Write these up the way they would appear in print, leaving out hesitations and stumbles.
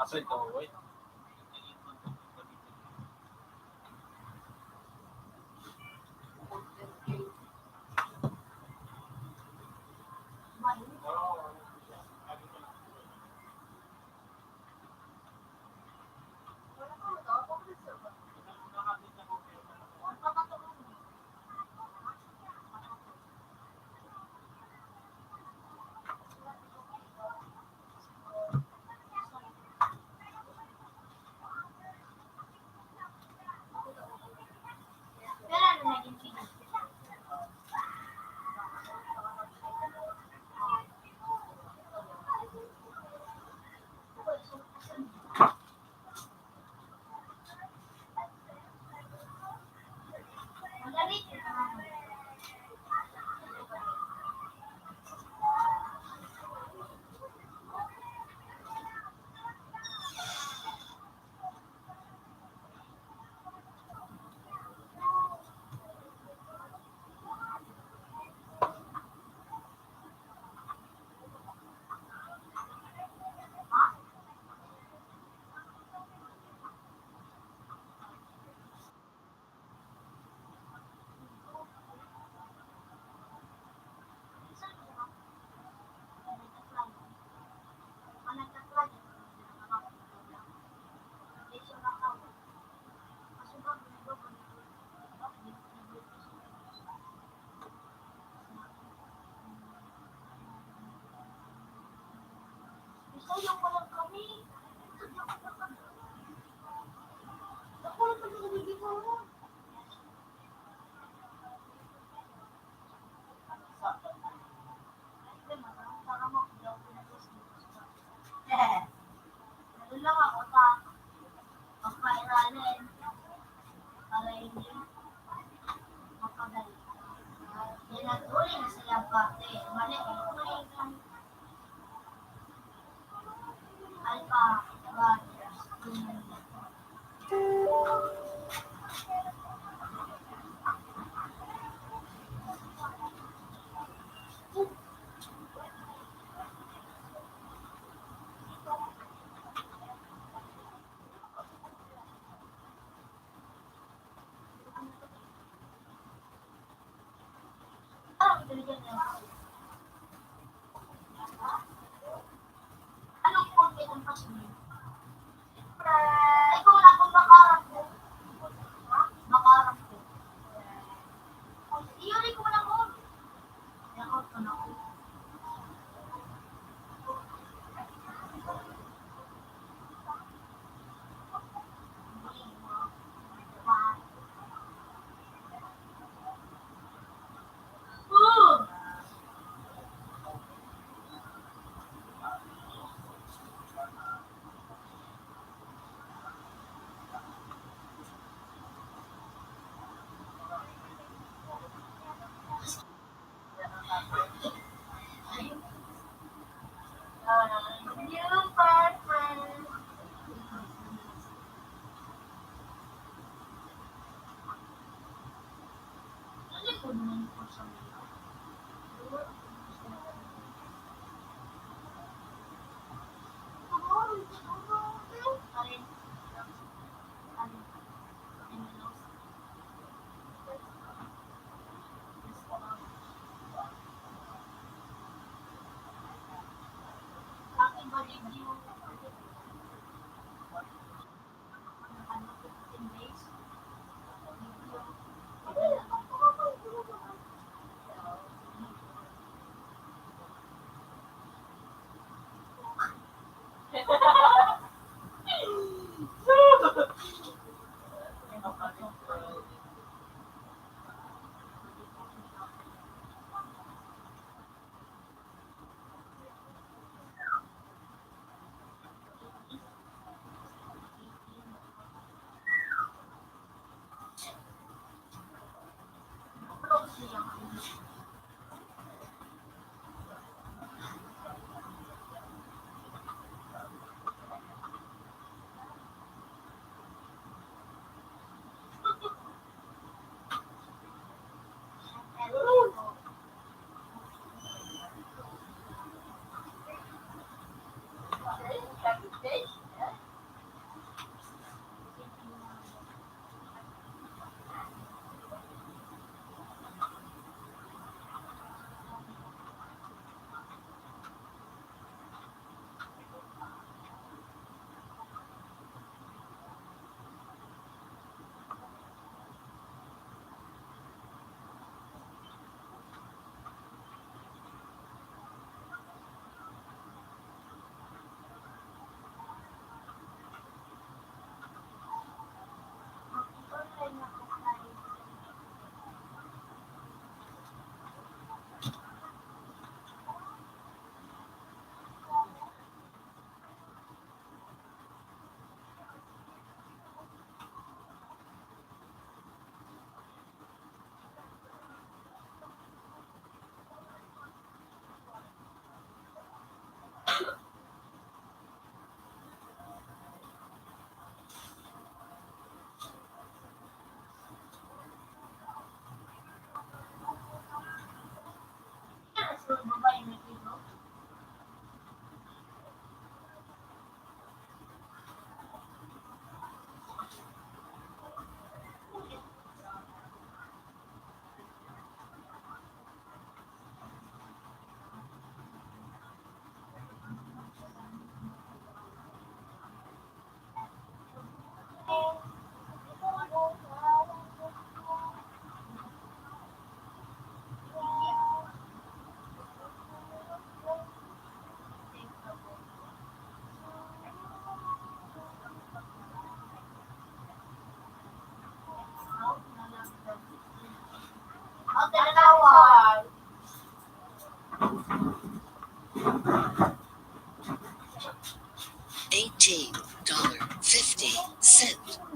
Asa ito, wait.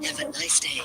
Have a nice day.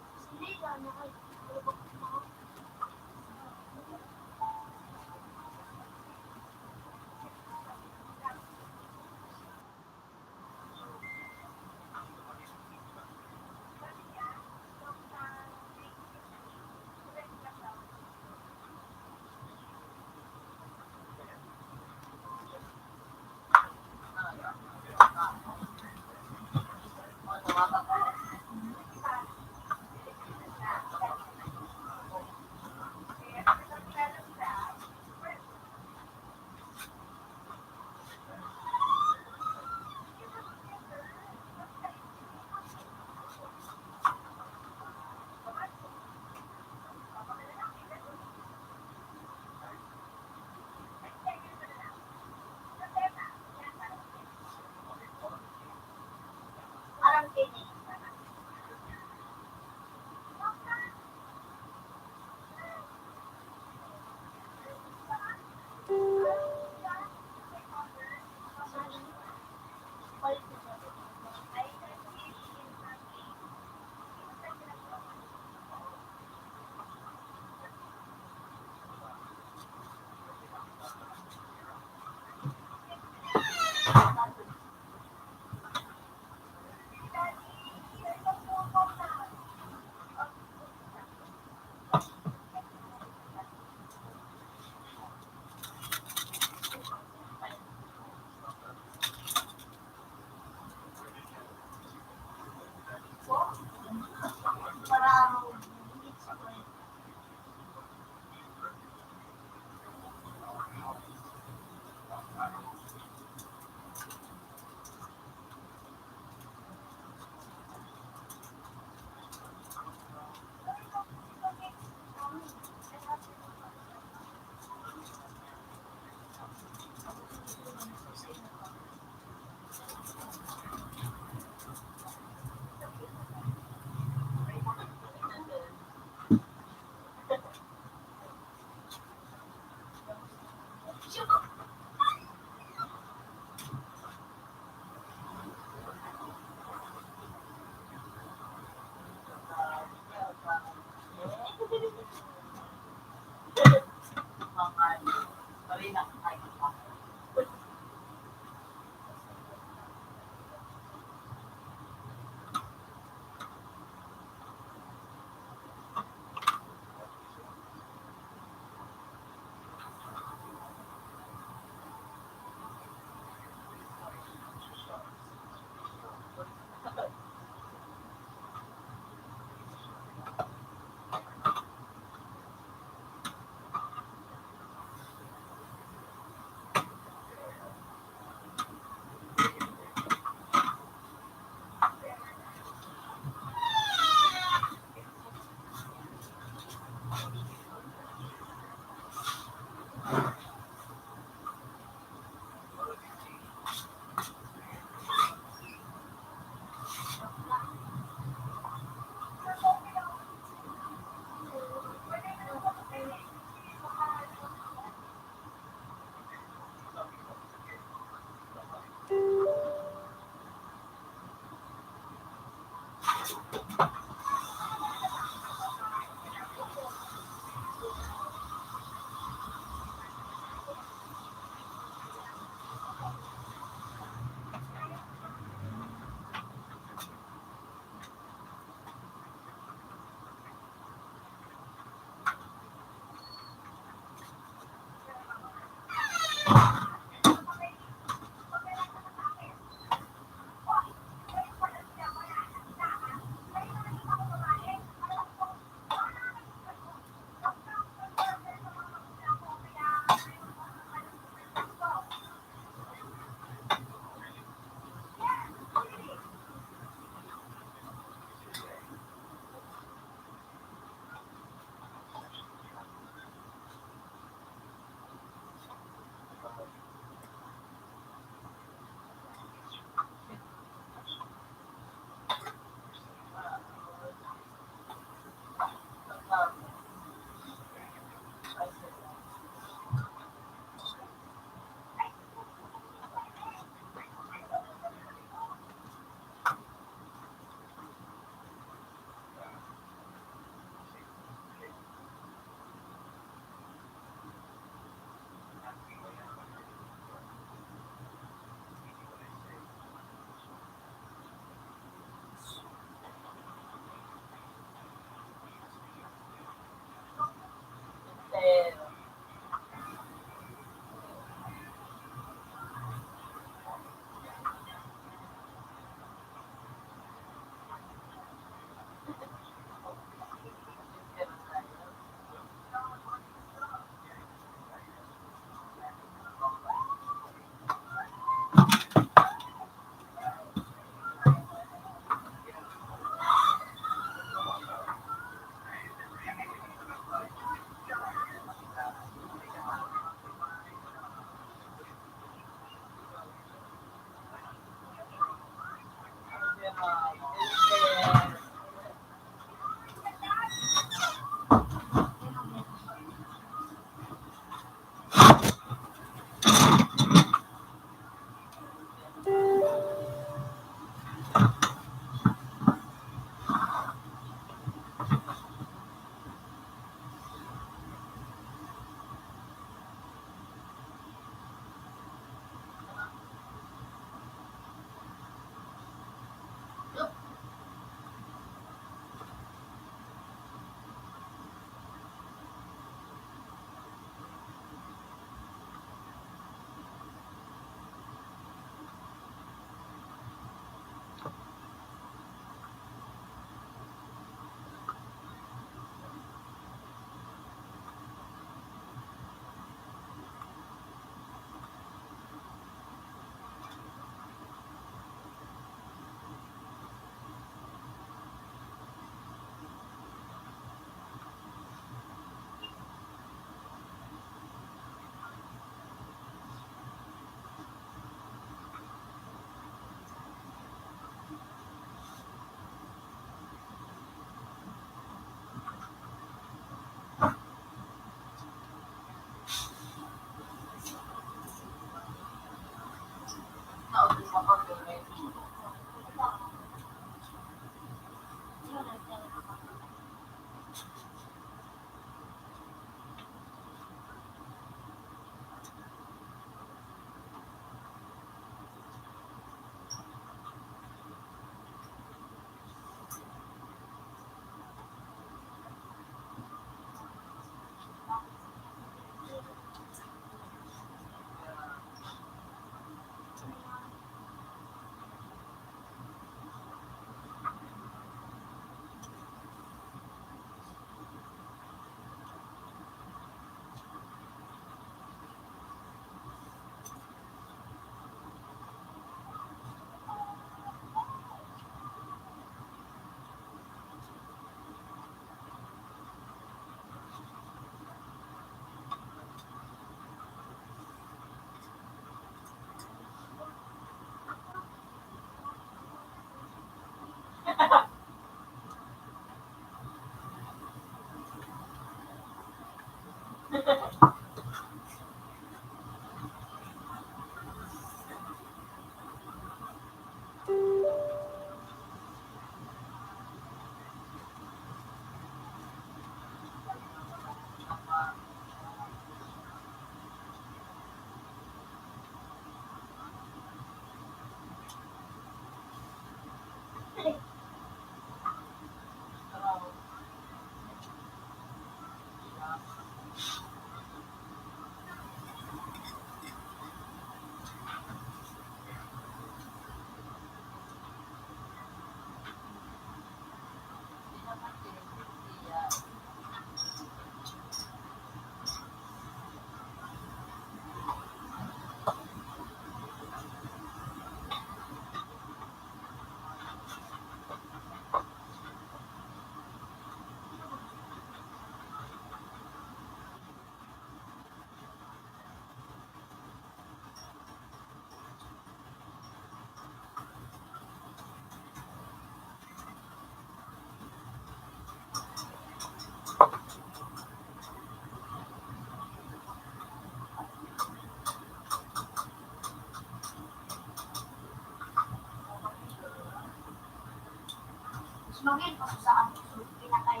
Sumagin pa sa ako. Pinakay.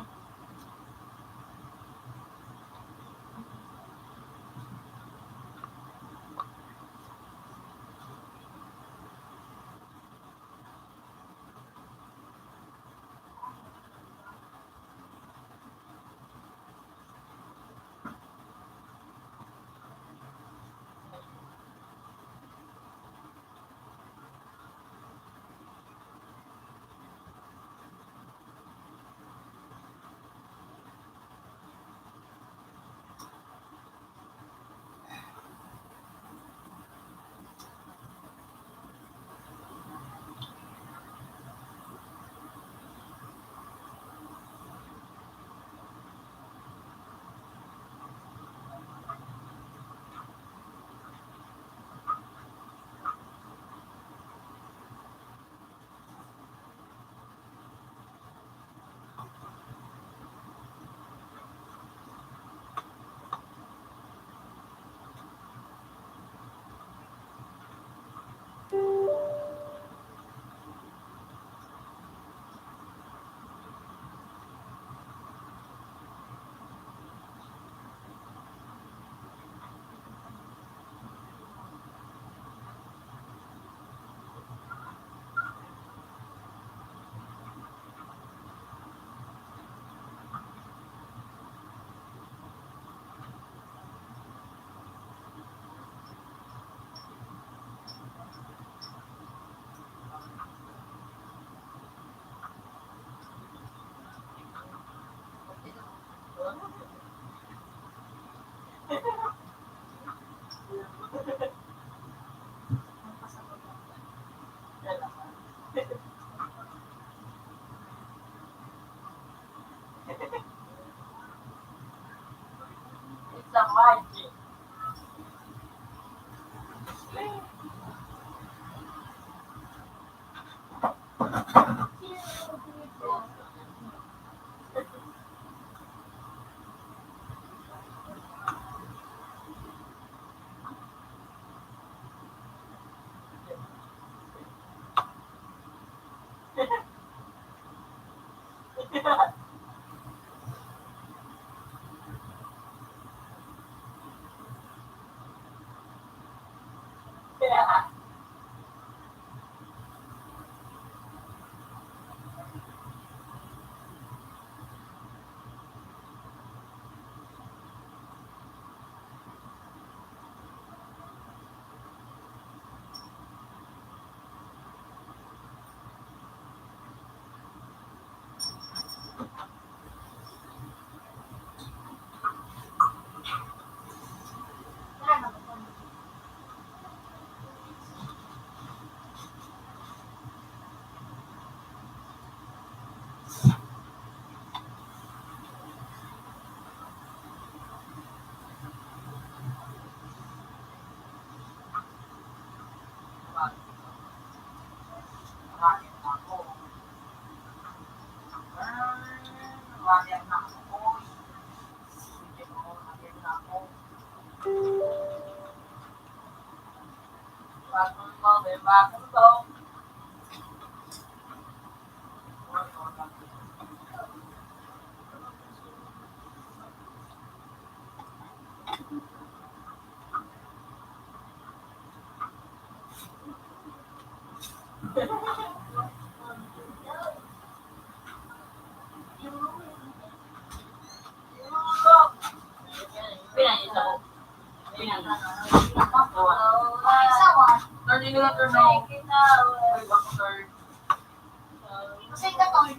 Masig ka, Tol.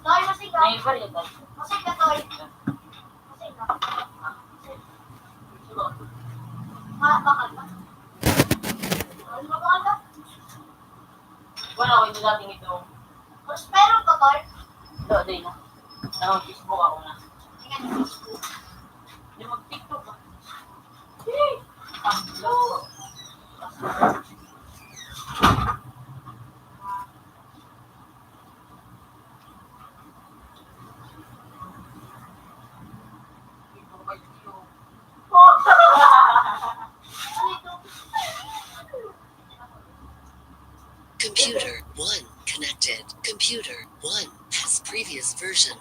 Tol, masig ka. Masig ka, Tol. Masig ka. Bakal ba? Ano ba bakal ba? Wala ko ito dating ito. Pero ko, Tol. Day na. Facebook ako na. Tingnan yung Facebook. Yung mag-TikTok ka. Ano ito? Computer 1 connected. Computer 1 has previous version.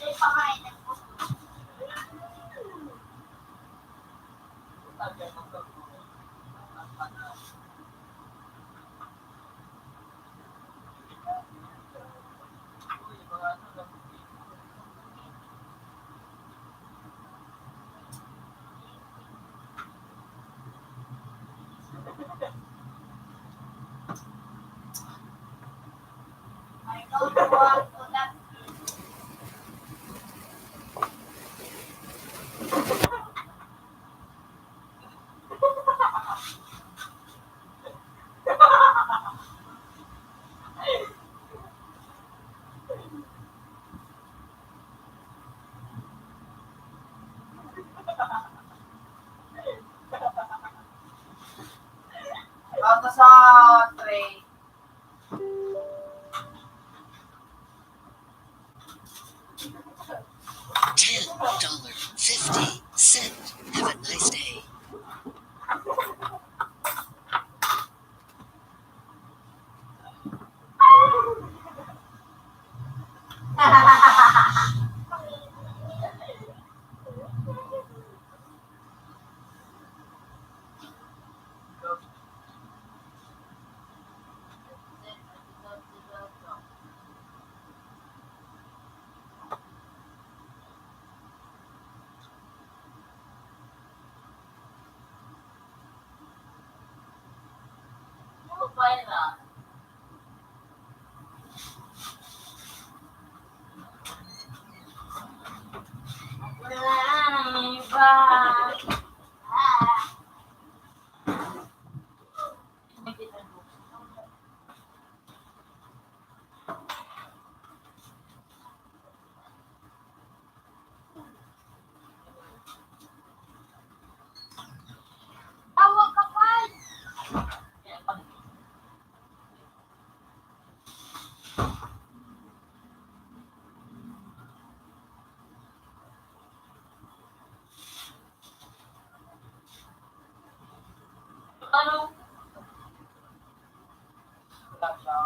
May pakain ng puso. I don't want to that. Ako sa tray. $10.50. Have a nice day. Ano ba yun ah? Wala nang iba. Tawag ka pa. Ano? Wala siya.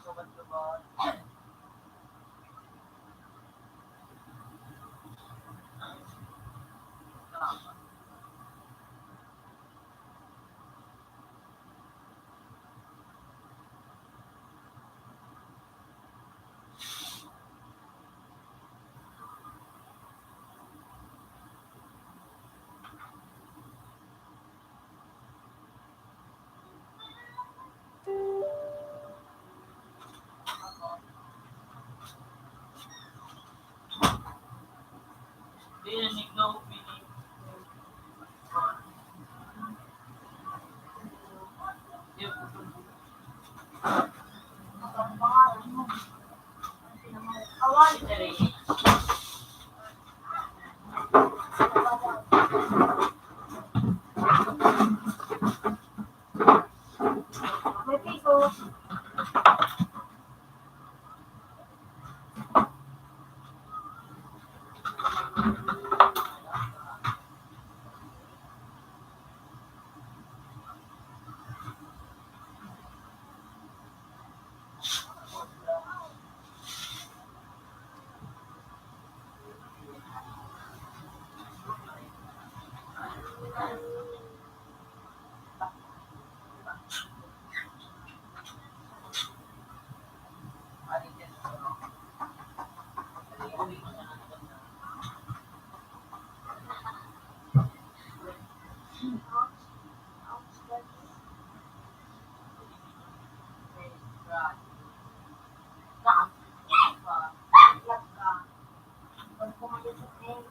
Sobat-sobat. Narinig na uminig. Ang pangalan mo. Awan. Narinig. May piso. Lag ka. Huwag pumayos sa akin.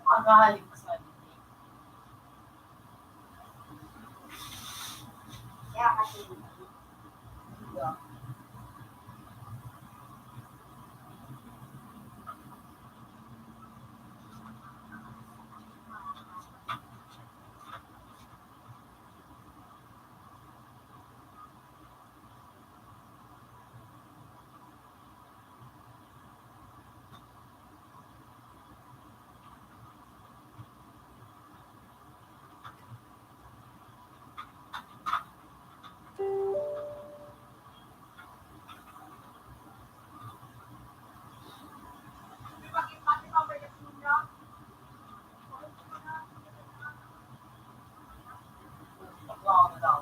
Makakahalik pa sa atin. Kaya kasi. Bakla na daw.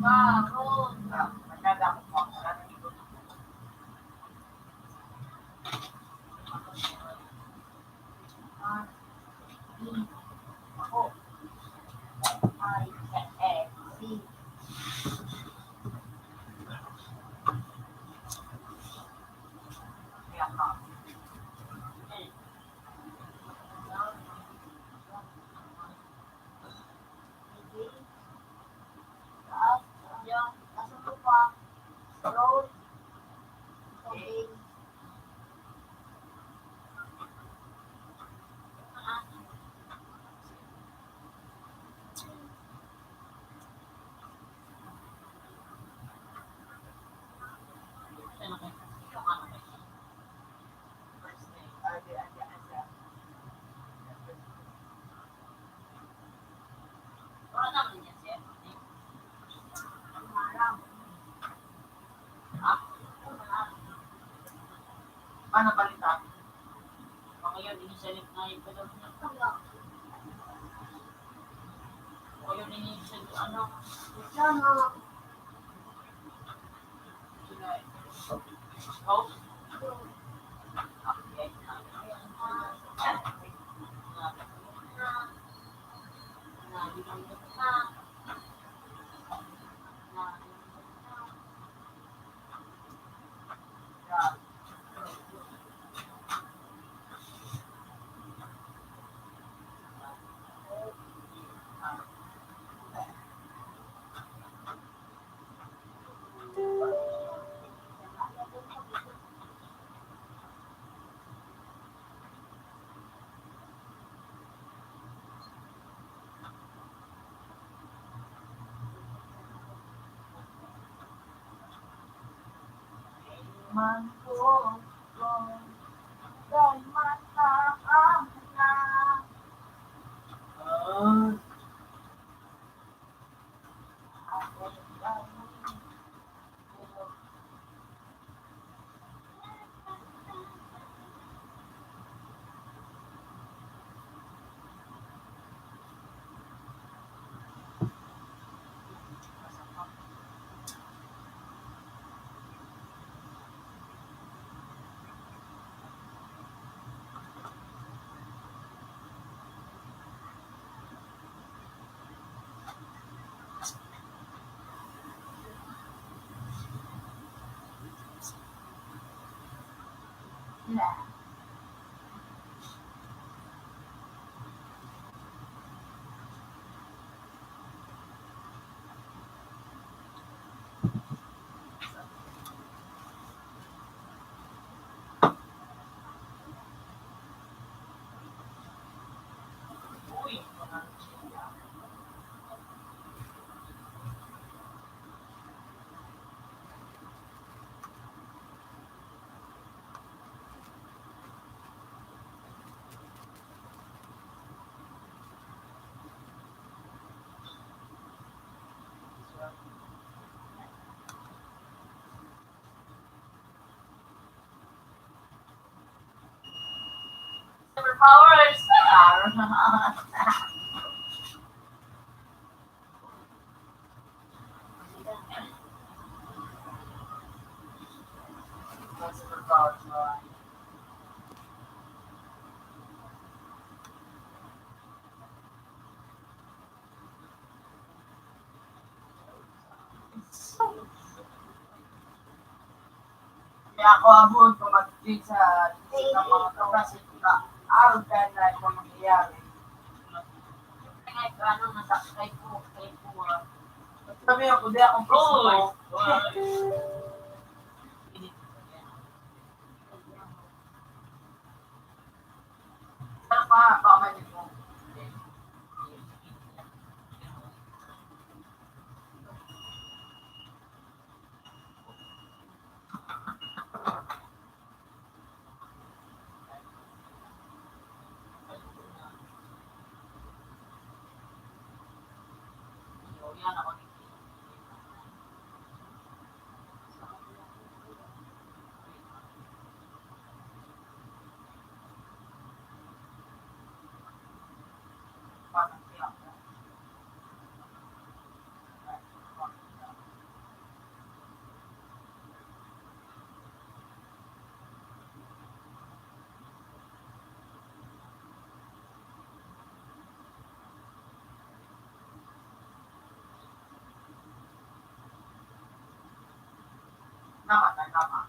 Maroon. Nagkadakot mo. Ako. I, C. Kaya ka. Paano balita? Mga yun, inisalit na yung pala. O yun, inisalit, ano? Sila, oh? Okay. Man ko, dahil matapang na. Ako dahil uy, superpowers. Superpowers. Kaya ako abot kung mag-tweet sa isip ng mga kapatid na araw dahil na ito mangyayari. Kaya ano, nasakay ko, sabi ako, di akong principal. Ano pa, pamanin mo. yan ako ni Tama.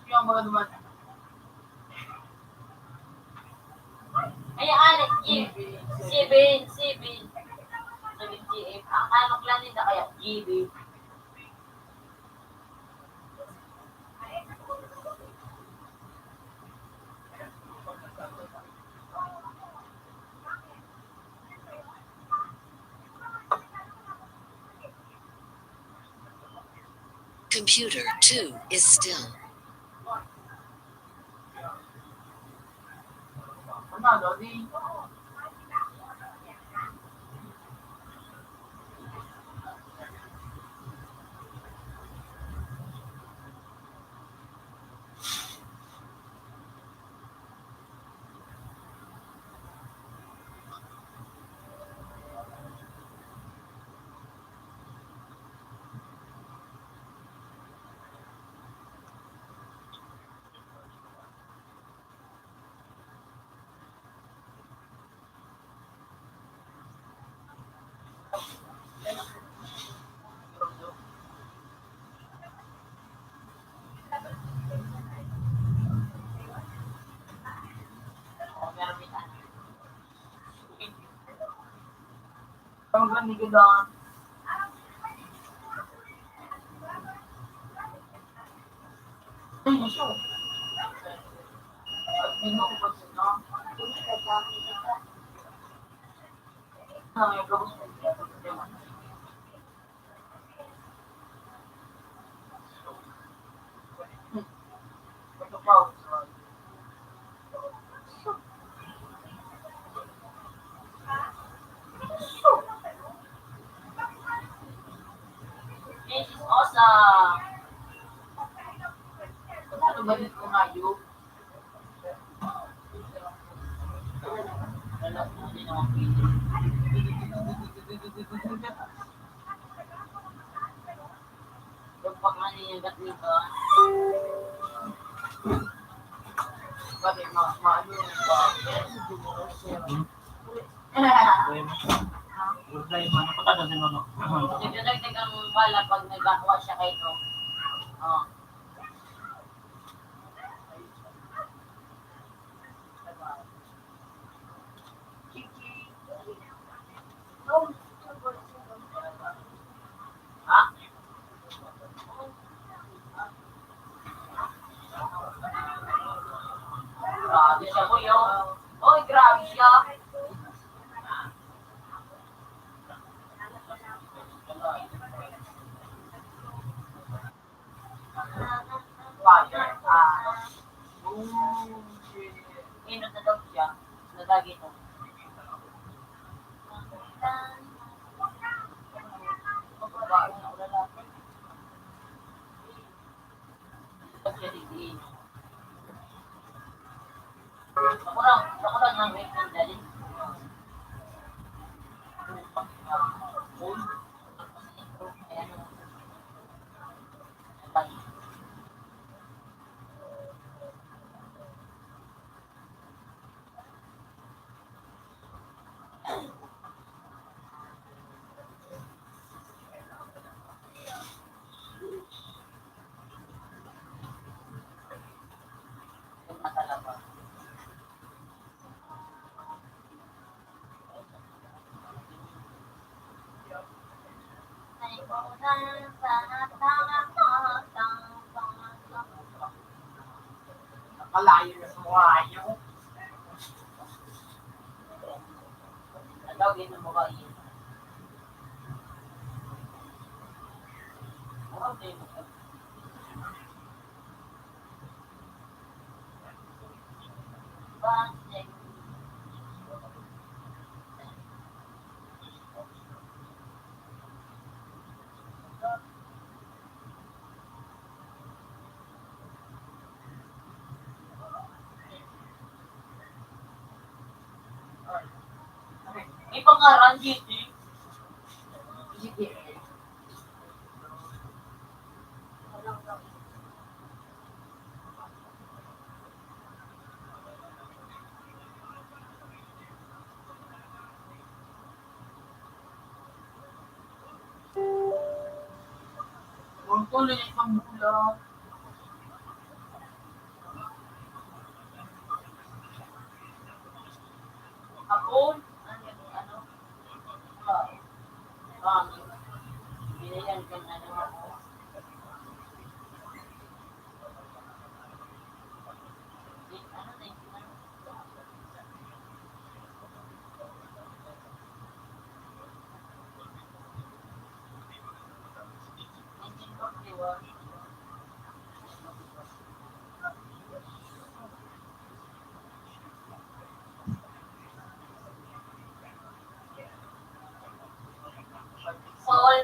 Yung mga duman. Ay, Alex, CB. GF. Ang ano lang nila kaya, GB. Computer 2 is still. Ano, Lodi? Ang ganda ko doon. Ay, gusto. At minuto pa sila. May gabos mo dito. Ito pa. This is awesome. Ano ba dito ngayon? Wala po din ako pili. Yung pagmaniyagat nito. Bakit maano yung ba? Nagdadagdag ang bala pag nagkakawa siya kay ito. Oh. Ha? Grabe siya po yun. Oy, grabe siya. Fire. Inod na daw siya. Nagagi to. Babae na lalaki. Kasi hindi. Ako lang ng wait ng dali. Nakalayo na sa mukha niyo. Nagawin ng mukha yun. Okay. Banding. May pangaran dito. Sige. Huwag tuloy yung pambula. Ako, ano? Binayan ka na naman ako. Ano na yung Sol.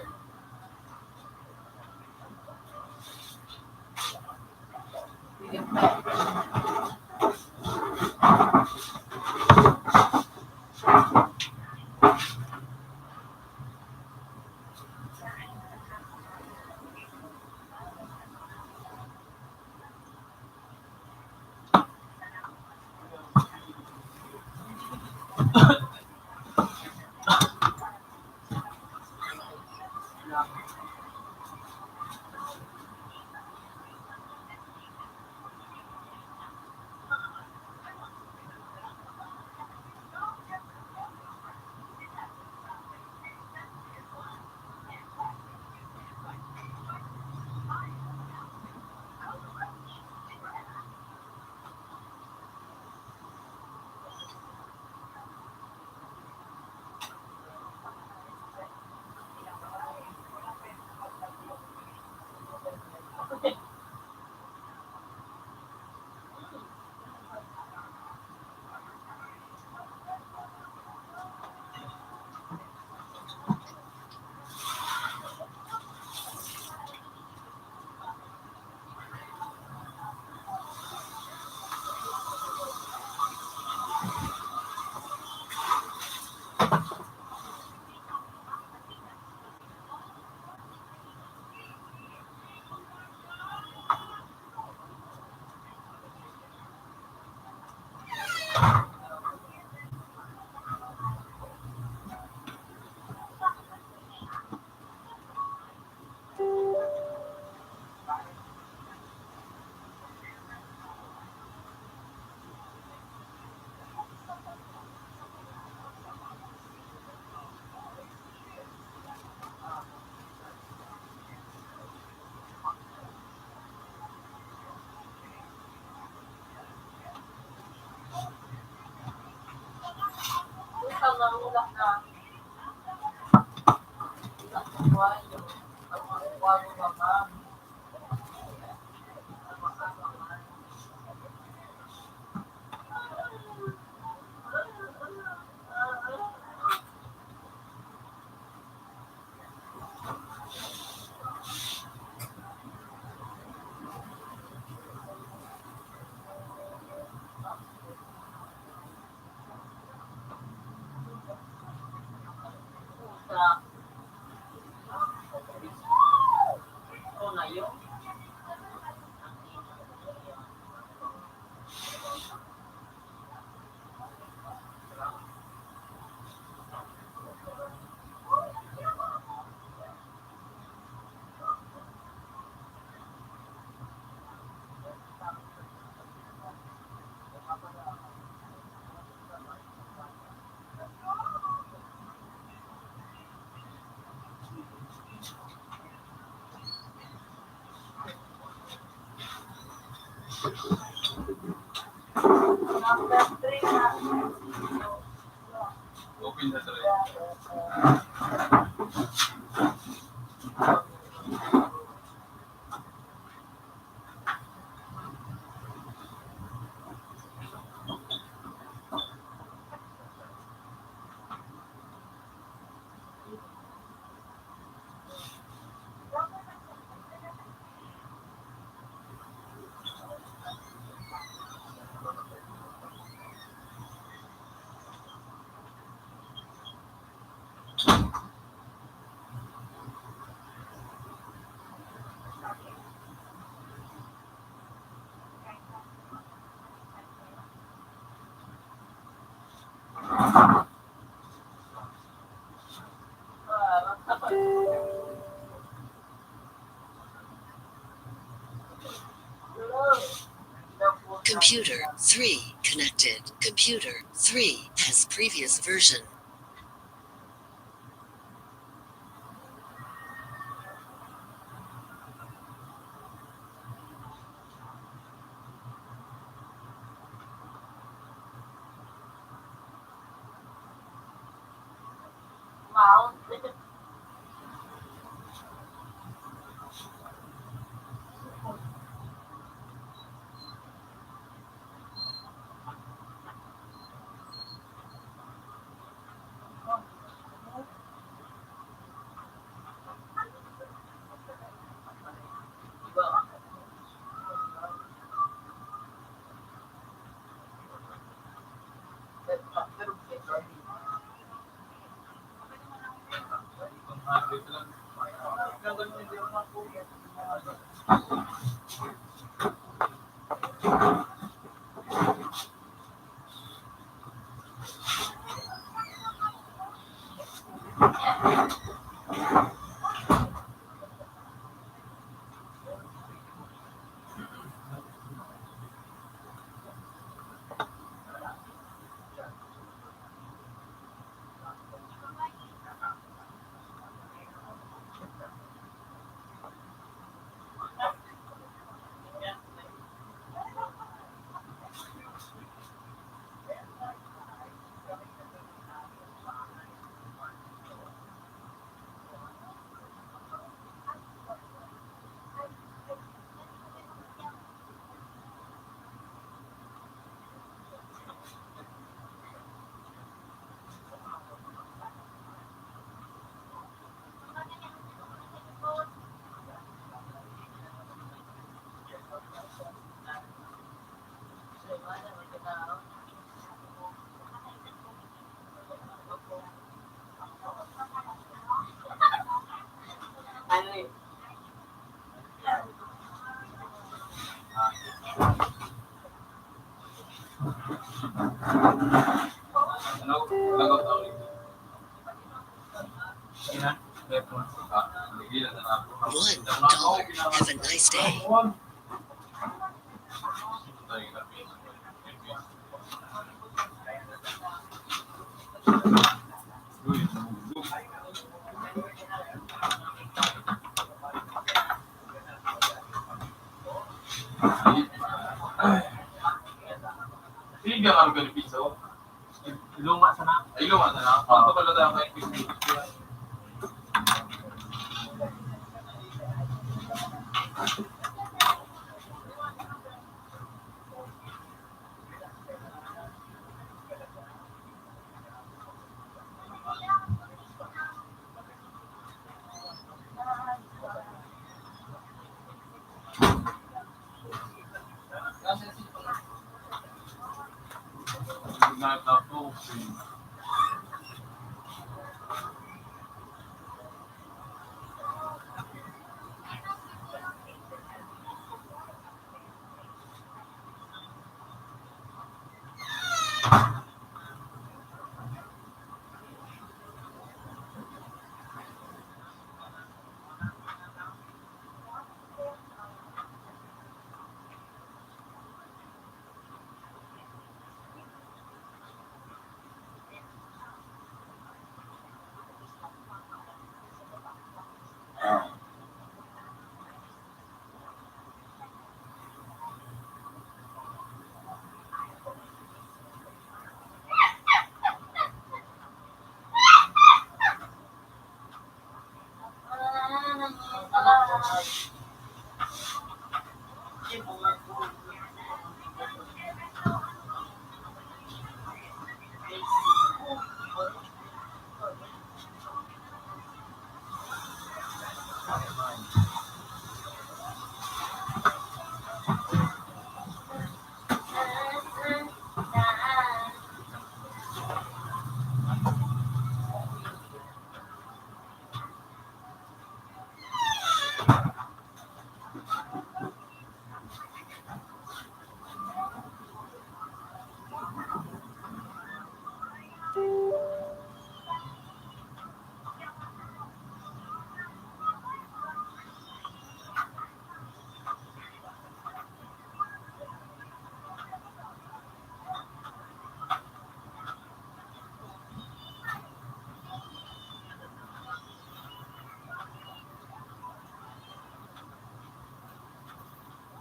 Utang na ulak na. Ulak na buhay yung pagmamawa mo ba? Utang. Ito na yun. Number 3 na. Open na talaga. Computer 3 connected. Computer 3 has previous version. Mount. Ano yun? Ano? Lagaw na ulit. Ina? Ligilan na ako. $1. Have a nice day. Hindi ka ano piso. Luma sana. Ay, lumas na. Ang pagkala tayo kay piso.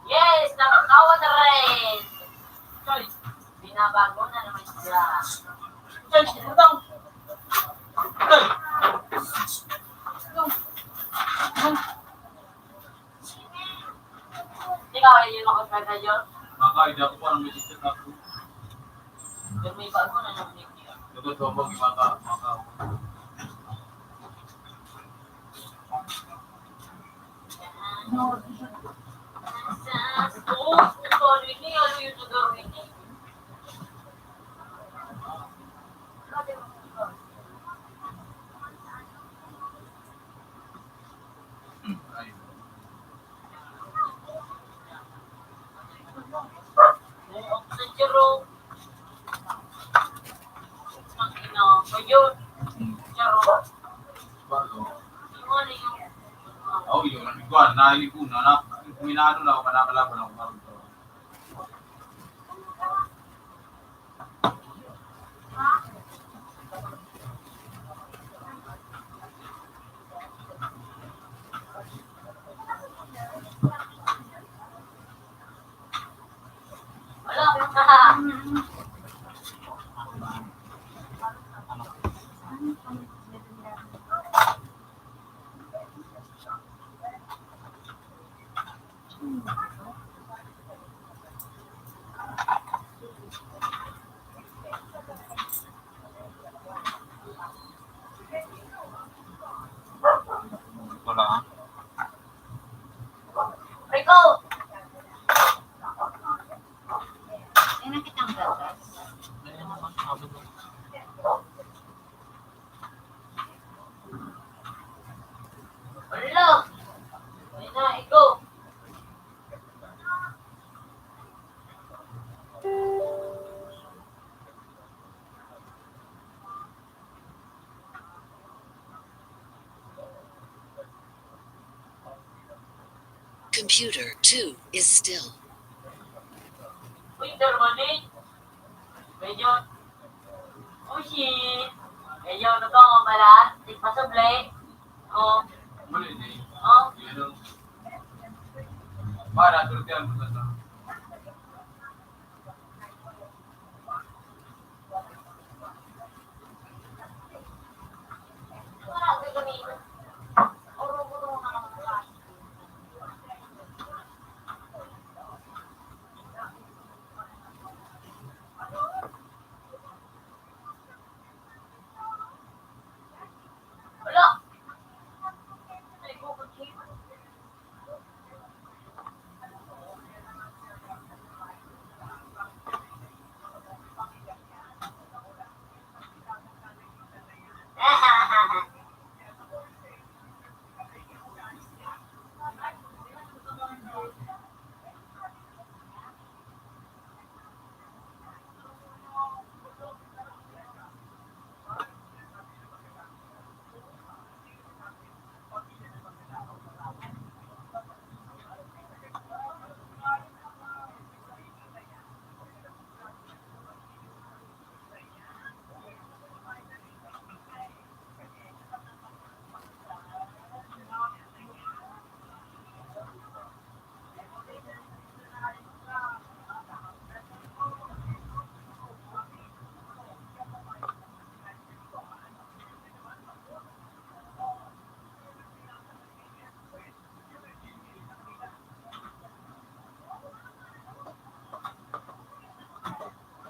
Yes, nakakawa na rin. Choy, binabago na naman siya. Choy, itong. Choy. Ikaw ay yung makapagay yun. Maka, hindi ako parang may ticket ako. Yung may bago na naman niya. Lugod ko bang maka. Ay, bago. Oh, yun. Igual, nahilipo na. Minano na ako, manakalaban ako. Parang to. Wala ha? Rico! Tingnan kitang gatas. Ayun naman, sabi ko. Wala! Ay na, ikaw! Computer 2 is still. Uy, Germany! Medyo... Oh, shit! Medyo, ano to, mabalat? Tigpasable? Oh, Muli, di. oh. Yun. Para, tulad yan.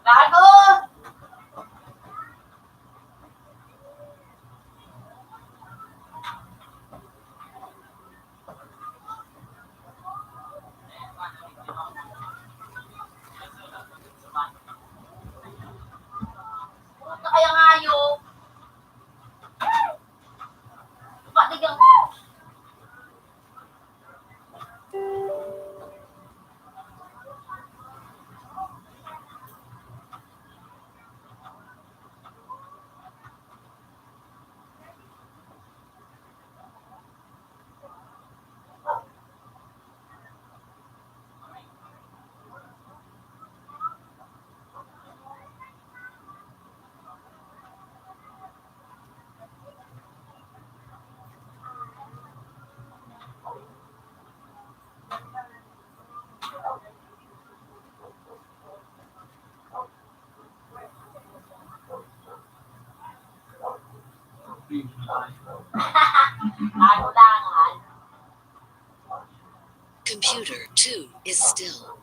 Gago! Puta kaya nga yun. Patigang mo. Nagulangan. Computer 2 is still.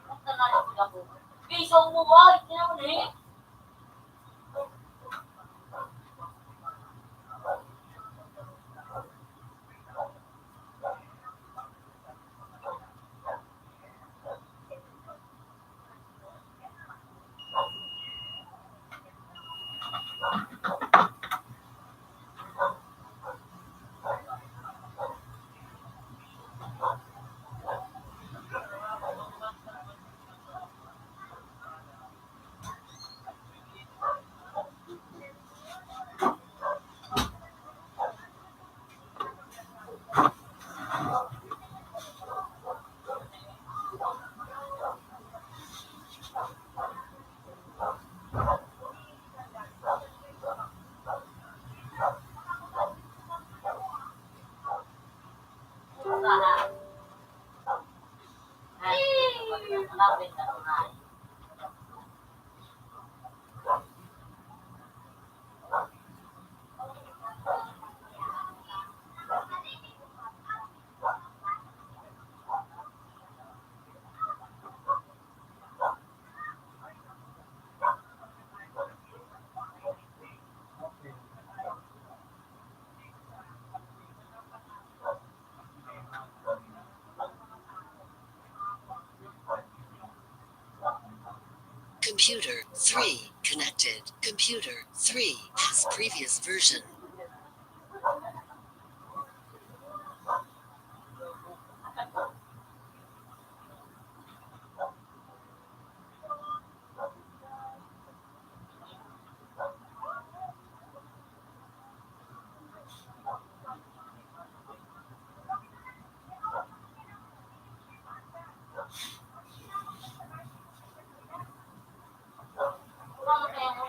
Puta na rin ako. Piso mo ba? Tingnan mo na eh. Puta na. Ay, malapit na ito na. Computer 3 connected. Computer 3 has previous version. Ano kaya mo?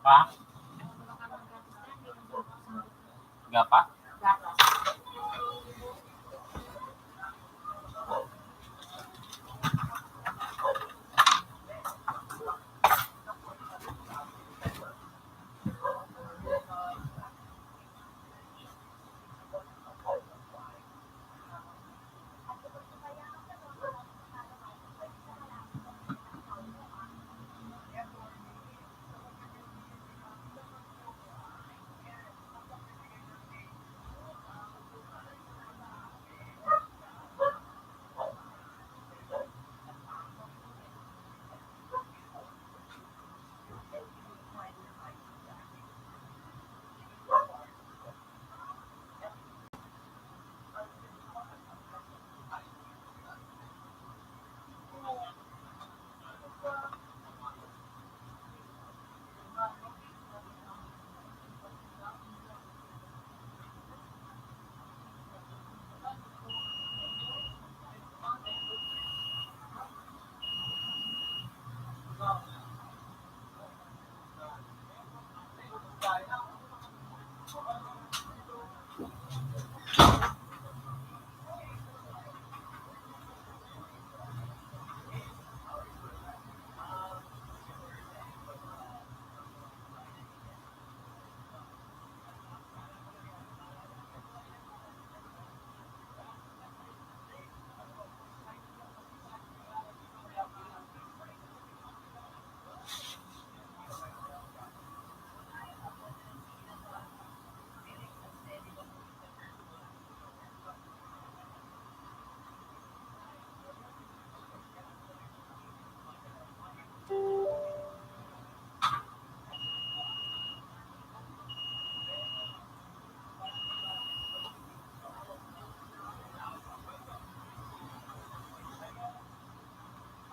Pa? Gapa? Gatas.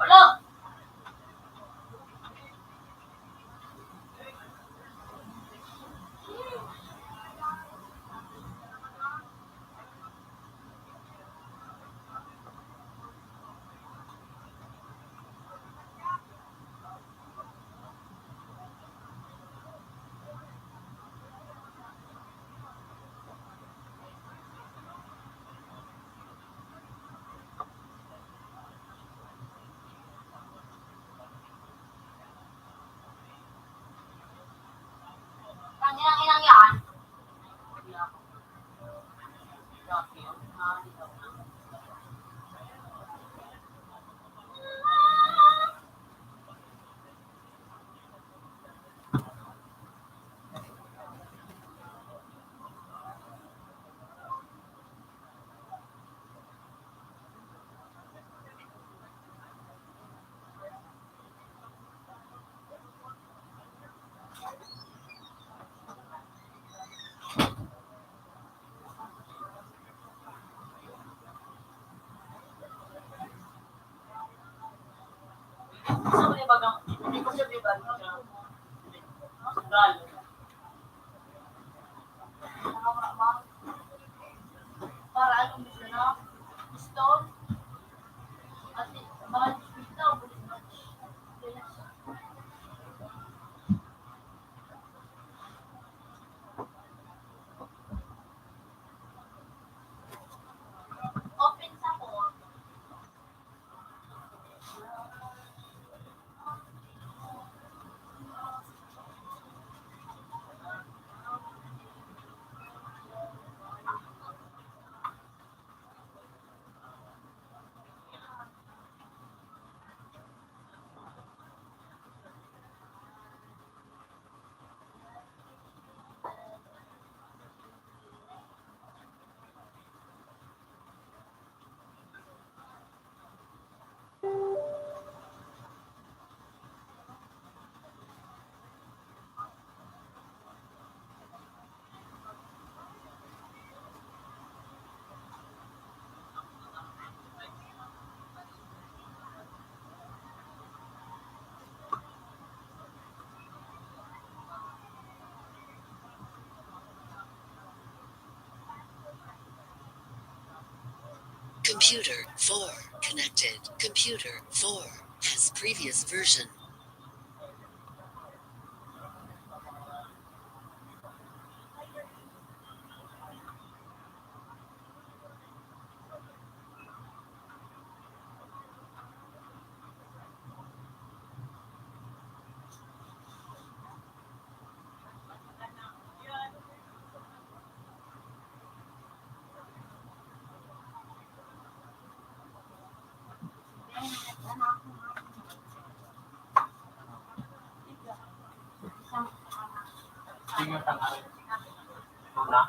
Wala! Tangin ang inang yan. Gusto mo ibagang, hindi ko siya bibag siya. Sandal. Para anong gusto na? Stone? At mga dito, bulit match. Open sa ko. Computer 4 connected. Computer 4 has previous version. Sige, tangarin. Una.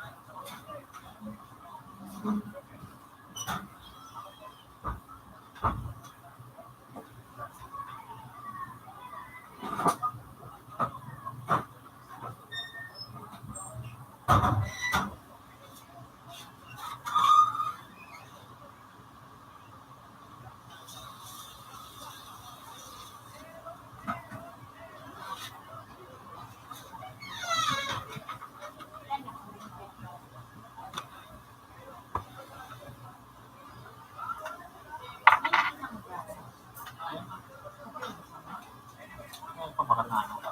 Ano pa baka na ano ka?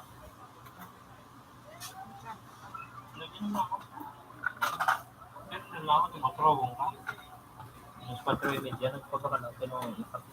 Lagyan mo ako. Lagyan mo ako, tumatrogong ka. Mas patrolin dyan, nagpapaka na tinong ipat.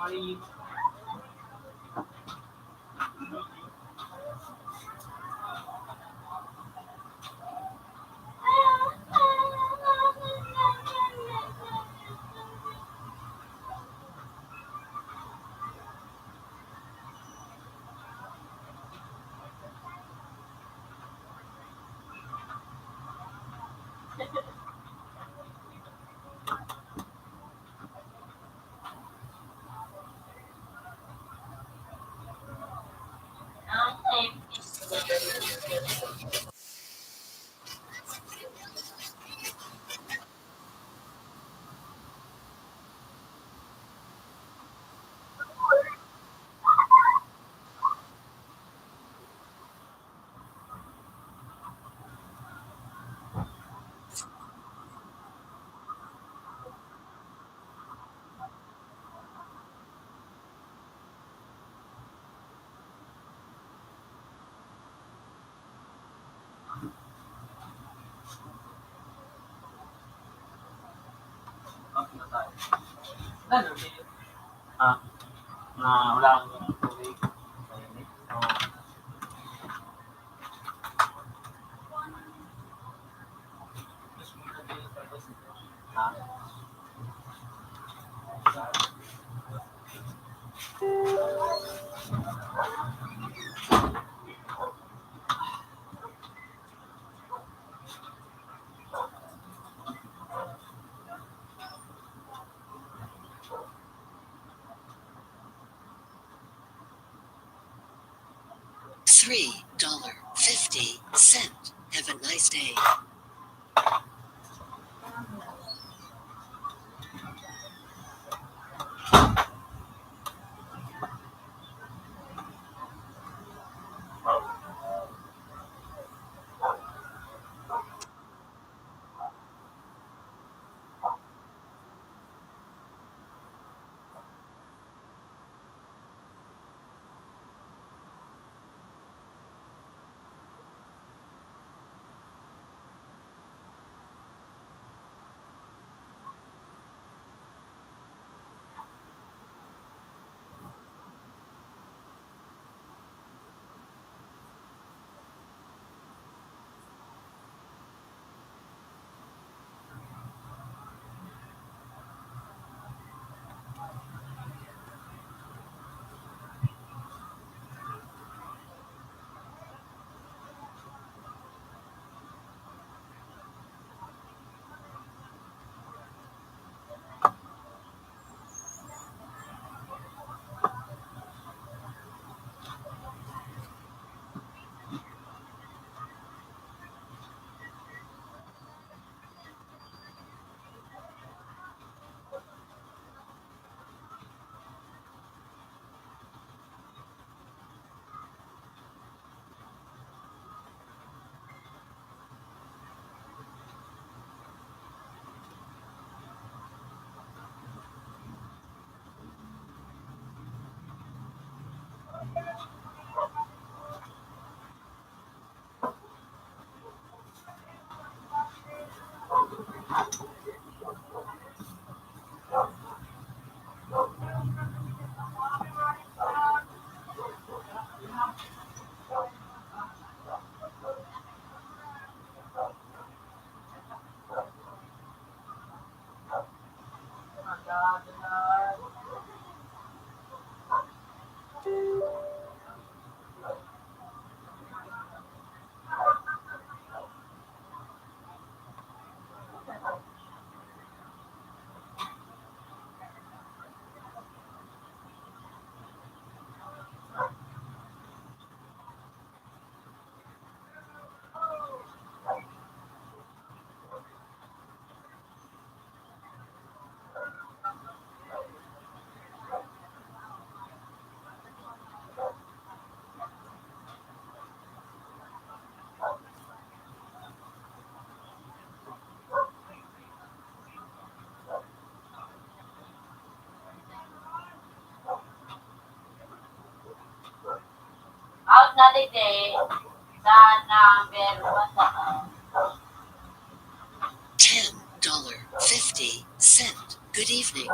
Ay, ah, na wala akong tubig. Oo. Ah, $3.50. Have a nice day. Out na day sa number 1. $10.50. Good evening.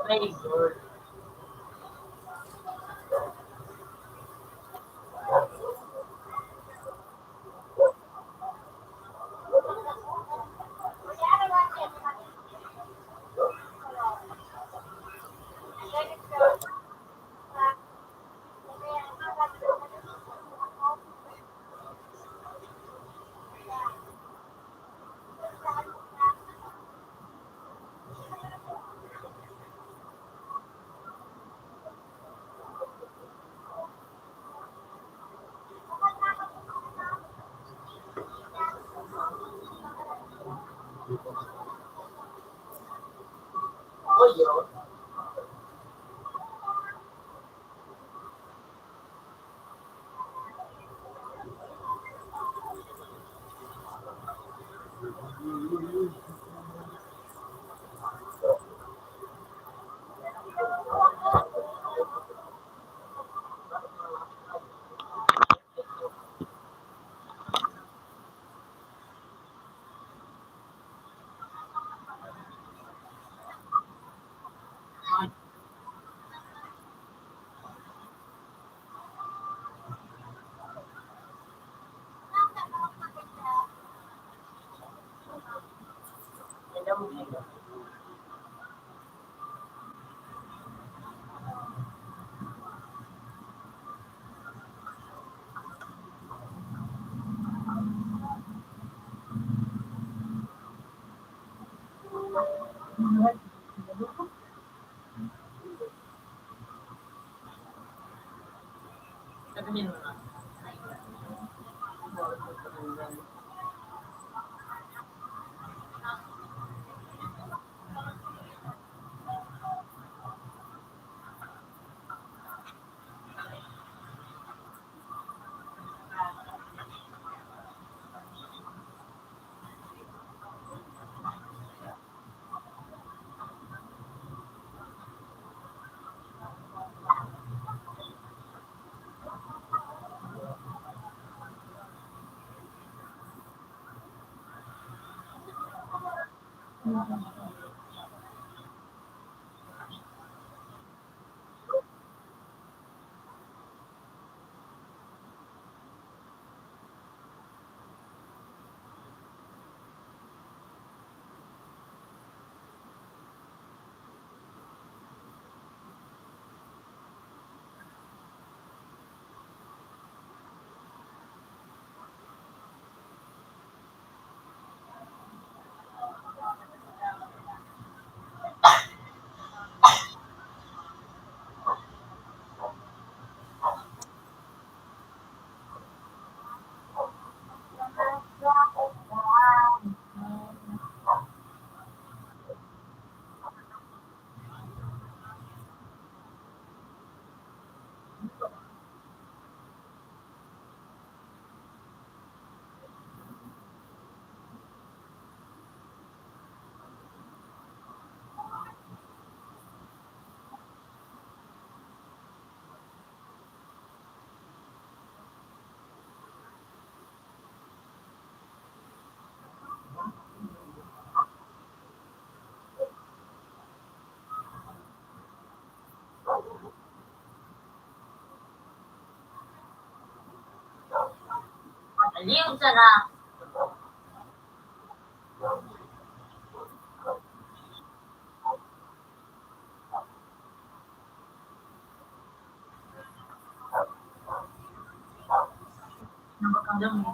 Razor. Oh, yun. Sabihin mo na. Aliw sa na. Dami.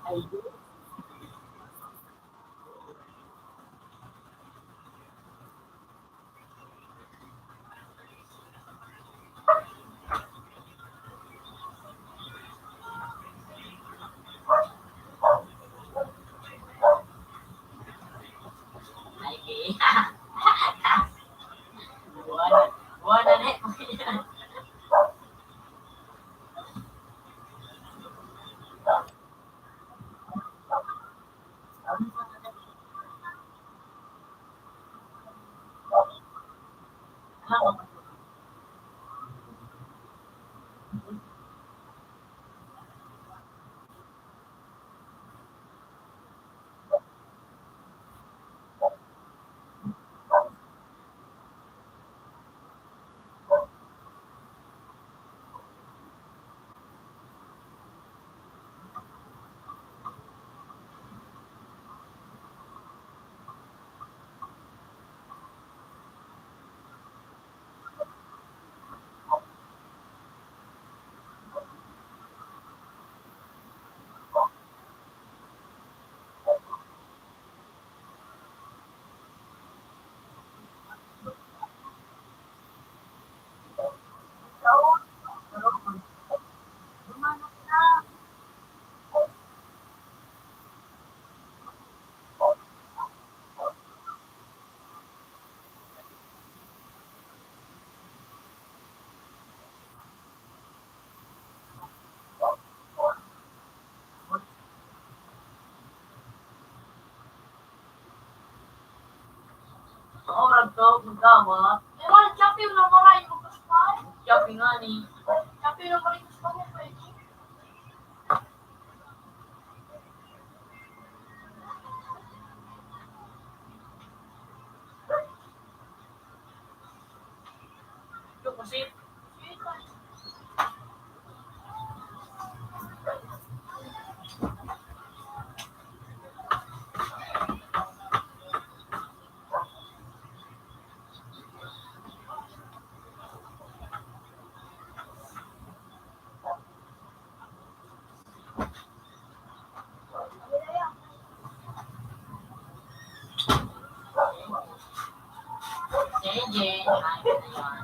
Ay, wala na. Orang to, magkawa. Eh, wala, champion na maray mo kaspa. Champion nga ni. Champion na maray kaspa mo, pwede. Yung kasi, Jen, kinain ko na yan.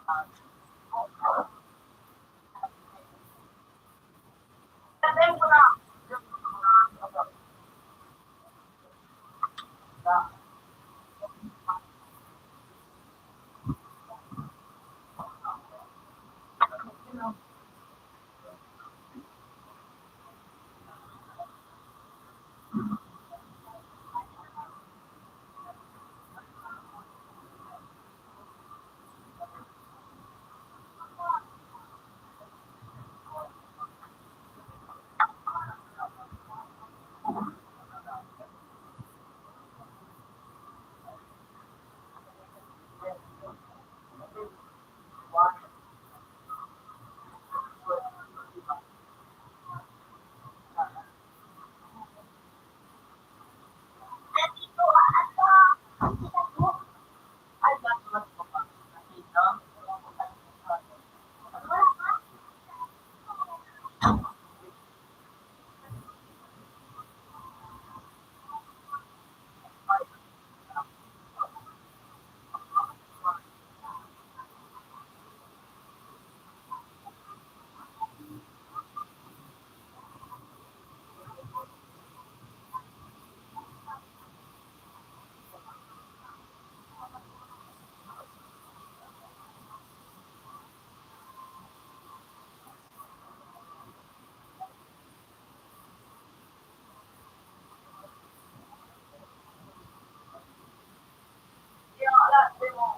Sabihin ko na. Ay, mas ko pa. Dito. Yung alam, di mo.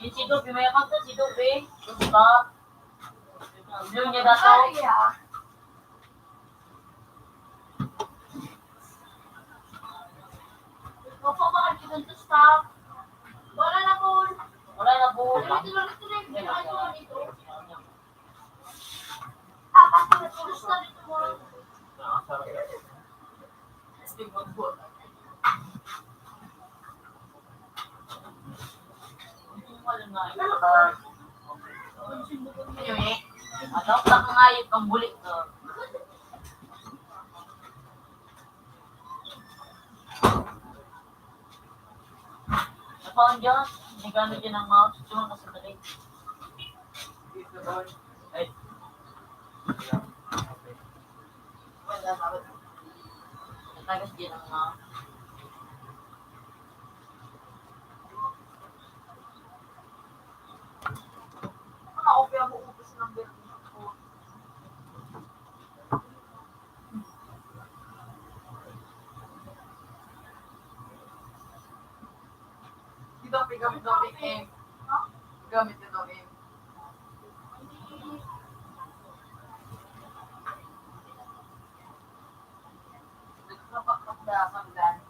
Yung si Dupi, may account na si Dupi. Stop. Blue niya dato. Opo, bakit dito to stop? Wala na po. Wala na po. Ito lang dito. Gusto na dito mo. Nakasarap yan. Ano ka ngayot ang bulik to? Napaon dyan, hindi gamit yun ang mouse, cuma ka sa dali. Ay, natagas din ang mouse. Ako kaya mo upos ng berlin ko. Dito, gamit daw PM. Gamit din daw PM. Nagkakapagdasan dahil.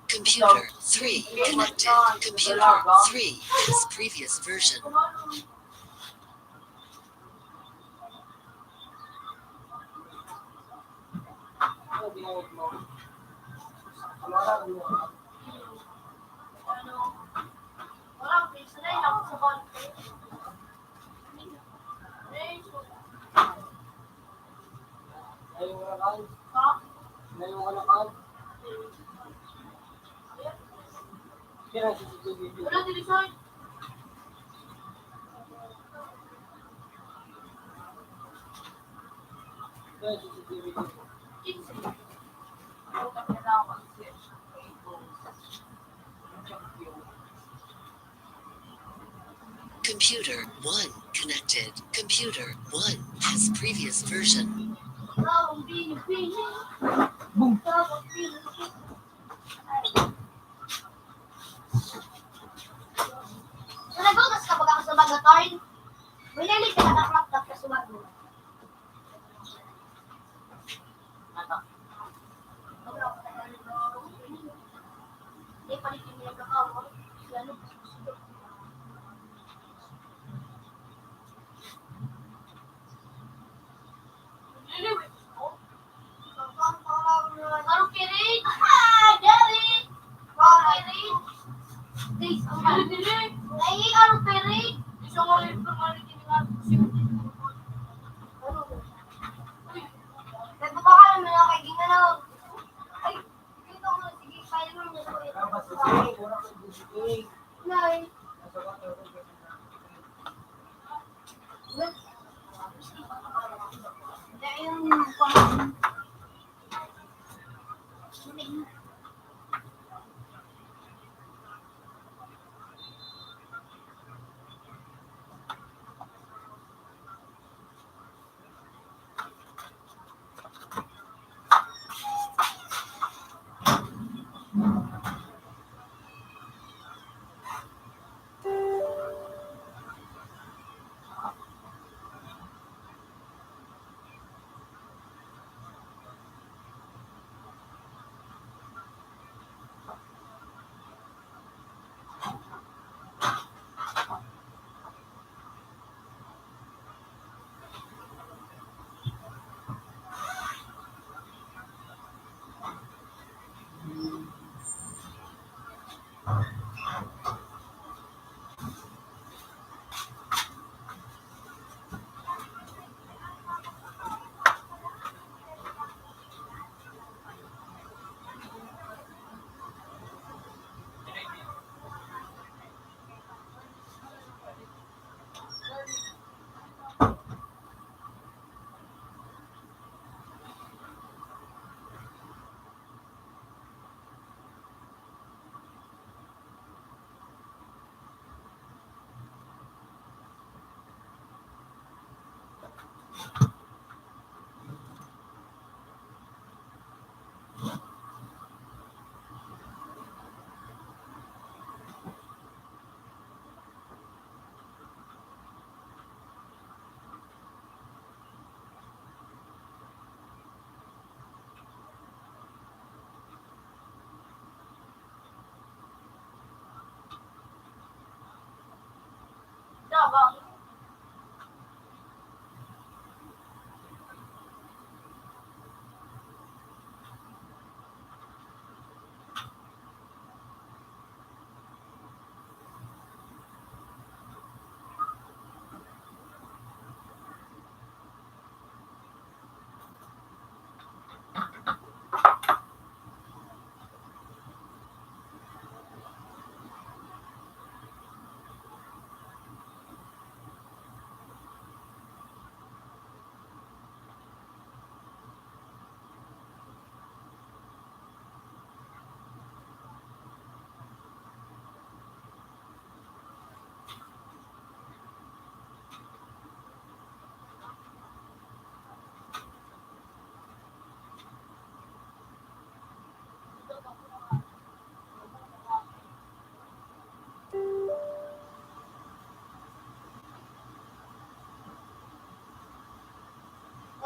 Computer 3 connected. Computer 3 has previous version. Wala division. Computer 1 connected. Computer 1 has previous version. Boom. Nagagas ka pag ako sa magatorn. Wilali ka nakaklaptap ka sa bago. Ano? Hindi pa rin pinili ka mo. Lalo. Ano kirit? Gary! Kirit! Please, ang kirit. Ay, ano Kirit? Isang ulit ko marinig nga. Nagpapakala mo na kay Gina na. Ay, dito mo. Sige, kaya mo niya sa Nay. Dahil yung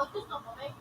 Gusto ko eh.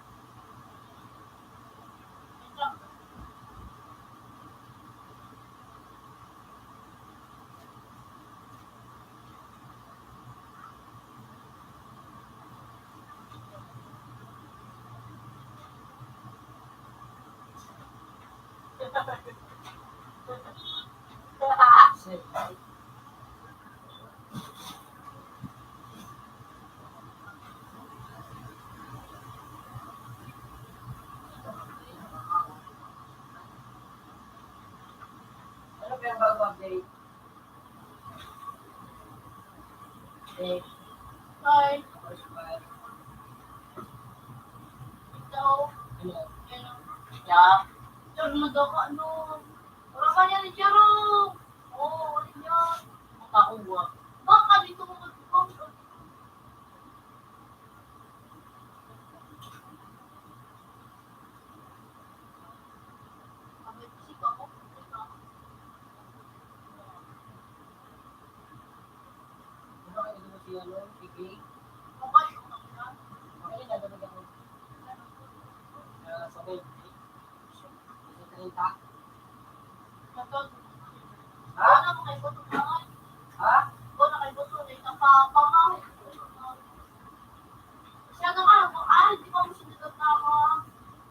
Ano ba yung bago update? Okay. Hi. First one. So, Ano? yeah. Sunod ako, ano. Wala ka niya ni Jerome. Oo, wala niya. Makakuha. Baka dito mo mag-come. Sika ako. Ano kayo dito si ano? Si Kay? Mukha yung mga. Ay, nagabag ako. Sa bed. Sa 30. Natod. Ha? Wala mo kayo butong tangan. Ha? Wala kayo butong. Nakapamahit. Siya ka ka. Ay, di ba mo sinunod na ako?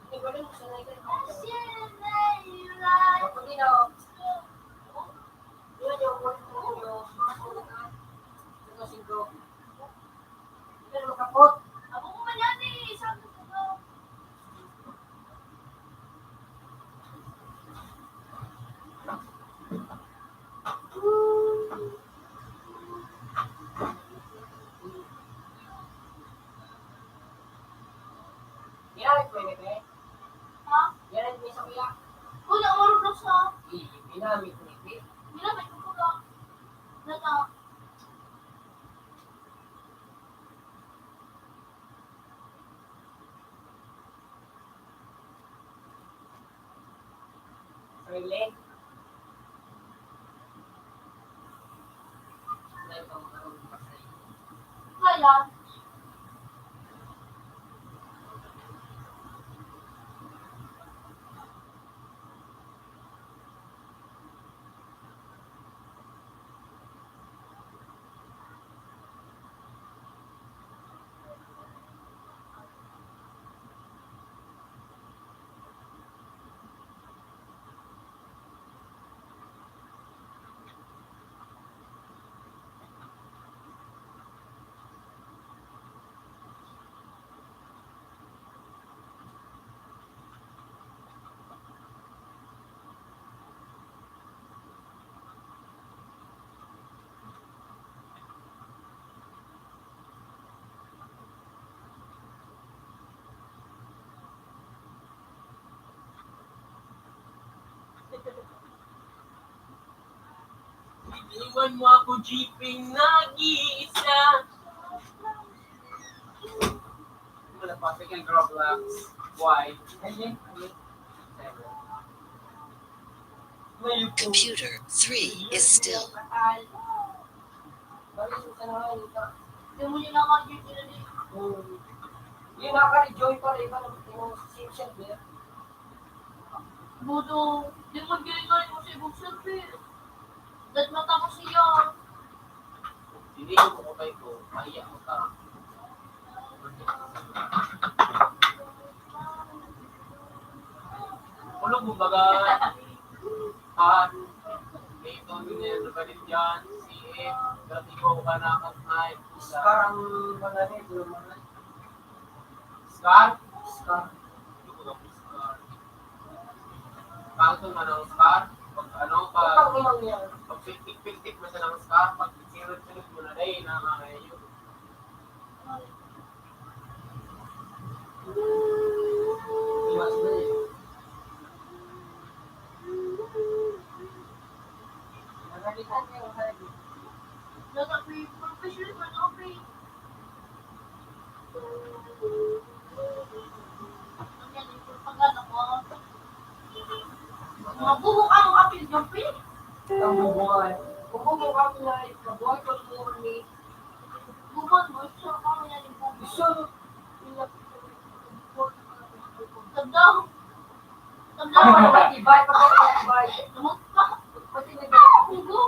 Hindi ko rin sanay ka. Sinay. Ako din ako. Yun yung kulit mo yung mga sulat na. Ito singko. Pero makapot. Ako mo man yan eh. Sabi ko na. Ginamit ko yun eh. Ha? Ginamit mo sa kuya. Wala, marunong sa. Ginamit ko eh. Ginamit ko ko lang. Nata. Toilet. Dahil pa makaroon pa sa iyo. Kaya. Iwan mo ako jeeping nag-iisa. Wala pa, second Roblox. Why? Ayun. Computer 3 is still. Hindi mo nila mag-give nila ni. Yung nakaka-rejoin pa rin ba yung same there? Budo. Hindi mo giling mo sa ibang selfie. Dahil matapos siya. Hindi ko kumukay ko, mahiya ko ka. Ulog mo baga. Dito niya sa balit yan. CF. Dati ko ka na night. Scar ang mga rin. Scar? Scar. Hindi ko lang scar. Bakit naman ang scar? Ano pa? Pag piltik-piltik mo sa ng scar, pag sinunod-sunod mo na dahil nakakayo. Iwas ba eh? Nagalitan niya yung hali. Nag-apay. Professional man okay. Ano yan? Yung pagkala ko. Mabuhok ang apil gabi. Ang bubuhay. Kung bubuhay mo na, mabuhay ko mo ni Buman mo. Siya kami yan yung bubuhay. gusto nila Tanda. Tanda. Matibay, matibay. Namagka. Matibay. Hugo.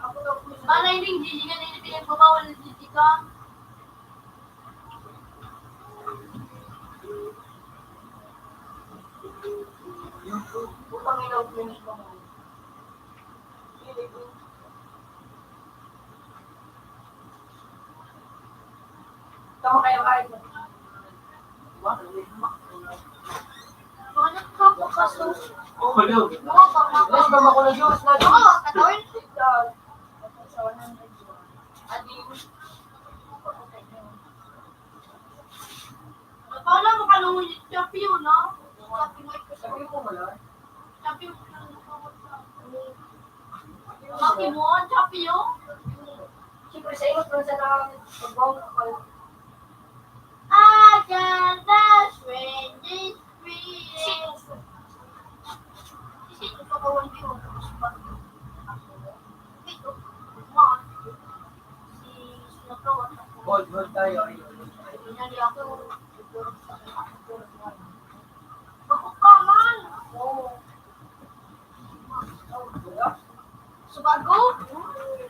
Ako daw po sa Balay ring Gigi ka na pinagbabawal ng Gigi ka. yung putang ilaw finish ko mo. Tama kayo kahit Mga nagkapakaso. Oh, hello. Let's go ako na Diyos na Diyos. Oo, katawin. Akala mo kalungan yung champion, no? Sabi ko wala. Champion. Maki mo, champion. Siyempre sa iyo, pero sa pagbawang ako. I got the strangest feeling. Kasi ito pa bawal ko. Ito. Si Sinato at ako. Gold tayo. Pinali ako. Bakit ka man? Subago?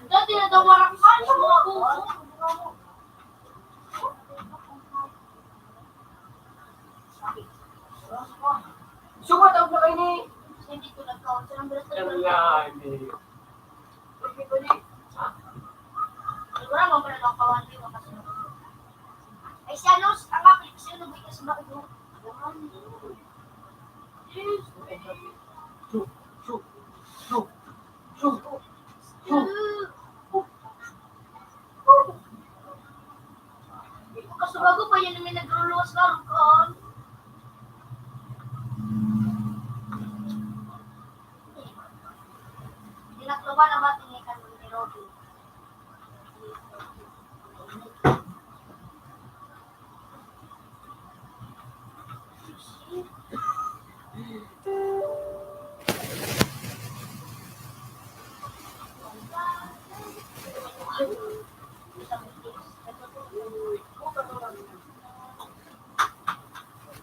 Dati na daw warak ka. Subago. Sumat ang kayo ni. Hindi ko nagkaon. Sarang belas na Ano belas. yan, eh. Pwede ko ni. Wala mo pala ng kawan. Di mo kasi. Ay, siya, Luz, ang akin, kasi ano ba yung bakit mo? Yes. Kasubago pa yan namin nagruluwas laro kan. Dinakloban na ba tingikan ni Robby?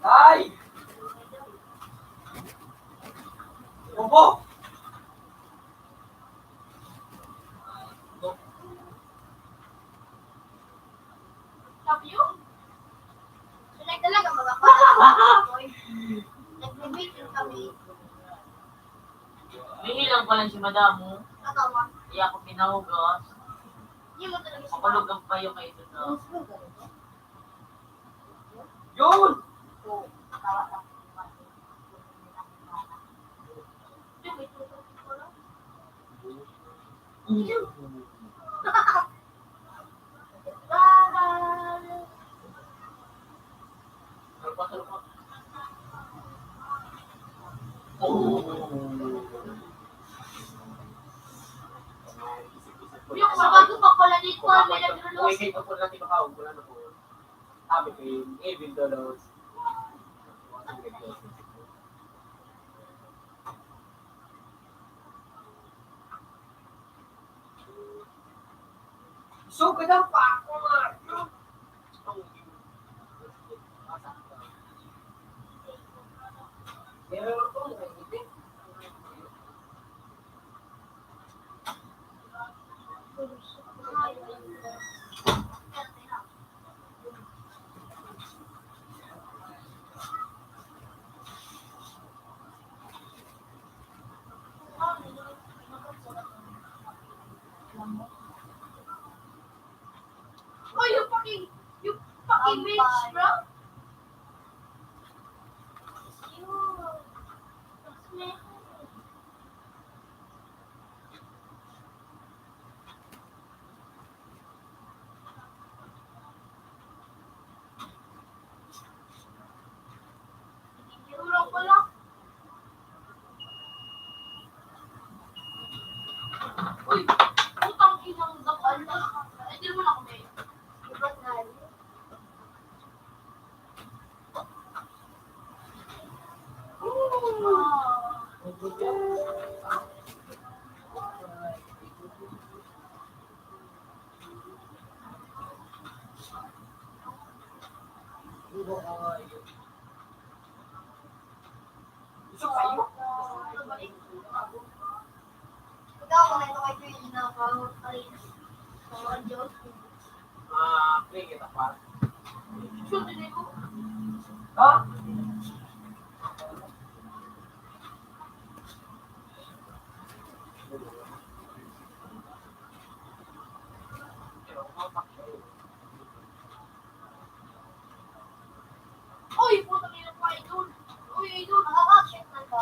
Ay! Opo! Sabi yun? Sunay talaga mag-ako. Nag-meeting kami. Hindi lang pala si madam mo. Natawa. Kaya ako pinahugas. Hindi mo talaga siya. Makulog ang payo kayo doon. Yun! Yung sabago pa pala dito, may nagruluwas. Kung ikaw po natin makahog, wala na po. Sabi ko yung Evil Dolos. So, kadang pa ako nga. Meron ako, hindi. Oh, you fucking bitch, bro. Tulong ko lang. Uy, putang inang dakal na. Ay, di naman ako may. Iba't na. Gusto kayo? Ikaw, kumento kay Kuya na ako. Mga Diyos. Play kita pa. Shoot, hindi ko. Ha? Uy, putang ina ko, idol. Uy, idol. Nakaka-shit man ka.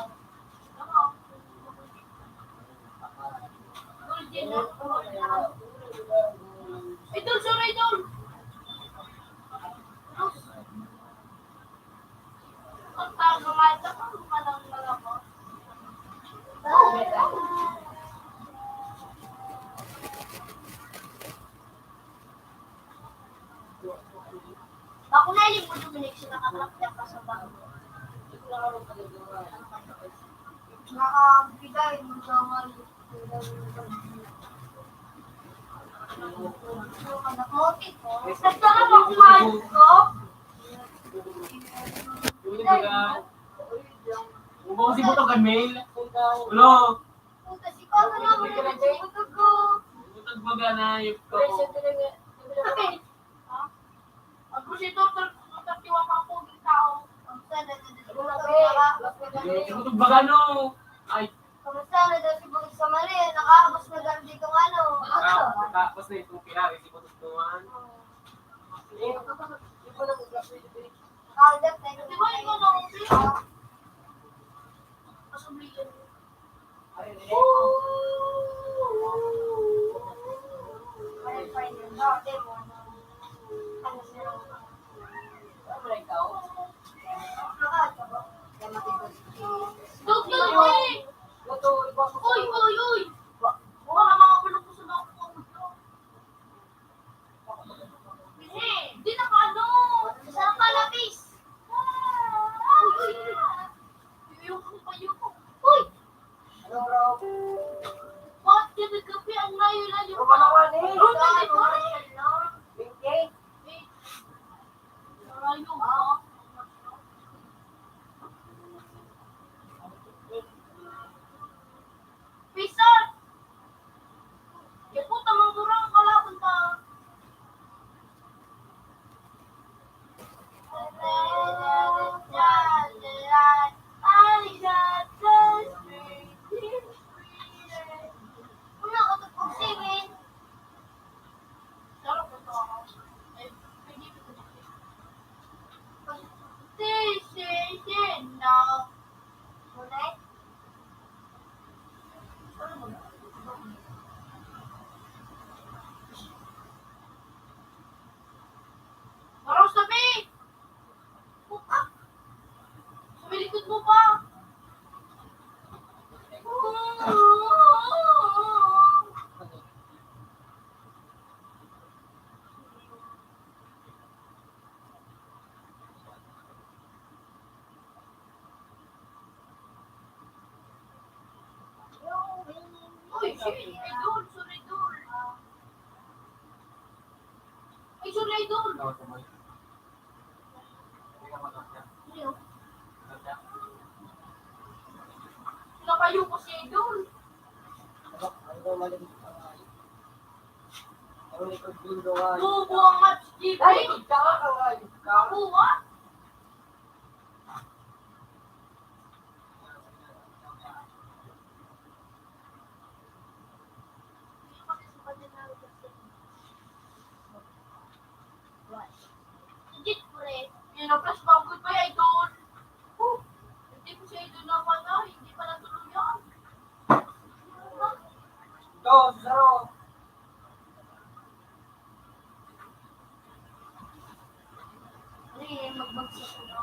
Idol, Jenna. Idol, sorry, idol. Ang tago, mahal ka pa, lumalang lang ako. Ako na yung Dominic sila nakakalapit pa sa bago. Nakakabigay mo sa mga motif ko. Nagtarap ako mahal ko. Umong si Butogan Mail. Ulo. Puta, si Papa na ako na nagsimuto ko. Butog baga na yung Sabi, ang kusitor, tartiwa pa ako ng tao. Kamusta na daw si Butog baga no. Ay. Kamusta na daw si Bugis sa mali? Nakaabos na daw dito ng ano. Tapos na itong pinari si Butog Tuman. Kaldat na yung Di ba ikaw na ako? Masubligan. Doktor, uy! Uy, uy, uy! Buka ka mga bulok ko sa loob ko. Di na ka ano! Sa palapis. Uy, uy, uy! Yung pa yung. Uy! Bakit ka nagkapi ang layo-layo pa? Ruta, di ba? Layo ba? Pisat! Ya puta, mangurang kalaban ta. Una ka tapos singin. Unay. Parang sabi! Puta! Sabi likod mo pa! Uy, shit! Idol! Sorry, idol! Ay, sorry, idol! Nakayo ko si idol! Bubo ang match, GP! Kakuha! Legit po rin. Yun ang plus bangkod pa, idol! Hindi ko si idol na pala, hindi pala tuloy yan. Magbagsak na.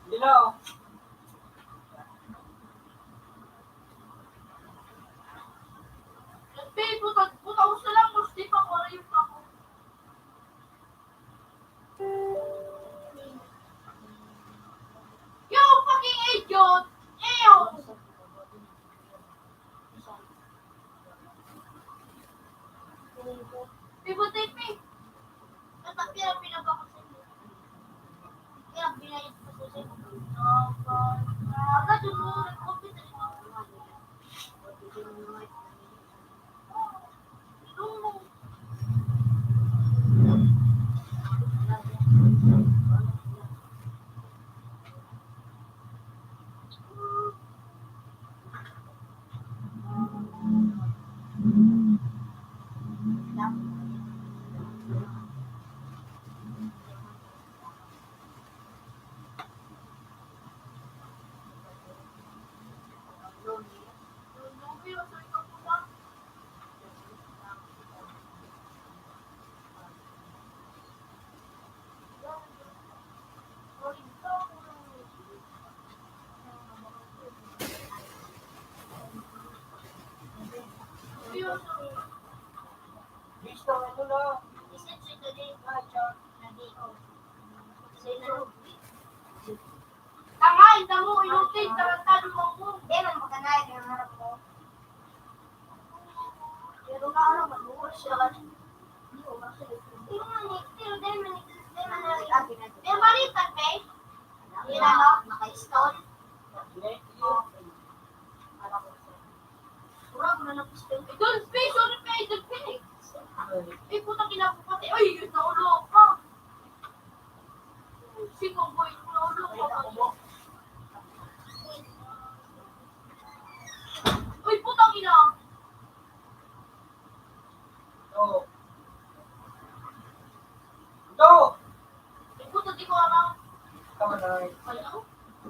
Dilaw. Babe, puta gusto lang, gusto pa ko, yung pa ko. You fucking idiot! Ew! Pibutay pa eh. Kaya pinabakot sa inyo. Kaya binayad ko sa inyo. Agad yung mga nag-compute na ito. Gusto ano na. Tangay, tamo, inutin, tarantado mo mo. Hindi, man magkanay, ang harap mo. Pero nga ano, mag-uwas siya kasi. Pero malitan, pe? Hindi na, no? Naka-stone. Kurang na nag-stone. Doon, pe, sorry, pe, doon, pe. Eh, putang ina ko pati. Ay, yun, naulo ka. Sino boy, naulo ka. Uy, putang ina. Oo. Ito! Eh, putang di ko alam. Tama na. Ayaw.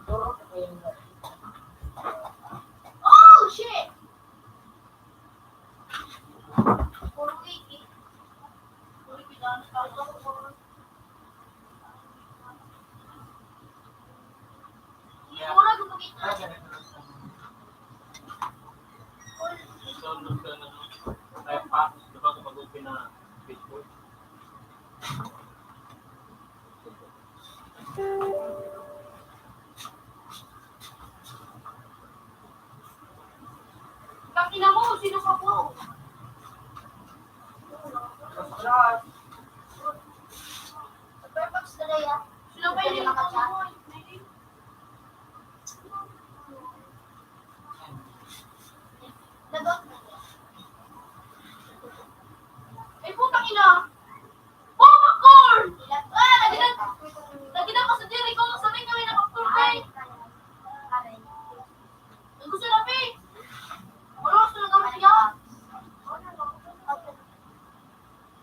Turo ka kayo na. Oh, shit! Puro wiki. Puro bidan. Kaya ko puro. Hindi mo na gumagita. So, doon ka na, ay, pa, diba ka mag-open na Facebook? Kakina mo, sino ka po? Lahat. Starbucks na rin ah. Sino ba yung nakakasya? Lagot. Eh, putang ina! Popcorn! Ah, naginan ko sa diri ko. Sabi kami na popcorn kay. Ang gusto na, pe. Wala ko sila gamit niya.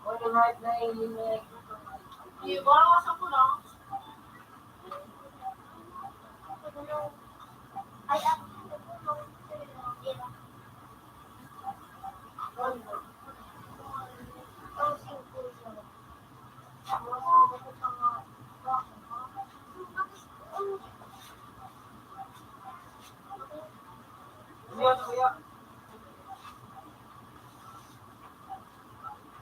All night na ilinig. Hindi, parang wasap ko lang. Ay, ako. Hindi ako kaya.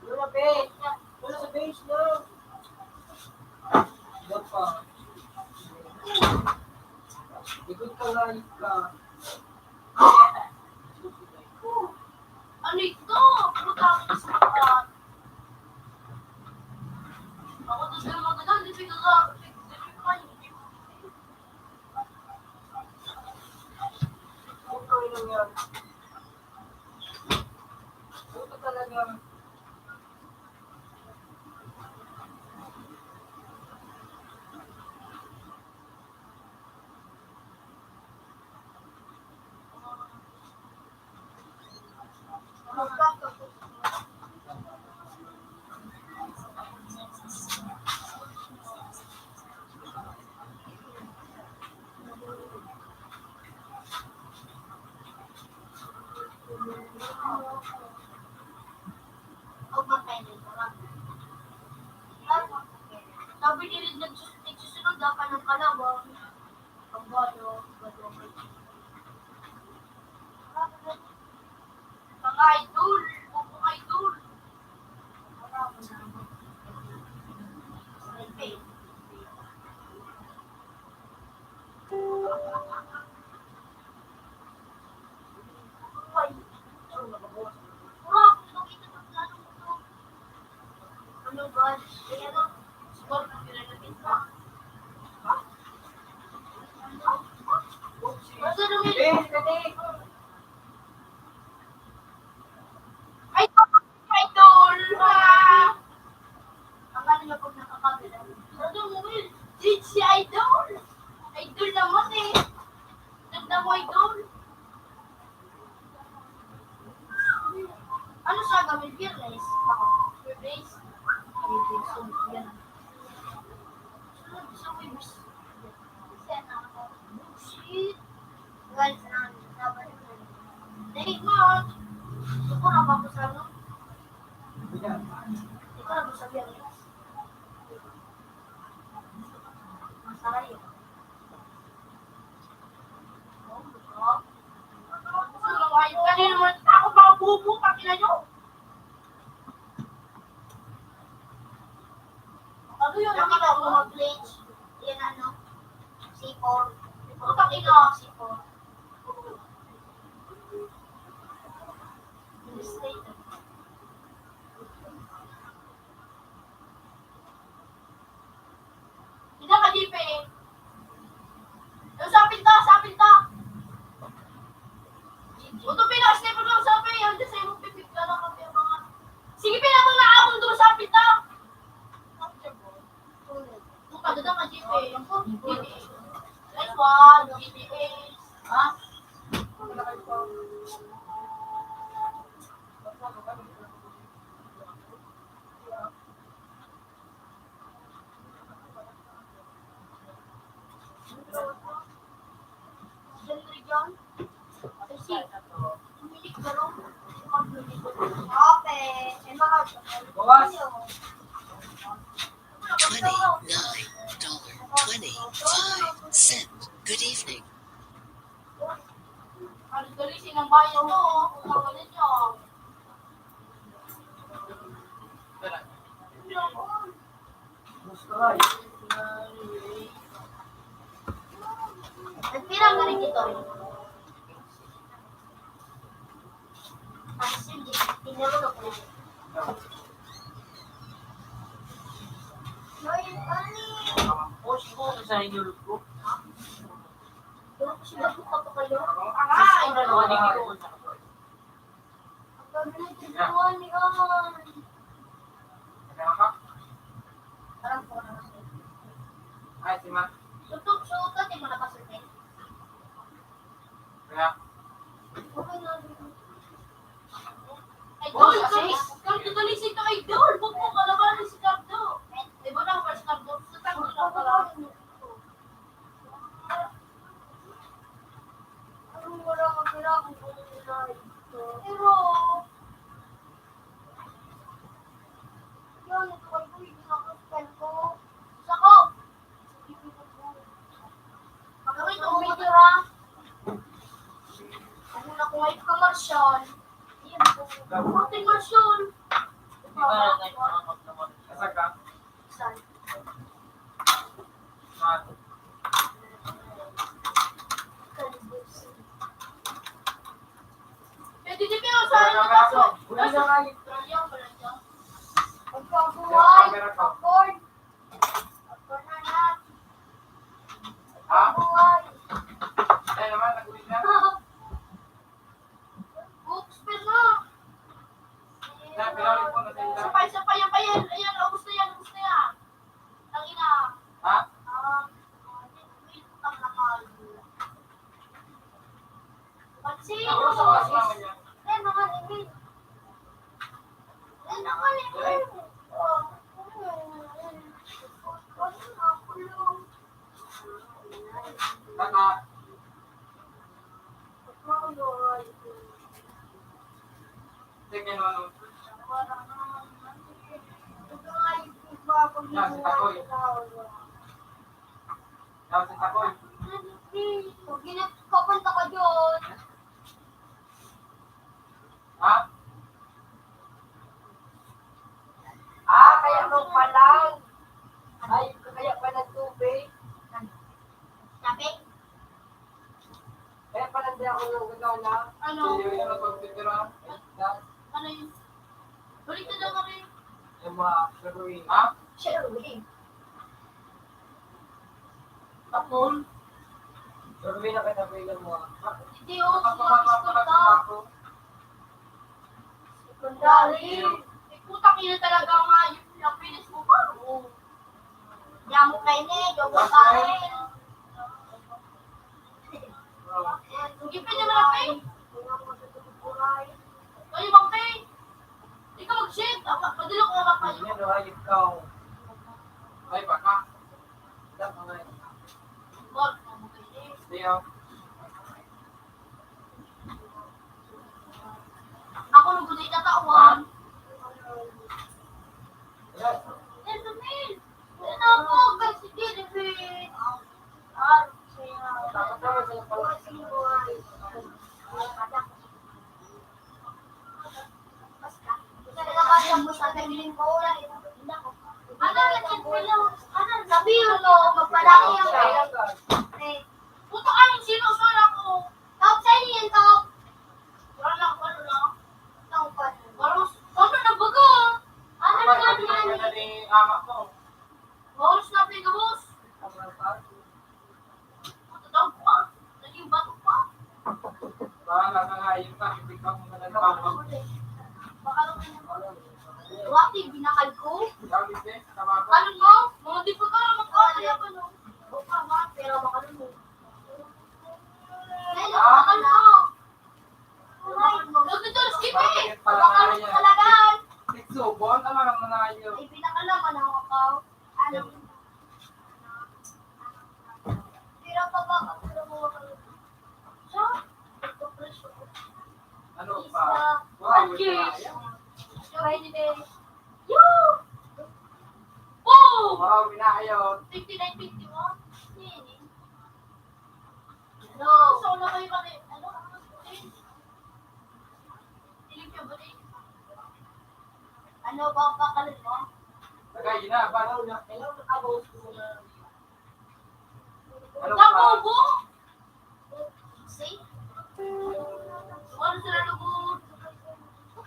Wala base. Wala sa base na. Wala pa. Ikot ka live ka. Ano ito? Putang ina sa mga. Ako to sila magandang, hindi sila lang. Ito yun yan. Ito talaga. Sabi nila nagsusunod dapat ng kalawang. Ang balo, mga idol, mga idol. Ano ba? Ano? Score na pinalapit ka. Basta lumili. Ay, idol! Ang ano niya pag nakakabila. Ano mo, Will? Si idol! Idol naman eh. Ganda mo, idol. Ano siya gawin? Fearless? Ako. Fearless? Fearless. So, yan. Sunod sa waves. Shit. Guys, Dahil mo. Ito na ba ko sa ano? Ito na ba sa Fearless? Masarap yun. Kanina mo ako mga bubo, pakila nyo. Ano yun? Nakita ko mag-glitch. Yan ano? C4. Ito pakila. C4. Hindi ka di pa eh. Sapin ta. Uto pinaka-step ko lang sabi, hindi sa imong pipip ka lang kami ang mga... Sige, pinatong na akong doon sa pita! Kung kadadang ka, GP. Nice one, GTA. Ha? John? Kasi, tumilik ka rin. Okay. Eh, mga... Bawas. $29.25. Good evening. Alis-alisin ang bayan mo. Kung kakalit nyo. Nagpirang ka rin dito. Hindi. Tinulog ko. Post ko sa inyo ko. Kasi bago ka pa kayo. Ay, dalawa din ko. Ang ganda na tinulungan ni An. Parang po na kasi. Ay, si Ma. Sutok, di mo napasutin. Kaya, Okay na. Idol, tutulisin ka idol. Huwag mo kalabanin si Cardo. Di ba na ako si Cardo? Sa tango lang pala. Anong wala ka pala kung ano nila ito? Pero, yun, ito kayo yung ginakaspel ko. Sako! Gawin ko video ha. Ano na kung ay commercial. Yan po. Ating marsyon. Di ba na tayo mga naman? nasag ka? Saan? Ma. Pwede di pero sa akin na kaso. Wala na nga yung Ayaw pala siya. Pagkabuhay. camera ko. Popcorn. Popcorn na na. Ha? Pagkabuhay. Ay naman, nagulit na. Books, pero. Kaya, pinaulit mo na sa Sapay, yan. Ayan, ubus na yan. Ang ina. Ha? Kasi, Ako sa kasama niya. mga limit. Mga limit. Kaka, sige no, ano. Yan, si Takoy. Yan, si Takoy. Pag papunta ka doon, Ha? Kaya mo pa lang. Ay, kaya pa ng tubig. sabi, Kaya pa lang di ako nang gagawin. Ano? Yung pagtitira. Ano yun? Balik na daw kami. Yung mga Sherwin. Ha? Sherwin. Tapon. Sherwin na katabigan mo. Hindi o, sumag-school ka. Secondary. Eh, puta kina talaga nga yung pinis mo ba? Oo. Yamok na ini, jogo kain. Hindi pa naman na pay. Ay, bang pay? Ikaw mag-shit. Padulok ko na kayo. Yan, hayop ka. Ay, baka. Dapat nga yun. God, ano kayo? Diyo. Ako nung gunay natawan. Ito, Mil. Ito ako, kasi Dilibin. Dapat naman sila pala. Sabi mo, magpalaki ang Puto ka yung sinusura ko. top sa inyo yan, top. Wala lang, wala lang. Top. Baros, ano na baga? Ano Ay, naman sabi yan? na ni ama ko. Baros na piga, boss. Puto daw pa. Naging bato pa. Bahala ka nga yun ka. Hindi ka mo nalagpapag. Baka naman yung Wati, binakal ko. Sabi din, tama ba? Ano mo? Mga di pa ka naman kaya pa no. O pa ba? Pero baka naman. Ay, bakal mo. Nagdito, skip eh. Bakal mo talaga. Nagsubon, tama lang manayo. Ay, pinakal naman ako ka. Ano? Pero pa ba? Pero mo ako. Siya? Ano pa? Wow, Cheers. wala. Yoo! Boom! Wow, minaayon. 59-51. Sini. Ano? So, na kayo kami. Ano? Tilig ka ba rin? Ano ba ang pakalan mo? Tagay na, banaw na. Kailangan nakabos ko na. Ano Kabubo? See? Ano sila lubog?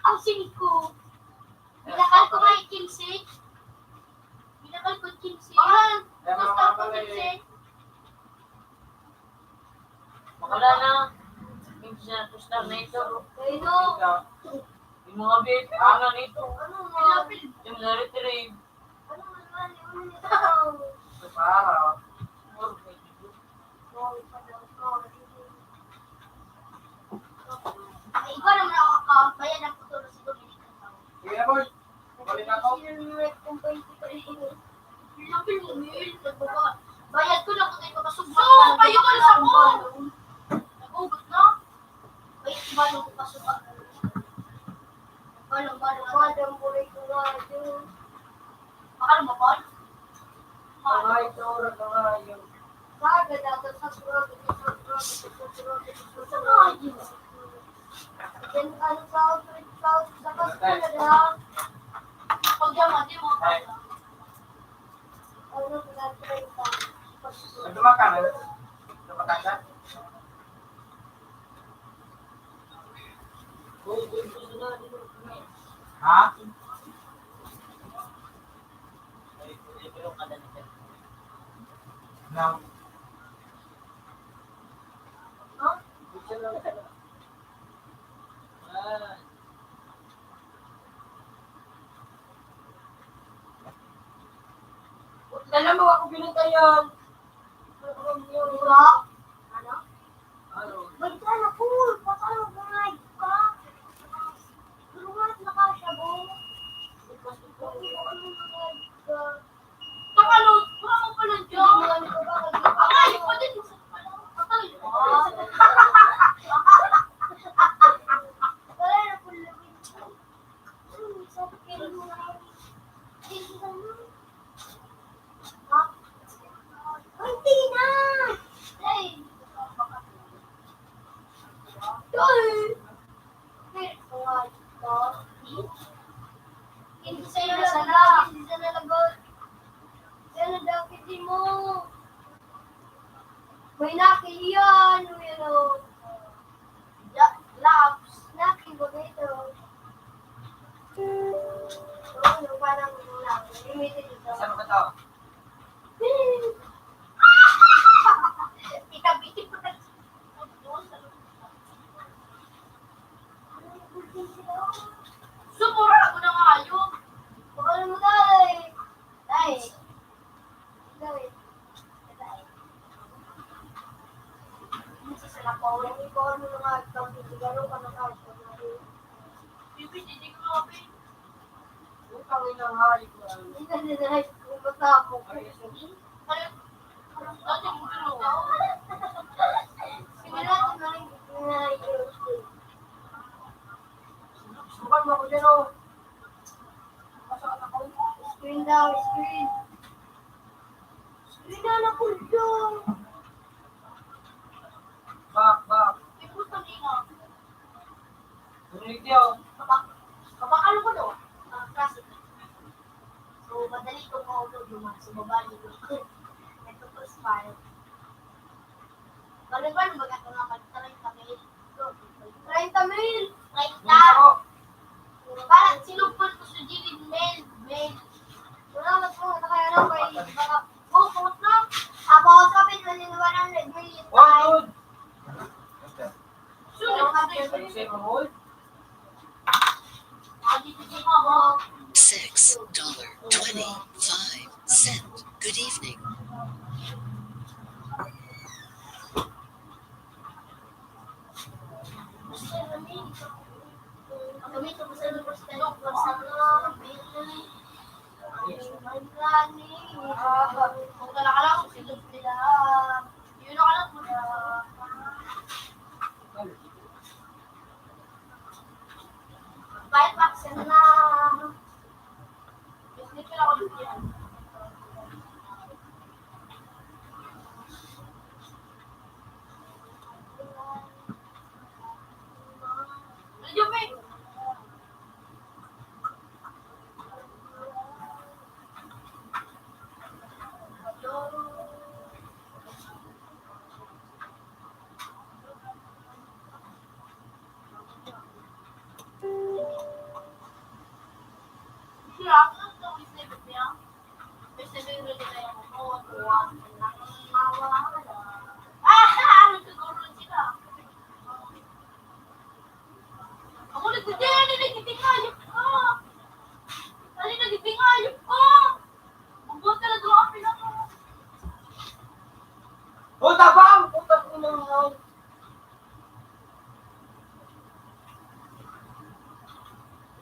Ang singit ko. Binakal ko nga yung kimsik. Binakal ko yung kimsik. Mahal! Kaya mga Gusto ko pala kasi. eh. Wala na. Yung siya, star na ito. Ano? Yung mga baby, ano nito. Ano nga? Yung na-retrieve. Ano naman yun? Ito. Sa para. Ay, ikaw naman ako kabayan ng puturo si Dominic. Sige na, boy. Balik na ako. Sinunod kong 23. Lapil mo, Mil. Bayad ko lang kung tayo papasubok. So, kayo ka sa ako. Nag-ugot na? Bayad ko balong pasubok. Balong. Balong buhay ko nga yun. Baka naman ba? Mga ito, oras na nga yun. Kagad ako sa surot. Then, ano sa kasama na Pag yaman, di mo. ano sa 30. Nagdumakan na. Nagdumakan na. Ha? Now. Alam mo ako pinuntayan. Wala. Ano? Ano? Wait ka na, cool. Patalo ka. Tulungan na ka siya, bo. Takalo, wala mo pala dyan. Ay, pwede mo sa pala. Patay. Wala na po lawin. Sabi kayo mo na. Ha? Hindi na! Ay! Hindi sa'yo na sana. Hindi sa'yo na lagot. Sa'yo na daw, hindi mo. May nakil yan. Laps. Nakil ba ito? Yung parang limited ito. Saan ba to? Itabi ko na. Sumura ako na nga yun. Bukal mo dahil. Dahil. Dahil. Dahil. Hindi sa napawalan. Ikaw ano na nga. Ikaw siguro ka na nga. Bibi, hindi ko mabi. Utang inang halik ko. Hindi na dahil kung matapok. Dati mo ginawa. Simula ko na rin na YouTube. Subukan mo ako dyan, oh. Pasok ako. Screen daw, screen. Screen na ako dyan. Back. May putang ina. Tuloy diyo. Kapakalo ko doon. Classic. So, madali ko ma-upload yung mga sumabali ko. Ito po spy. Baliban, baga ito nga mag-30 mail. 30 mail! 30! Ako. Parang sinupon ko sa gilid mail. Wala mas mo, kaya lang kay baka, kumot na. Ako, kapit mo din 100 million Oh, times. dude. Sunod ka Can you save a hold? $6.25. Good evening. Kami ito sa university ng Barcelona. My planning. Kung kalakalang ko silog nila. Yun ang alam mo na. Five bucks na. Hindi ko lang ako dito. Medyo may. Siya, ano ito? Isipin niya? Isipin rin nila yung mga ano siguro sila? Ako nagdadyan, nagitingayop ka! Dali, nagitingayop ka! Mabuhat ka na doon ang pinaka. Oh, tabang! Utang inang halik.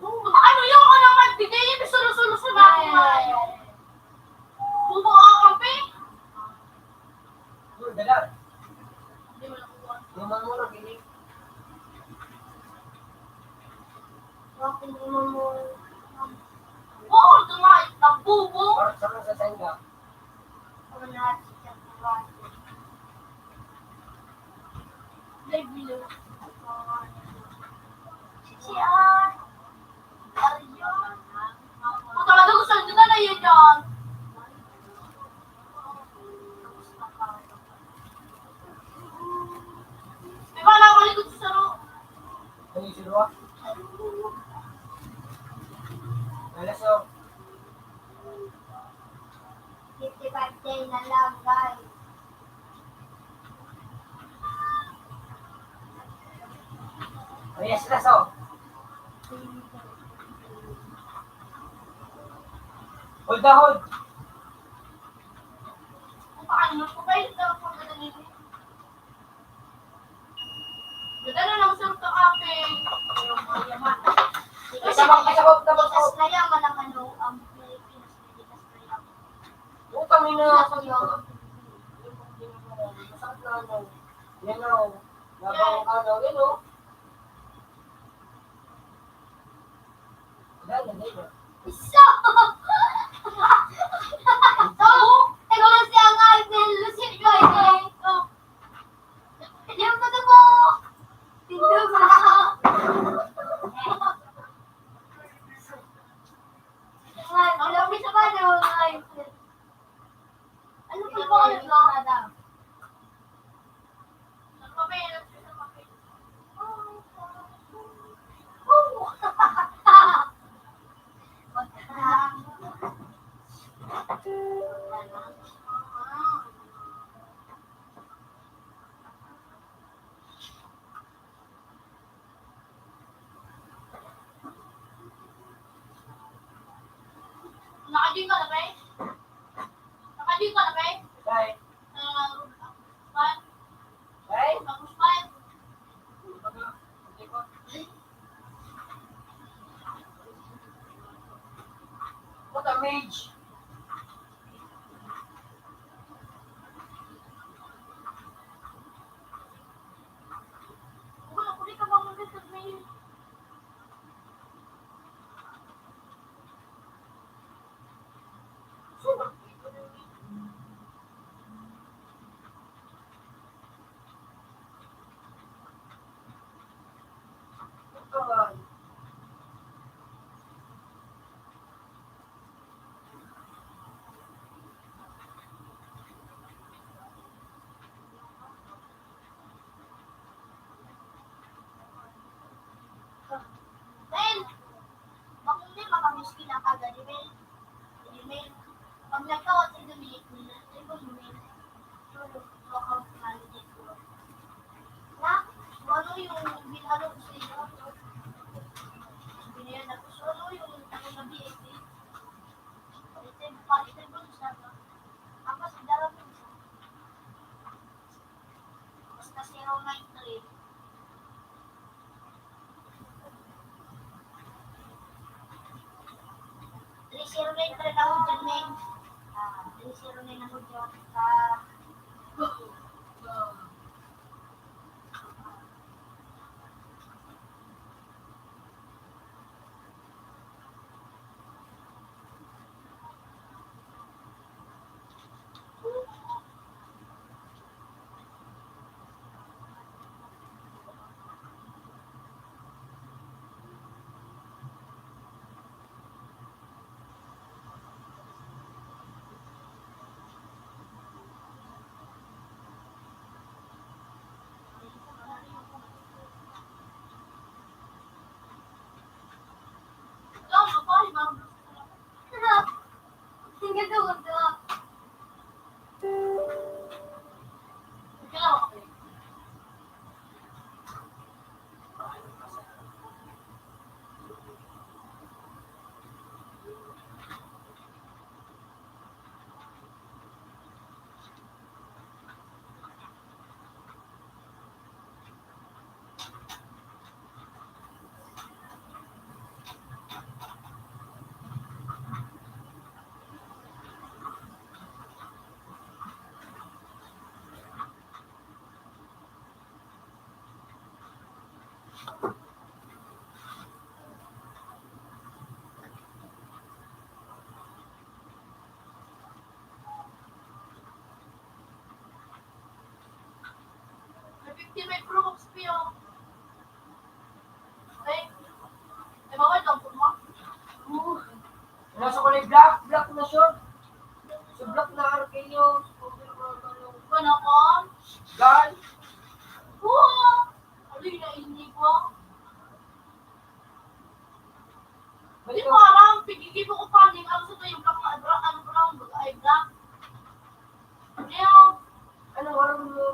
Ano yung ka naman? Bigay yung solo-solo natin tayo. Bumaka kape? Dude, dala. Hindi mo nakuha. Luman mo na, gini. Bakit naman mo? Oo, tumayot ng bubo. Parang sama sa tenga. Ano na siya po? Live nilo. Siya. Kung talaga gusto nyo na yun yan. May ba nakalikod sa saro? Ano yung sinuwa? Nalaso. 55 day na lang, guys. Ano yung silaso? Hold na hold. Kung paano ko kayo sa pagkadalili. Ganda na lang sa kape. Yung mayaman. Tabang. Likas na yaman ang ano, ang Pilipinas. Likas na yaman. Utang ina. Likas na yaman. Masakit na ano. Yan na, oh. Nabang ano, yan, oh. Dahil. Isa! Ikaw lang siya nga, Lucien Joy. Yung kata mo! Tindog na! Alam mo sa kanya, ano pa ba kayo na? Sa kape, sa kape. Nakading ka na ba eh? Nakading ka na ba eh? Dahil, Pan? dahil, Tapos pan? what a mage. Kulit ka bang maganda sa mail? Come on. Mail! Bakit hindi makamiskin ang agad email? Email. Pag nagtawag sa Dominic nila, ito yung email. Account manager ko. Na? Ano yung binalo ko sa inyo? Binayan ako. So ano yung ano na BAC? Palitan ko sa ba? Ako sa darating siya. Basta 093. 309 pa rin ako dyan, Meng. 309 ako dyan. Ikaw, mabali, marunong ka. Tingnan daw, ganda. Ikaw, okay. May 50 Pro Max P, oh. Okay. Eh, bawal daw po mo. Nasa kulay black, black na short. So black na RKO. Ano ko? Gun. Oo! Ano yung nainig ko? Di Balik ko alam, pigigil ko paning. Ano sa to yung black na ano brown, ay black. Ano? ano, walang mo.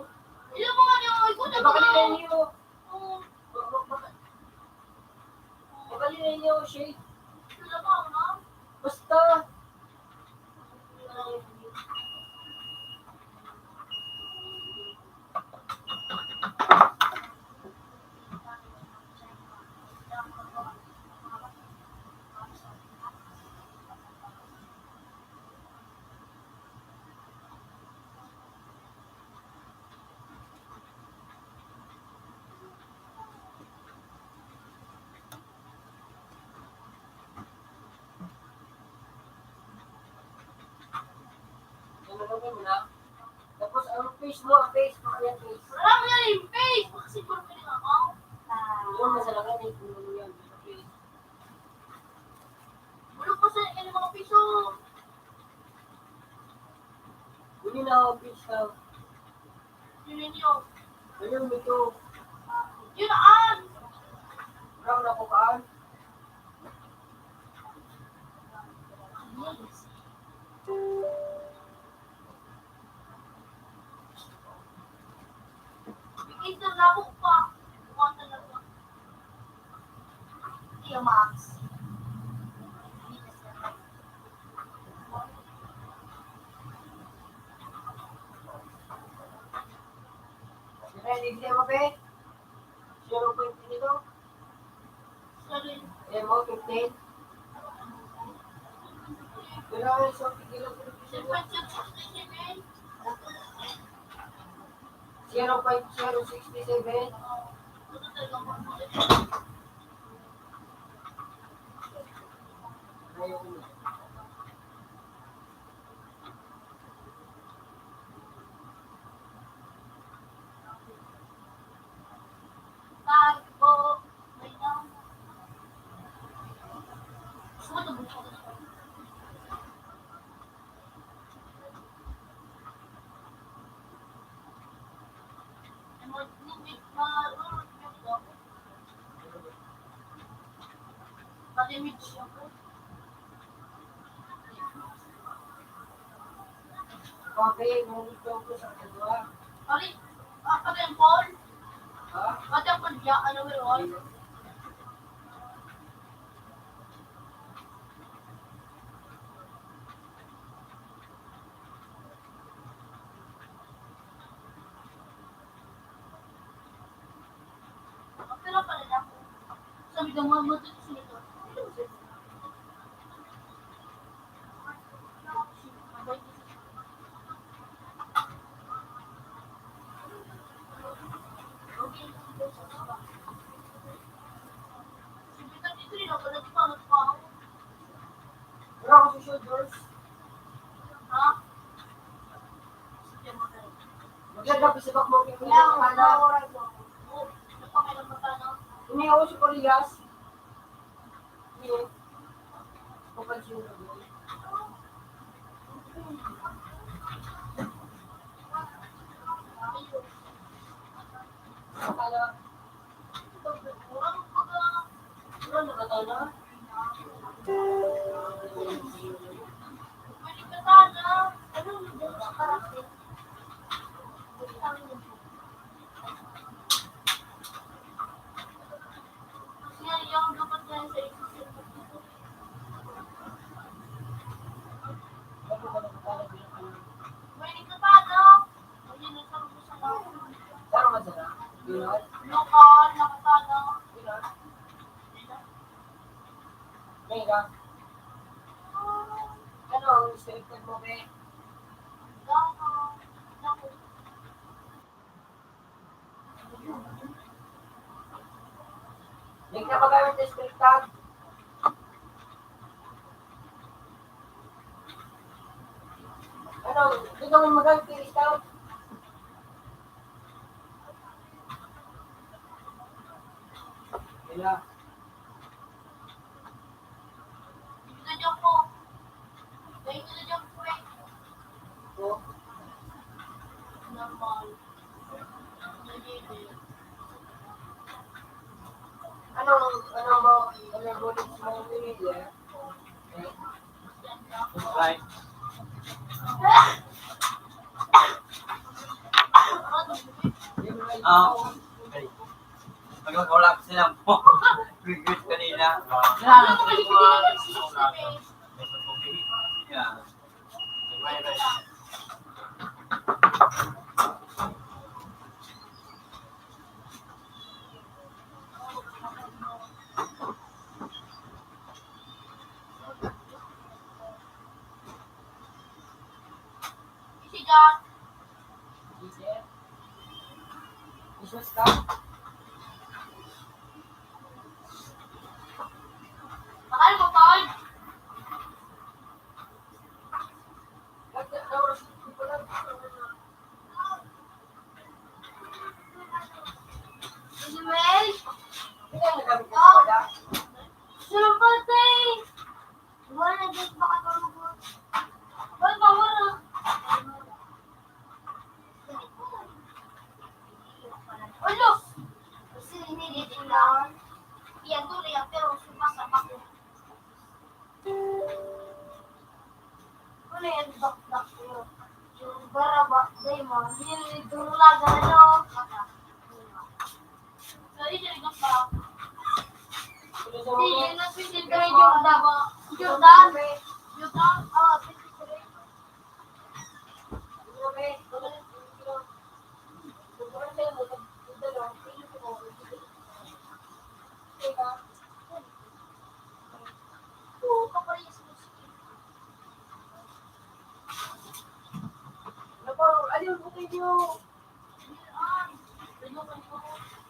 Ilan mo nga yung ikaw na Bakalina niyo. Oo. Bakalina niyo, shade. Sila ba, ano? Basta. Ano mo na? Tapos ang face mo, ang face mo, ayan face. Wala mo yan yung face! Kasi purpili ako. Yung masalagan eh, kung ano yan. Face. Bulog pa sa yung mga piso. Huli na ako, face ka. Yun ninyo. Ayun, ito. Yun aan! Brown ako kaan. Yes. labo pa. Mukha talaga. Iyo, Max. Ready, hindi mo, be? 0.2 nito? Sorry. Ayan mo, 15. Pero, so, kilo ko. 0.67. 0.067. Ano talaga makulit? Ayaw ko. Bago. Wait lang. Gusto mo ito buko? Malimit siya po. Okay, kung gusto ko sa dalawa. Pari, pari ang Paul. Ha? Pati ang Paul, ano meron? Pero pala na ako. Sabi ko, mga matuto sila ito. Pero ako sa shoulders. Maganda pa sa bakmo. Hindi ako sa Koreas. Hindi. Papansin ko. Akala. Ano nakatala? Ano ba nakatala bilang ano? Pero masarap. Yun. Lokal, nakatala. Yun. Mega. Ano ang selected mo, be? Hindi ka magamit ng split tag. Ano, dito mo magamit ng scout. Kaya, so, anong bullets mo pinili? Eh, Right. yung right Ah. mo. Okay. Nag-collapse sila po. Regret kanina. Yeah. Right, right. Isa scout. Mahal mo, Paul? Manuel? Hindi ka nagamit ng wala. Sumpatay! Wala na dito baka tulog. Ba't mawala? Ulo! Kasi nililin lang. Iyan tuloy ang pero sumasama ko. Ano yan, dak-dak ko. Yung baraba, day mo, nilidurulagan ano. Dali siya rin pa. Hindi, yun ang 23 Jordan. Jordan. Jordan. Ah, 23.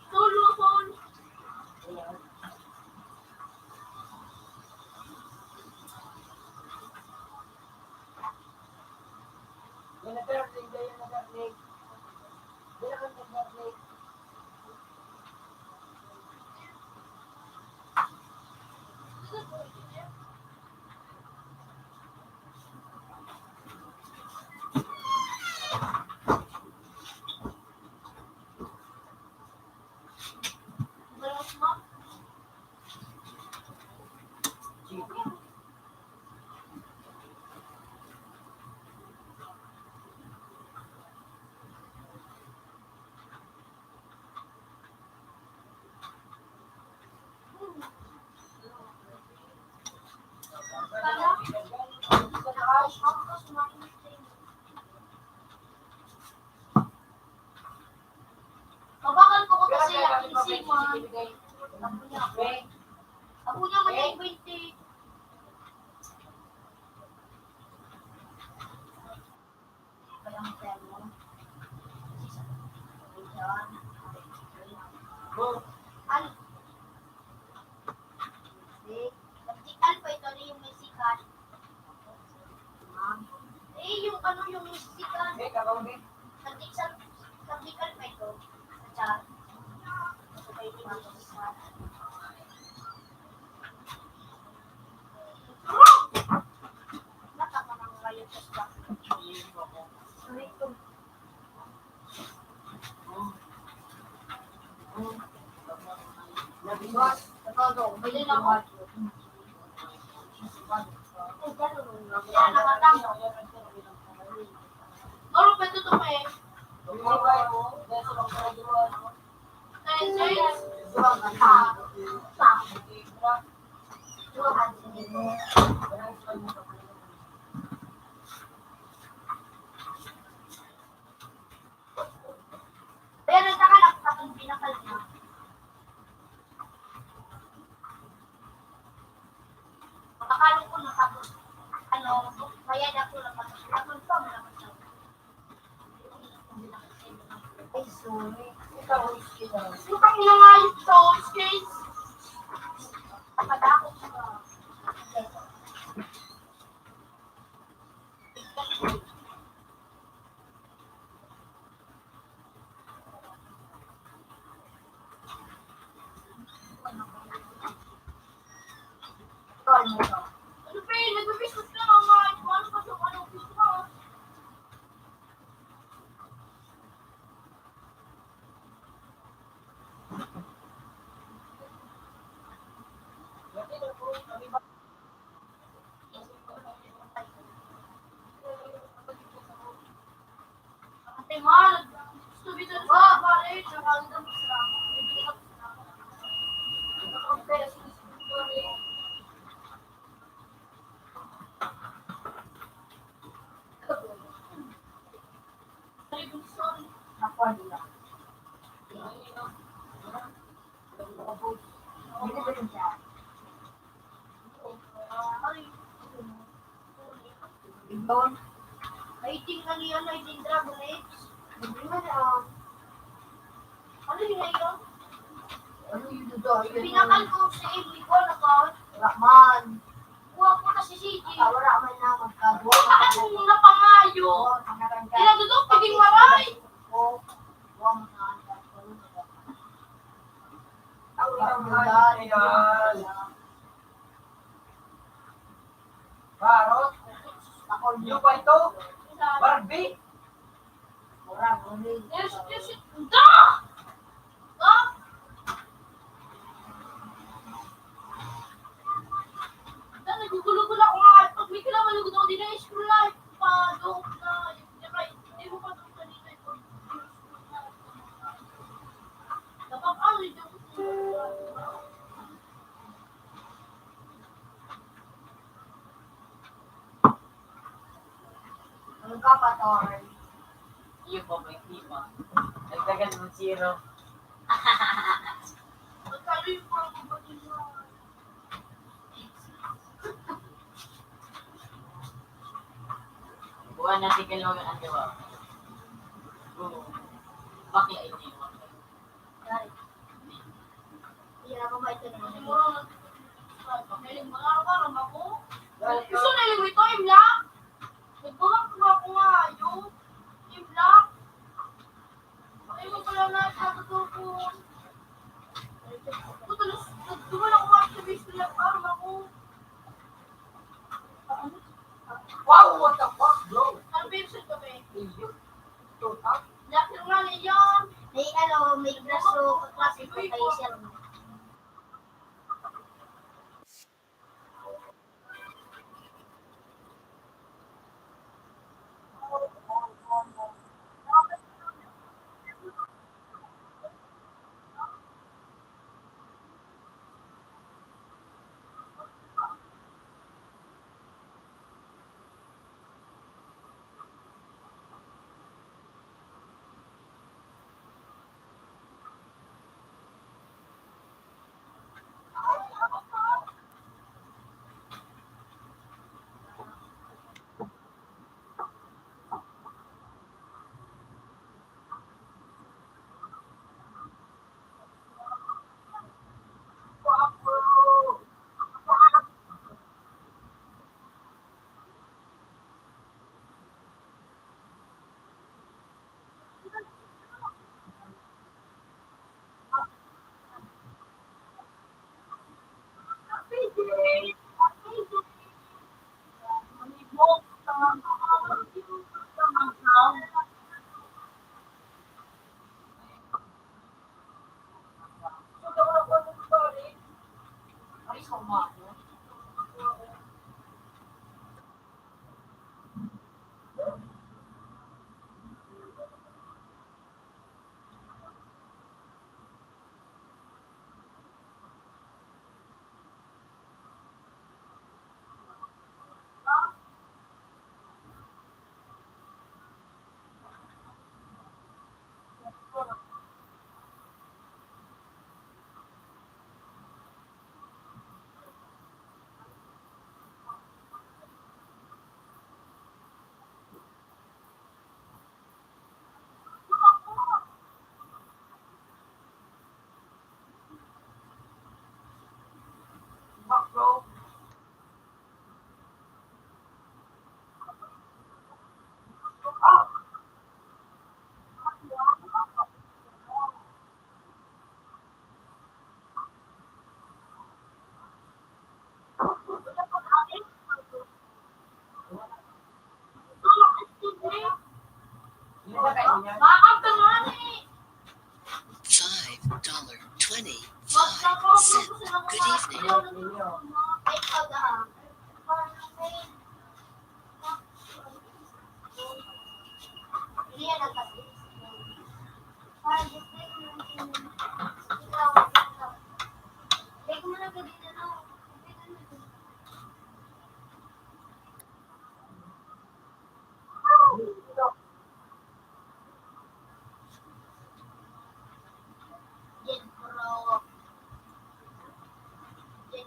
Solo, solo. Balas mo. Mabakal ko kasi ang isipan. Ako niya may 20. Kayang termo. Ano? Alpha ito na yung Mexican. Yung ano yung Mexican. Sabikal pa ito. Sa chat. Ito pa yung Mexican. Nataka ng kayo sa stock. Bili na ako. Maro pa ito pa eh. Pero nagkakalak sa kung pinakal niya. Makakalong ko na tapos bayad ako lang tapos ako pa mo naman siya. Ay, sorry. Sutang niya nga yung toast case. Padakot siya. Ano pa yun? Nag-business ka naman. Paano pa sa anong business? Ate, mahal. Gusto dito sa balik. Nakalimutan mo sila. Bibili ka sila. Okay, sorry. Sorry. Nakuha nila. Hindi ba rin siya? Ibon. Lighting na niya, lighting Dragon Age. Hindi man ano yung ngayon? Ano yung doon? Pinakal ko sa Amy ko na ko. Rahman. Kuha ko na si Siki. Wala man na magkagawa. Ano na pangayo? Pinadudok, paging maray. Barot? Yung pa ito? Barbie? Yes, da! Da! Da, nagugulo-gulo ako nga. Pag may kailangan malugod ako din na school life. Pa-dook na. Hindi mo pa doon kanina. Dapat ano yung Papator. Iyo po, may tima. Nagdagan ng zero. Magkano yung mga kapatid mo? Buwan natin kalawang ang diwa. Oo. Bakla ito yung mga. Sorry. Hindi na ako ba ito naman. Pagaling mga araw ako. Gusto na yung ito, Imlak. Nagbumak ko ako nga yun. Imlak. Ay mo pala na natutupon. Tutulos, nagduman ako nga sa base nila parang ako. Wow, what the fuck, bro? Ano ba yung ka ba? Iyo. Total. Laki nga niyan. May braso, klase ko kayo siya. Ay, sama ko. Fuck, bro. Hindi ba kayo niya? Makakam ka nga eh. $5.25. Good evening. Ninyo. Ay, pag hindi yan ang kasi. Take mo na ka dito na. Jen Pro. Jen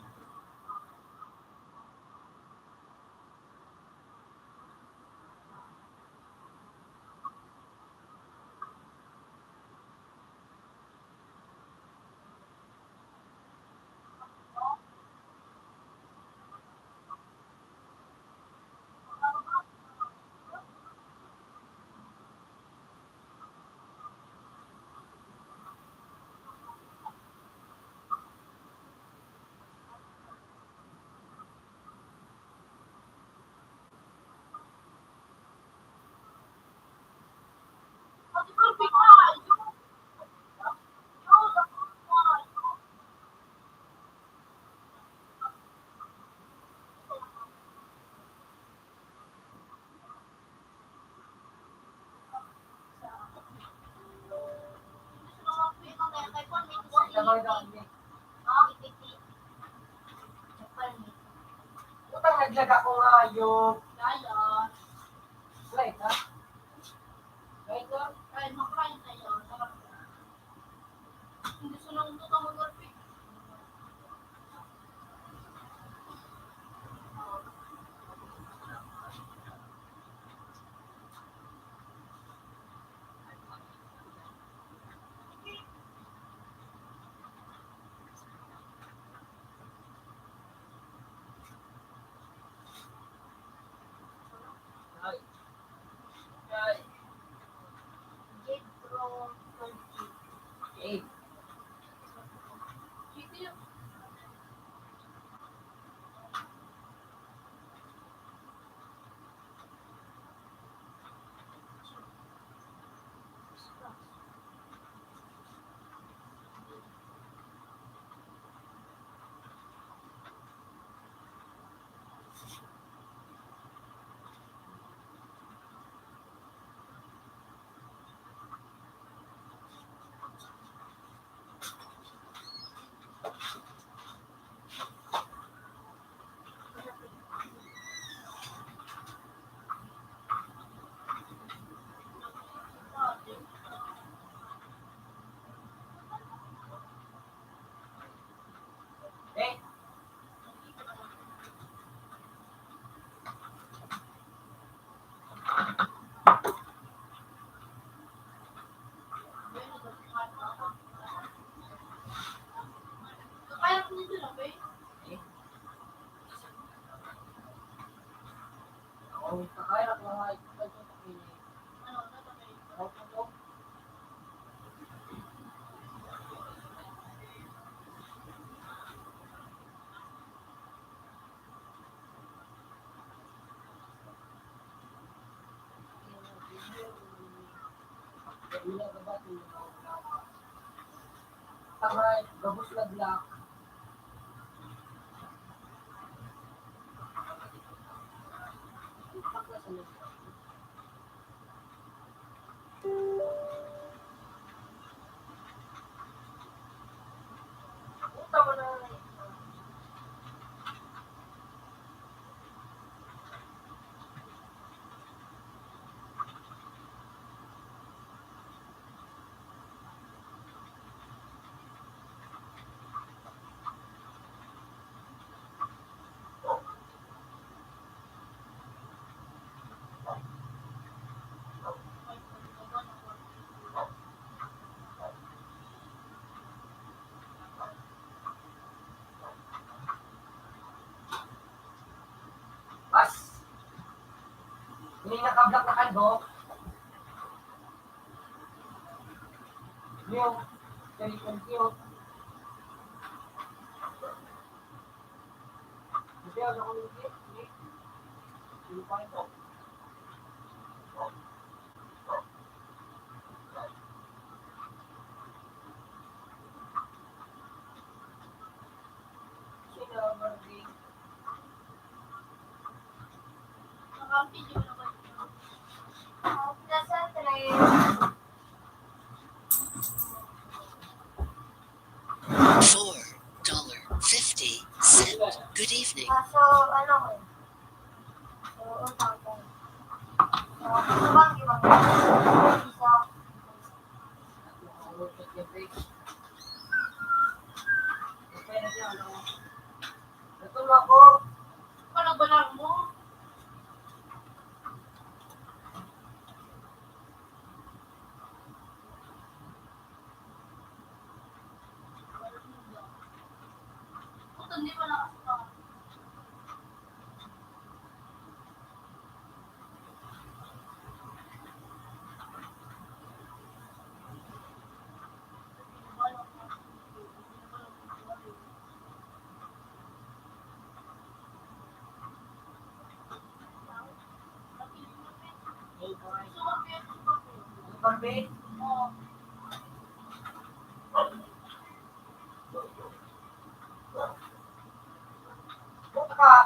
Pati ko bigay. Dalawa daw niya. Japan. Utang naglaga ko nga yung Kaya. flight, ha? Ang kakaya ko nga ito Ano, natapay. ito. Tamay, gabos laglak. Puta mo na. Bas. Hindi nakablak na kalbo. Yung telephone ko. Hindi ako nakulit. Hindi pa ito. Sino Marvin? Naka-video na ba ito? Nasa tray. $4.50. Good evening. So, ano ko? So, utang ko. So, ano bang ibang isa? Natulog ako. Ano ba lang mo? Puto, hindi mo nakasama. Marvin?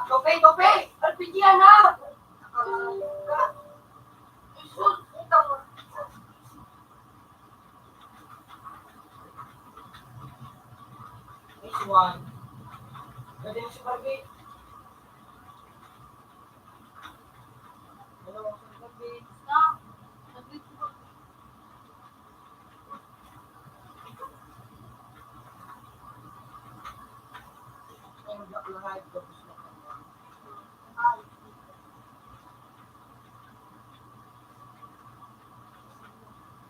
Tope, tope! LPG yan ha! This one. Pwede mo si Barbie. Hello, si Barbie. Ay, mag-lock lahat. Tapos na.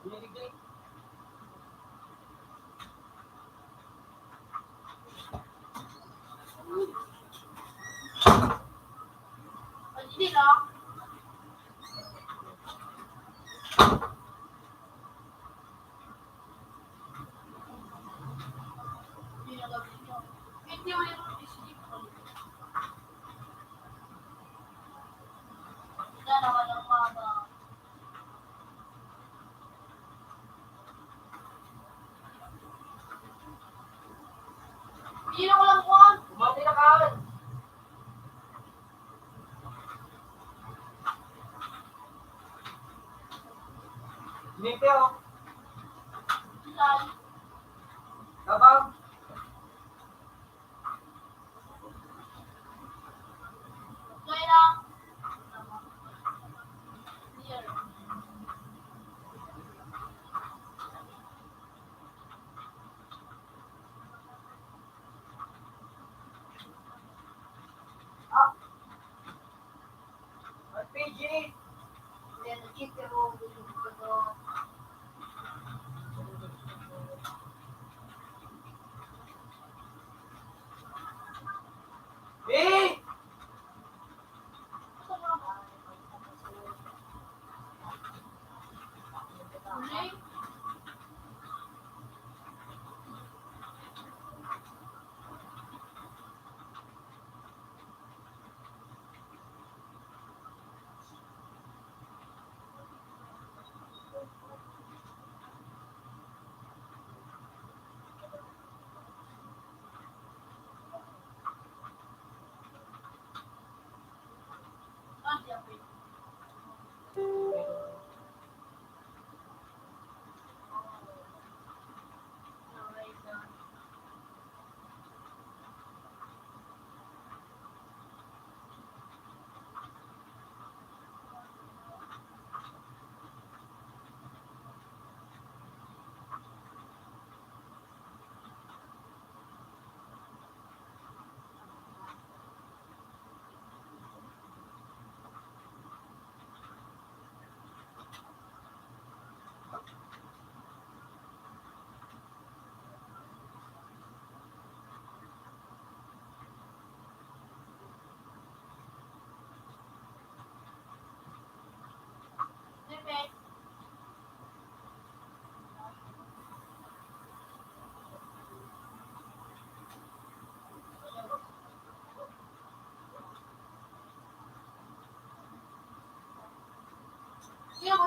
Niligay. Hindi lang. Hindi na gawin yun. Hindi mo yung isip ko. Wala naman ang mga. Hindi na ko lang kuhan. Kumati na kaan. Limpyo. Saan? Labang. Kaya lang. Here. LPG. Then, keep the room. Eh!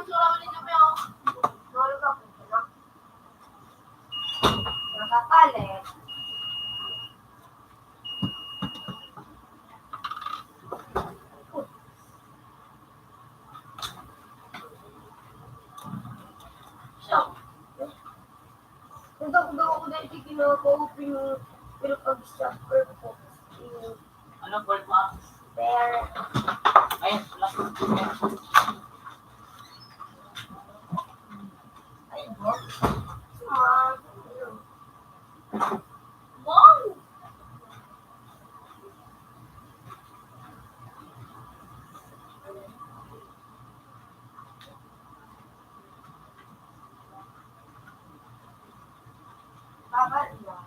sura mo ninyo mo. Nolo ka po. Nakakalit. Siya. Kung ako dahil kinaka-open yung pero pag-shopper po. Anong word mo? Pero, Ayun, last word. Ayun, word. Wow! bakal na.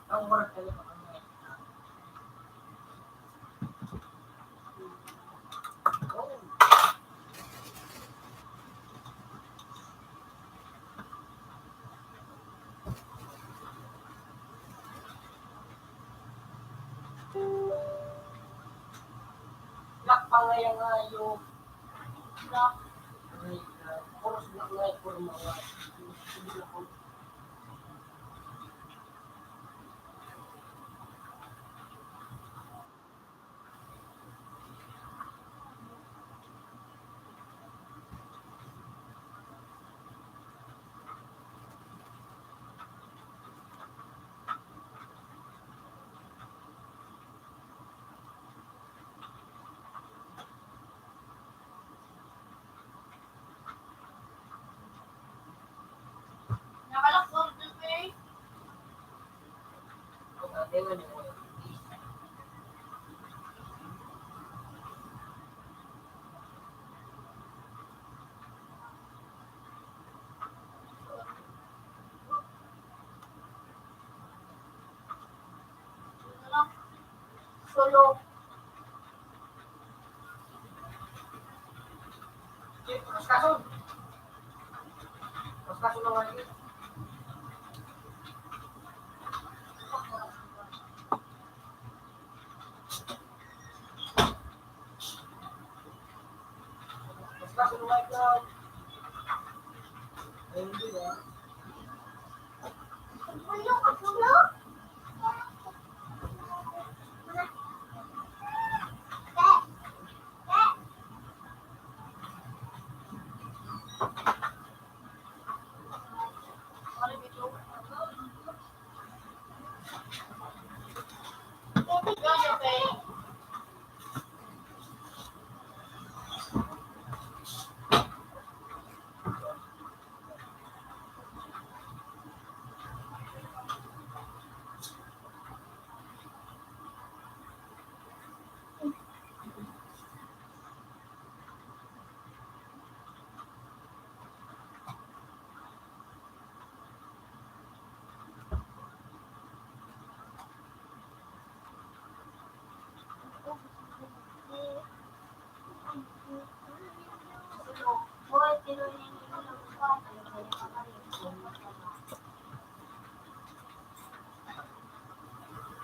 Ang word kayo. Black pa nga yung black. Oras black nga yung mga Nakalak order ko eh. Solo. Mas kaso na nga yun. Mas kaso na nga yun. Ayun din ah. Solo ka, solo?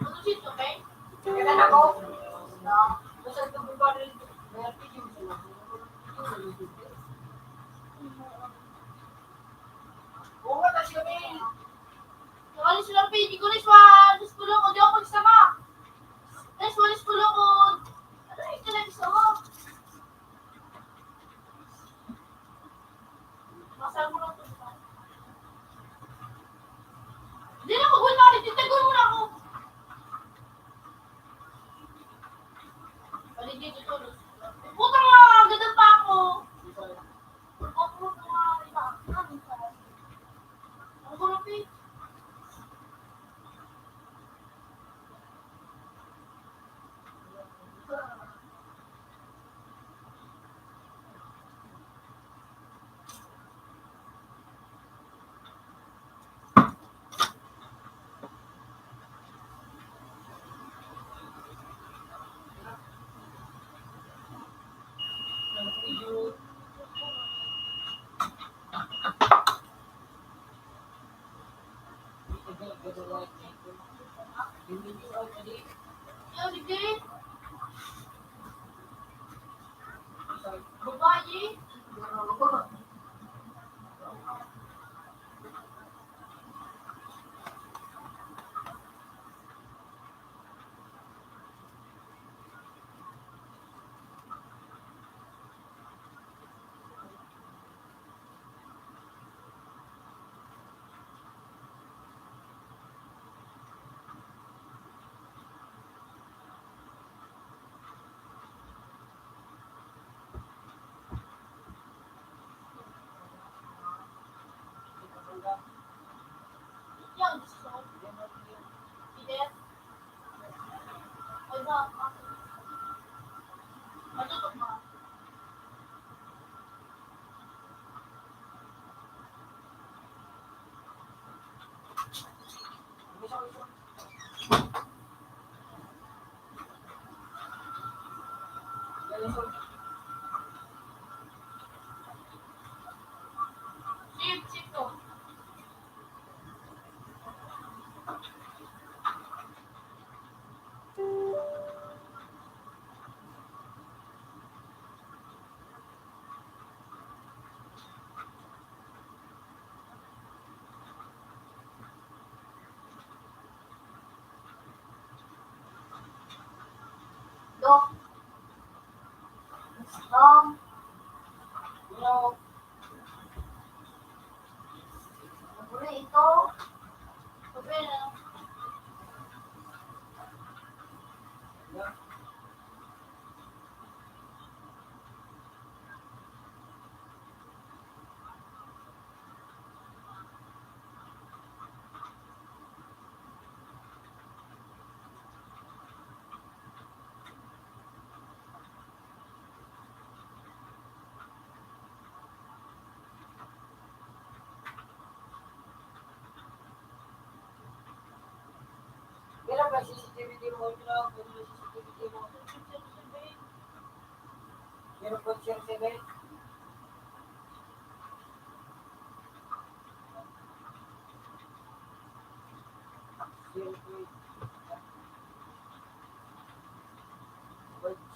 Ano dito, okay? Kailan ako? Basta ito mo ba rin? May video sila. Oo nga, tas kami. Walis lang pwede ko, Lis, walis ko lang, di ako nagsama. Lis, walis ko lang, ano yung television mo? Masal mo lang ito. Hindi na ako gawin natin, titagoy mo na ako. Paligid ito, Lis. Puta nga, gandang pa ako. Ako nga, iba. Ano ko lang, Pete? Video Babae. Yan, gusto ko. Bidet. Ay, na. Matutok ba? Sip, sip to. Dok. Dok. Dok. Ano ito? Sabi na. Meron ba CCTV mo? CCTV mo? Meron po siya 7?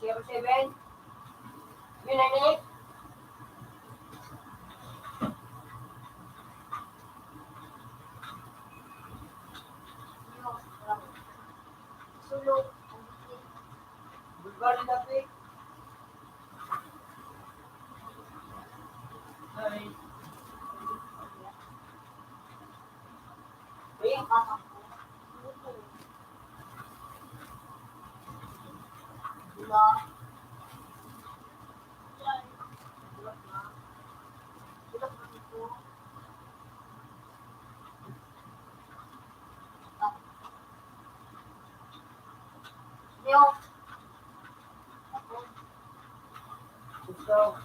Zero 7? Yun na ni? Sulok. Bulgari dati. Ay. Eh? Wala. Sulok na ito. Leo. Gusto.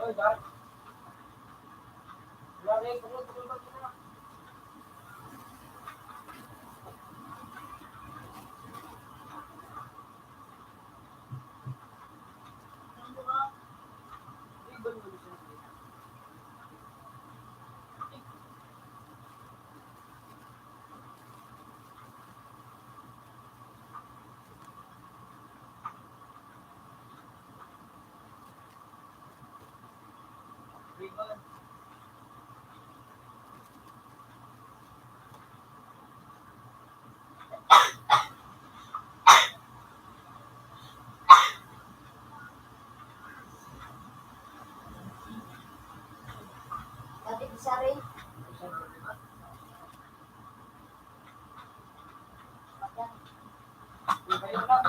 Oy, Dad. Wala na yung pagod ba sila? Ibon mo siya. Ibon. Dati isa rin. Ibon lang.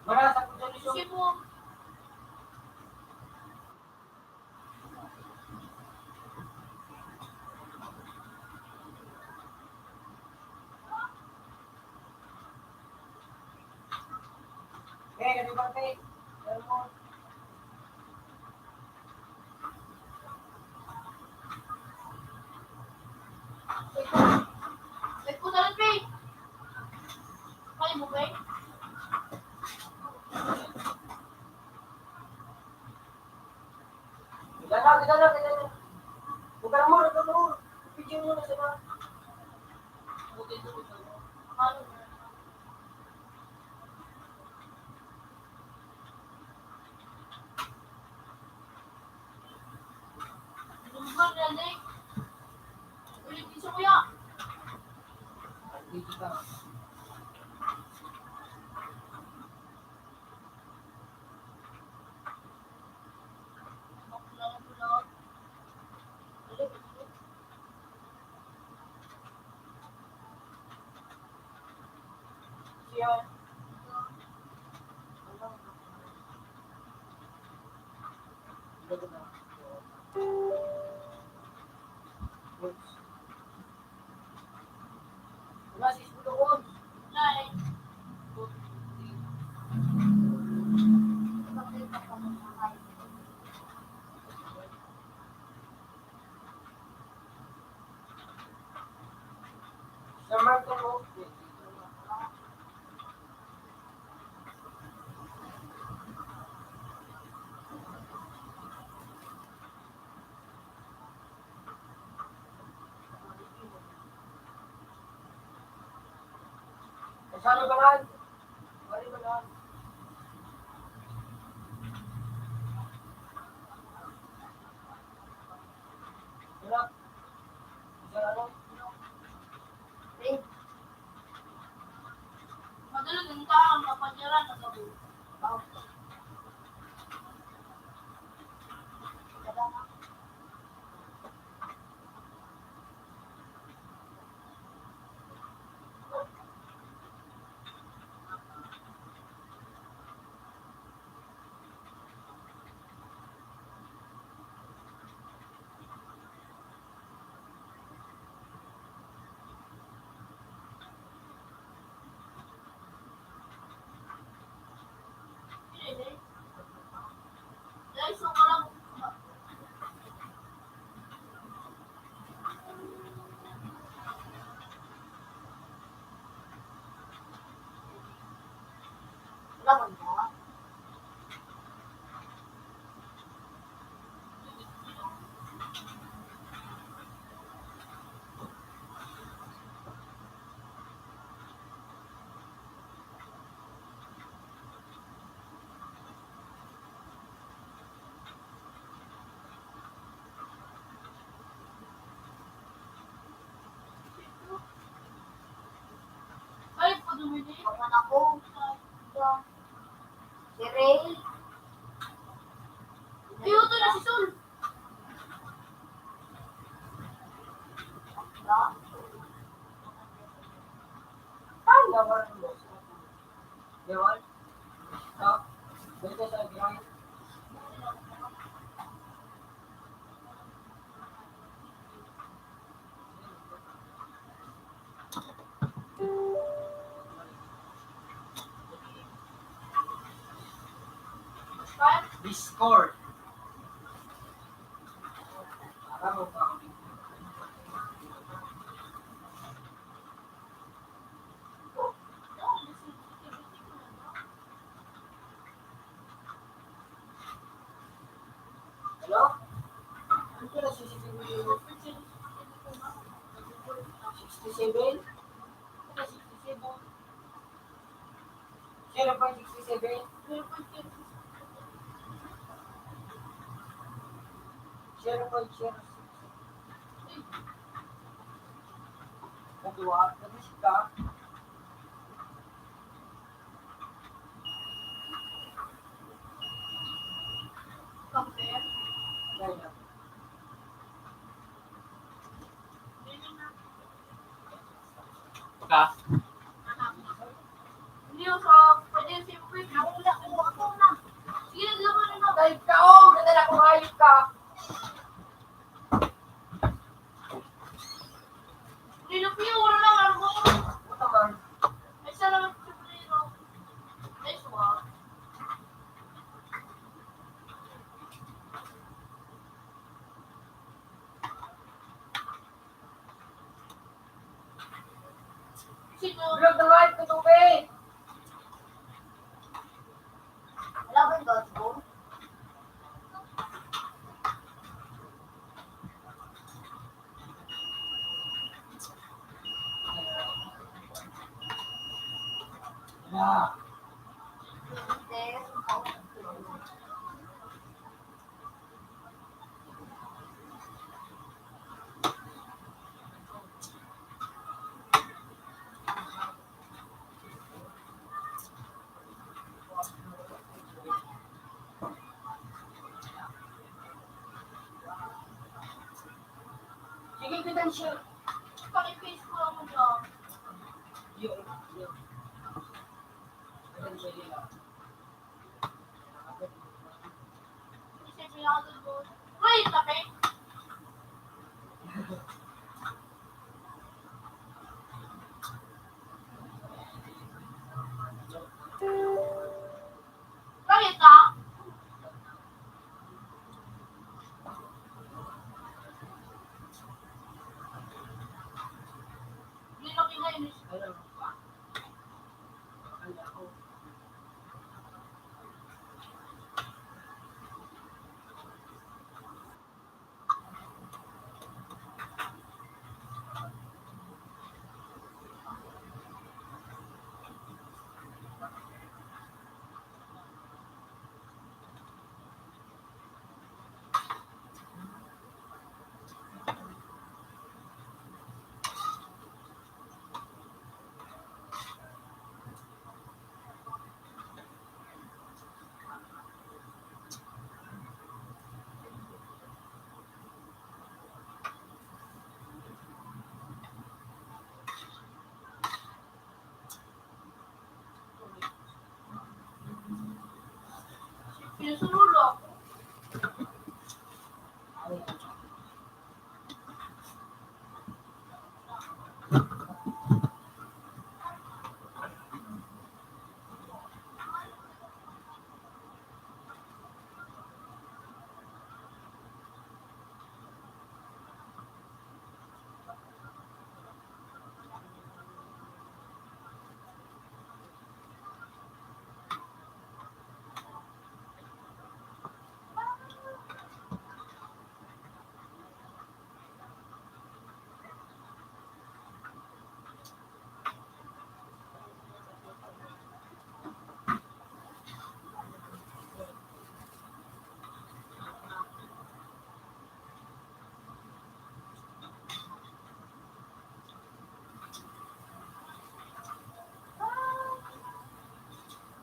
Wala sa kondisyon. Sibo. ganun ba, pe? Alam mo, Like ko na rin, Pay. Kaya mo, Pay? gana. Bukan mo, Pidyo mo na sila. Ano? Ano ba, Rene? Ulit isa kuya. Dito ka. Siya. Wala, sis mo doon. Nay. Sa Marco mo. Saan ba lang? Wala ba lang? Wala. Isa lang. Madalas yung taong napanyaran na gabi. Guys, so parang laban mo. Ay, padumili. Paman ako. Si Ray. Piyoto na si Sol. Ay, naman mo. Dewan? Ha? Dito sa ground. Discord. Alam mo ba? Hello? Ano ka na CCTV? 67? Sino pa 67? Sino pa 06? Kadua, nabisik ka? Compare. Ganyan. Ka? Hindi ko sa pwede si Quick. Ako na. Sige, laman na. Kahit ka, oh! Ganda na kung hayop ka! Nilupiyo, wala lang. Ano mo? Puta man. Ay, salamat sa Plero. Ay, suwa. Bilog na white ko tubig! Wala ba yung dodgeball? Yeah. Hindi. Sige, bitan siya. Pakipaste ko lang mo dyan. Yung. Bitan siya nila. Kasi pinakagod mo. Wait, tabi. Bakit ka? Hindi na kinainis. Ano? Ano ako? Pinusulo ako.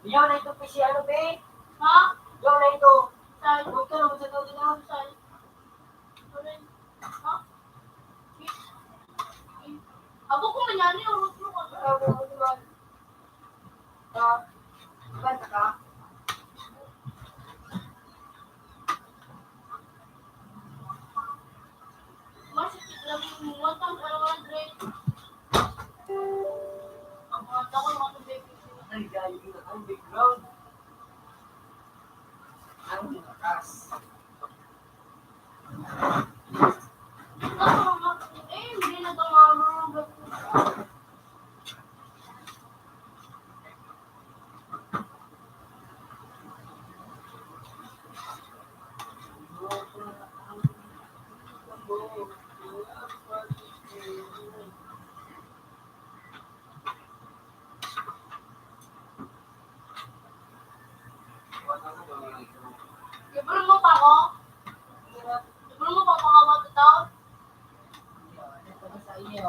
Yan na ito, PC, ano, be? Ha? Yan na ito. Saan? Huwag ka naman sa tawag na. Saan? Alin? Ha? Abo ko man yan, urot mo ka. Sabi mo naman. Banta ka? Mas, labing 1,100. Ang mata ko, mga baby. Ay, galing na ang background. Ang lakas. Hindi na ito marunong. Libre mo pa ako? Libre mo pa pangawat ito? Ito na sa inyo.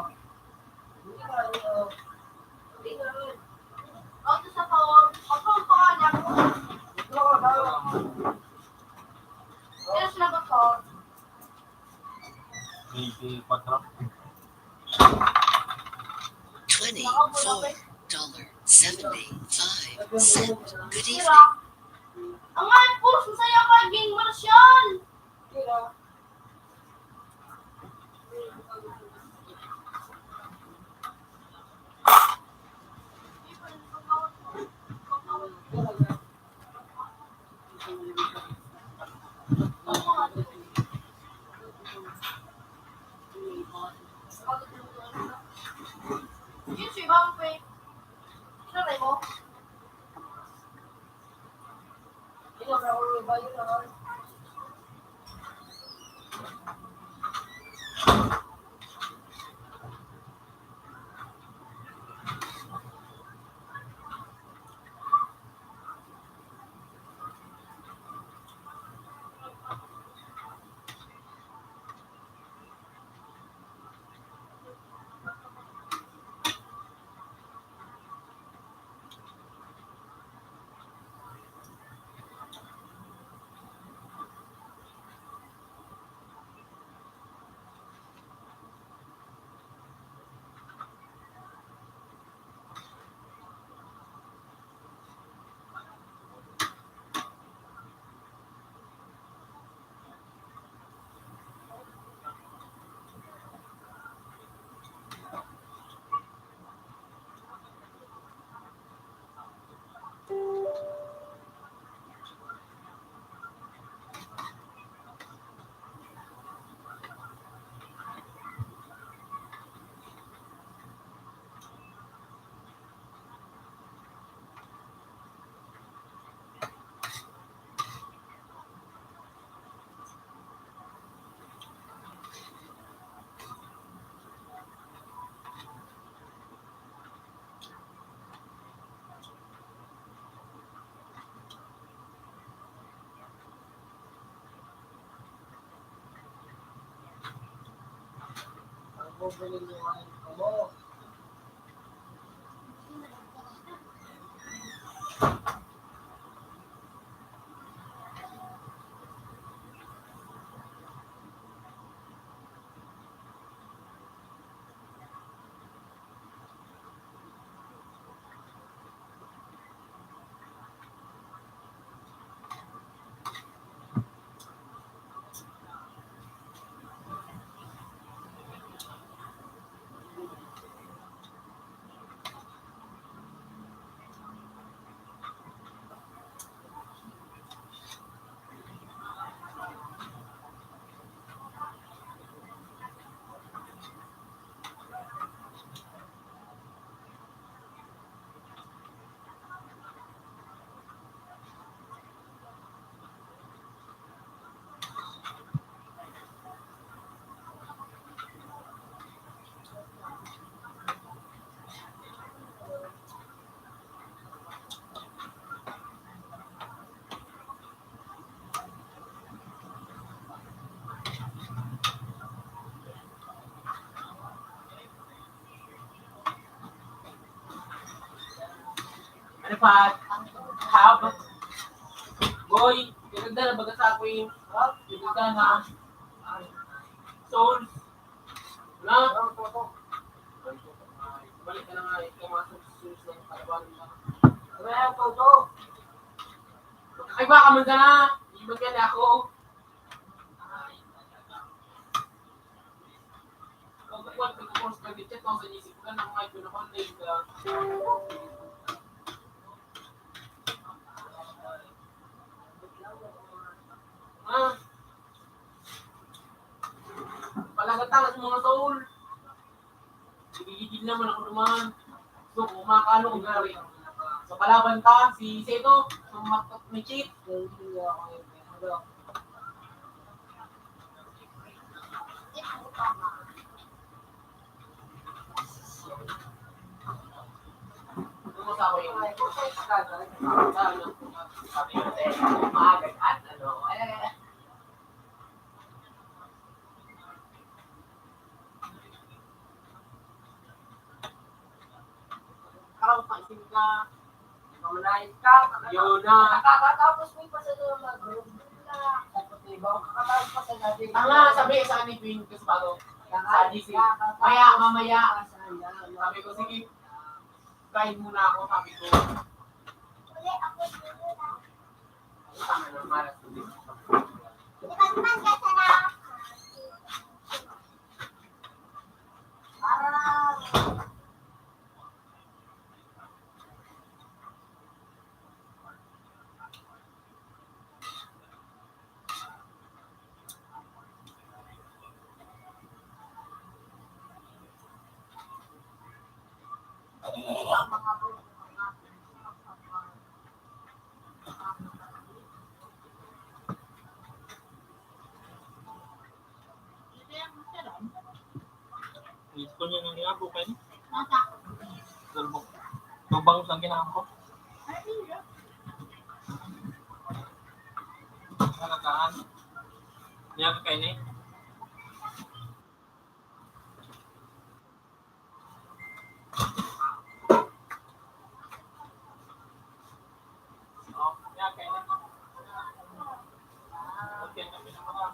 Hindi ka inyo. Hindi ka rin. Ito sa to. Ako ang pangalan ko. Ito ka ba? Pero sinagot ko. $24.75. Good evening. Tira. Ang nga, puro masaya ka. Ging Marcial. Tira. Yun siya, ibang fake. bubili niyo ang ito mo. Ano pa? Haba. Boy, pinagda na baga sa akin. Pinagda na. Souls. Wala. Balik ka na nga. Ikaw mga souls na yung kalaban na. Kaya ito to. Ay baka man ka na. Ibang ka na ako. Pagkukuhan ka kung sa pag-chat mo sa isip ka ng mic na content ka. Palagatangas mga soul. Sigigigil naman ako naman. So, kumakano ko gari. So, kalaban ka, si Seto, sumakot ni Chip. Hindi ako yung ano. Kumusta ako yun? Sabi ko sa'yo, maagat at ano. Karaw pa isin ka. Pamanayin ka. Yun na. Nakakatapos mo pa sa group na. Tapos ibang kakatapos pa sa gabi. Tanga, sabi sa ni Queen kasi bago. Sa GC. Mamaya. Sabi ko, sige. Kain muna ako, sabi ko. Uli ako dito. Tama na, malas ko din. Iba't man ka sana. Gusto niya nang ilabo kayo. Nasa. Tubang sa ginahan ko. Nalakaan. Niya ka kayo ni. Oh, niya kayo ni. Okay, kami na mga.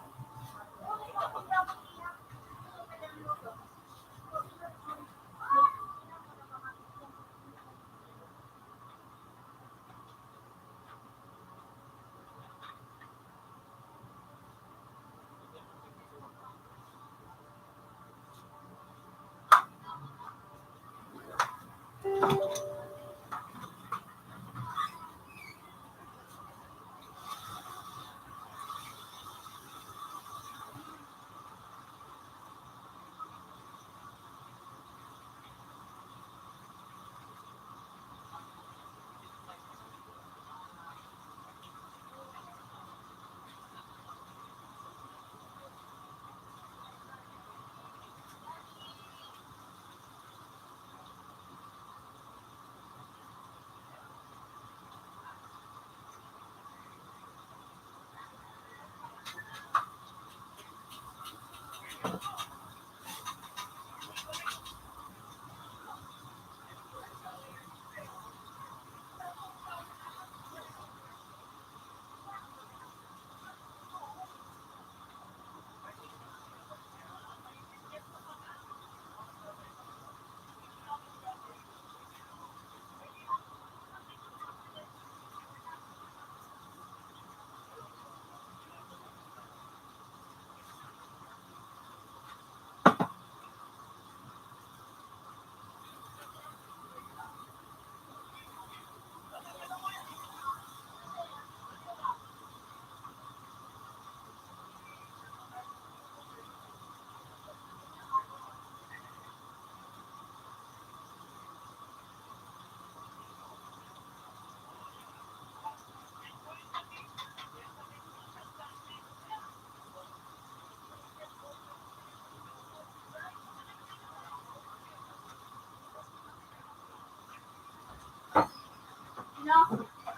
Na,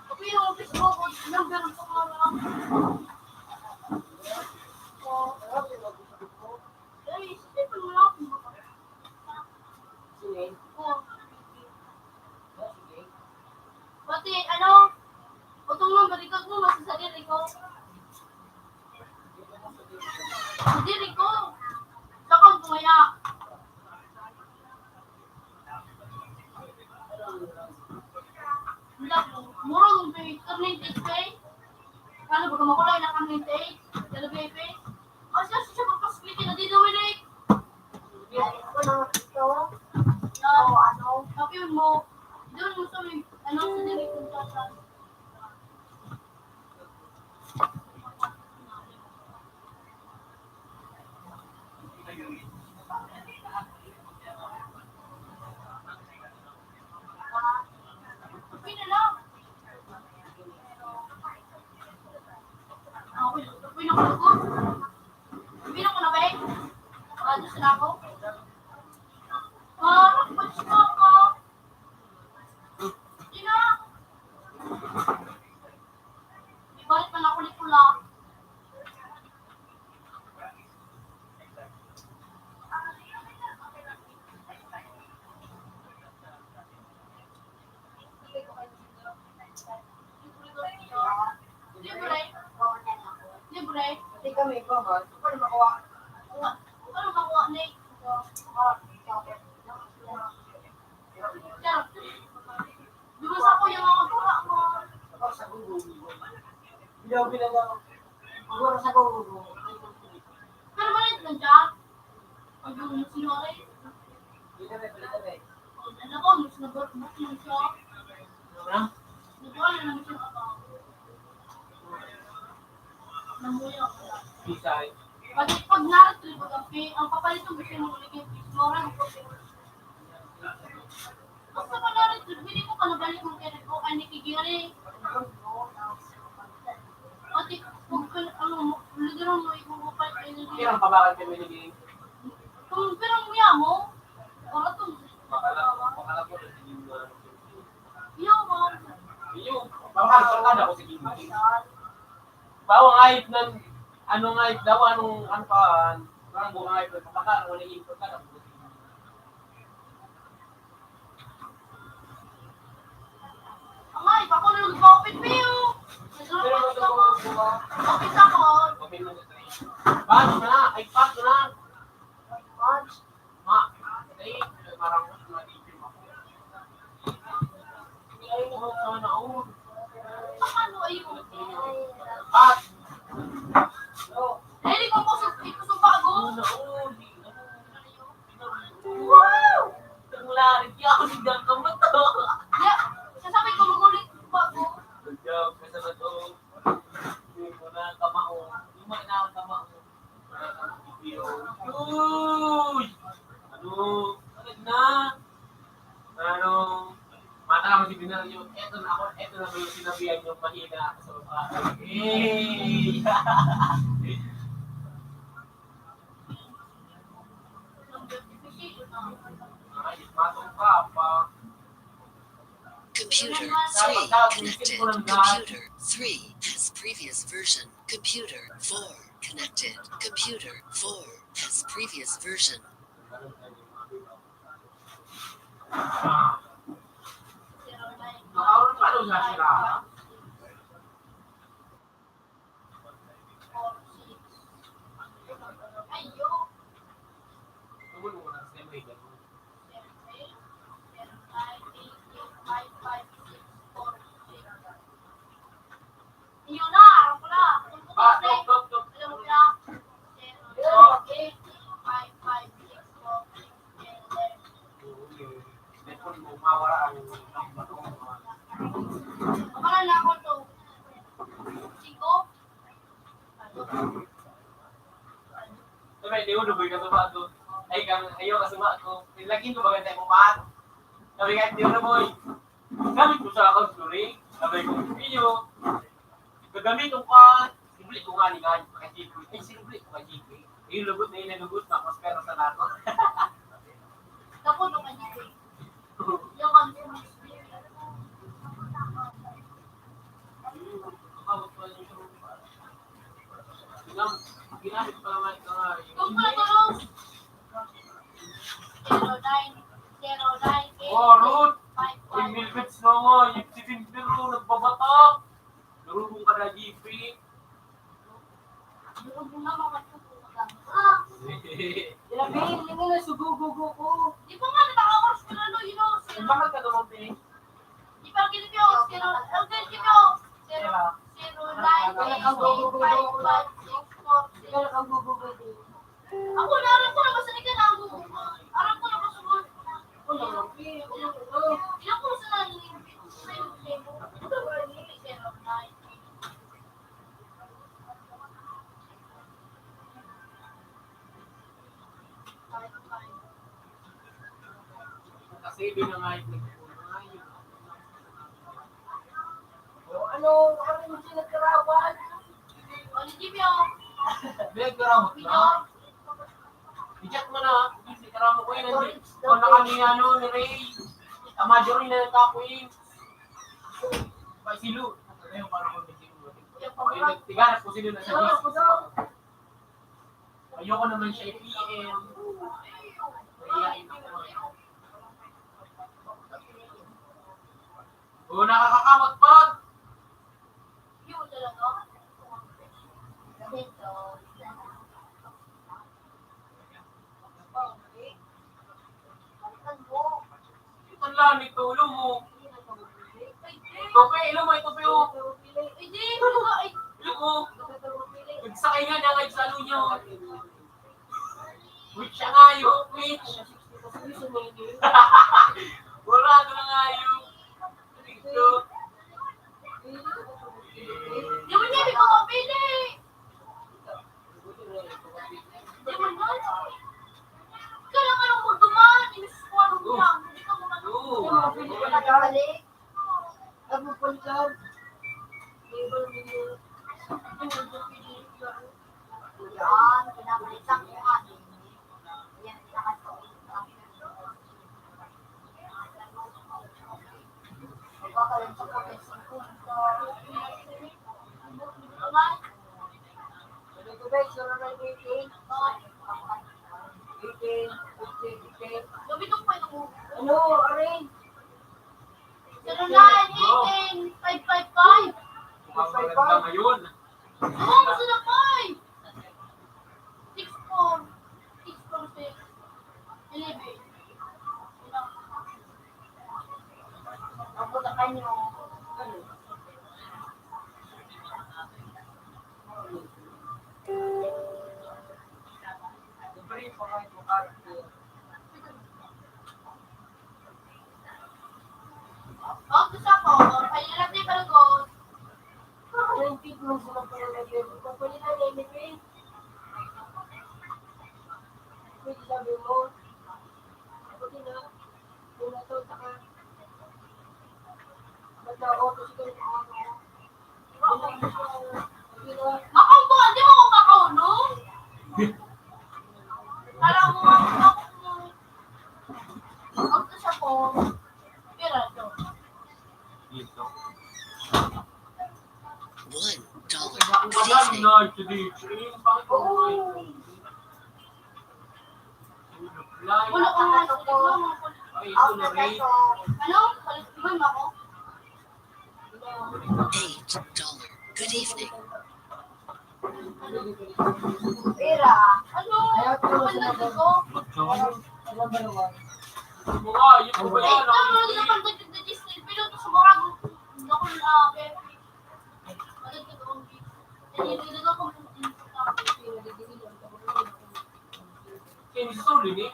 tapi yung Facebook, number ko nga lang. Ay, sige pa mo lang. Sige. Oh. Sige. Pati, utong mo, barikot mo, sa sarili ko. Sa sarili ko. Saka tumaya. Mura kung karning pay. Kano ba makulay na karning pay? Kano ba pay? Siya pagpasplitin na di Dominic. Ako na ito. Tapi mo, doon mo sa may, sa dili kong tasan. Pina lang. Pina ko na ko. Pina ko na ba eh? Doon na ako. Ba't siya ka? Ina! Ibalik man ako ni Pula. Libre? Libre? Hindi kami ba ba? Paano makuha? Ano makuha, Nick? Dumas ako yung mga tula mo. Ako sa Google. Hindi ako bilang siguro sa Google. Pero malit lang dyan. Pag yung sinore. Hindi kami pala. Ano ko, mas nag-book mo siya. Ha? Nag-wala naman siya ako. Namuya ako. Bisay. Pag narat-trip ko kape, ang papalit ng gusto mo ulit yung fish, mora ng kape. Basta pa narat-trip, hindi ko pa nabalik mong kaya ko, ay nakikiri. Pati, ligaran mo, ikukupal kayo nila. Kailan pa bakit kami naging? Kung pirang muya mo, para itong Makala ko na yung iyo mo. yung makakalimutan ako sa gimmick. Bawa nga ito ng ano nga ito daw anong parang buong nga ito kapaka ano nag-import ka na. Ang ay, ako na nag-open view. Nag-open ako. Open ako. Okay mo sa train. Bago na, ay pack na. Ma, ay parang ma-team ako. Ay mo sana ako. Ano ayun? Pat. Hindi ko po sa bago. Wow! Ang larit yan, hanggang kamato. Yeah, sasabi ko magulit bago. Good job, kasi na to. Hindi mo na kamao. Hindi mo na ang kamao. Uy! Ano? Agad na. Ano? Mata naman si Binaryo. Eto na ako. Eto na ba yung sinabihan yung mahina sa baba. Hey! Ay, matong ka pa. Computer 3 connected. Computer 3 has previous version. Computer 4 connected. Computer 4 has previous version. Nakaulan pa daw siya sila. Ayo. Tunggu mo na sa siyempre. Iyo na, ako na. Ah, top. Alam mo na. 0, 8, 5, 5, 6, 4, 6, 7. Telepon mo, mawala ang number. Baka na ako to. 5. Sabi, di mo duboy ka suma to. Ay, ayaw ka suma to. Nilagin ko bagay tayo mo pa. Sabi ka, di mo duboy. Gamit ko sa account story. Sabi ko, video. Gagamit ko pa. Simple ko nga ni nga. Pagka-GP. Ay, simple ko ka-GP. Yung lugot na yun, nalugot na. Mas pero sa nato. Tapos ito kanina. Yung Ginamit pa naman ito nga. Kung pala tulong. 0909 Oh, Ruth! Uy, Milbets na nga. Yung si Vimpiro, nagbabatak. Narunong ka na, GP. Ilabing, hindi na sugugugo ko. Di ba nga nakakaros ko na no, you know, Ang bakit ka naman, Ping? di ba kinipyo, ang kinipyo, 09885564. Ikaw ang gugugo ko. Ako na, aram ko na masanig ka na, aram ko na masunod. Ilang ko sa nanin, Kasi doon na nga yung nagpuno nga yun. Ano yung sinagkarawan? Olivia, Pinagkaramot na. I-check mo na. Si karamo ko yun. Kung na kami ano ni Ray. Tama dyan rin na nagkakuin. Ba si Lu. Ayun, parang ko si Lu. Tiganap ko si Lu na sa list. Ayoko naman siya i-PM. Mahihain ako. Oo, nakakakamot pa. yun talaga. Dito. Ito lang, ito. Ilo mo. Tope, ilo mo. Ito po yung. Hindi, talaga, ay, Ilo mo. Nagsakay nga na kahit sa ano nyo. Which siya nga yun. Which. Wala ka na nga yun. Ito. di mo niya, di ko mapili. Di mo na. Kailangan ako magduman. Inis ko ano mo lang. Hindi ka mo Oo. nagkakalik. Ano palitan? Yan, pinapalitan ko nga. Yan, pinakatuloy. Magkakalan sa protection ko. Ano ko ba? Sino na yung 18? 18. Gabi ko pa yung Ano, Arin? 0988-555. Ang maganda ngayon. Oo, gusto na 5. 6-4. 6-4-6. 11. Ako na kanyo. Siyempre, pakain mo karate. Oh, gusto ako. Palilat na yung balagos. Yung pig mo sila pala lagyan. Kung pwede na nilipin. Pwede sabi mo. Pwede na. Kung natawta ka. Ba't na-auto siya ng mga ano. Pwede na. Ako po, hindi mo ako makaulong. Parang mo ako. Ako siya po. Pero ito. Dito. $1. Ang Good maganda evening. na ito dito. Yung bakit ko ngayon? Wala ko nga ito po. Ay, ito na rin. Ano? Palitan ako. $8. Good evening. Pera. Ano? Palitan ko. Alam ba naman? Ito nga, yun ko ba Eh, yan? tama rin naman na Disney. Pero ito sa mga ako na Pepe. Maganda ko ang video. Hindi na ako Kaya Soul yun eh.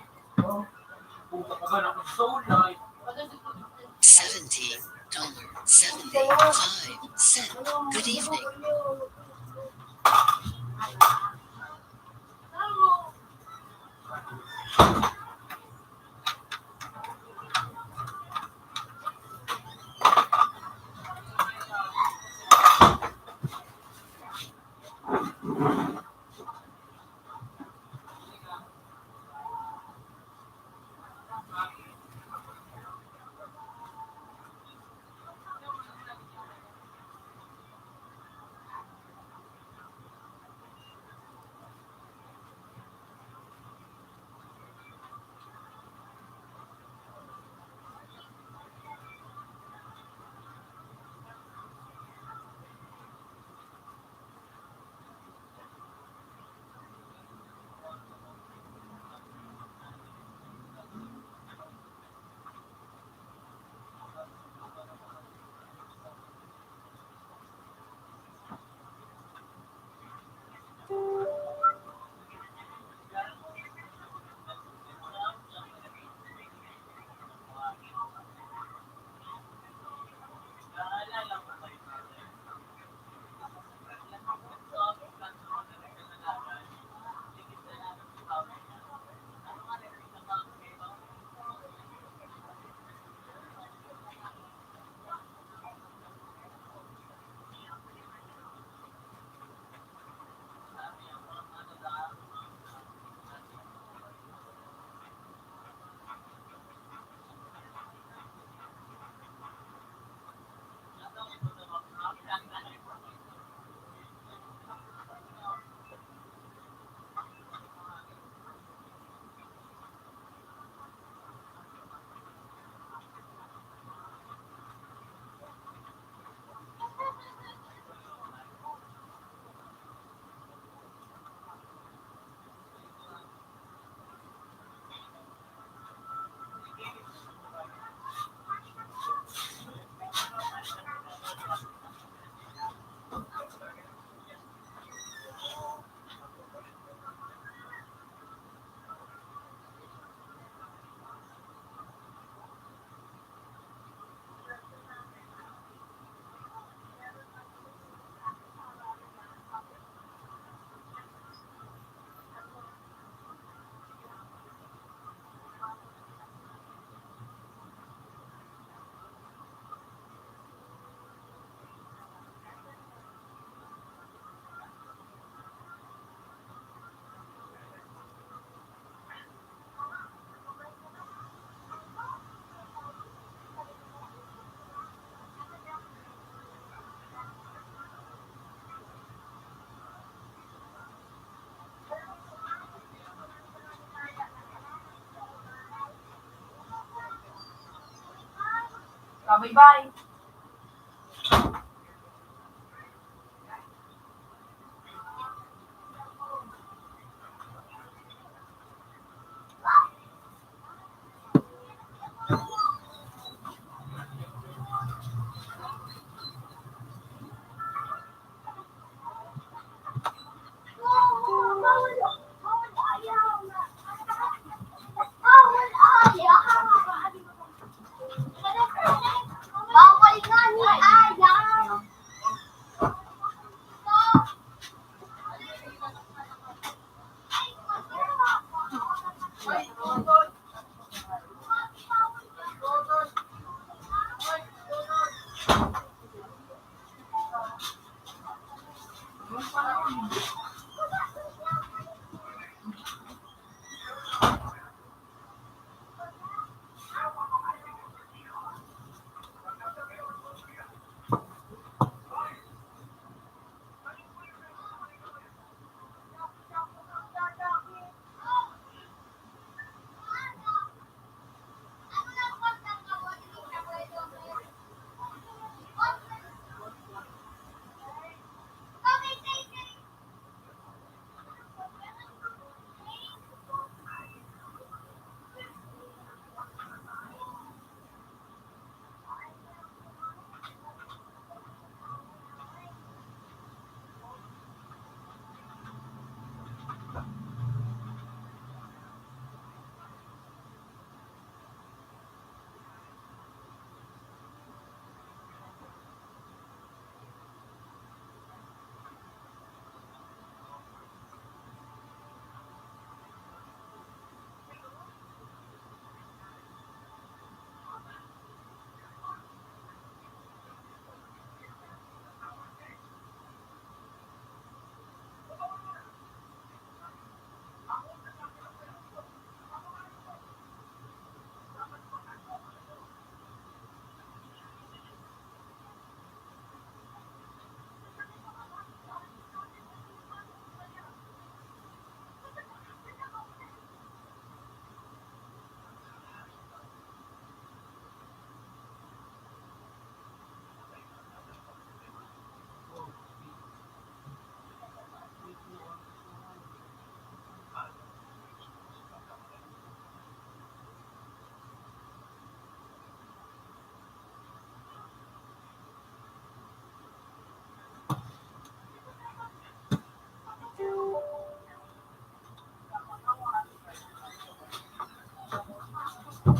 Puta ka ba na ako Soul na. $17.75. Good evening. Bye-bye. Bawal nga ni ayaw.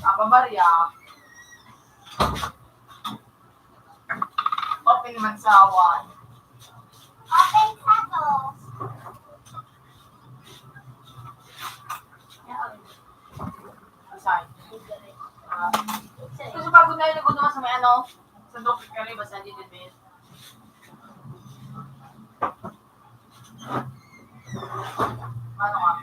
Apa Maria? Open Mansawan. Open sa to. Asay. Gusto pa po tayo nagod naman sa may ano? Sa Dr. Kali, basta dito din. Ano nga?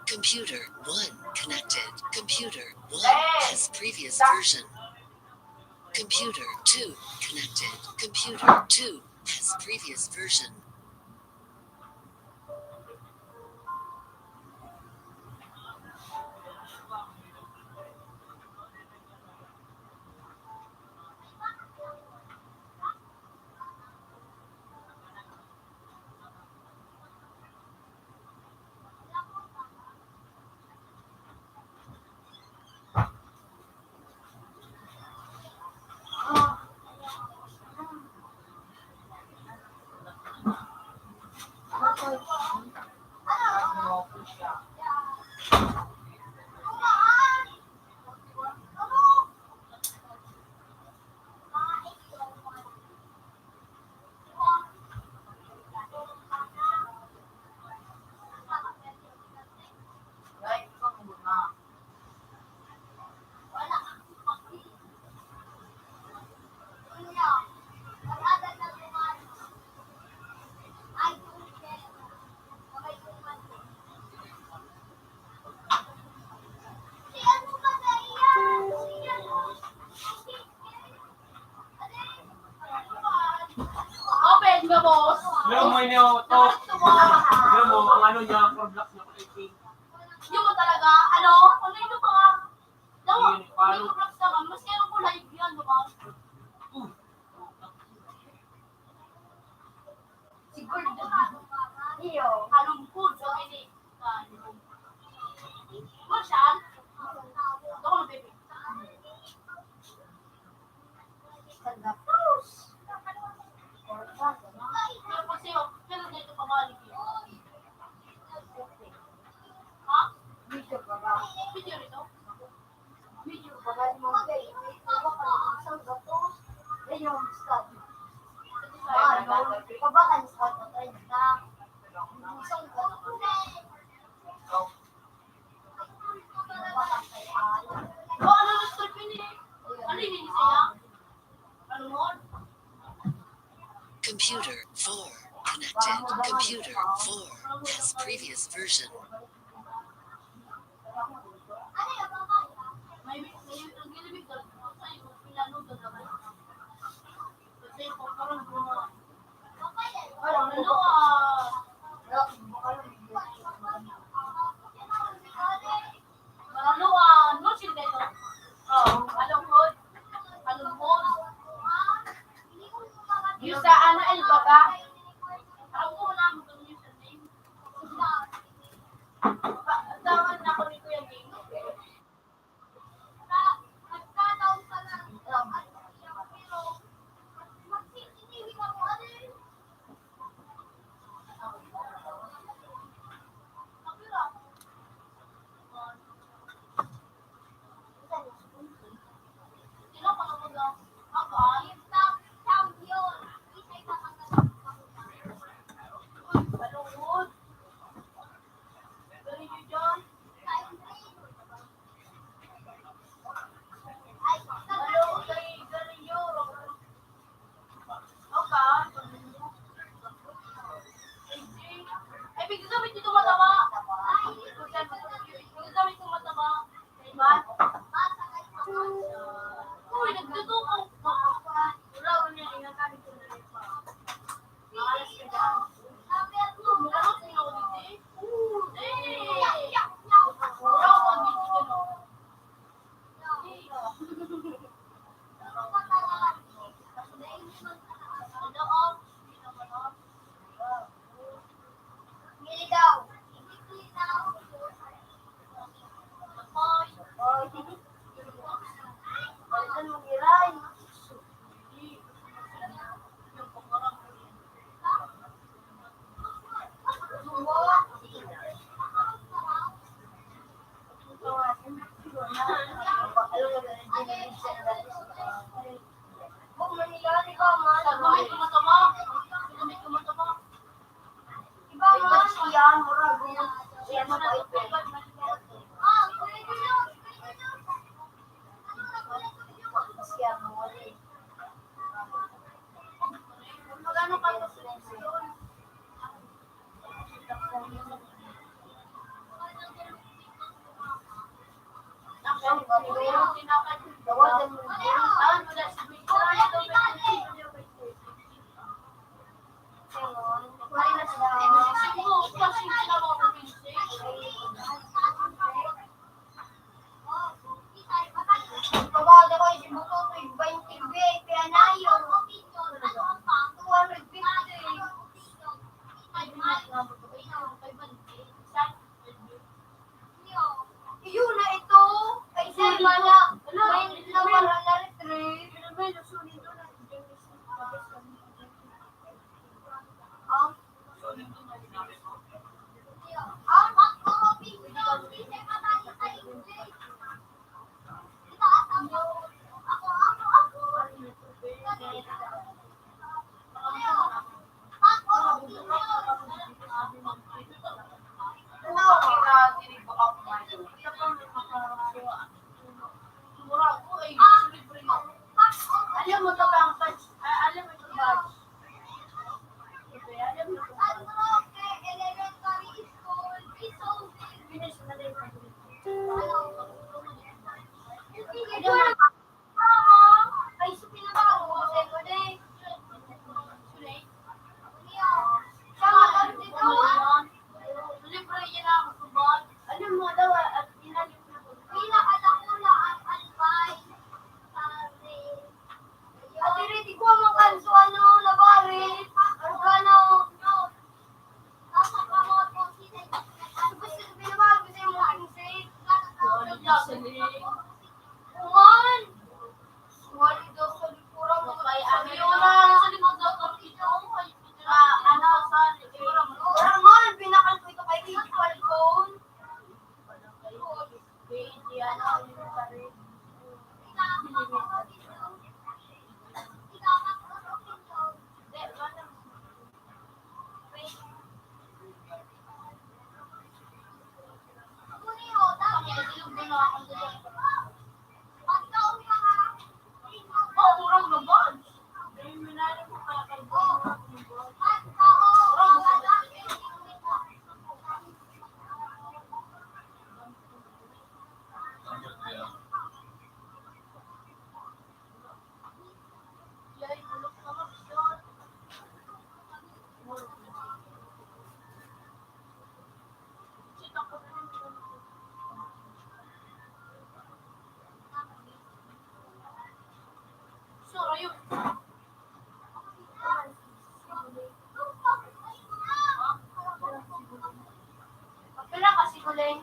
Computer 1 connected. Computer 1 has previous version. Computer 2 connected. Computer 2 has previous version. niyo to. Gusto mo. Alam mo, ang ano niya, for blocks niya, 18. Hindi mo talaga, ano? Ano yun pa nga? Dawa, Yun, paano? hindi ko blocks naman. Mas kaya ko live yan, diba? Siguro, iyo, halungkod sa ini. Marshall? Ako na, baby. Tapos, tapos sa'yo, pero dito pabalik yun. Ha? Video ba ba? Video rito? Video ba ba? Isang gato. Yan yung start. Kabakan start na tayo na. Isang gato. Oh, ano na start yun eh? Ano yung hindi sa'yo? Ano mo? Computer 4 connected. Computer 4 has previous version. May nagilibig daw. Sa'yo, pinanood na naman. Kasi kung parang mga... Ano no sila ito. Alungkod. Yung sa Ana El Baga. Alam ko wala mo doon yung name. Tawag na ako ni Kuya Ging. Sino ka naman daw? Ako ay. Balungod. Galing yun dyan. Galing yun. Ay, bigla sabi dito mataba. Bigla sabi dito mataba. Diba? Uy, nagtutukaw pa. Wala ko niya, inagalit ko na rin pa. Maalas ka dyan. Mukha ko sino ko dito eh. Wala ko ang dito ka no. Yun na ito. Ay, sir, wala. May naman na retrieve. May lusunin doon. Mura ko ay Pila kasi kuling.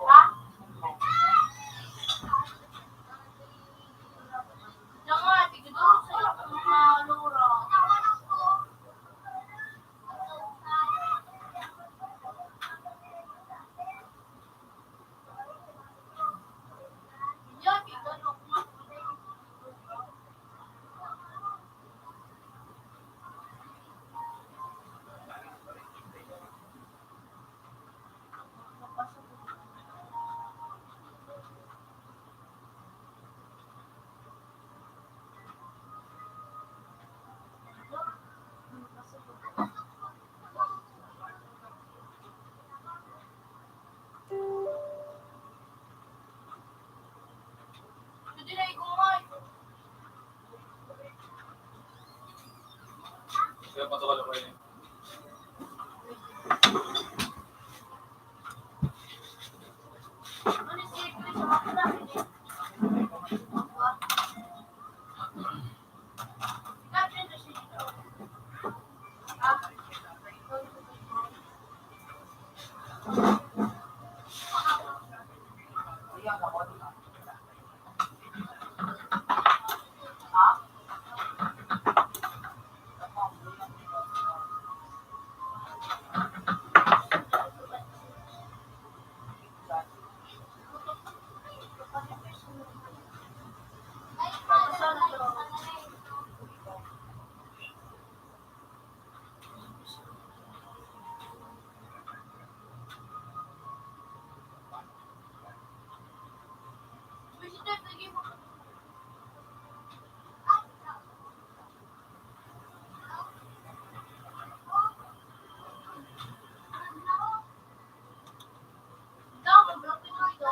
Ha? Jangan, tigidor sa'yo kung mga lura. Yan, tigidor ko. Hindi na igumay. Kaya patukal ako yun. Ano si Chris sa mga namin eh? Kapit na siya dito. Ah? Ayan ako. Visitor, lagi mo. Daw, mag-block nyo dito.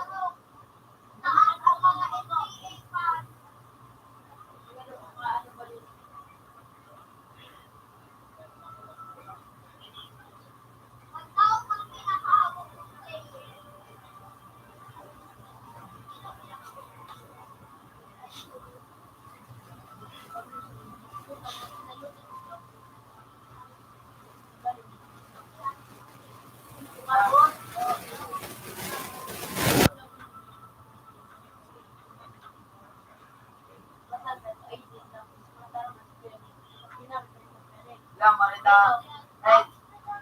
Lang, Marita. Hey,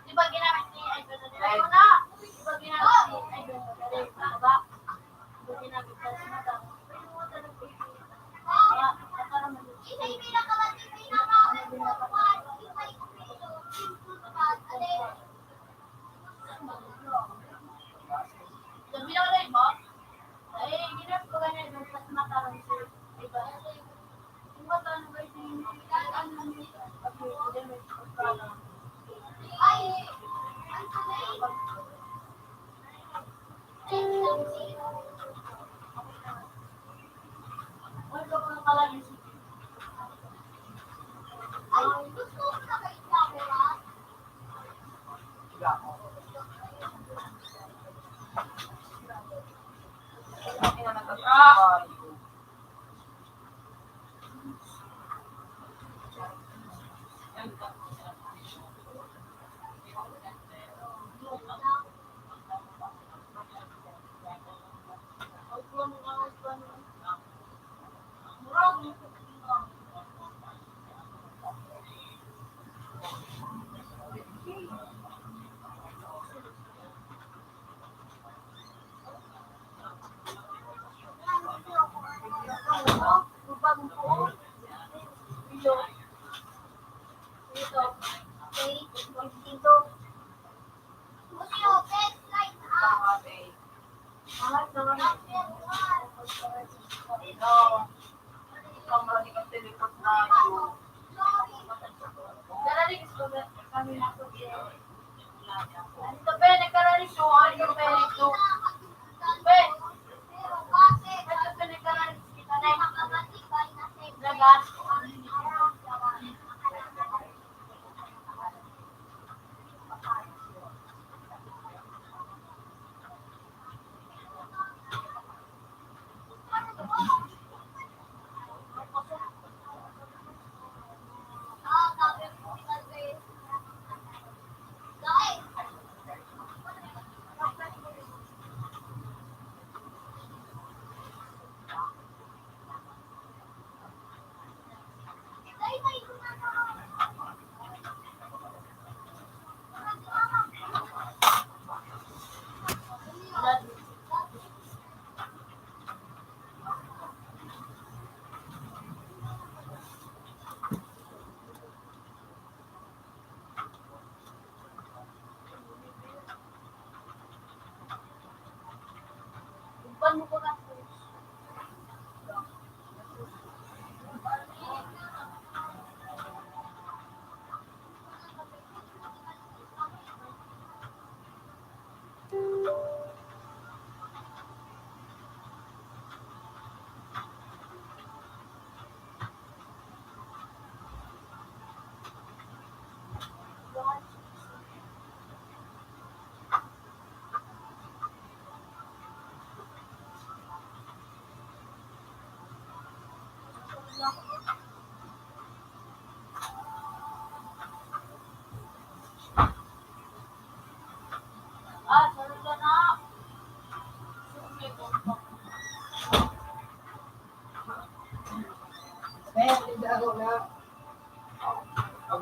Di ba ginamit ni Idol na nila? Na! Di ba ginamit ni Idol na nila? Ba? Di ba ginamit na sa mata? Pwede mo talagang pipili. Kaya, nakaroon mo dito. Sabi lang lang ba? Ay, ginamit ko ganyan doon sa mata lang si Idol. Yung mata lang ba yung ano nito? Sabi ko, ginamit ko pa lang. sila ako. Ang ina nagtatrabaho.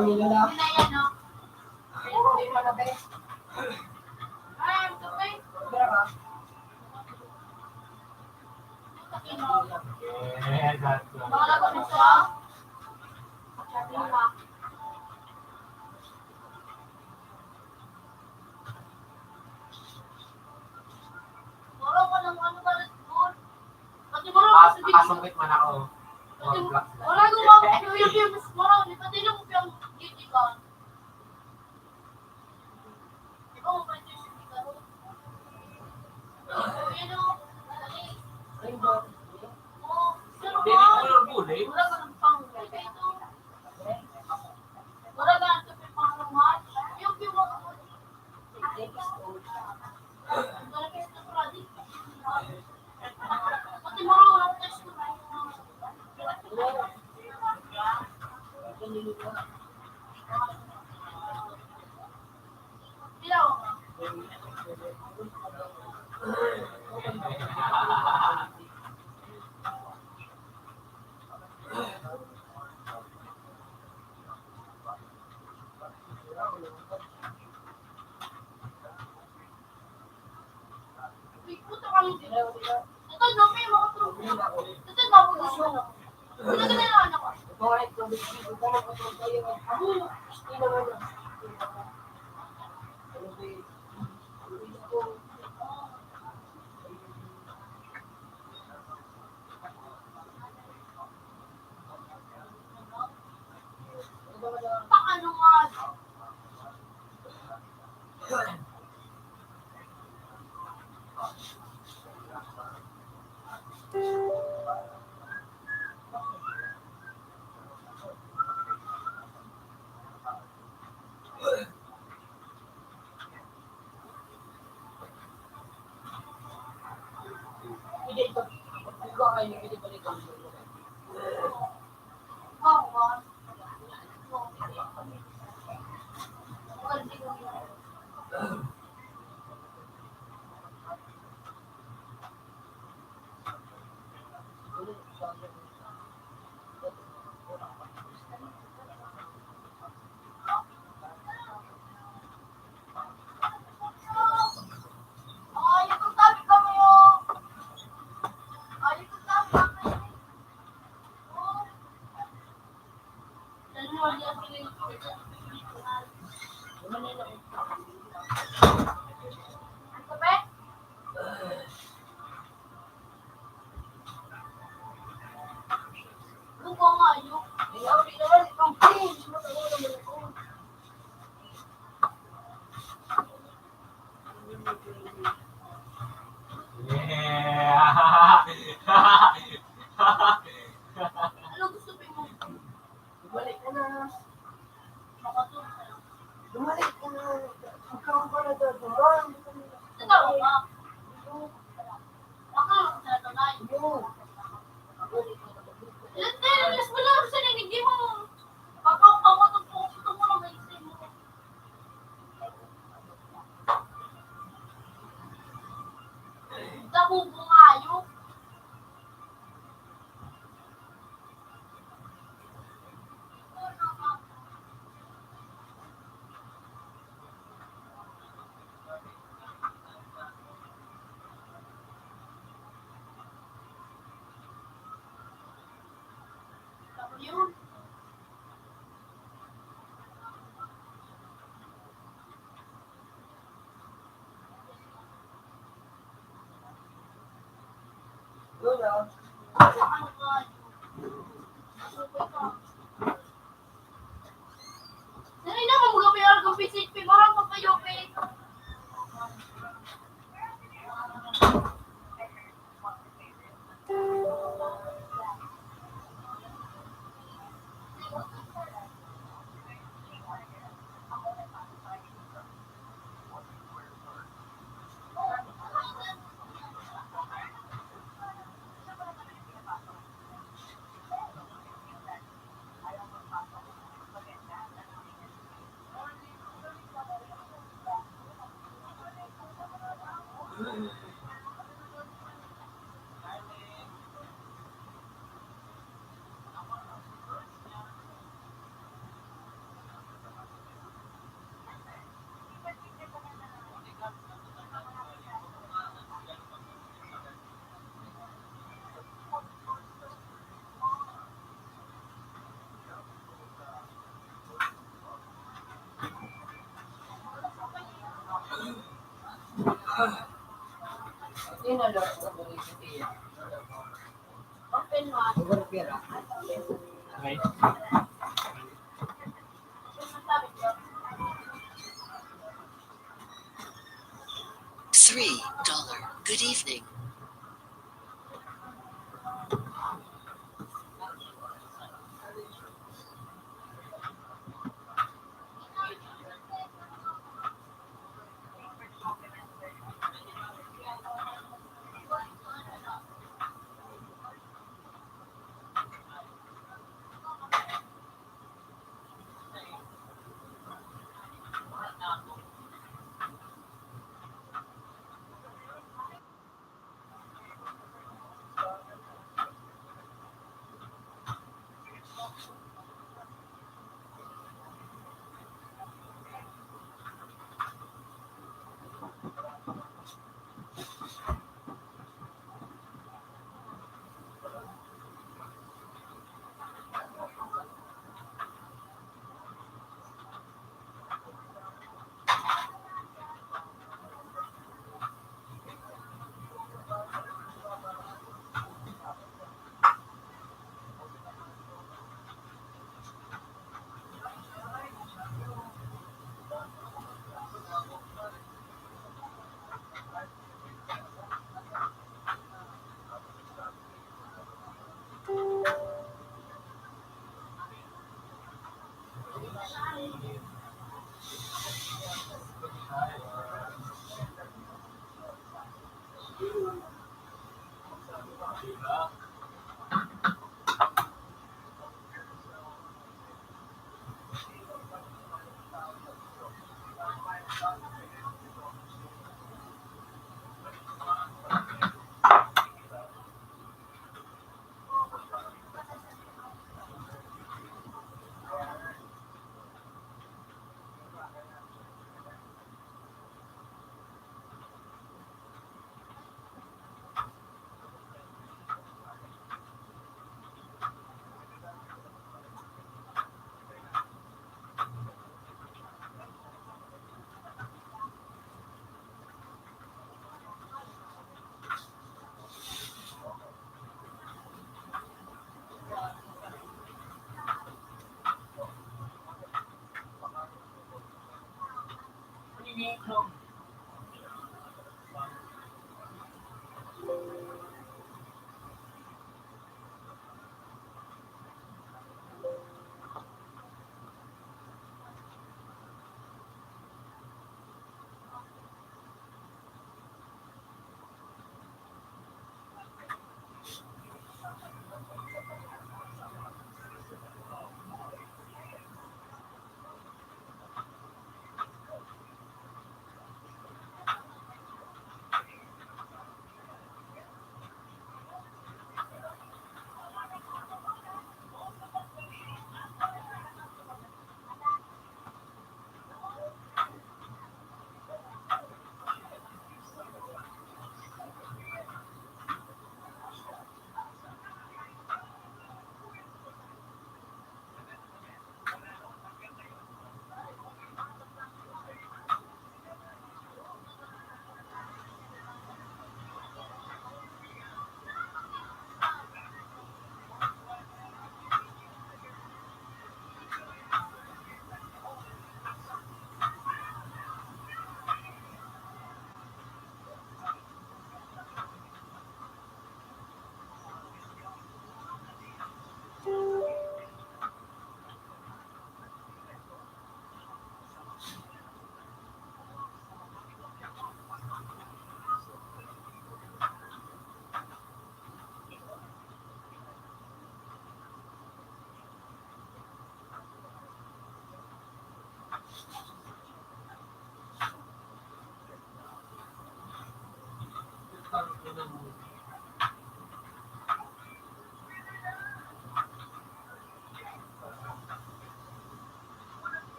Yun na. Yun na yan, no? Hindi mo na, be. Ay, ito ba eh? Pero ka? Yeah, that's Mga lagot na siya. Sabi na. Moro ko ng ano ba doon? Pati moro ko sa video. Kasungkit man ako. Wala ko mga yung moro. Pati yung beauty ka. Di ba mo pwede yung beauty ka? Yun o. Oh, sino Hindi ba? ko yung bulay. Wala ka ng pang ito. Wala ka ng tupi pang rumat. Yung piwa ko. Pati mo rin ang test ko. Dilaw. Puta kami dilaw. Ito, Jopi, mga truko. Ito, napulisyon ako. Pinagalilaan ako. Paano nga? Ano gusto mo? Bumalik ka na. Makatulog. Bumalik ka na. Ikaw ka na doon. Totoo ba? Ako, sa tunay. Ilan mo lang sa hindi mo. Papakapotong po mo lang may mo. Nabubuhayo. Yun. Lula. Ano ba? Dali na mo magapayar kung visit pi marang papayo pe. Sino lang sa buhay sa tiya? Open mo. Overpira. Okay. Sabi ko, $3. Good evening.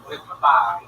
Wait pa.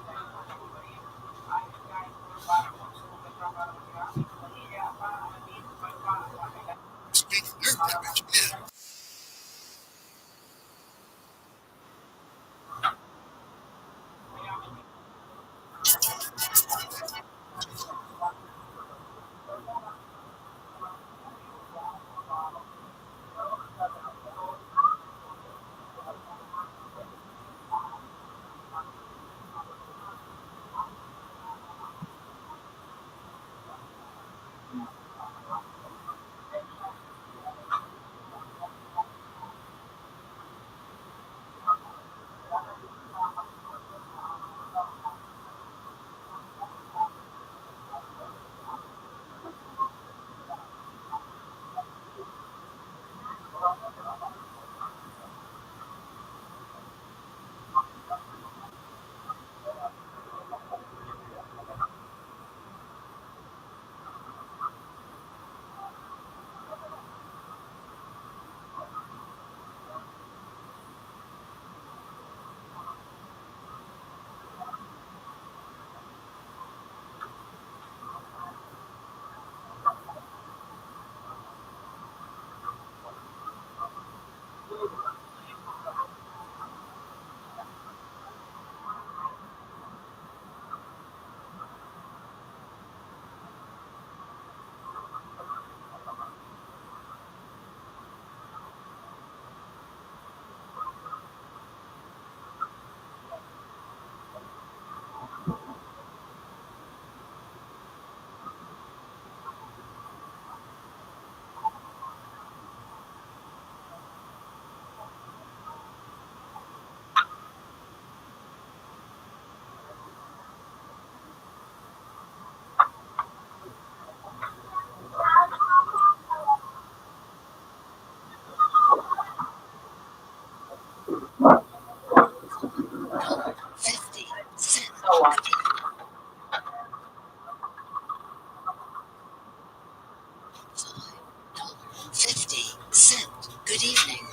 $50. Good evening.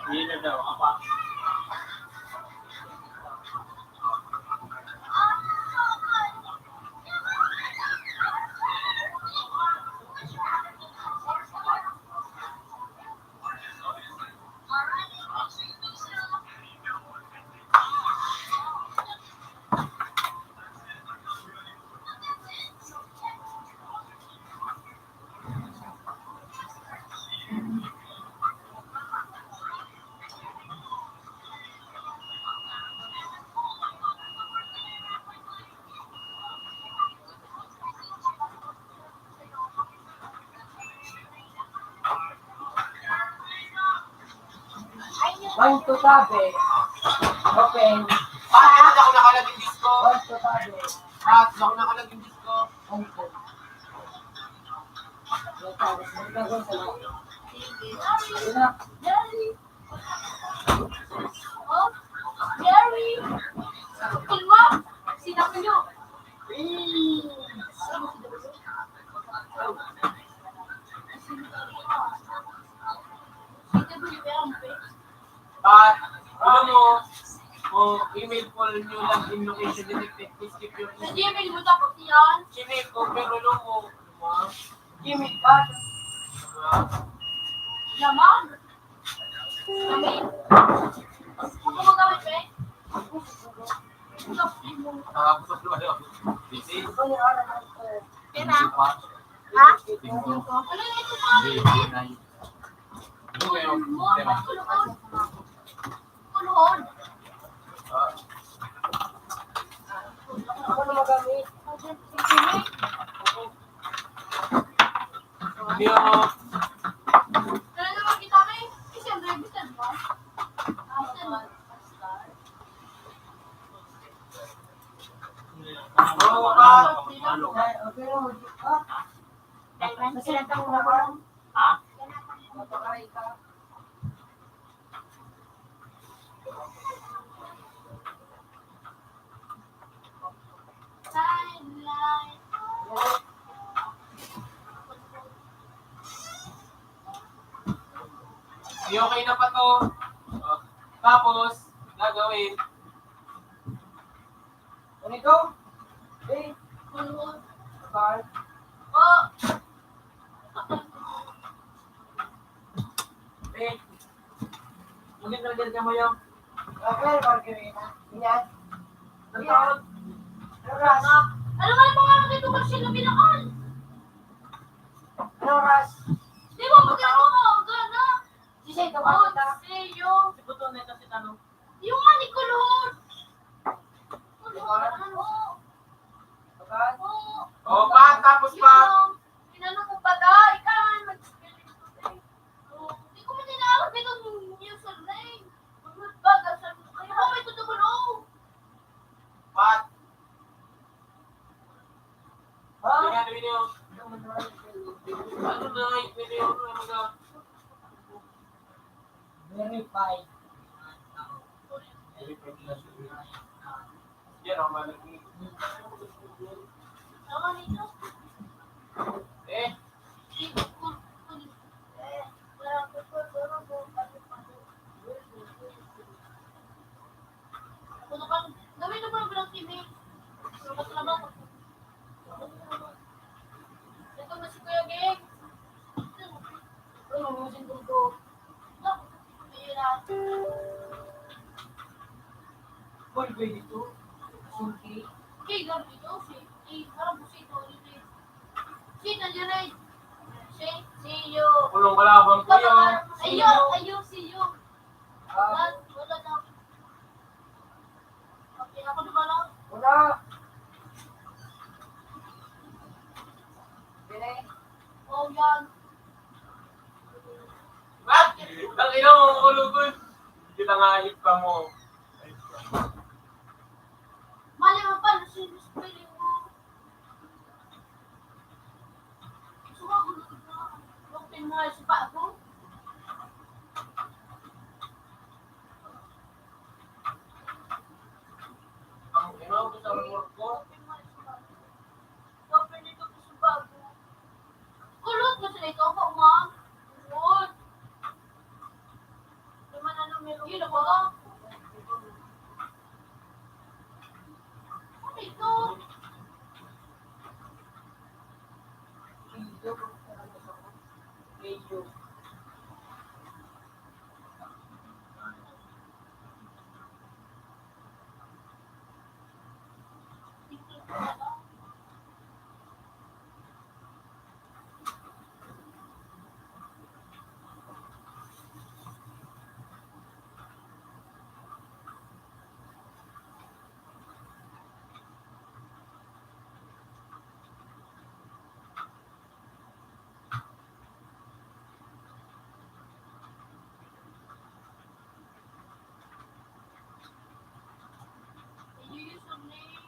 Hindi na daw, apa? One to tabi. Open. Bakit ako nakalaging disco? One to tabi. Bakit ako nakalaging disco? Open. Oh, Jerry! Sagutin mo! Sinabi nyo! When you log in location detected, please keep your Sa Gmail mo tapos yan. Chinik ko, pero alam mo, diba? Gimmick ka. Laman. Lamin. Ako magamit, eh. Nakakapos na kayo. Busy. Ito yung araw ng Pera. Ha? Tingko. Ano yung ito na? Hindi na yun. Ano kayo? Tema. Kulhon. Kulhon. Ako na magamit. Hindi ako. Kaya naman kita may. Eh, siyempre, bisan ba? Oo ka. Okay lang. Kasi lang ako na Ha? Mapakaray ka. Sideline. Hindi okay na pa to. Oh. Tapos, gagawin. Ano ito? Eh, Kulhon. bakal. Oh. Eh, mungkin talaga ka mo yung Okay, margarita. Yan. nagtawag. Ras. Ano nga yung pangalan nito kasi na binakal? Ano ras? Di ba magkano mo? Gana. Sisi, ito Oh, ba kita? seyo. Si Buto na ito si Tanong. Yung nga ni Kulhon. Kulhon. Ano? Bakal. Oo. Oh, pa, tapos pa. Inano ko pa da? Ikaw mag-spelling ko eh. Hindi ko man tinawag itong username. Magbagal sa kayo. Oh, may tutubol oh. Pat. Ha? Hindi nga namin yung ano na, video, ano na. Verify. Yan ang malaki. Ano nito? Eh, Gawin na ba ng bilang TV? Mas lamang. Ito na si Kuya Geng. Ano, mamusin ko ito. Ayun na. Boy, pwede ito. Sulki. Okay, gabi ito. Parang busi ito. Si, nandiyan na eh. See you. kulong kalabang ko yun. Ayo, see you. Ah, Wala na. Okay, ako di ba lang? wala. Bine. Oh, yan. What? Ang ina mo, kulugod. Kita nga hit pa mo. Mali mo pa, spelling mo. Sumagulo na. Lupin mo nga si Pago. Ang ina ko sa work ko. Lupin mo nga si Pago. Lupin nito ko si Pago. Kulot mo sila ito ako, ma. Kulot. Naman na numero. Yun ako ba? Ano ito? Video. Video. Yung username.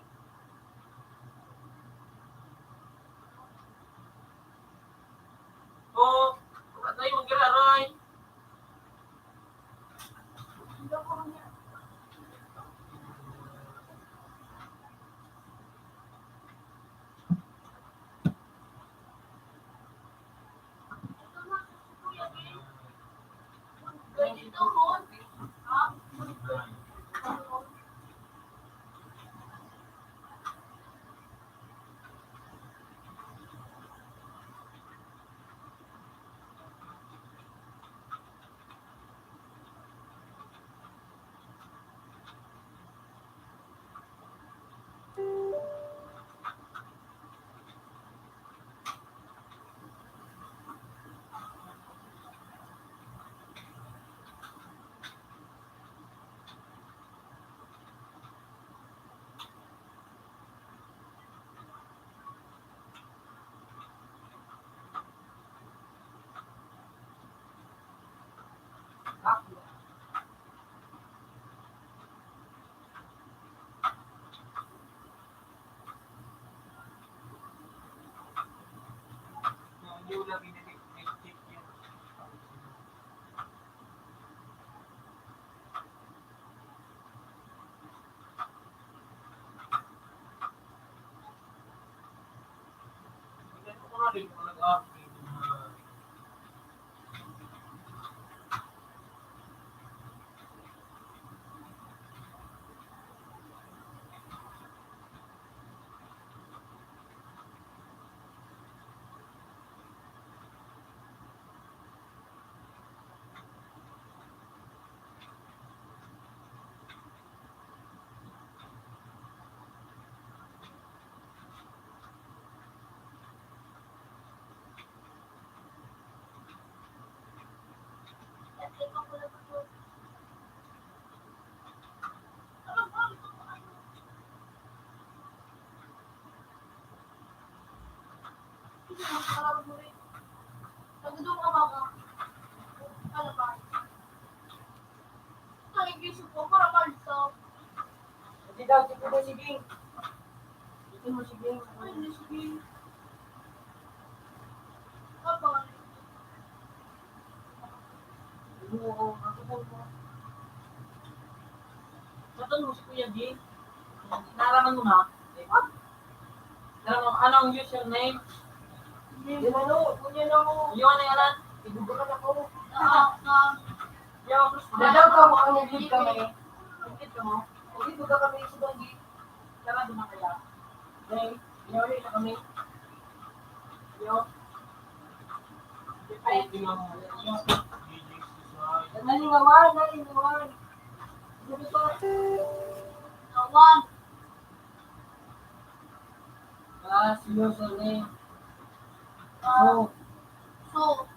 nila binibig yun. Hindi ko na rin kung nag-update na Nagdudong ka ba ka? Ano ba? Nakigisip ko para malito. Hindi daw, dito daw si Ging. Dito mo si Ging. Ay, hindi sige. Apa? Satan mo si Kuya Ging. Naraman mo na. Anong username? Yun ano, kunya na ako. Yun ano yan? Ibubukan ako. Dadaw ka mo ang nag-lead kami. Nag-lead ka mo? Nag-lead ka kami sa doon. Tara doon na kaya. Okay, inawali na kami. Yo. ay, tingnan mo. Nalingawan, nalingawan. Sabi ko, Awan. si username. So,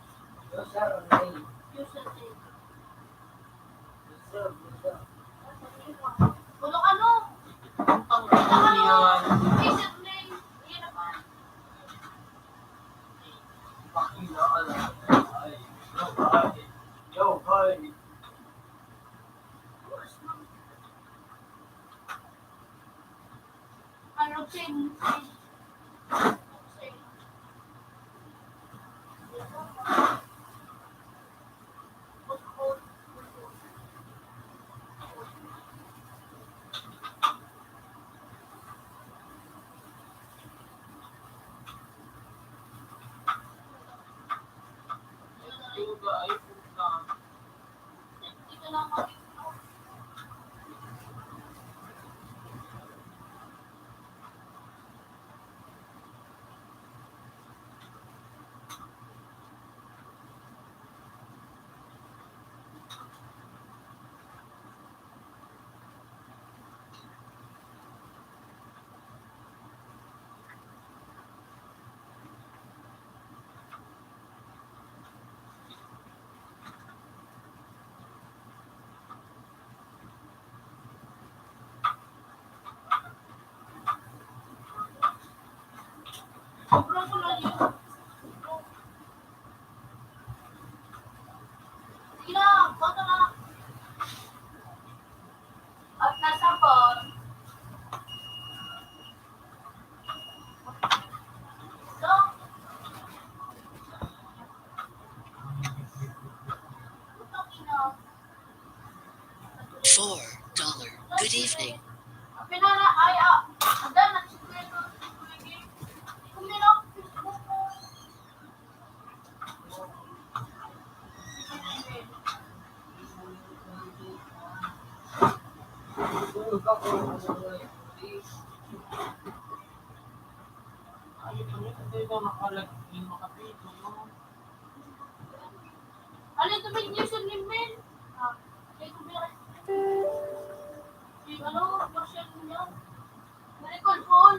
Username. username. User. Bulong ano? Ang tangin yan. Username. Yan naman. Pakilala. Ay, yo, hi. Ano, change. Yoga, ay, puta. Ito lang ako. Sobrang ko lang yun. Sige na, bata na. At nasa phone. So, putang ina. $4. Good evening. Pinara, ay, ada na si Kuya doon. Kung nila, Facebook mo. Tulog ako. Ay, ito nyo, hindi daw nakalagin, makapito, no? Ano ito ba yung username, men? Kaya kung meron. Yung ano, version niya. May call. Call.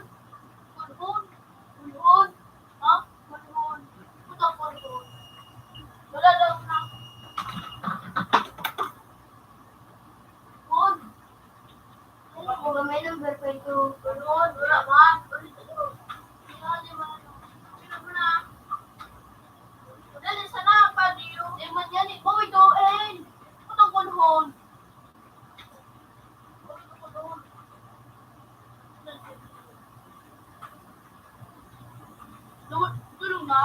Ha? Call. Puta call. Wala daw na. Call. Ako ba may number pa ito? Call. Wala man. Hindi man. Sino mo na? Dali sana, padiyo. Di man yan eh. Bawi doon. Putang call. Tulong na.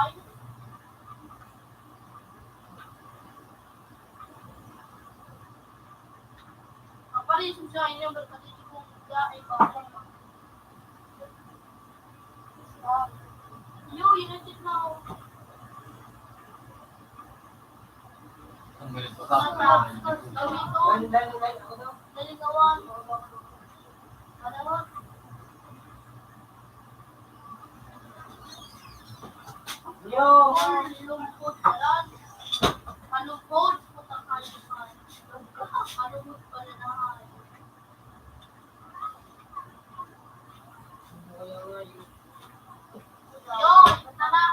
sa inyo, berkati kong ay parang yo, yun na ako. Ang galit pa Dali ako daw. Naligawan. Malawag. Yo! Lungkot yan. Malungkot. Putang kalipan. Malungkot pala na. Yo, basta na.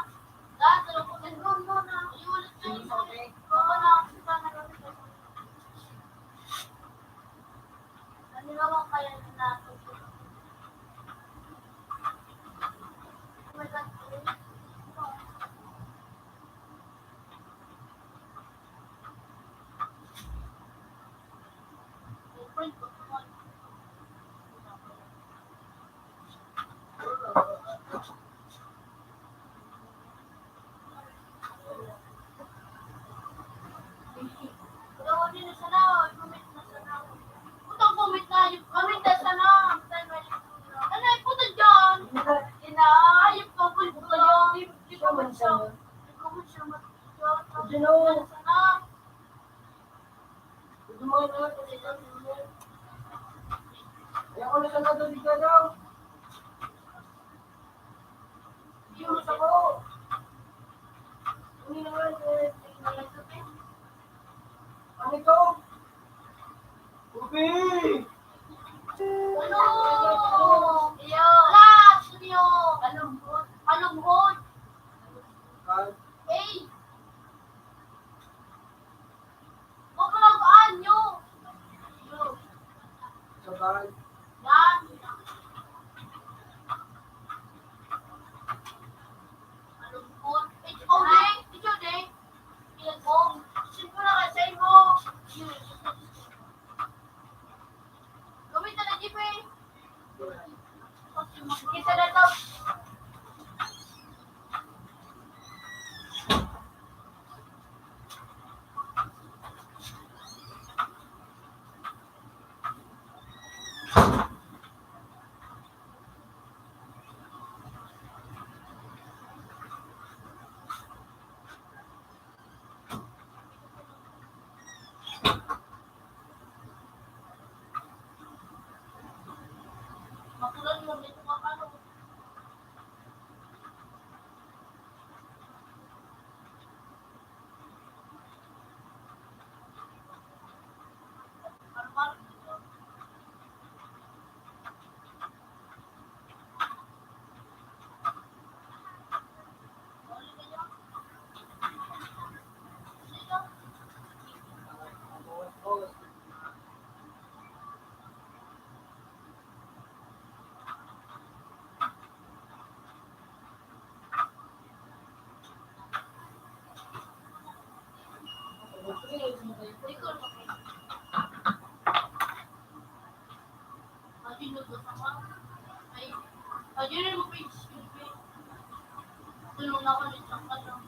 Dahil sa lungkot. No, na. Iulit ka yung sorry. Oo na. Basta na. Nanilawan kaya na. Oh my God. Ayaw ko na sa nado di ka daw. Yung sa ko. Hindi naman ano ito? Ubi! Ano? Iyo. Lahat! Iyo. Alumhod. Alumhod. Eh. Huwag ka lang kaan nyo. Yo. Sabay. Yan. Alumhod. Ito, Deng. Ito, Deng. Ilan mo? Simple na kasi mo. Gawin na lang, Jeep eh. Kita na to. Makulan mo dito ka ano. Ayun mo page. Tulong ako nito ka lang.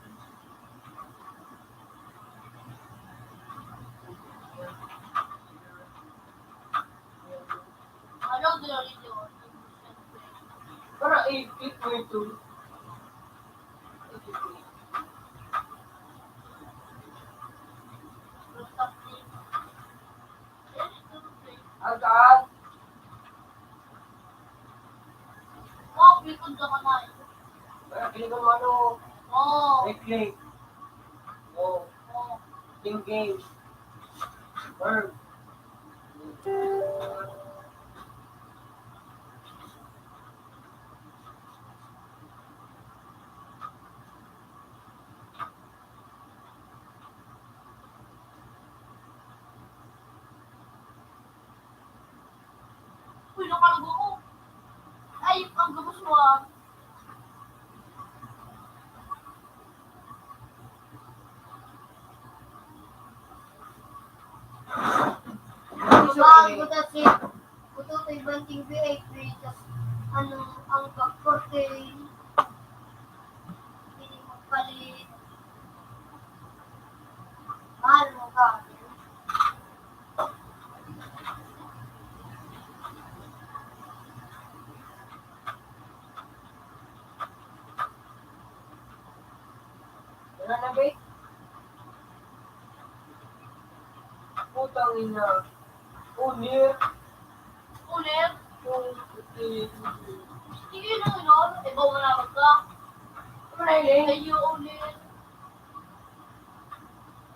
Ano gano'n ito? Para 8.2. Agad. Oh, pikon ka na eh. Para kailangan mo ano. Oh. Reclate. Oh. Oh. Engage. Verb. Uy, nakalago ko. Ay, ang gabos mo ah. Kuta si kuto tay banting B8 tas ano ang kaporte hindi mo palit. Mahal mo ka. Wala na ba? Putang ina. Unir. Ulit. Yung Sige na yun. Ibaw mo na ka. ano na yun? Kayo ulit.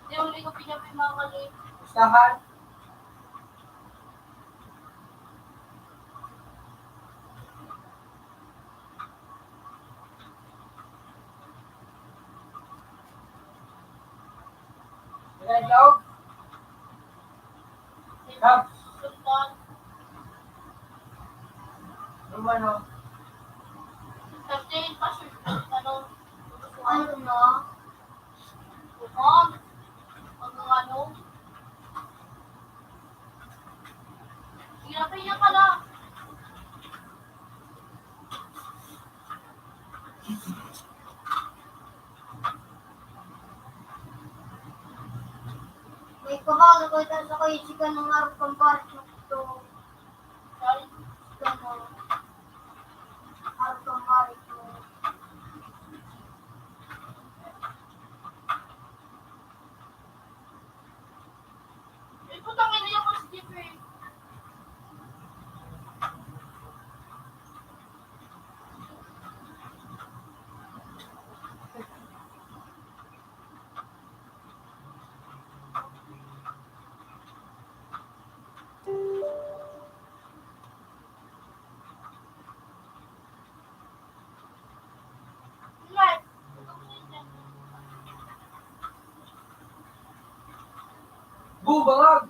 Hindi ulit ko pinapimakalit. Usahan. Nagalaw? Kap. Sultan. Ano? Kasi kasi ano. Ano na? Bukan. Ano? Hirapin niya pala. May kabalo ko ito sa kayo chika ng araw kang barit na ito. Dahil chika ng araw kang barit mo. Eh, putang ina yung mas Jeffrey. Right. Bubangag!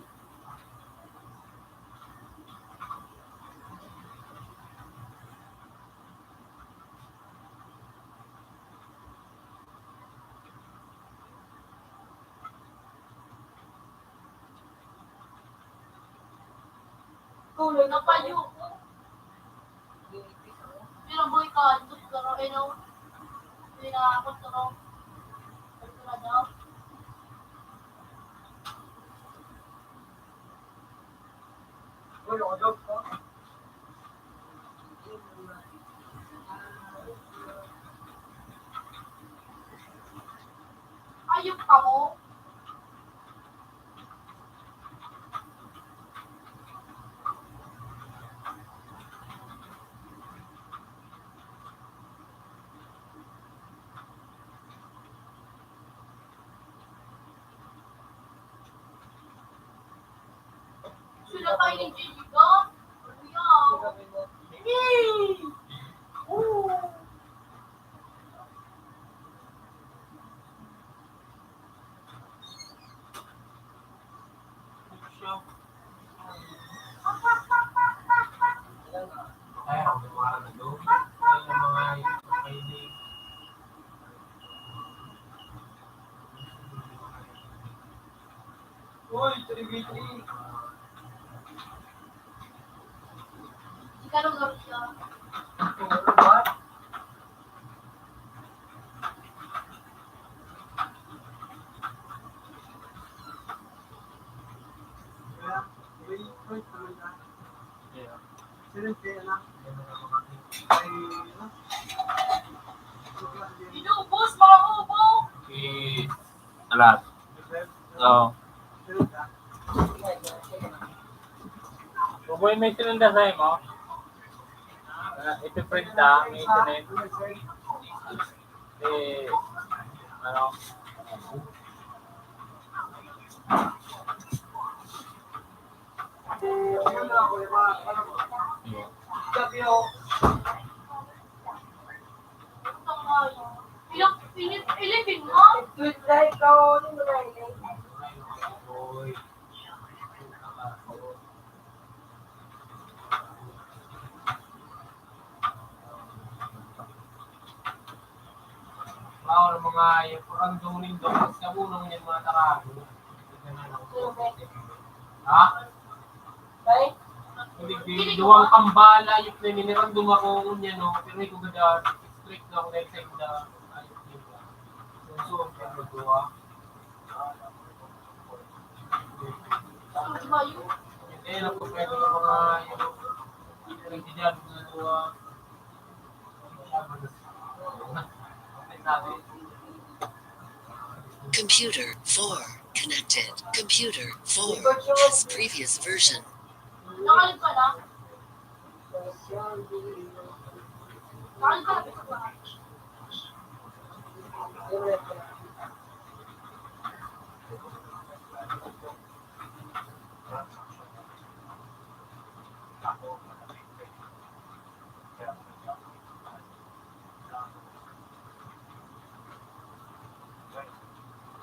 Kulay na payo ko. Pero boy ka, ito pero ano. Hindi na ako pero. Ito na daw. Uy, nakadog ka. Ayok ka mo. Sila tayo ni Jessica. Kuya. Yay! Ooh. Ay, ako lumara na doon. Ay, yung mga kailig. Uy, 3v3. Ikaw nung gawin siya. Ano ba? Yeah. Inubos mga ubo. Alat. Oo. Kung may sinunda sa'yo mo, ipiprint na, may internet. Ano? Yeah. Sabi ako, Ilipin mo? tweet na ikaw, ano mo na yun? Wow, ng mga yung kurang dunin doon. Sa unang yan mga tarago. Ha? Ay, Hindi, duwang kambala yung naninirang dumako niya, no? Pero hindi ko ganda, strict na ako dahil sa inda. Ayos yun. So, ang magduwa. Saan ba yun? Hindi, alam ko pwede yung mga yung dyan, mga duwa. Natin. Computer 4 connected. Computer 4 has previous version. Nakalig ka lang. Nakalig ka lang sa bahay.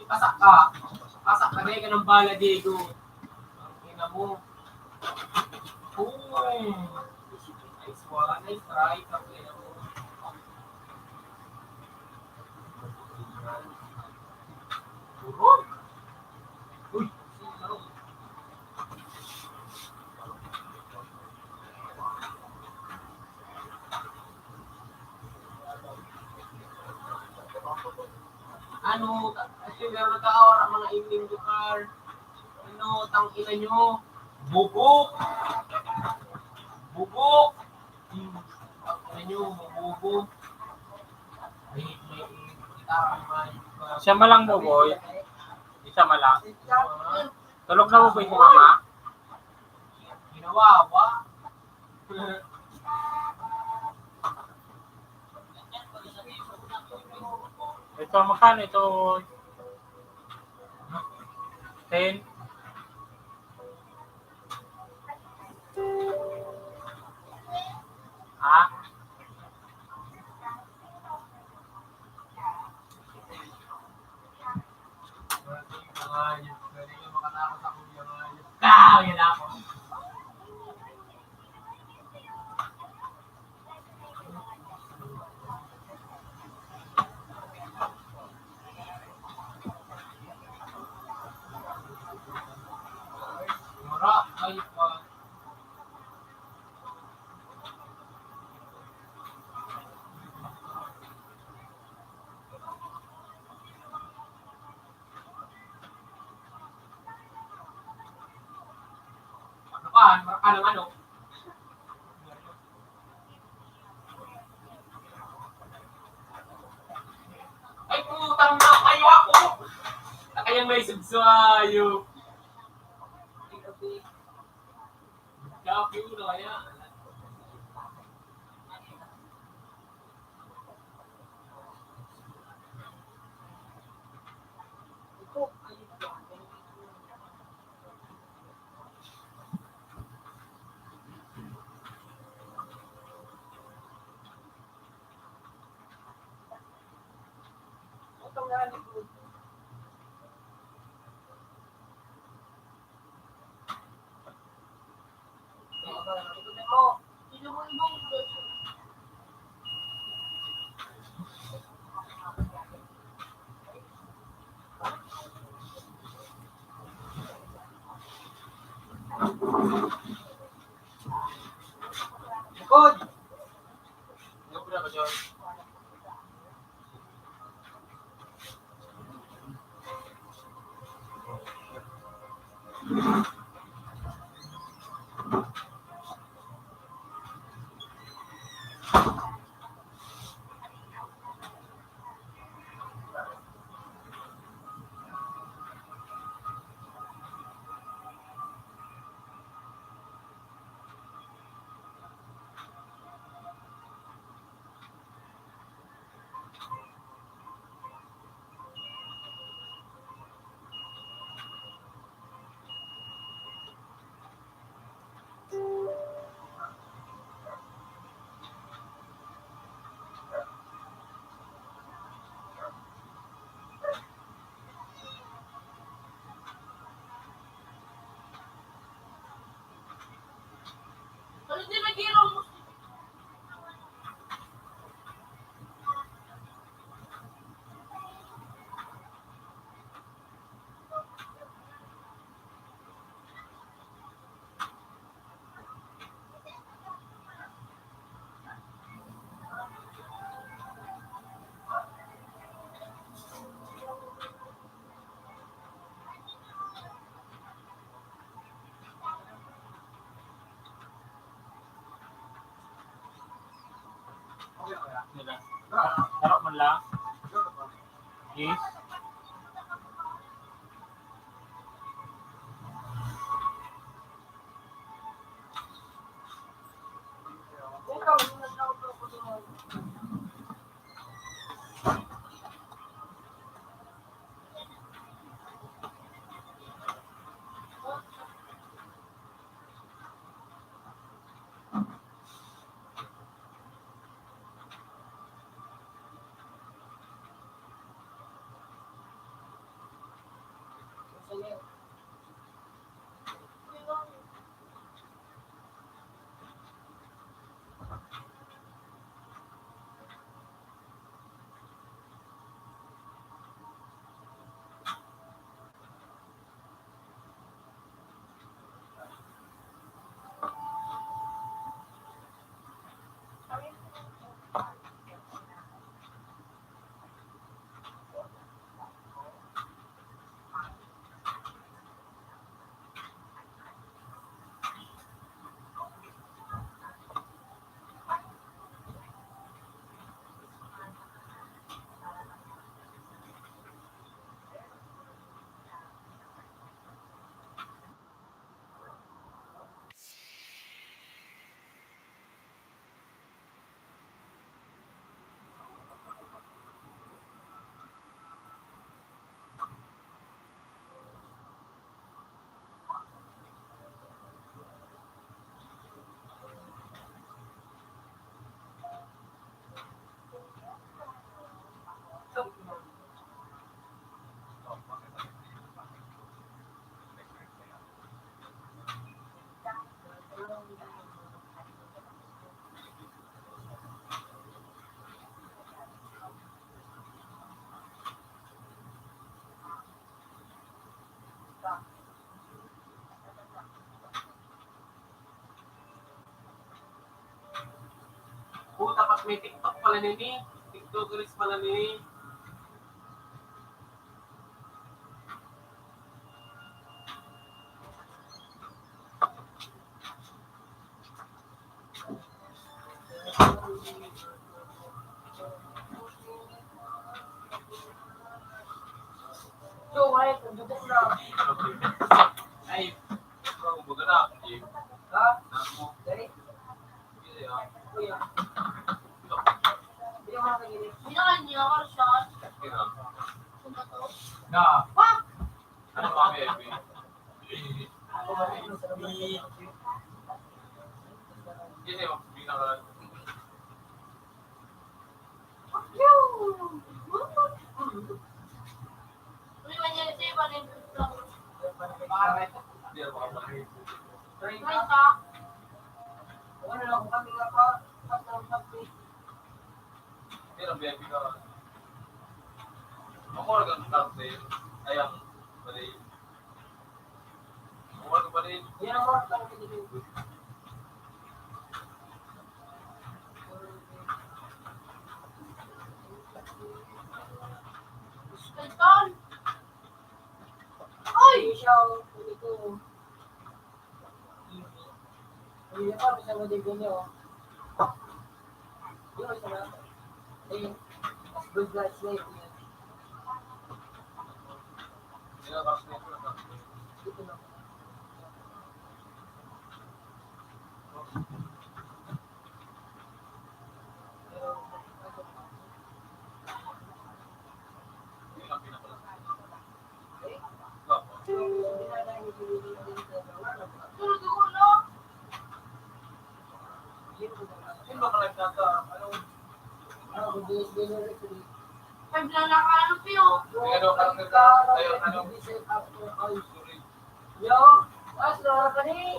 Pasak ka. Pasak ka na ng bala, Diego. Ang ina mo. Uy. Nice one. Nice try. Ang ina mo. Uy. Ano, kasi meron nagkakawara mga evening lugar. Ano, tangina nyo. Bubok! Bubok! Tangina nyo, bubok. May gitara naman. Siya malang mo, boy. Isa malang. Tulog na mo, boy, si mama. Ginawawa. Ito, magkano ito? 10? Ha? Yan ako. Mura, ay pa. Ano ka? Maraka ng ano? Ay, putang na kayo ako! Nakayang may subswayo. Copy uno kaya. Sino mo ibang beso? Likod! Likod na ba dyan? Ano din nag-iiraw mo? Nila. Laro man lang. Yes. may TikTok pala nini. TikTokers pala nini. So, ay, dudok na. Ay, kung baga na, eh, Ha? namo, Dali. hindi ah. Kuya. Hindi ako nakagilit. Binakan niya ako shot. Kaya, Kung ba to? na, Pak! ano ba, baby? Ako maliit sa labas. Kasi, bilang ka lang. Uy, manyan siya pa rin. Bakit? Hindi ako makapag- Try Try ka. ka. Ano lang kung kami nga pa. Pag-pag-pag. Pero, baby ka. Ako lang ang karte. Ay, ang bali. Ako lang bali. Yan ang mga tanong ko dito. Sultan! Ay! Siya, pwede ko. Hindi na pa, bisa mo din niyo. Yun, isa na. Ayun. Good life, life. Hindi na kasi ako lang. Dito na. Hindi lang pinapala. Hindi na tayo nililiit din sa mga. Tulog ako, no? Hindi ba ka nagkaka? Anong Ano, kung dinis-dinis rin ito. Five lang nakahanap yun. Ano, parang ayun, ano? Sorry. Yo, as na ka ni.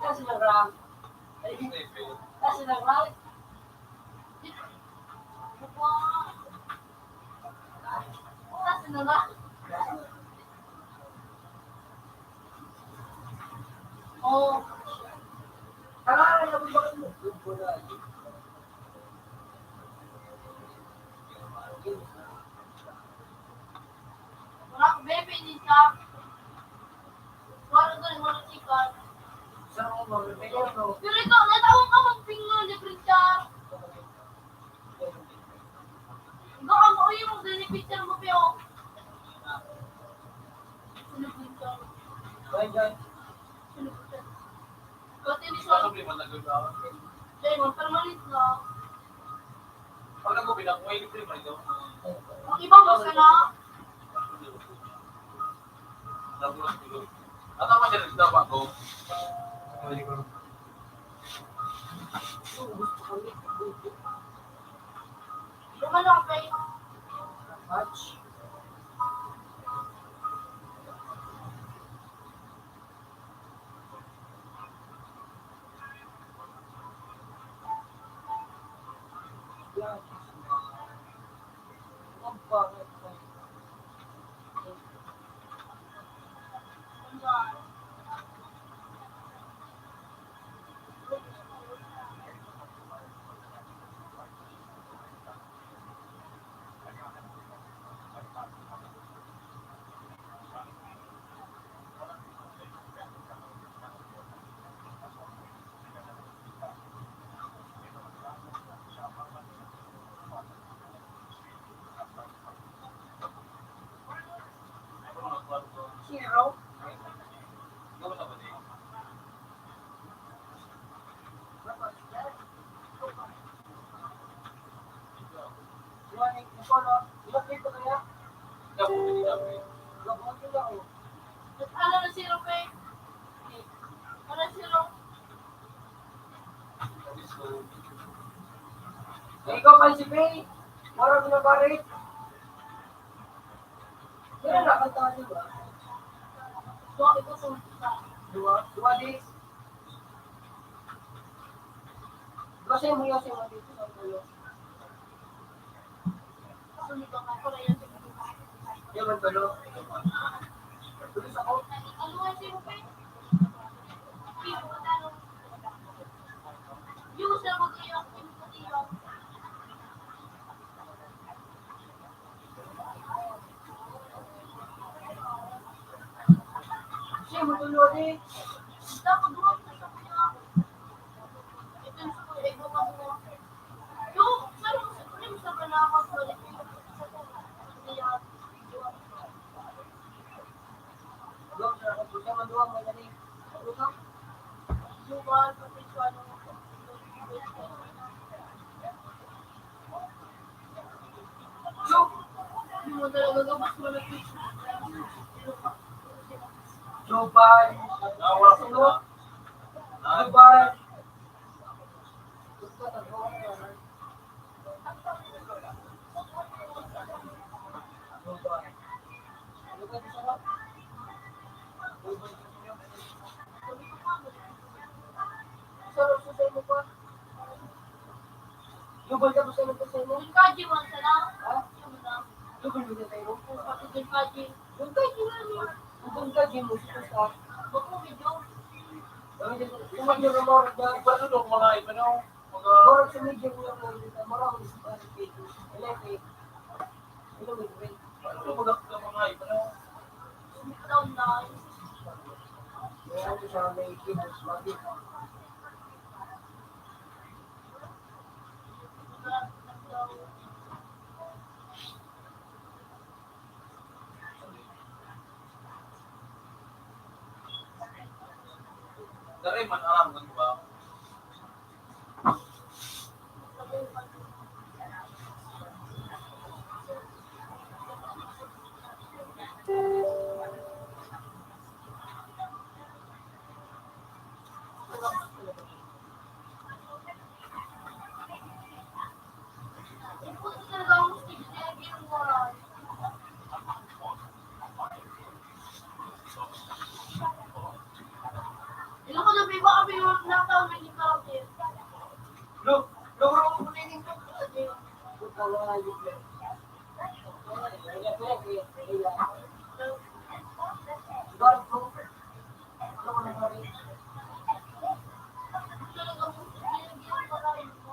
As na ram. As na ram. Tapos na nga. Oh, Kailangan na ba mo? Good for that. wala ko bebe ni ka. Wala ko yung mga chikan. Sa mga mga mayor, no? Pero ikaw, natawag ka magpingon ni Princhar. Ikaw ang uwi mo, ganyan picture mo, Pio. Sino Princhar? Bye, Sino Princhar? Kasi ni Ano Sol, ba nagkaka? Jaymon, permanent na. Pag ako pinakuha, hindi pa ito. Ang iba mo sa na, Nagulat ko. At ako siya nagdapa ko. lumano ka pa yun. Match. Yan. Ang pangit. Zero. Gawin na ba din? Yan, ito na. Ilang dito kaya? Ikaw po hindi namin. Gabon din ako. Ano na si Rupe? Ano si Rupe? So, Ikaw kay si Bay. Marami na barit. Yan ang nakanta di ba? Doon ito sa Dua days. Kasi mo yung sa dito sa ulo. sunod ang ako na yan. Yan man talo. Tulis ako. Ano nga si Rupe? Yung sa mag-iyak, yung sa Lord eh. Dapat doon sa kanya. Ito yung sa kuya, ego ka mo. Yung, saan mo sa kuya, sa kalakot mo rin. Doon sa kapusa maduwa mo na rin. Lukaw. Buwan, profesyon, Hindi mo talaga gabas mo na fish. Dubai. Dubai. Dubai ka pa sa mo? Yung kaji man sa lang. Ha? Yung lang. Dubai mo tayo. Pati yung kaji. Yung kaji na niya. Yung kaji mo sa Bago medyo. yung medyo na mo Iba dulu mga iba no. Mga Borog sa medyo mo yung mga marami sa pagkakit. Electric. Ito mo yung ano mga iba no. Down na. Kaya ito siya may kilos. Bakit? Dari man alam kan ba? Ilang ko na ba kami yung nakataon na yung kapit? Look, loro mo na yung puta wala yung plan. Barang ko. Ano ko na gawin? Talaga mo, ginagawa pa rin mo.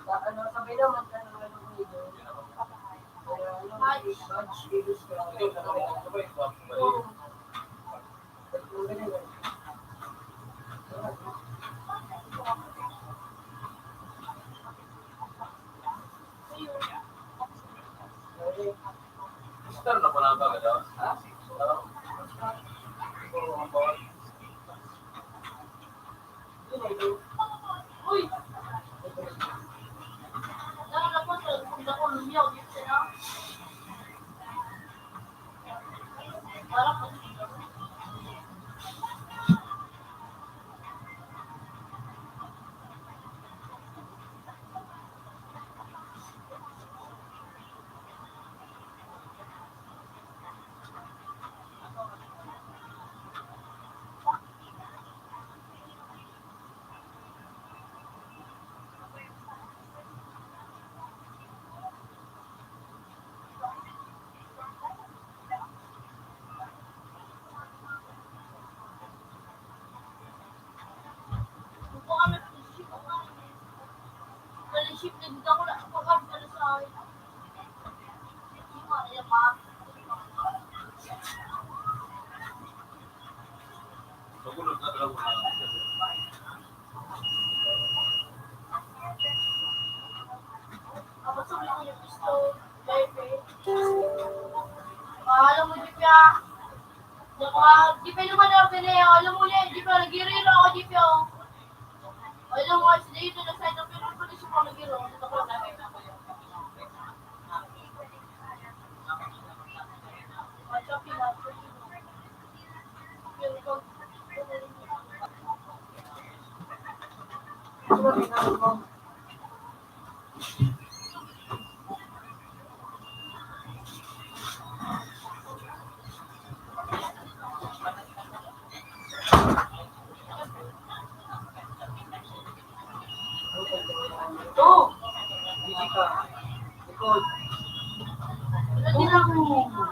Ano sabi naman ka ng ano ko dito? Badge, kilos ka. Sister na pa na agad ah. Ha? Yun ay yun. Uy! Dahil ako sa kung ako lumiyaw, dito sila. Parang kung kami ship ako. Dahil ship na dito ako na kapag pala sa akin. Ayan pa. Pagulog na talaga na. Ako sa mga yung pistol, baby. Alam mo, Jeep ya. Jeep naman ako pinaya. Alam mo yan, Jeep ya. Nagiriro ako, Jeep ya. Alam mo, kasi dito na side ng pinag ko na siya nagiro. Dito ko lang namin. Shopping na. Ano ba ginagawa mo? Hindi lang.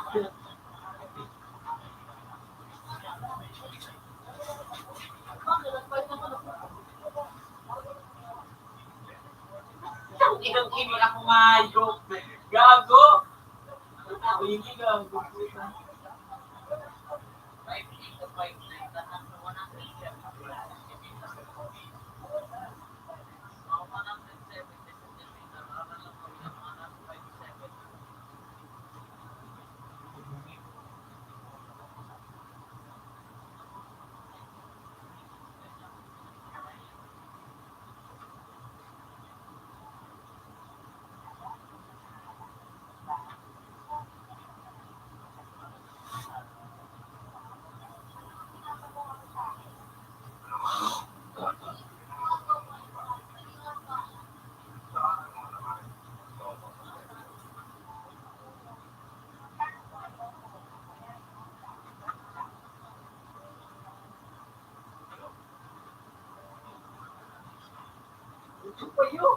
Ang inang-ini ako ngayo. Gago. Hindi ka. Payo.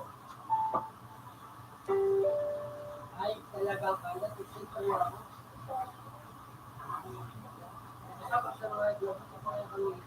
Ay, talaga pala. Isip ko lang. Dapat sa mga job, kapag kami.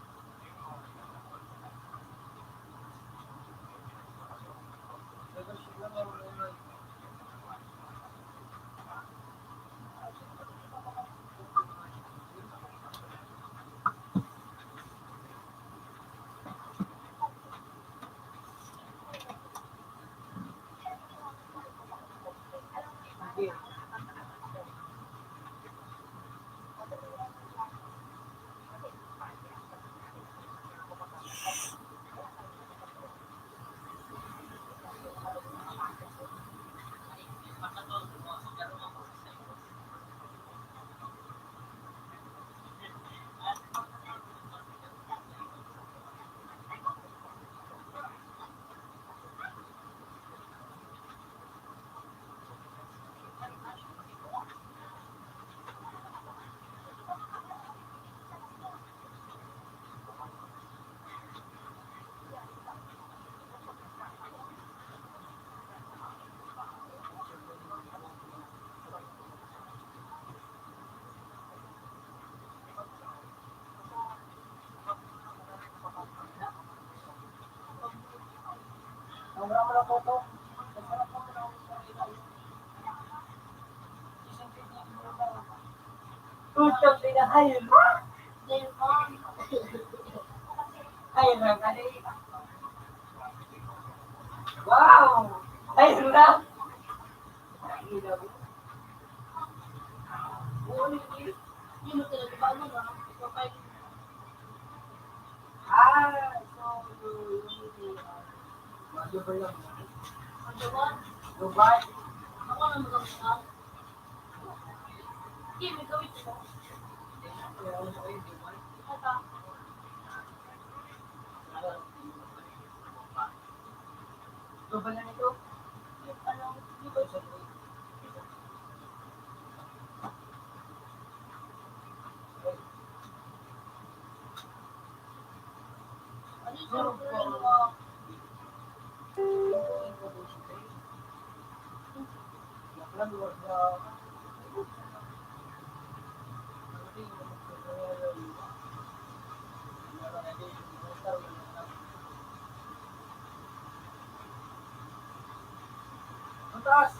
Ang marami na photo. Tutong pinakayon. Ayun lang, kali. Wow! Ayun lang. Dubai lang. Dubai. Dubai lang ito. Taas.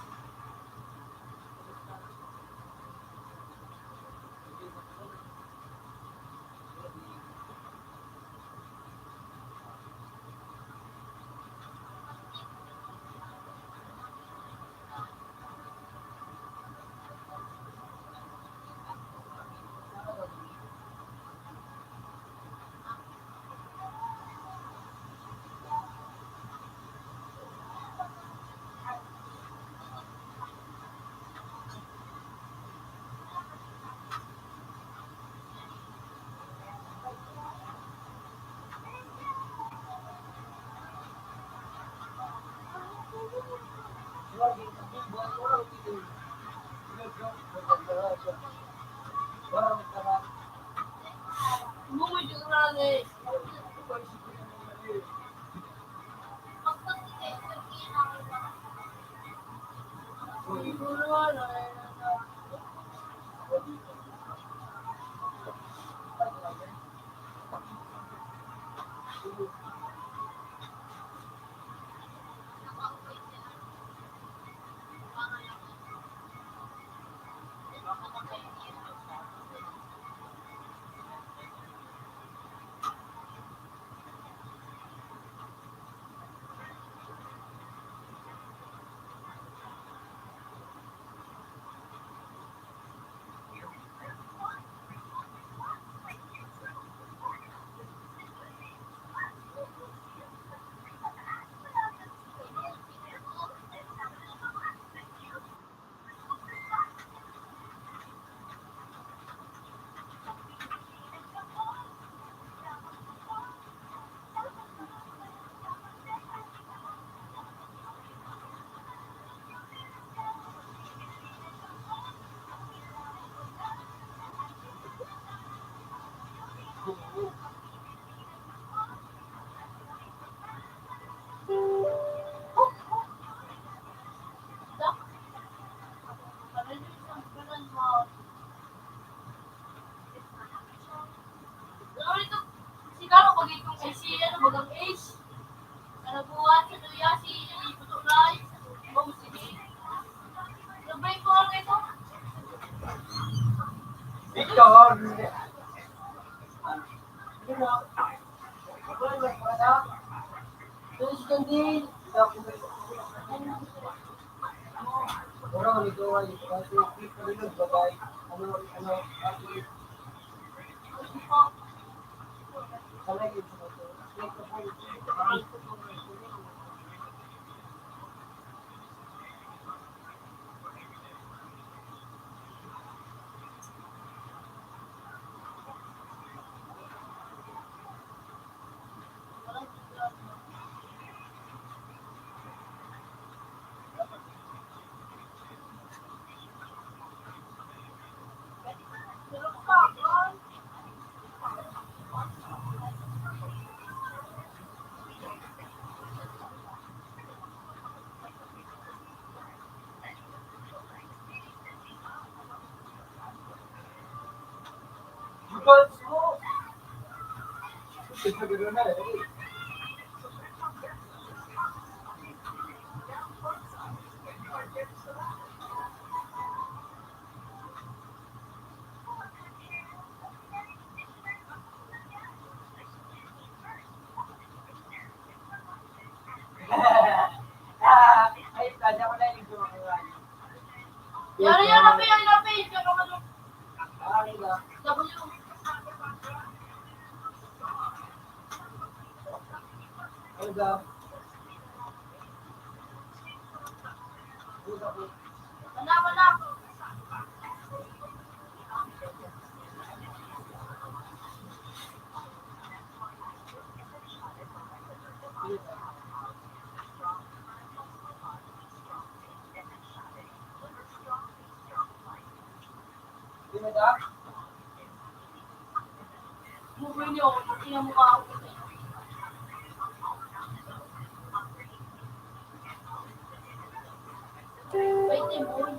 Bagang Ace. Nanabuhat sa Duya si Putulay. Bong Sini. Nabay ko ang ito. Victor! Ano na? Ako lang lang pala. Tulis ka din. Orang itu ay kasi pinulog bagay ano ako sanay ito Because mo ito gano'n na eh. Ay, kanya ko na yung gumagawa. Yari yan, napi, yan, napi. Kaya ka man. Ay, ba? W. Ay, ba? Manap, manap. Di ba da? Move niyo. Tingnan mo ka ako. Wait, mo.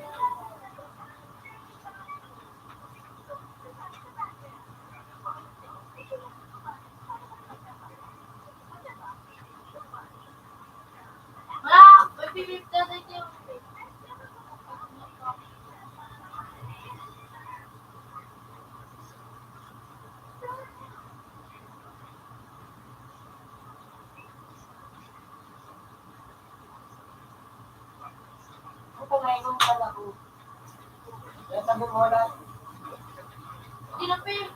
Wala! May pipip na dito. Ito na yung pala ko. Kaya sabi mo wala. Hindi na pip.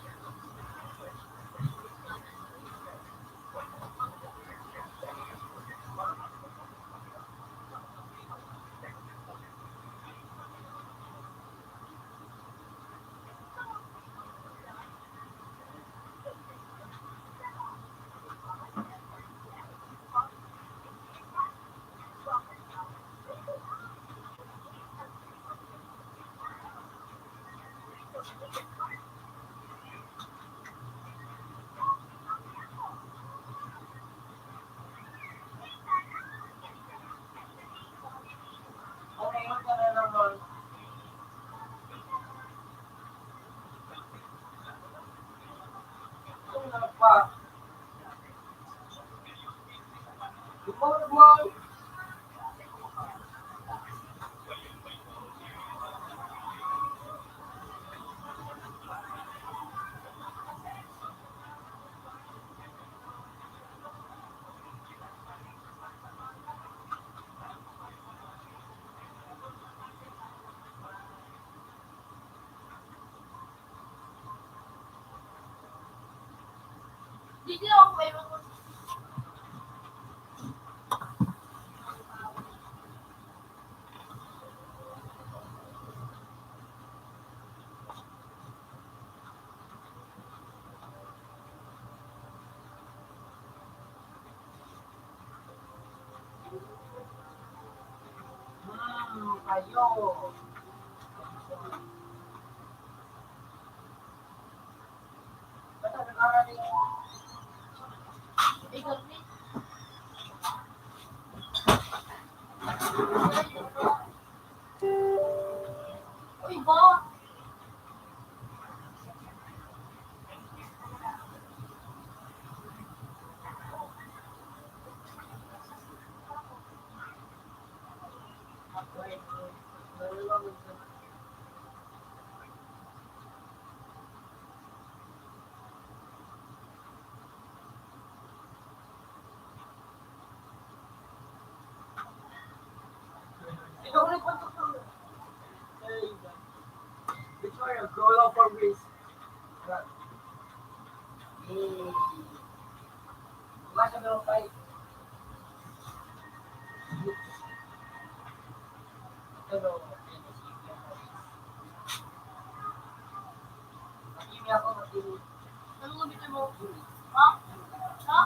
Okay, yun ka na naman. Ito na pa. Good morning. Hindi na ako may mga. Ayo. Basta nakarating. Ikaw, please. Uy, ba? Ito ulit po ito. Victoria, go lang for race. Masa meron kayo. Pero, mag-email ako, mag-email. Ano nga bito mo? Ha? Ha?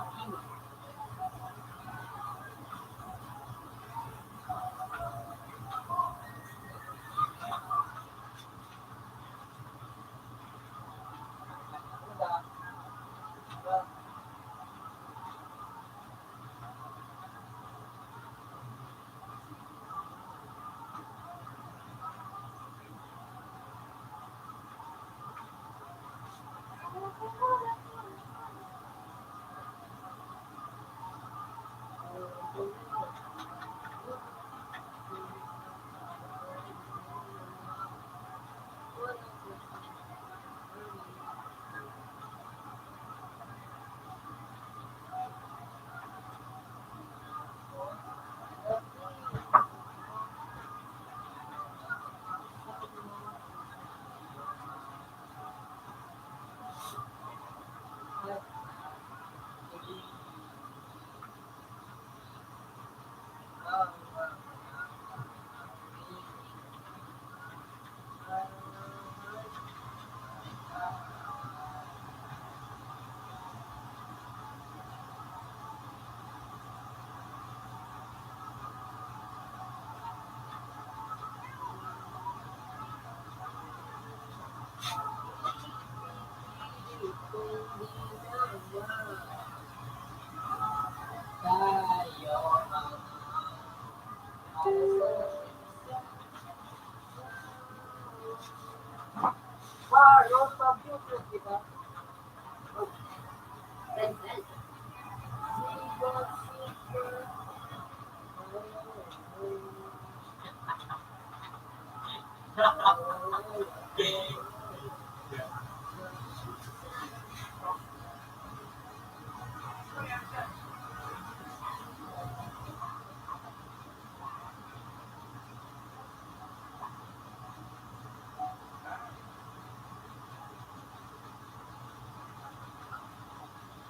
Rose of Beauty, di ba?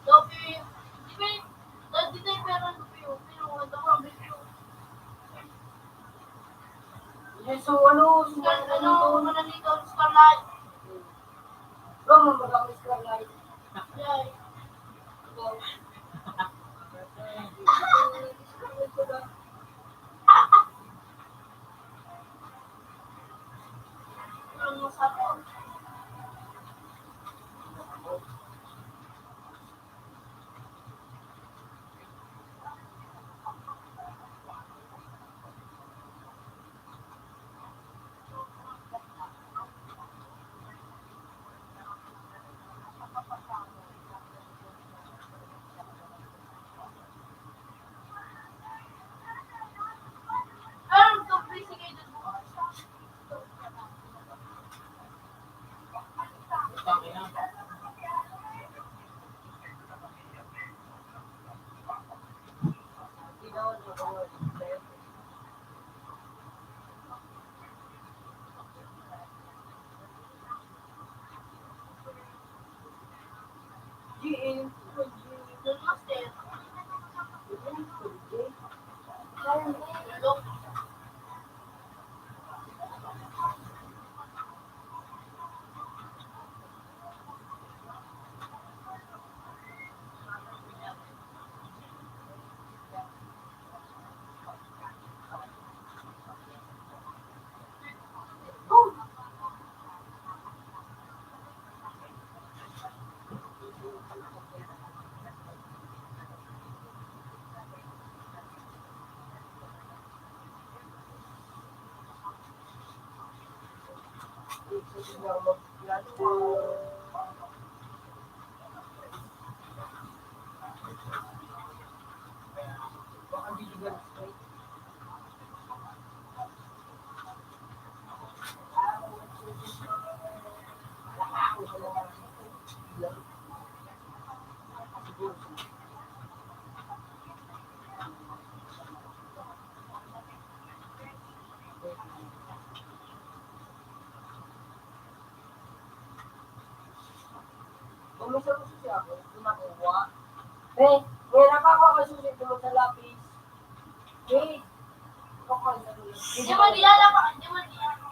Dobi, di ba, di tayo meron dobi, pero ano ka, bito. So, ano, Ano, nandito, Starlight. Bro, mag-ang Scarlight. Yay. Ano mo sa akin? Pero dobi, sige, dobi. Doon mas din. Look. lang. Siguro. Kung may susi ako, hindi nakuha. Eh, may nakakakasusi ko sa lapis. Eh, Di mo nilalaba, di mo nilalaba.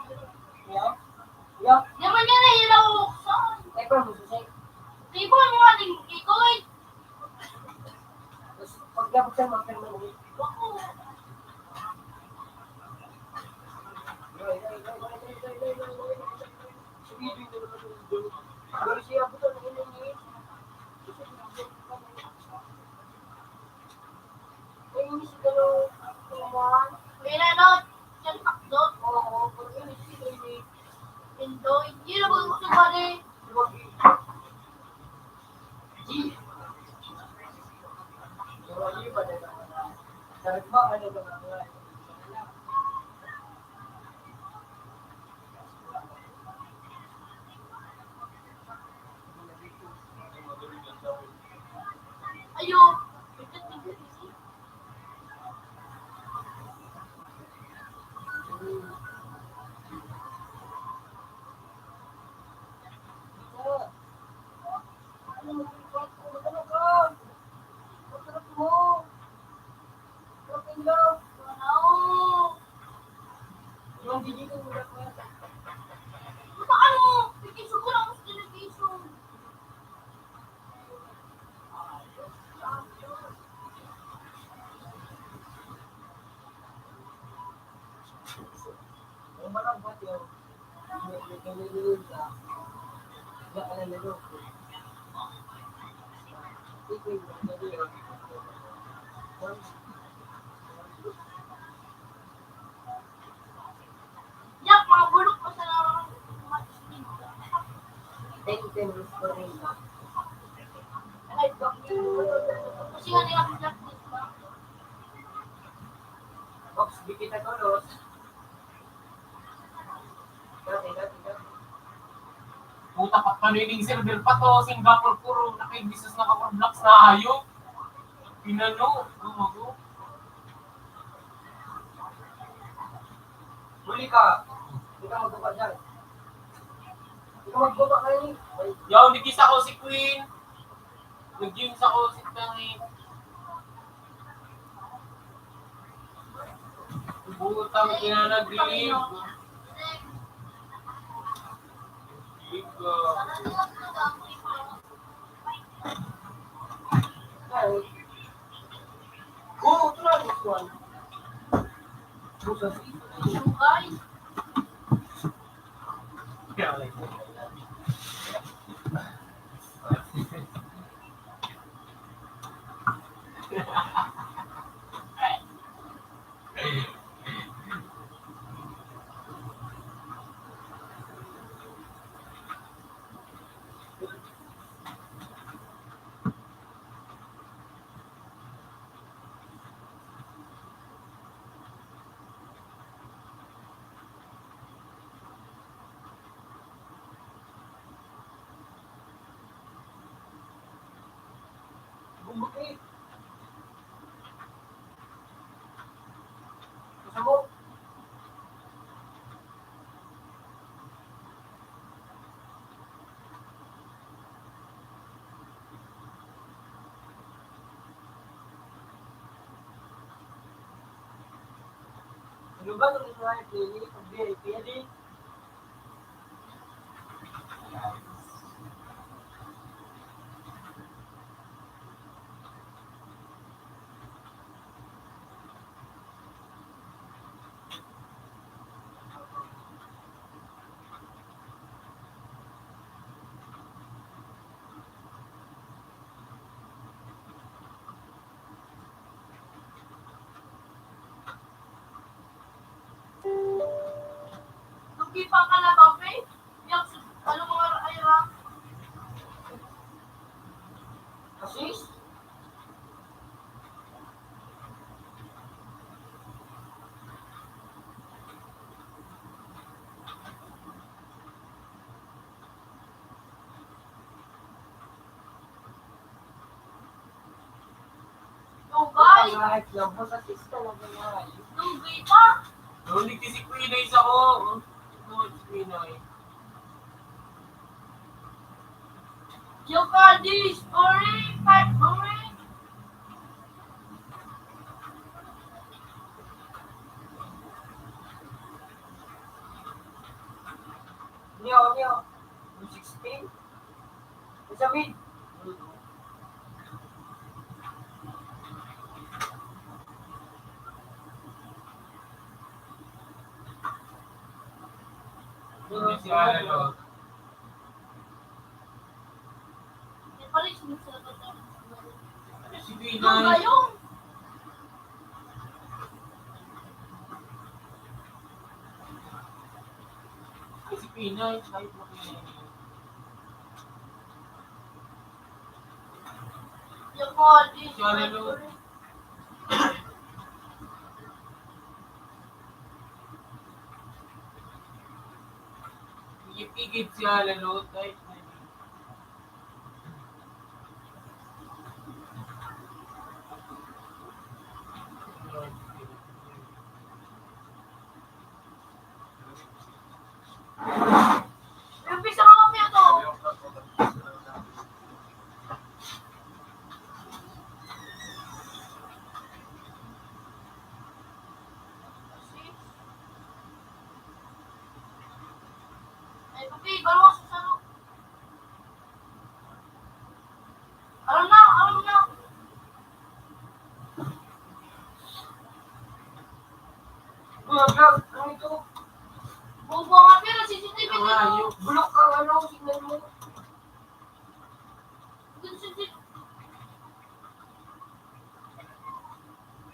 yeah? Yeah? Di mo niya nahilaw buksan. Eh, pero may susi. Di mo mo aling ikoy. Tapos, pagkabot siya, mag-permanent. Ako. May nanot. Yan takdot. Indo. Hindi na ba gusto ba rin? Ayo. Wow. Paano? Vacation ko lang sa television. Yak, mga bulok pa sa kasi nga nila black list ba? Puta pa panining server pa to, Singapore puro naka-business na kapag blocks na hayop. Pinano, mago. Huli ka. Hindi ka magbuka dyan. Hindi ka magbuka kayo. Yaw, nagkisa ko si Queen. Nag-games ako si Tangi. Puta, may kinanag-leave. Ika. Oo, ito na. This one. Busas. Sugay. Bumbuki. Gusto mo? Ano ba nung ito ay pili? Pag VIP, edi? Tugi pa ka na ba, Faye? Yak, ano mga ayra? Assist? Kahit lang po sa sis talaga na. Dugay pa. Nulig si Queen Eyes ako. Nulig si Queen Eyes. Jokadi, story, fight, story. Nyo. 16. Sa mid. Hindi si Alalo. May palis mo sila ba tayo? Ano si Queen Yung Eyes? gayong. Ay, si Queen Eyes. Kahit mo Queen Eyes. Jokadi, Si Alalo. Igip-igip si Alalo. Kahit na Yung bisa ka kami ito. Ay, papi, balas sa salo. Alam na. Vlog. Ano ito? Bobo nga pero CCTV Ang dito. hayop. Bulok ang ano. Signal mo. Dito CCTV.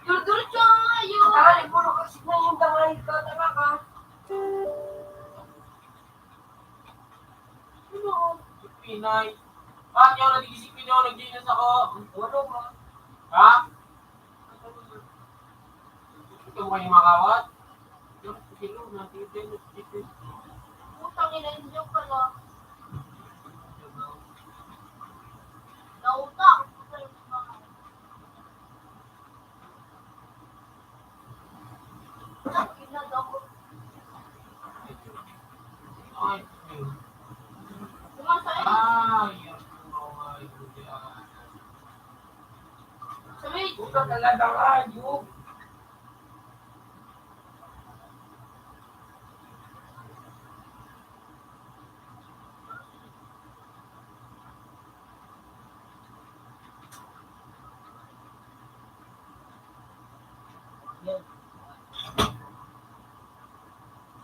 Diretso nga yun. Kali bulok ang signal yung tangay ka. Tara ka. Ano? Si Queen Eyes. Bakit niya ako natigil si Queen Eyes? Nag-genius ako. Walo ka. Ha? Ito mo kayo makawat? Sino? Natitid. Putang ina, hindi yung pala. Nautak. Ang ina daw. Ay, Kumasay. yan. Ay, yan. Sabi, Buka talaga ka. Yung.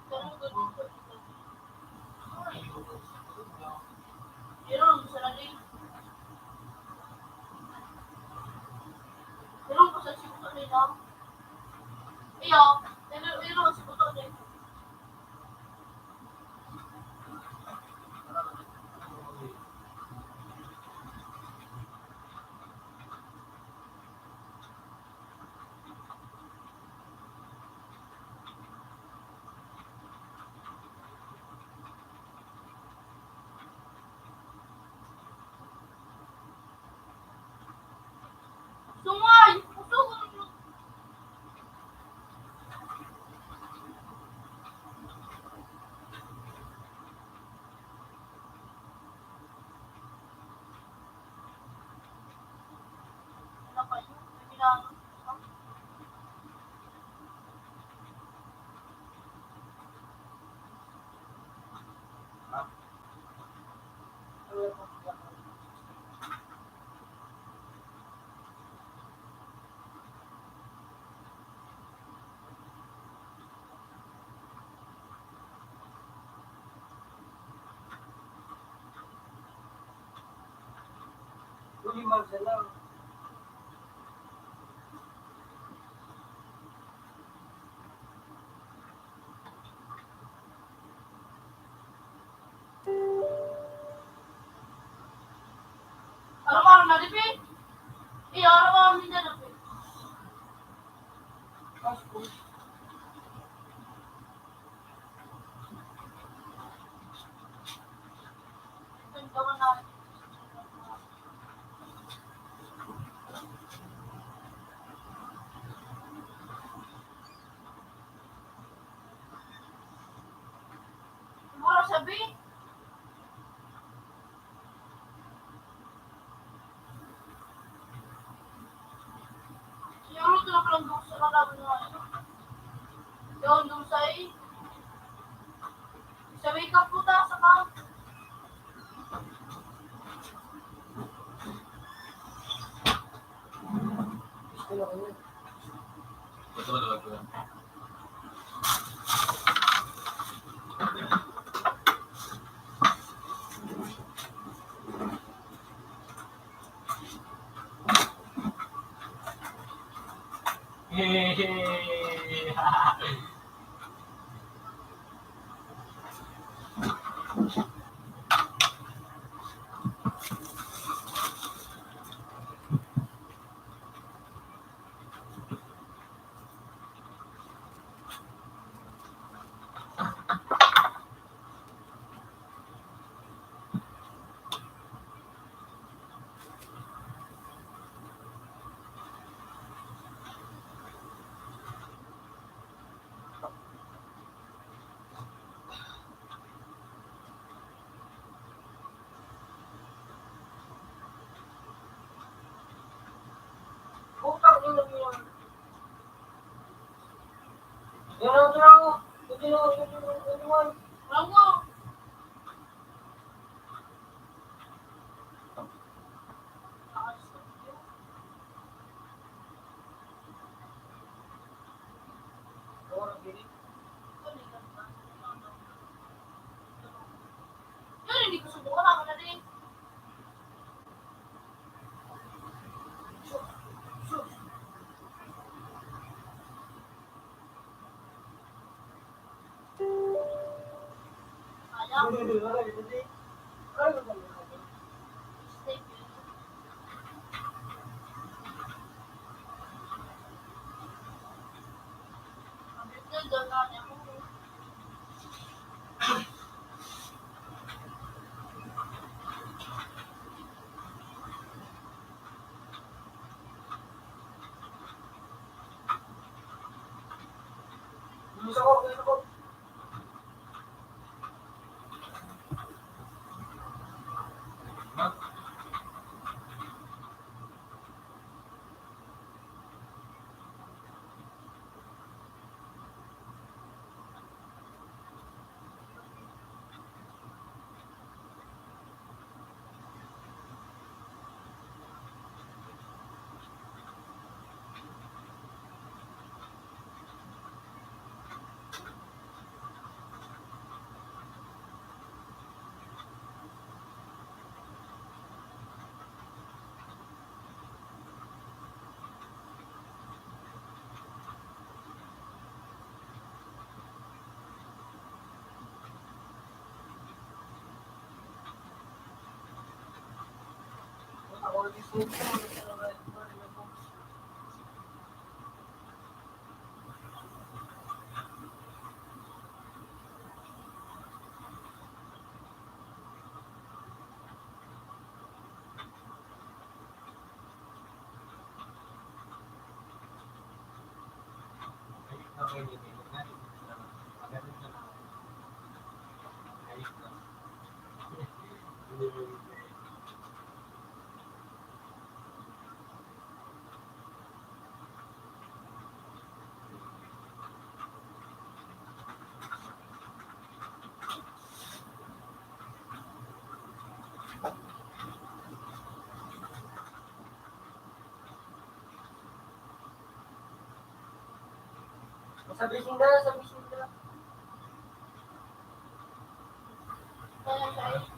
ganun ko dito. Meron sa lalay. Meron ko sa sibuto nila. Iyo, meron sa sibuto nila. Sungay! Sungay! Ano pa yun? May bilang. Uli magsa lang. Araw-araw na rin, eh. Iyo, araw-araw na rin, eh. Pasko. Gawin natin. Sabi? Siguro ito na palang doon sa kalaban na ano. Doon sa sa wake up po ta sa ka. Gusto na kami. Betul betul. Hehehe. Putang ina mo yan. Yan ang trago. Ito yung Ako. Yun, hindi ko subukan ako na din. Alam, stay yun. Mabilis na doon na ako. Sabi sinda. Kaya siya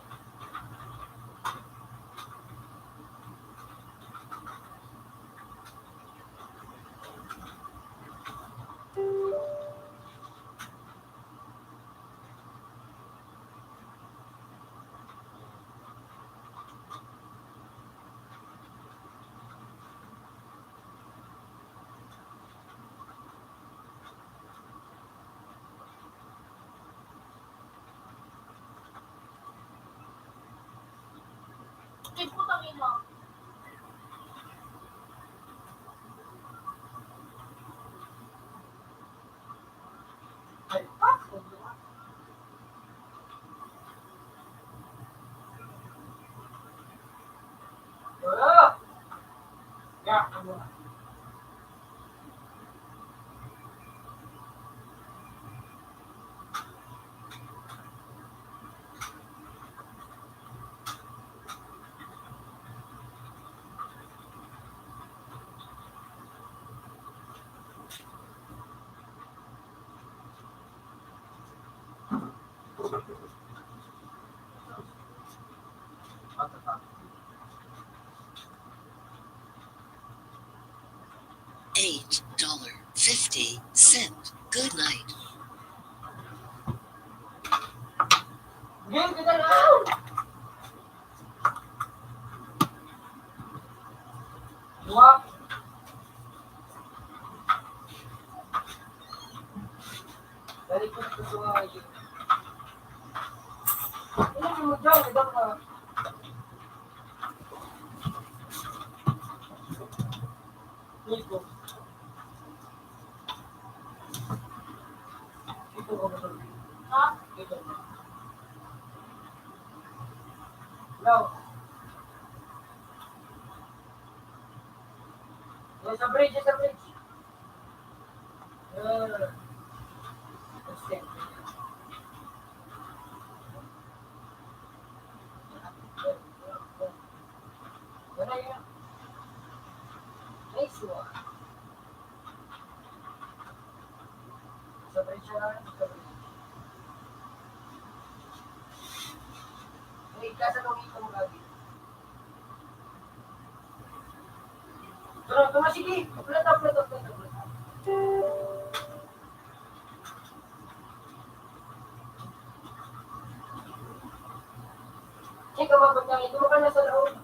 $8.50. Good night. Game ka na lang! Dua. Balik ko sa dua lagi. Ini mo dyan, idam ka. Dito. Dito ko ba? Ha? Dito. Hello. Sa bridge, sa bridge. Step. Wala yun. Nice one. Sa bridge na lang, sa bridge. May kasa nung ito mo lagi. Tara, sige. Plata. Sige, mabagtang ito mo ka na sa loob.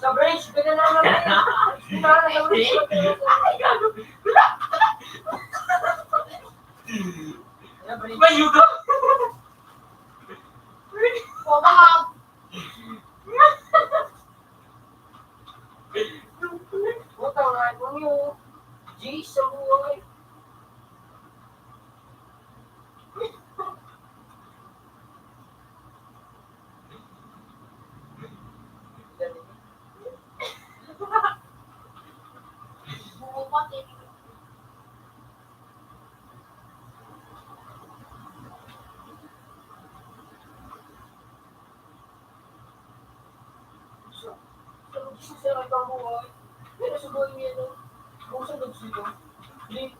Sa bridge, ganyan na naman. Hindi na sa bridge. Sa bridge. May yugo! Pumahag. Utang na ito niyo. G sa buhay. Bumupat eh. Sa ibang buhay. Pero sa buhay niya, no? Kung sa nagsigo, hindi.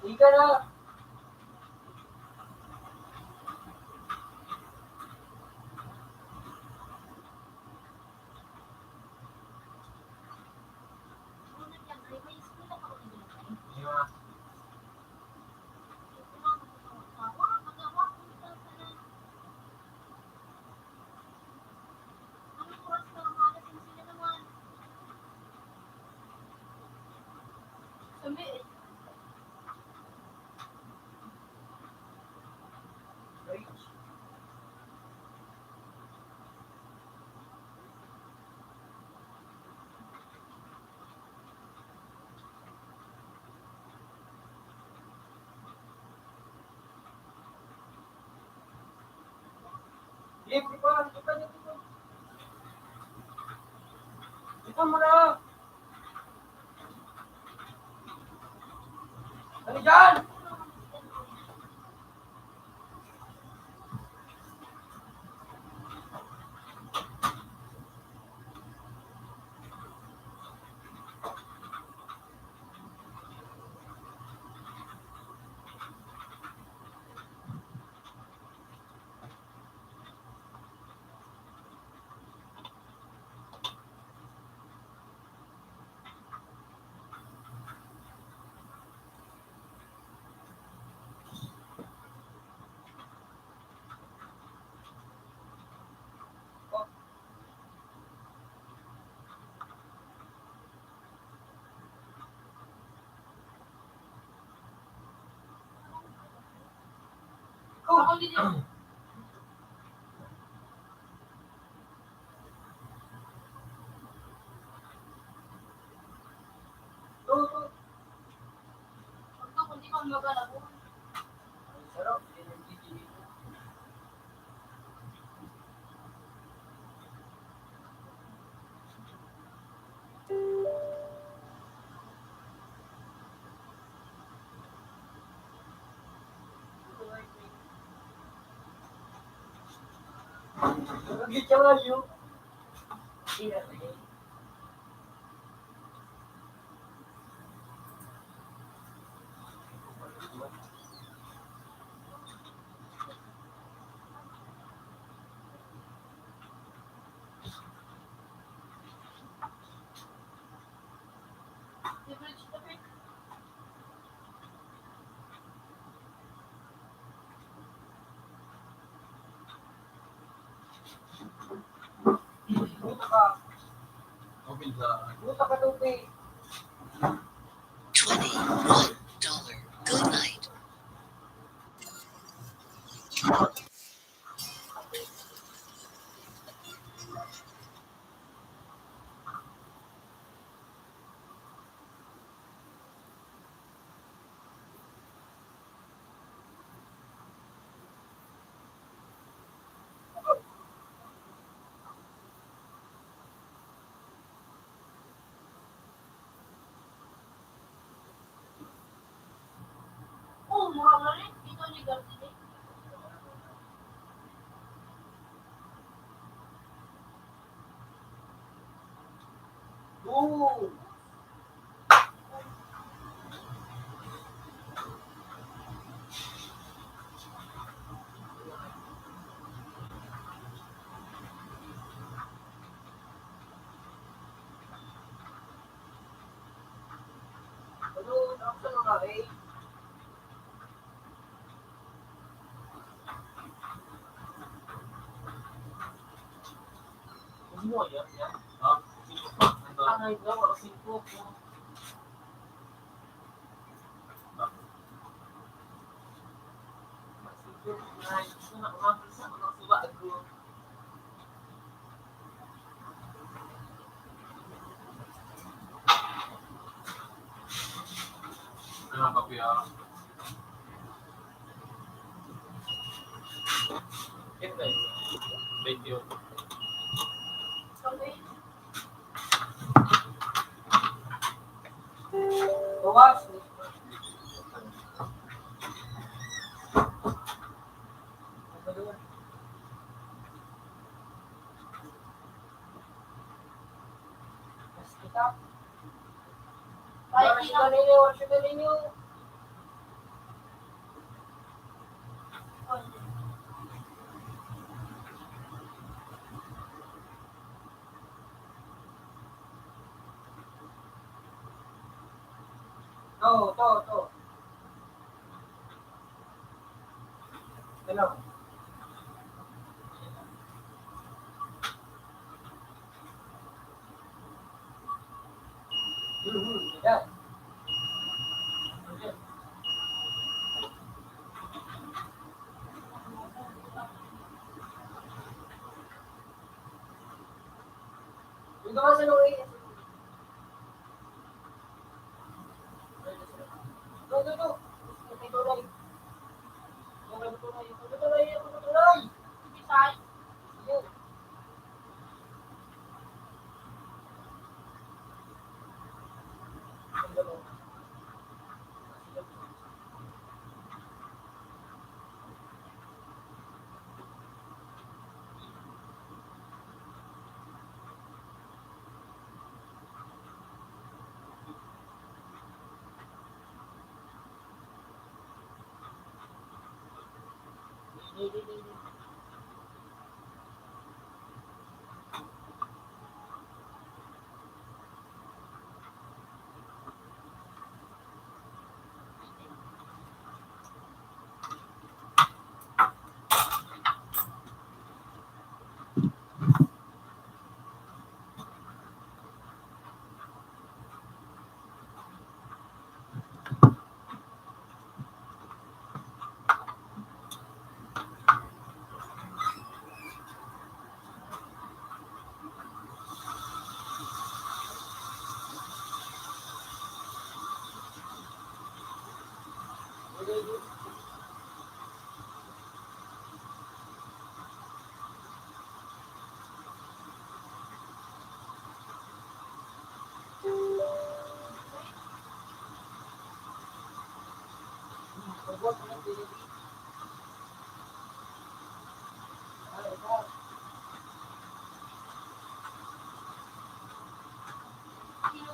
Ika na. Libre pa, dito. Dito mo na. Ano dyan? Ako dito. Ito. Ito, kundi kang magana ko. Sarap. Energy dito. Lagi siya yun. Buta ka. Open sa... Buta ka tupi. $21. Good night. Oh, mura na rin. Dito ni Garcia. Oo. Ano, option nga eh. Semua ya, ya. Ha? Ito. Tangan itu kalau sibuk. Sibuk, nah itu nak ngambil sama nak suka aku. Ano ang kape ah? Kita itu. Video. Bawas. Mas kita. Kahit Warna suka ninyo. To. Ano? Yan. Dito ka sa Louis. To. Ito tulay. Bisay. Sino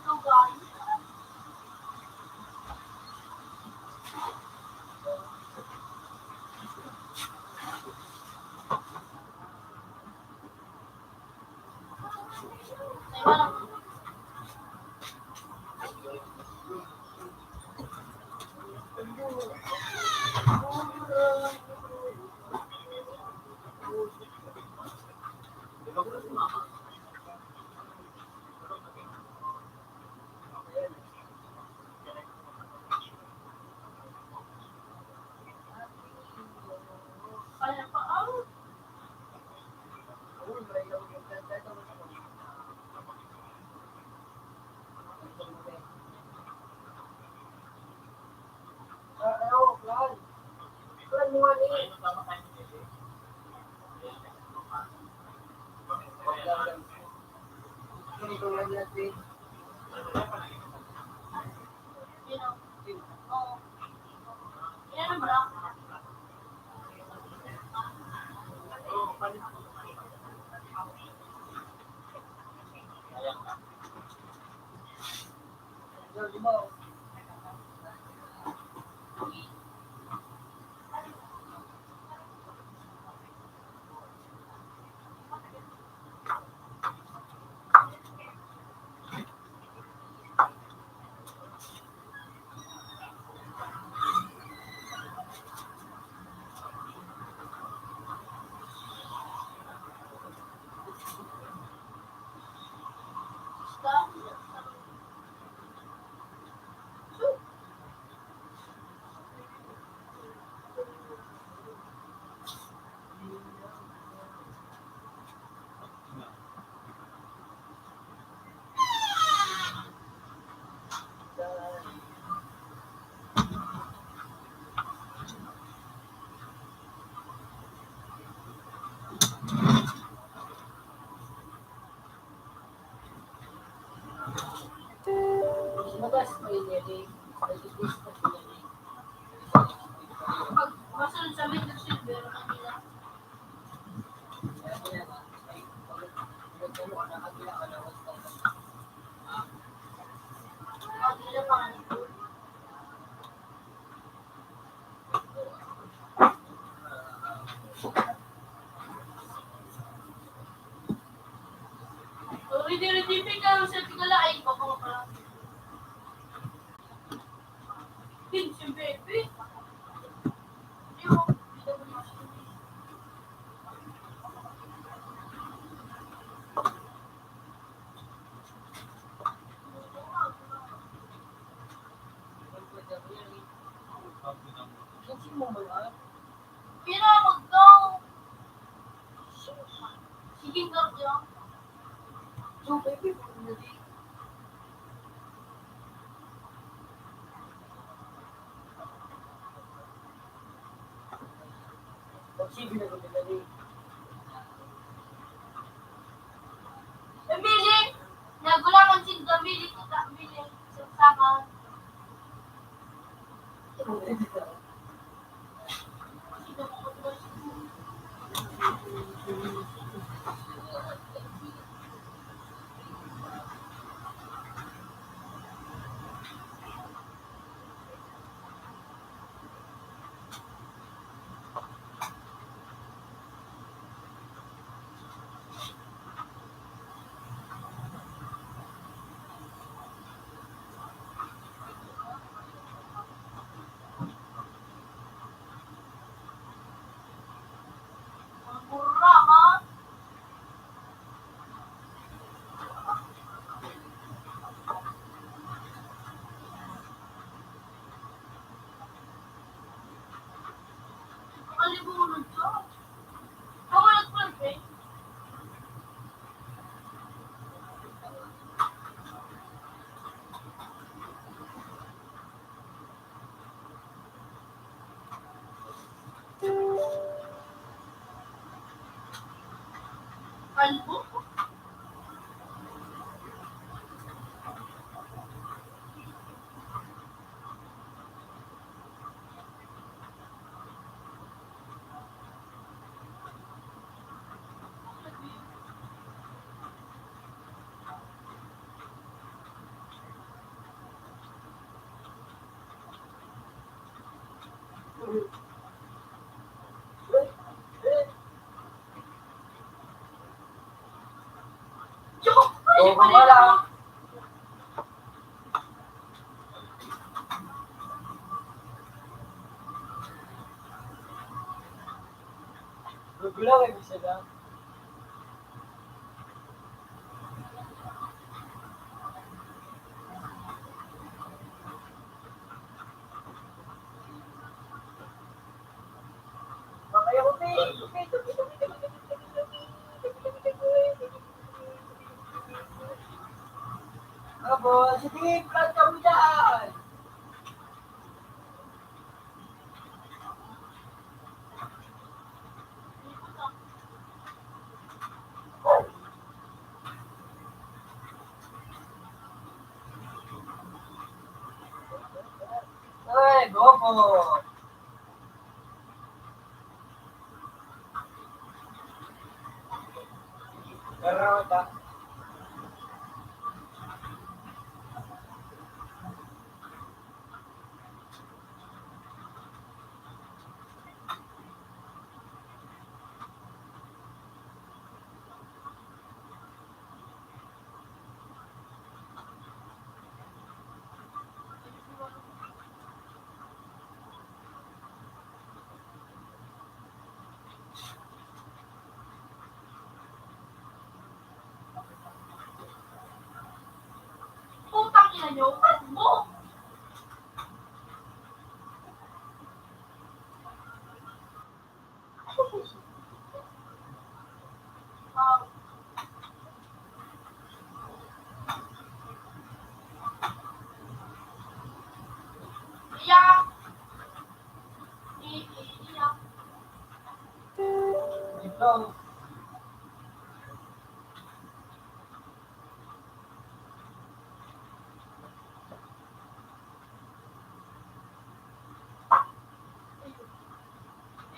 to guys? May walang kaya pa. Sino? Oo. Yan ang black. Pag masunod sa middle silver, kanila. Kanila pa nga. Ready, sa tigala ay papang pala. Pinsin, baby. Yung, Pira, mag-go. Sige, go, go. So, baby, Emily, nagulangan si Emily kita Emily sama. kalbo. Joke! Oo, wala. Gugulang eh, bisa lang. Makaya ko, Abo, sige, plant ka mo dyan. Ay, gopo. Garota. Putang ina nyo, kalbo! Iyak! Iyak! Ito.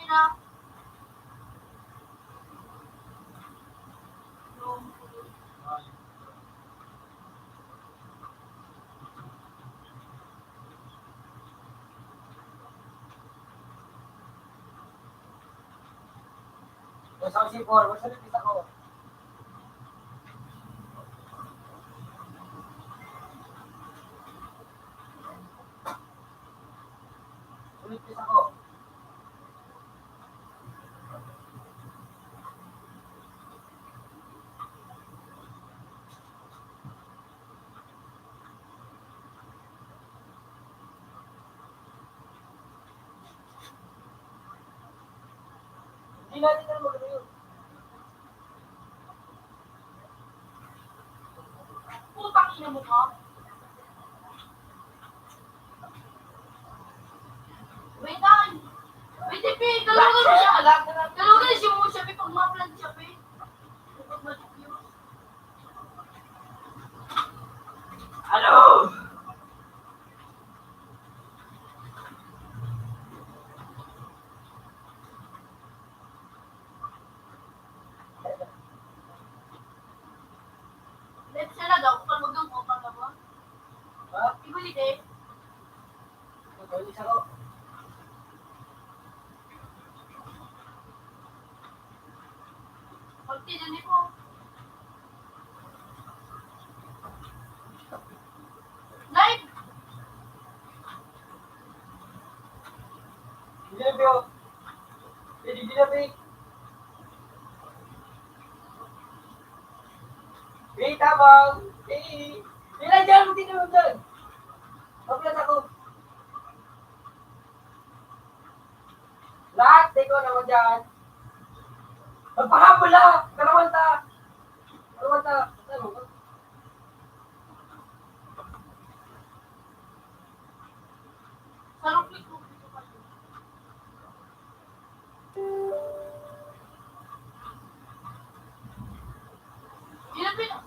Iyak! Nasa si Paul, basta nipis ako. Nipis ako. Hindi natin na magano yun. Putang ina mo ka! Wait lang! Wait, P! Galugan mo siya! Galugan siya mo siya, P! Pag ma-plant siya, P! Pag ma-diffuse. Ano? Let's say na daw, kung mag-ang mo, pang ba? Ha? Igulit eh. Nipis ako. Pag tinanip mo. Live! Hindi na biyo. Hindi na biyo. Wait, tabang! Hey! Ilan dyan? Buti naman dyan! Paglas ako. Lahat, teko naman dyan. Magpahabol na! Karawanta! Karawanta! Ano? Saruplik mo. Philippine.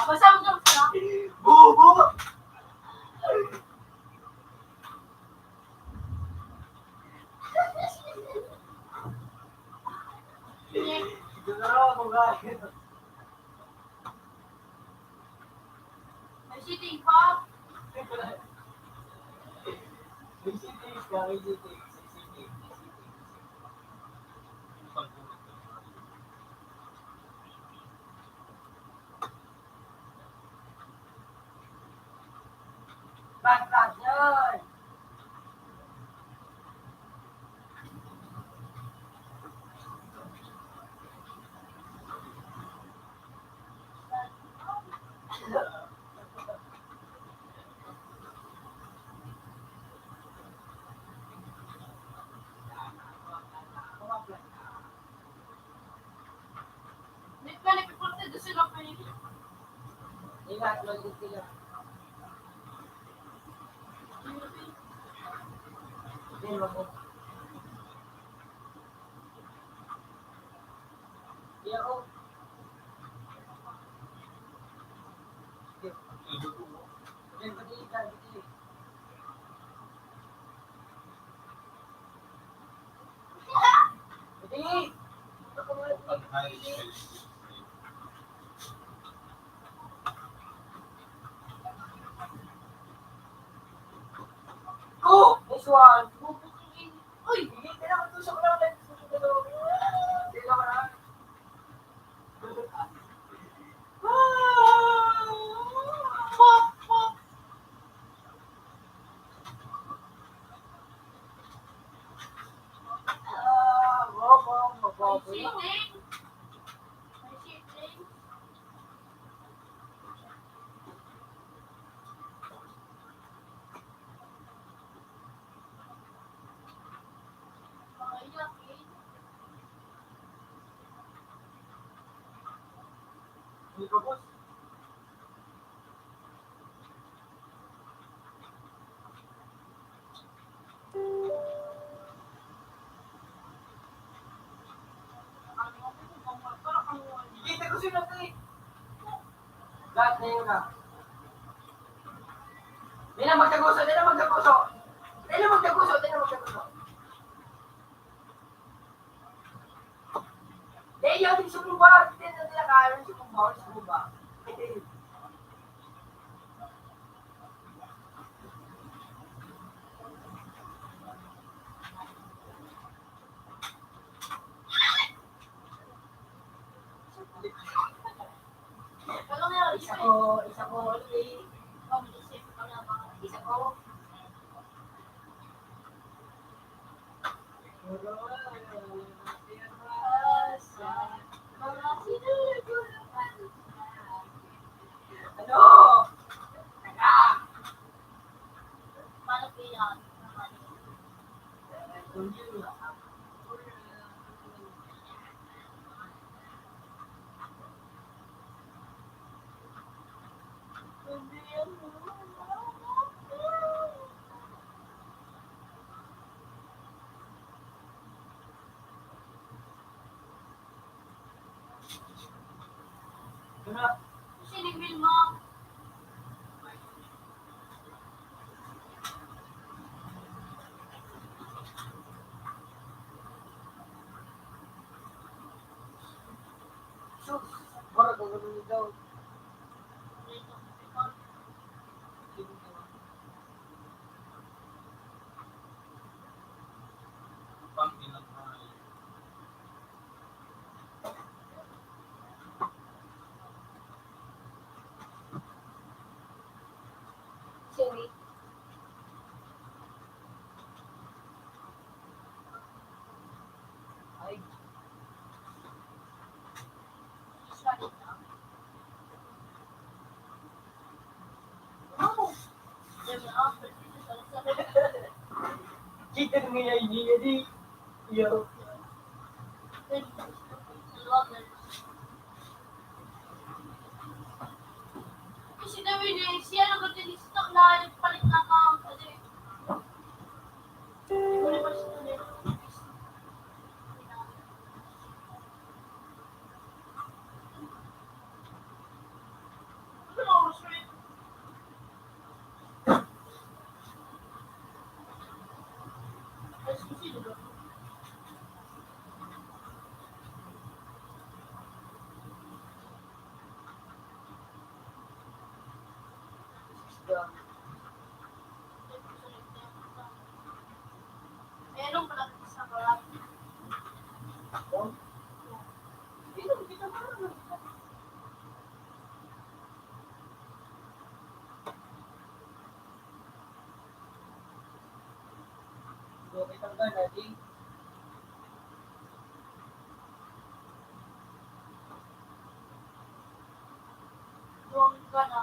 Masama ka na. Bubo! Ito na raw ako gagawin. May sitting pa. May cities ka, may cities. Bag yun! May pala doon sila pwede. Ingat, lagod sila. Hindi, lagod. Iya, oh. Hindi, pati ka, pati. Pati! Oh! This one! Uy! Hindi, kailangan tusok lang ulit. Hindi lang na. May sitting. May sitting. Makayakin. Hindi ko, boss. Kita ko sila ito eh. Lahat na yun na. Di na magtaguso, di na magtaguso. Di na magtaguso, di na magtaguso. Di, yun yung sumumba. Di na nila kaya yung sumumba. Kalau nga, Isa ko, ulit. Isa ko. Ano? Teka. Paano kaya? Sinigil mo. Sus, parang gagawin daw. Sorry. Ay, Sorry na. Oh! Diba, after dito sa kita nga yan, niya di. Yo. si David eh, siya nag-delisto na nagpalit na account kasi. Wala pa siya ulit. Ano oras ulit? Ay, susi, diba? Meron pala sa barat. Doon ka na.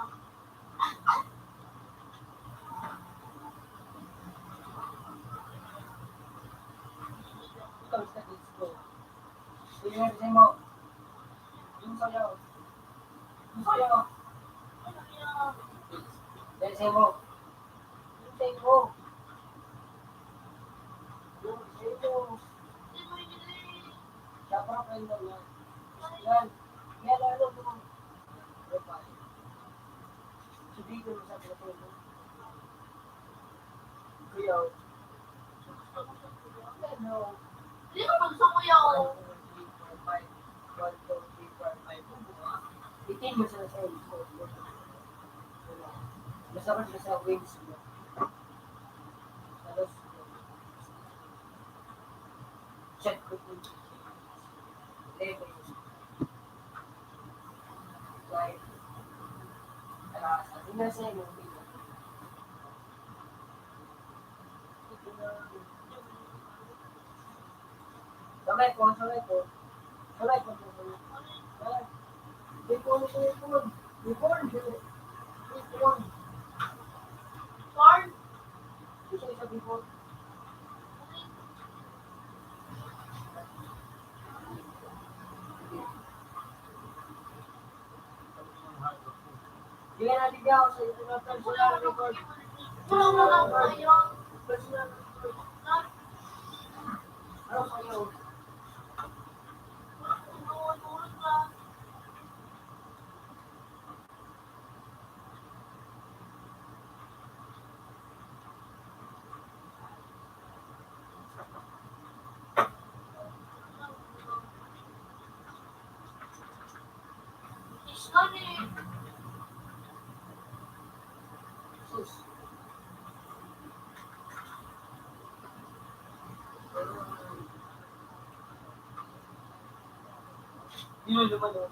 Hindi ka magsukuya ko. Itin mo sila sa masarap na sa wings mo. Tapos, check ko po. Level. Right. Sabi na sa'yo, Salay po. Salay po. Bipon. Corn? Gusto isa bipon. Hindi ka natin gaw sa ito na personal record. Wala tayo. Personal record. Ano sa'yo? Sus. Yun naman yun.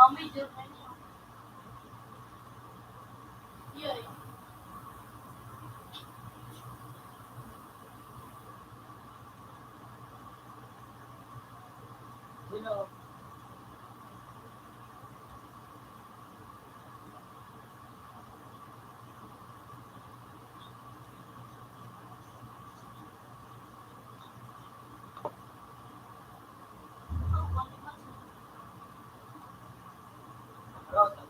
Pang-major na niya. Yun. Sino? Rosa.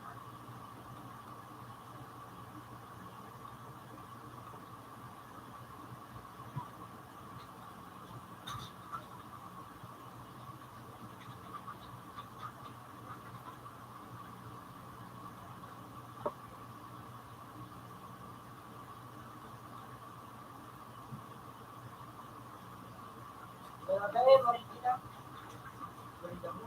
Kaya kayo, Marikina. Marikina mo.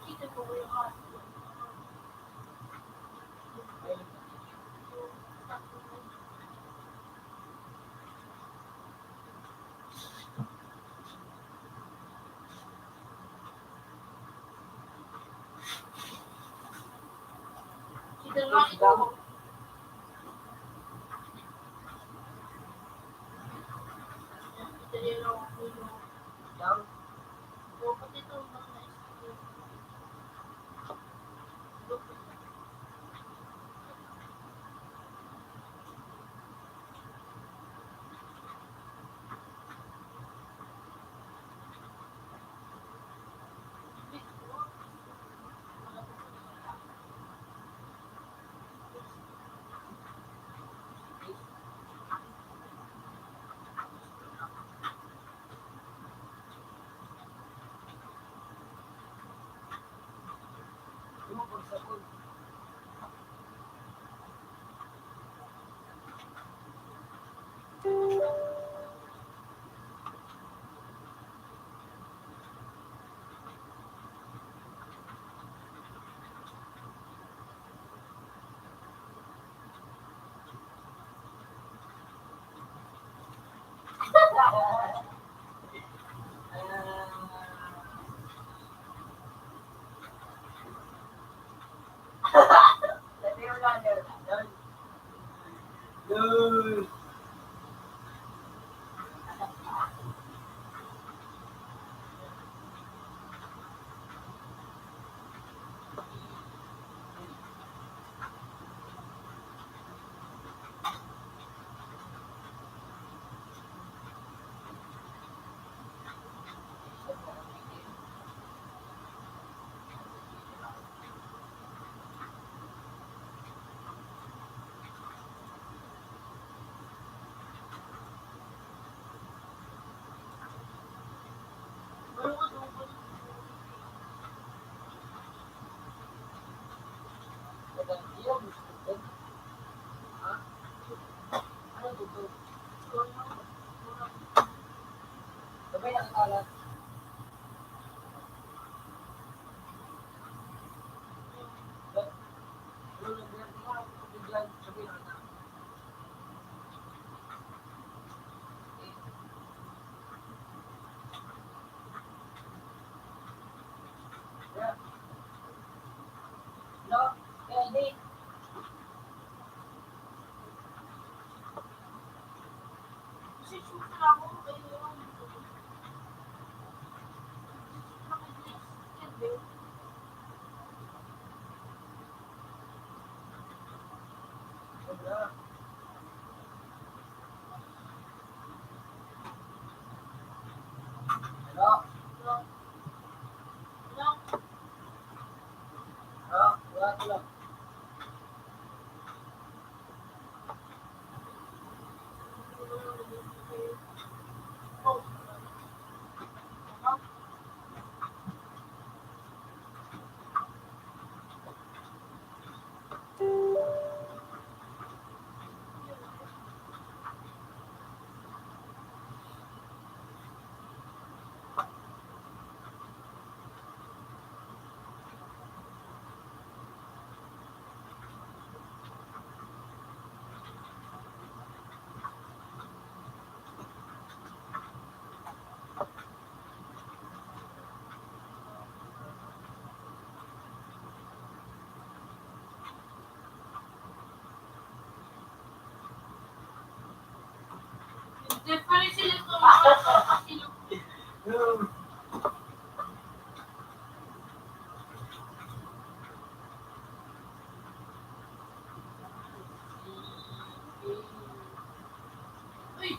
Kita ko yung heart. Kita nga ito. Kita rin ako puno. Dapat ito mas na-isip.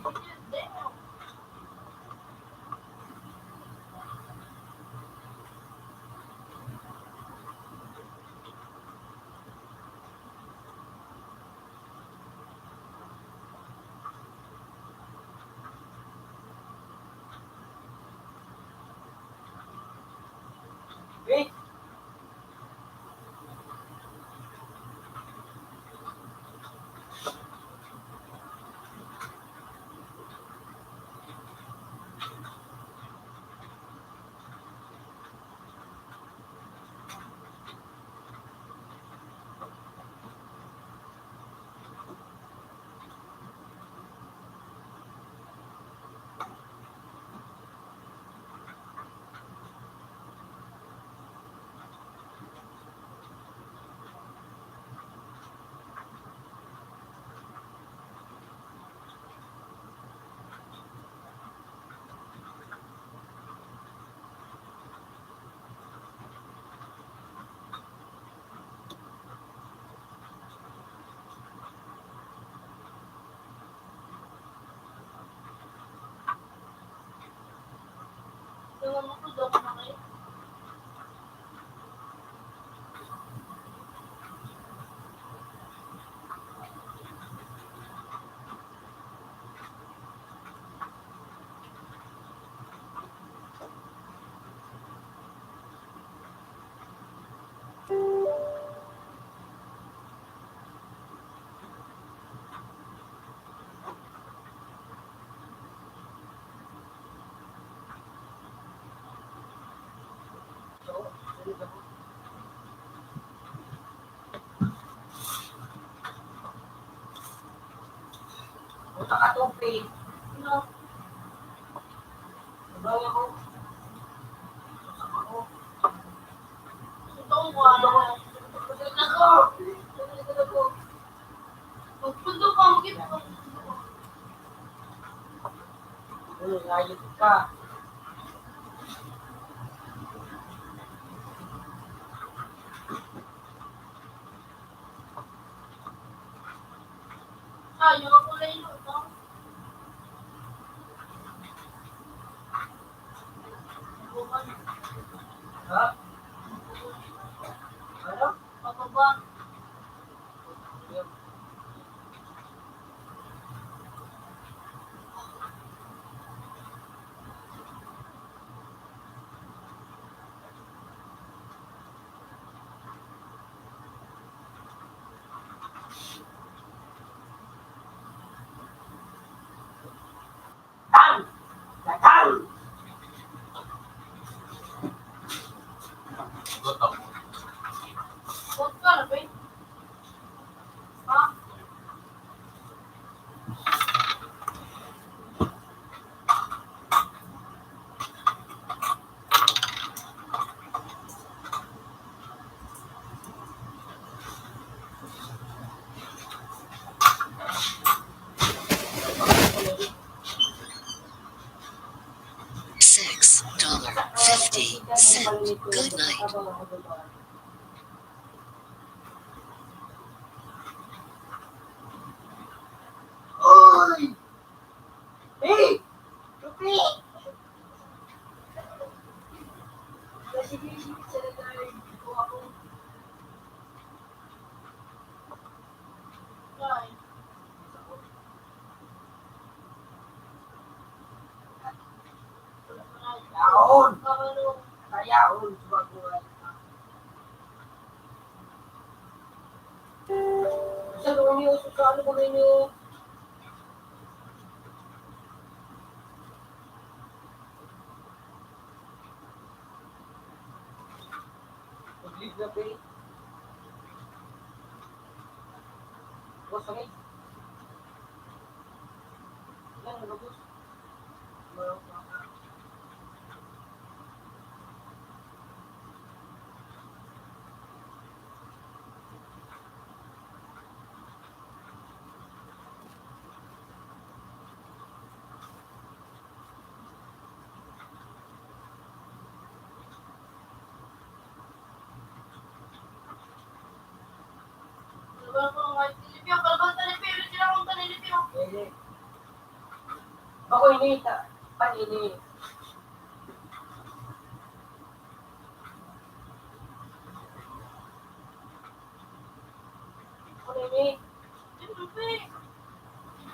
Wait! Tingnan mo ko daw ko na kayo. Punta ka topi. No. Sabaw ako. Sabaw ako. Ito ang wala. Nako. Magpundo ka, magiging ka. Layot ka. Ayaw ako lang yun. No? Bukan. Ha? Ano? Pababa. Tang! Tang! Got ako. Huwag ka na, babe. Ha? $6.50. Good night. Oy! Hey! Tupi! Sige, sige, sige. Ako. Ay. Yaon! Kamalong. Kayaon! Sumaguray ka. Sa loob niyo, sa ano ba ninyo? Mag-leave na ba eh? Boss, okay? Yan, ano boss? Meron pa ka. Diba ko nga, Pilipino, kalabang talipino, sila kong talipino. Pwede. Ako ini, panini. Ako ini.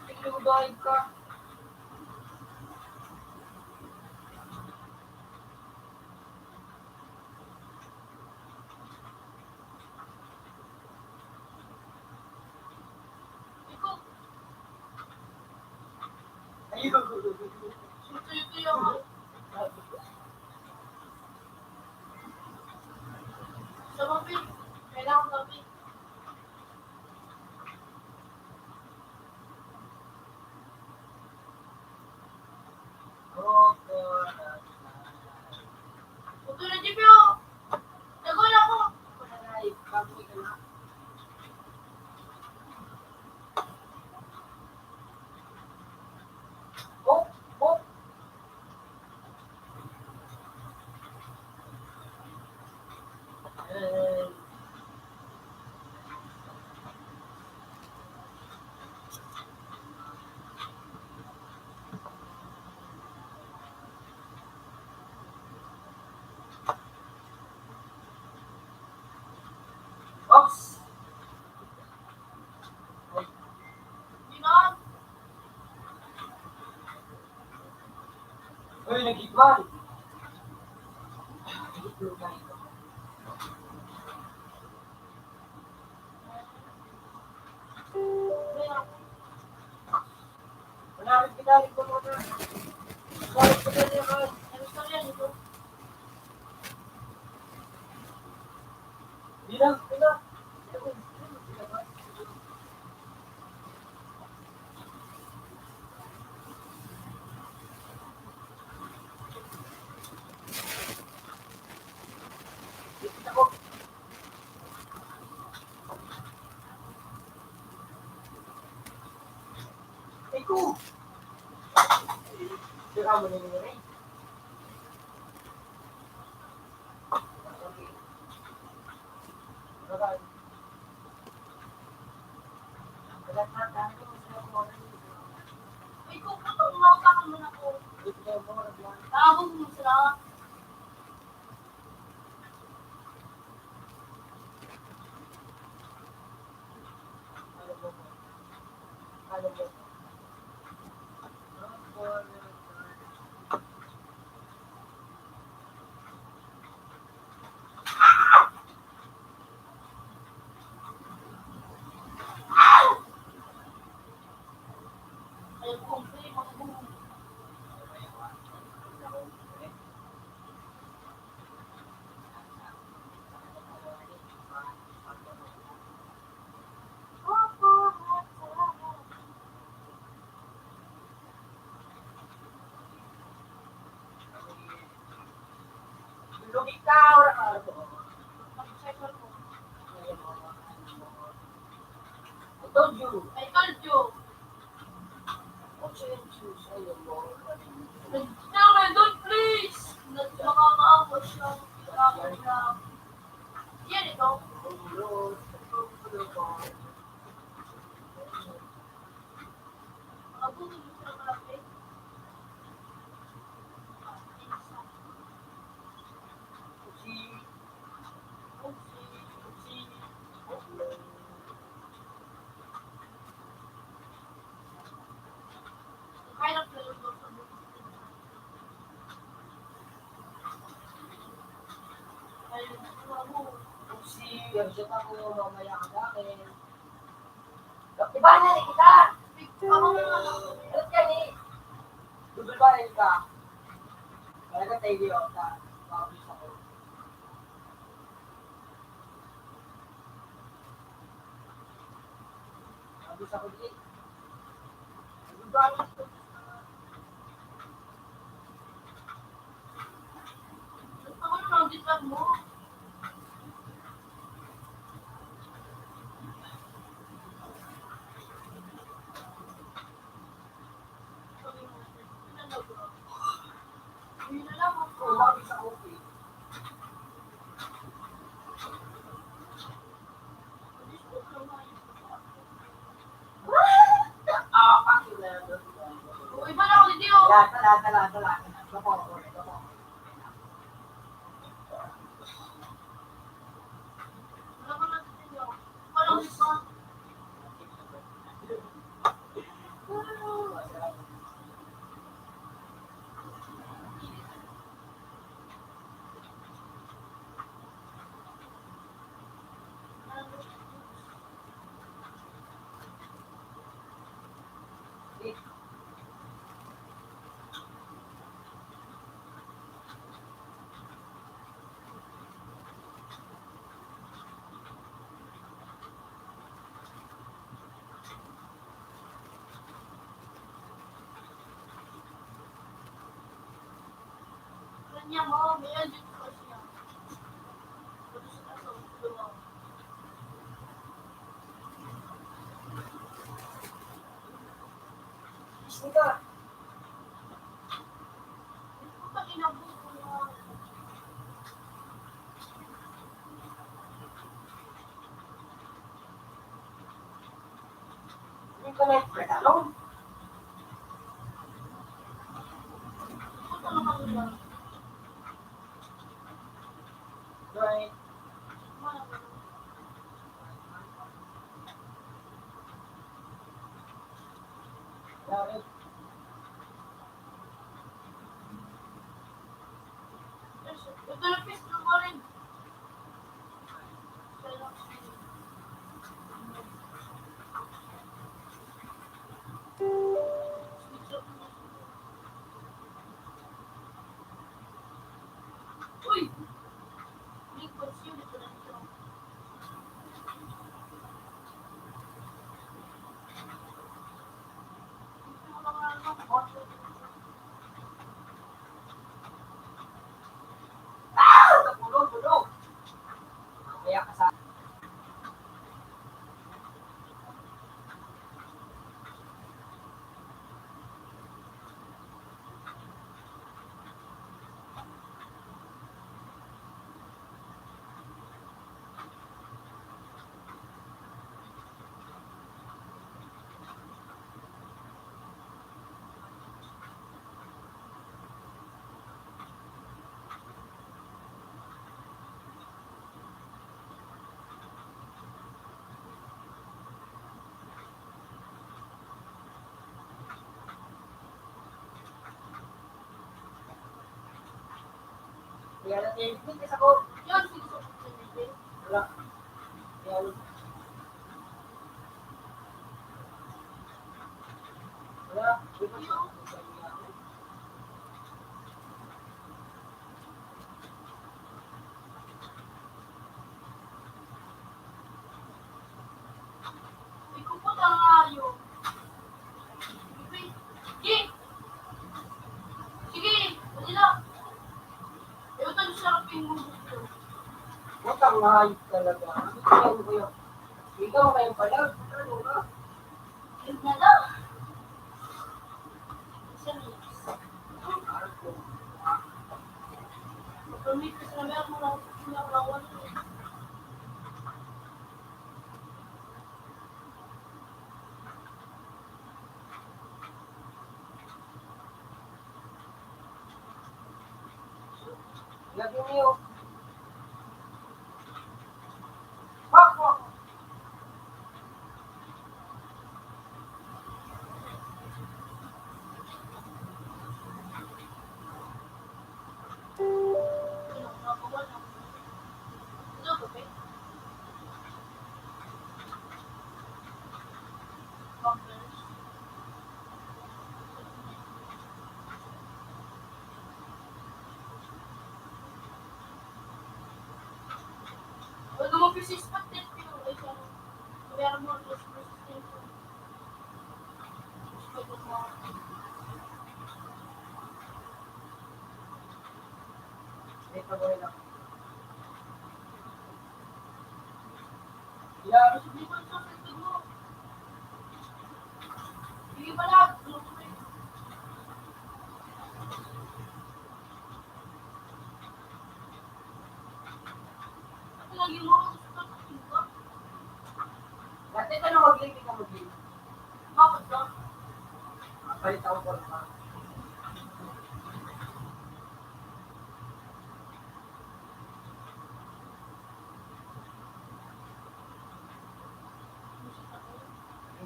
Tigludahin ka. Ayun. Ito yung sa mapi. Kailangan mapi. Ito na jeep yun. Nagol ako. Oh, oh. Oops. Di na. Uy, nag-igman. Malapit kita, ito muna. Malapit kita niya, man. Ano sa yan ito? Bilang, bilang. Ako. Eko. Sira mo na yun rin. Bye-bye. Ay, kung ito, umawag ka muna ko. Tawag mo sila. Ay, kung pwede, makabulong. Lugi ka, wala ka. Check mo. I told you. I told you. What's your choose? Ayun mo. Tell me, don't please. Nakakaabot siya. Nakakaabot siya. Yan ito. Abutin mo sila malaki. Kaya lang sila yung doktor mo. Ayun, mo. Yan ako mamaya ka sa akin. Iba na rin kita! Ako nga lang. Alam ka ni? Dudul ba rin ka? Kaya ka tayo yun, ta. Makabis ako. Makabis ako di. Dudul ba rin ka? Ako na lang, disbag mo. Hindi na lang ako. Makabis ako di. Ah, kasi na yan. Tala. Gapo. Wala ko natutuyo. Walang ito. Kanya mo, may edit ko siya. Tapos sa kaso, dumaw. Sika. Ito pa inabuto mo. Hindi ko na ano? Ito naman nila. Right. Wala ko. Right. Ito na pistol mo rin. Uy! May consume ito na ito. Tulog. Kaya ka sa kaya natin kasi ako. Yan, sinusunod sa nila. Wala. Yan. Wala. Ikaw po tayo. Sige! Sige! Pwede na! Ito yung sarapin mo gusto. Huwag kang mahayop talaga. Ikaw mo kayo. Ikaw mo kayong pala. Ano ka? Yun na lang. Isa na lang. Pagkamit na meron mo lang sinakawan. Lagi niyo. Wak. Huwag mo persistent pero ay siya. Meron mo persistent. Ito ko lang. Yan. Hindi ko sa sentid mo. Sige pala. Lagi mo ako sa sentid ko. Dati ka na mag-link, ikaw mag-link. Bakit ba? Palit ako po lang.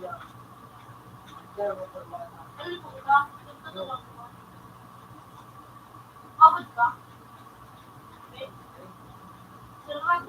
niya. Kaya mo po mga Ano po ka? Nagtutulong ko. Abot ka? Okay. Sarap.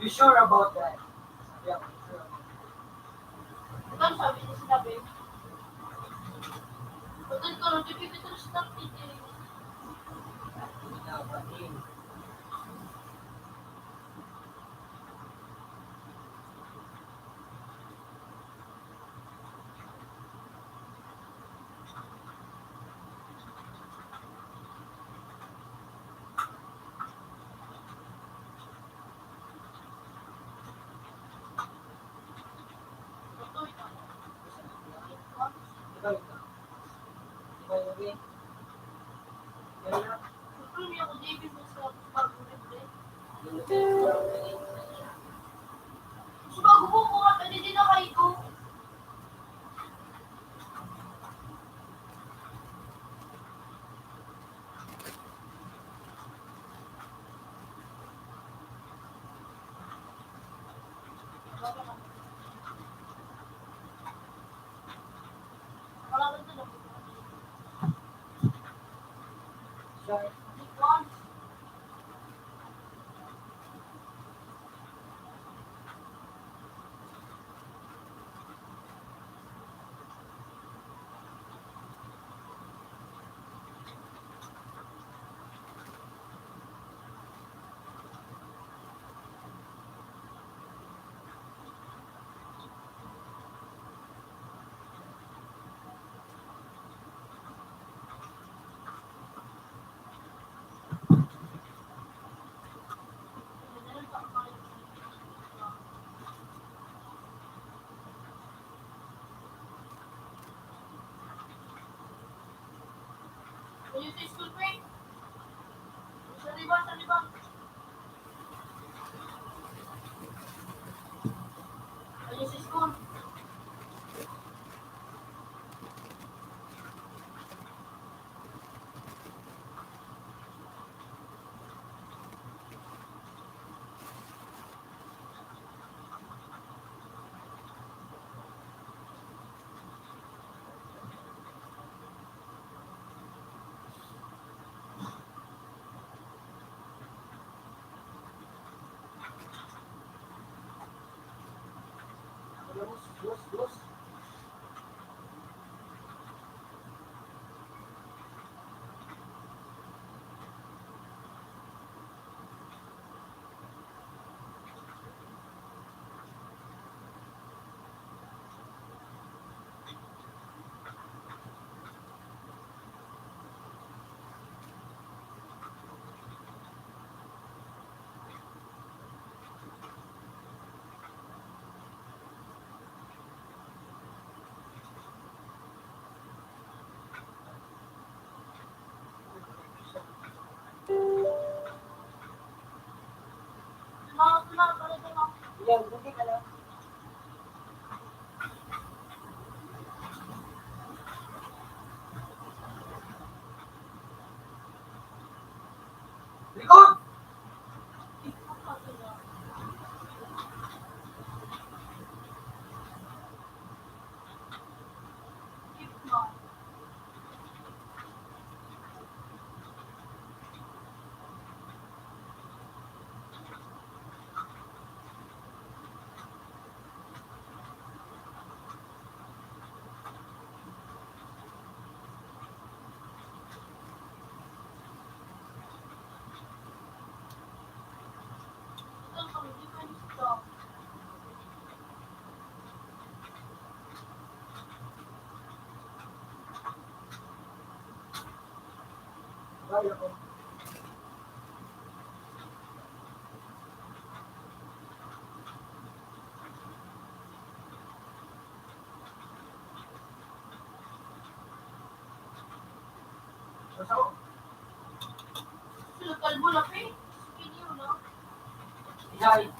You sure about that? Yeah, sure. Kan sabi niya sinabi. Pagod ko, nagpipipito na stop dito. Yeah, but in. Tutoy ka. Ikaw. Ikaw yung game. Kaya, Tutoy niya ako, David, mo sa pag-ulit. Subago ko at hindi din na kayo ko. Wala ba ito na? Sure. One. Ayun sa school break. Sa liban, sa liban. Ayun sa school. Luz. Tunang, para din ako. Yan, buti ka lang. Likod! Kaya ko. So, Sila kalbo na pe. Skinny yun, no? Jai.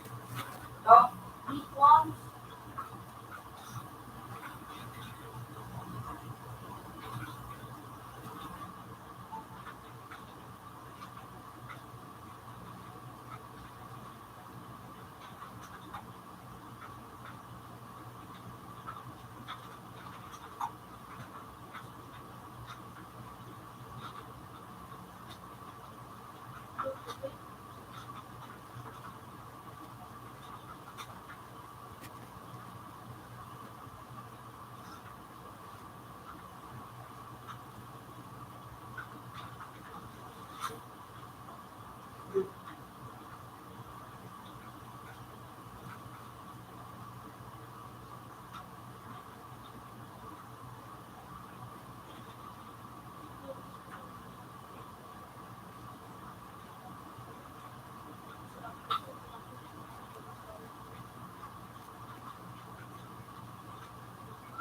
No? Big ones.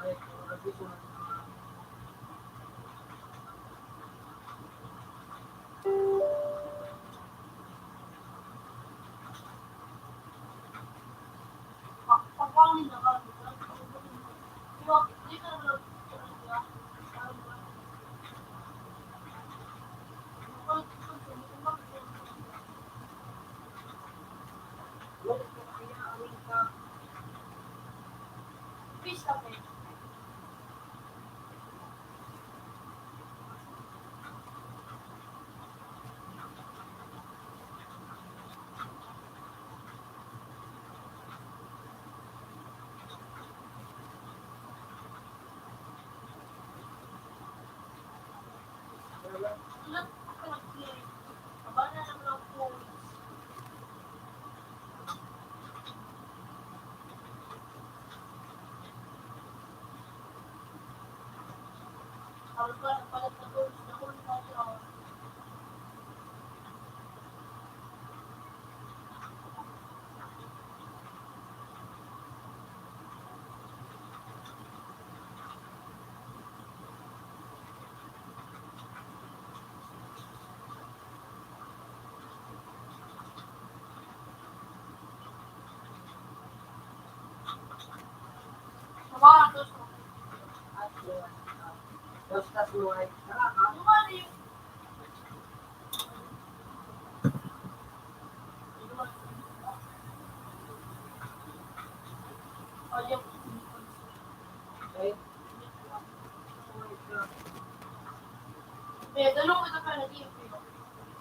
Ay, nag-video na. Pagpangin na ka. Dito na lang. Fish na pe. Sulat ka na clear. Abana naman ang phone. Harus ka nagpalit na tools na kung ano siya. Sabahan tools mo. Tapos luway. Ano nga na yung ayun. Okay? Eh, dalawang ito pa na di yung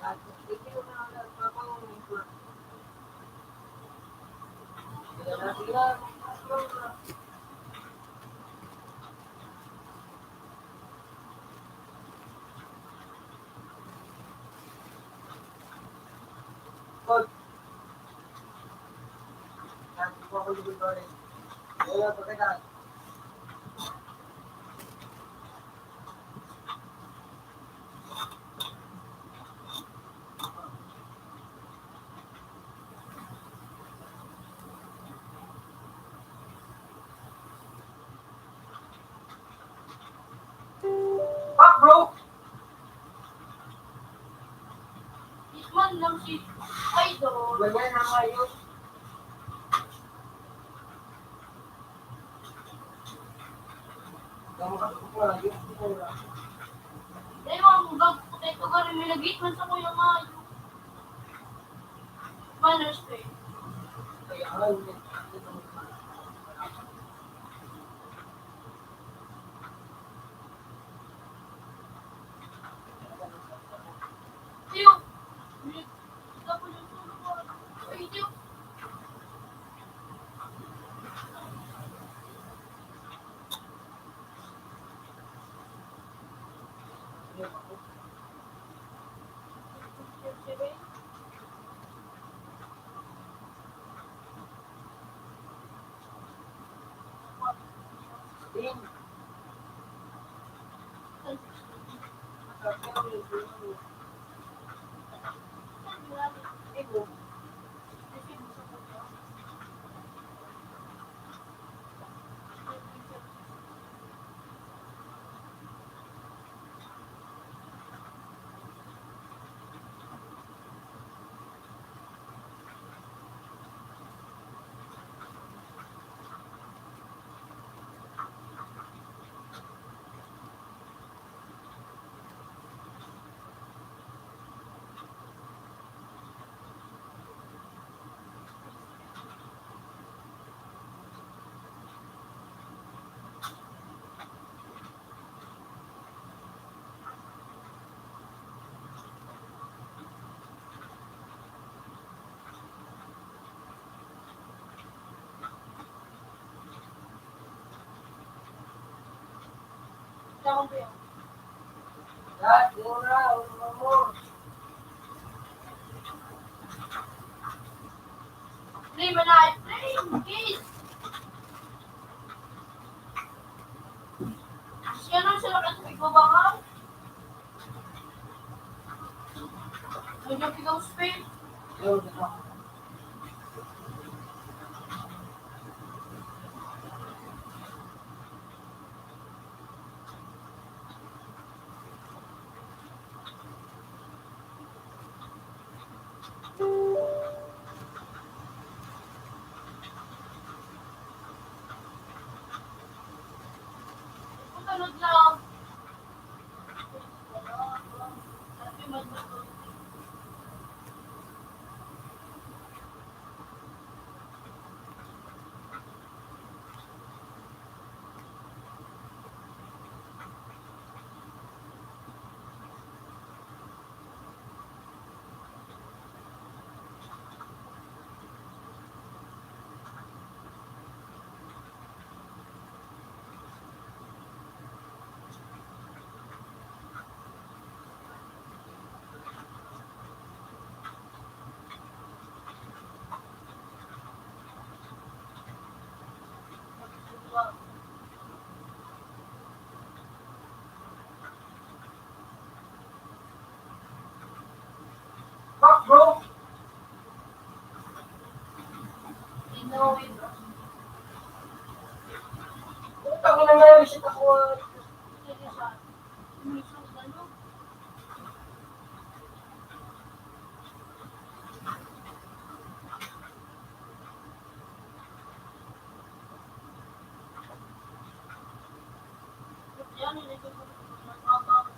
Tapos, ito na lang nagpapawin ko. Sige na. Code. Nanti ko ako libig ko rin. Wala, pagkailan. Fuck, bro! Isman lang si Idol. Ganyan na kayo. Dahil ang gagputay ko galing may nag-hitman sa kuya nga. Manners pa eh. Tiyo! Tapos yung tulog ko. Ay, tiyo! Tama ba yun? Lahat, mura, mo. Play mo na. Play. Please. Siya nang sila kasi magbabakal. Nagyang pigaw space. Yun, ito. Puntalod lang. Sabi mo ba? Fuck, bro! Inuwi. Utang na nga, visit ako. Sige siya. Umisang gano'n. Yan, nilagay ko. Nagbabago.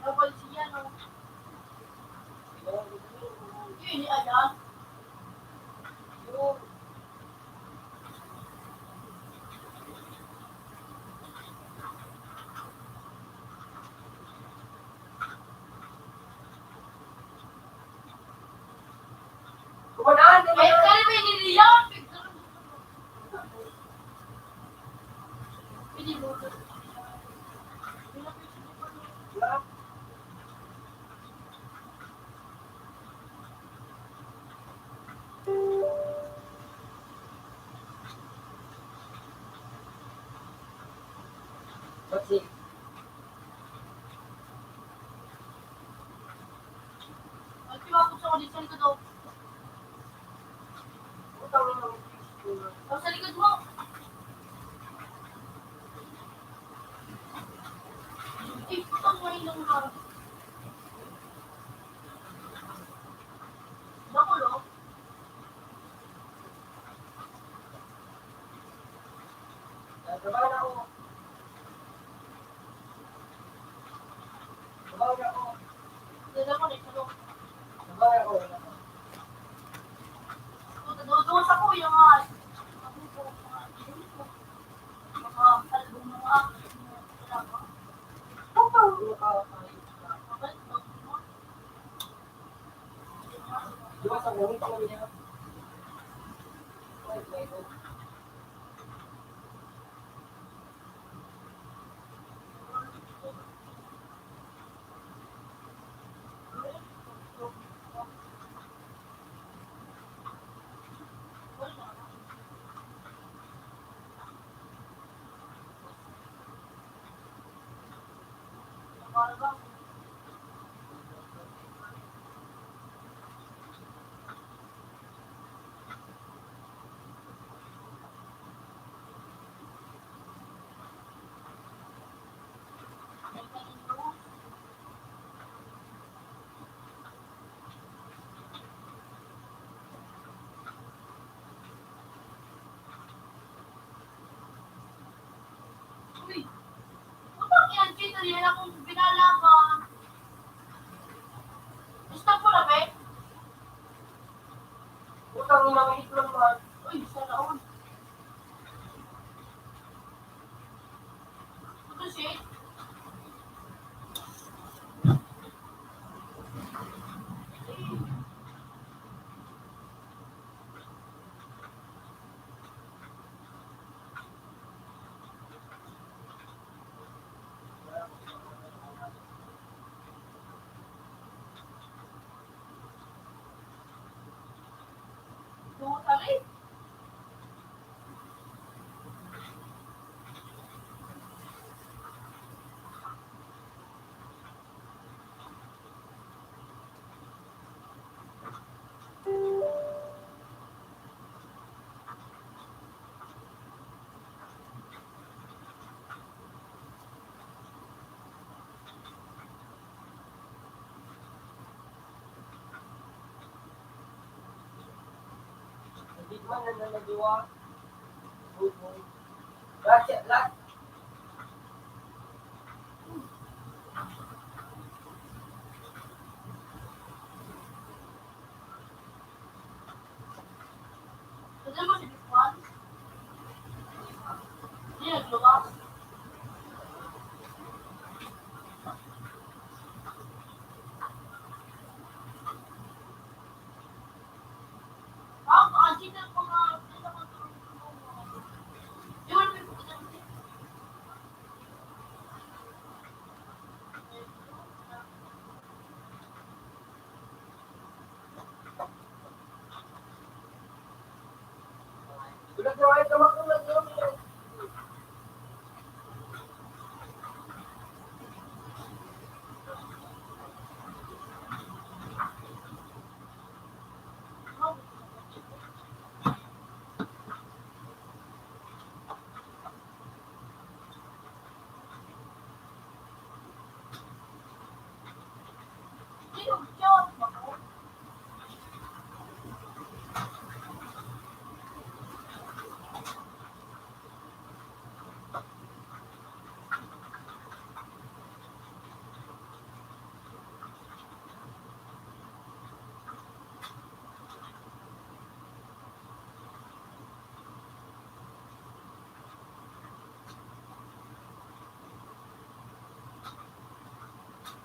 Double siya, no? Yun, ayan. Kumanaan, Eh, kaya may niliyan. Pili mo. What's it? At yung sa audition ko daw. Utang na nga. O, sa likod mo. Eh, putang mo yung ka. Nakulo. Trabaho na ako. Trabaho na ako. Dala ko na ito. Trabaho na ako. Doon sa kuya nga. Makakalbong mga Di ba sa ulit ko niya? Putang yan, Chito, yan akong pinalaban. Gusto mo na, be? Utang nila may itlog man. Uy, sana all. Ito siya. Tungo tali. Hindi man na nalagiwa. Lahat siya, lahat. Tignan mo si Biswan. Hindi nagluwas. Ang ko nga. Di mo namin pupunta. Sudah keluar ke waktu lagi. Hindi yung Diyos.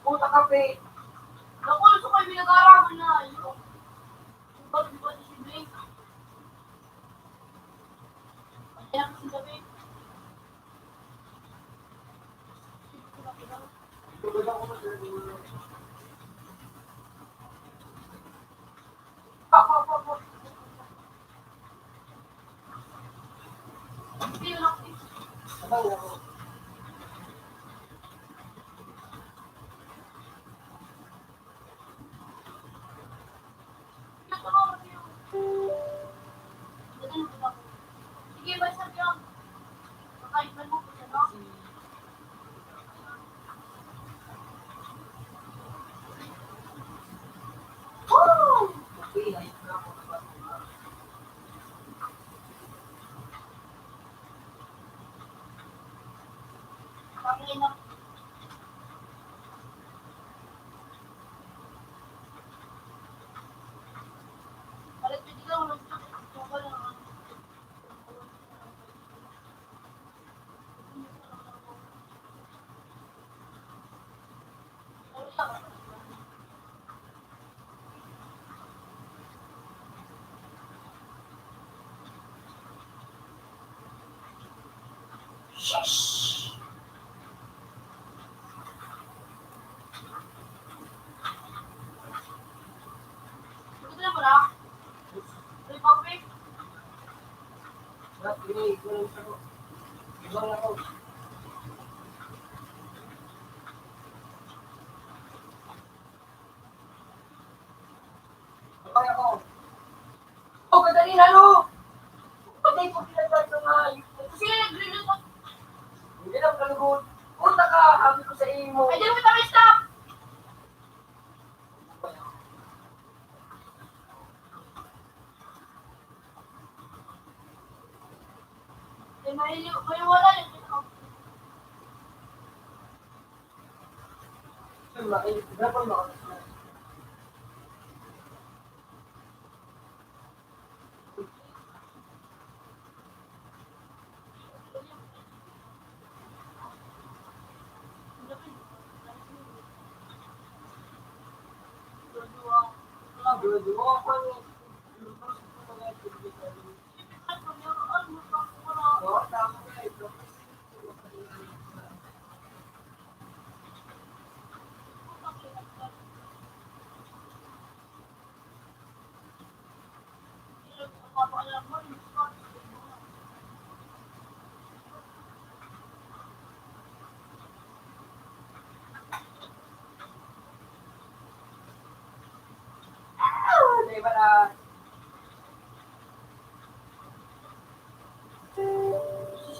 Puta kape. Naku, gusto ko yung pinag-aaraman na. Yung bag-bag si Blake. Kaya kasi gabi. Hindi yun ako. Sige, basta yun. Makaiban mo po siya, no? Woo! Pangina. Palit ko dito, walang tungkol na. Tignan mo na. Republic. Lahat ini kulang sa ko. Ibang ako. Abang ako. Oh, kadali na lo. Patay ko pinagdaan ng Sige, nag-release ako. Hindi na kalugod. Punta ka, habi ko sa imo. Ay, di mo kami stop. May wala yun. Berapa lo?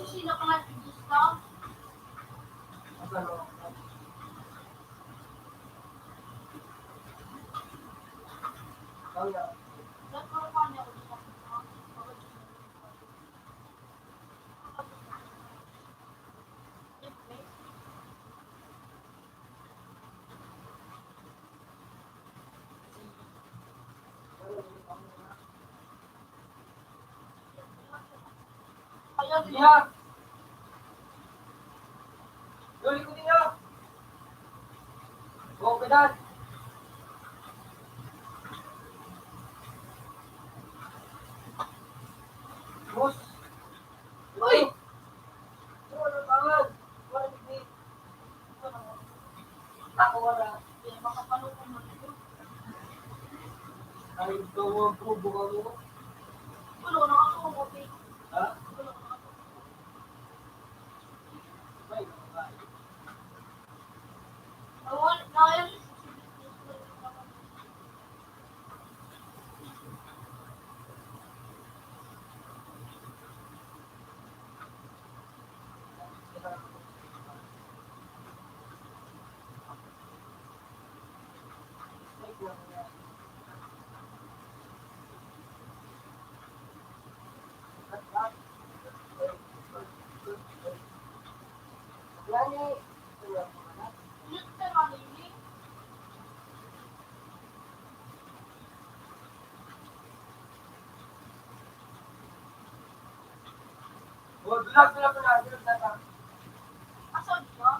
Sino ka nga gusto? Ba't mo pa niya gusto? Ayaw din. Iya. Duli ko niya. Go ka dan. Bus. Uy! Wala tangan. Wala ni. Ako wala. Kaya makapalukong mo nito. Ay, ito po buka mo. Ulo na ako, okay. Ha? Ulo na ako. Ay, Awal, ngayon. Ulit ka nga nini. Oh, dulag na. Asan ka?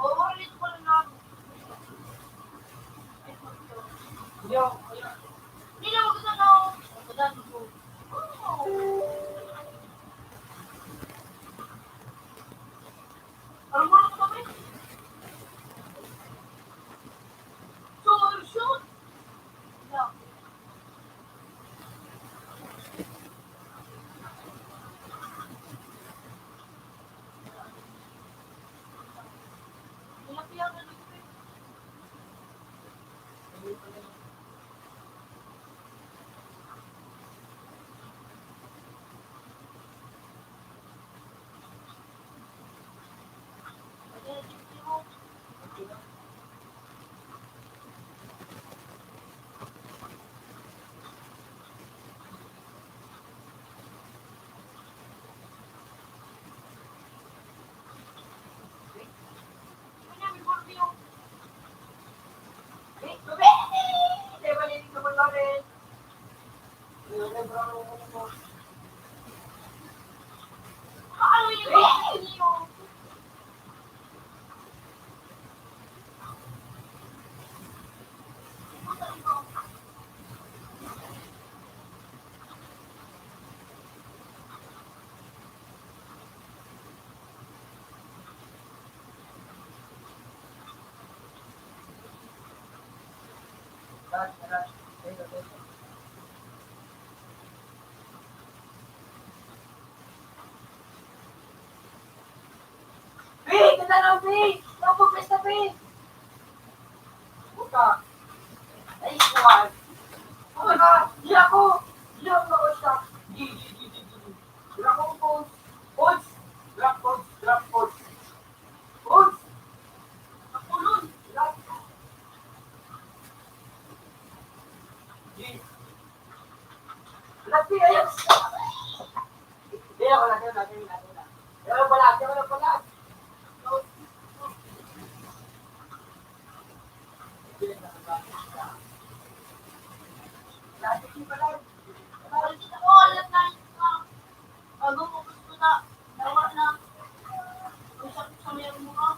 Oo, ulit ko lang ako. Hindi na ako gusto na ako. Magandang ko. Alam mo lang kami? Shoot! Yeah. Nilapihan na dito eh. Lati, ayos! Hindi ako lati. Ayaw pala. Bakit ako alam na bago mo gusto na dawa na usap sa mayroon mo ka.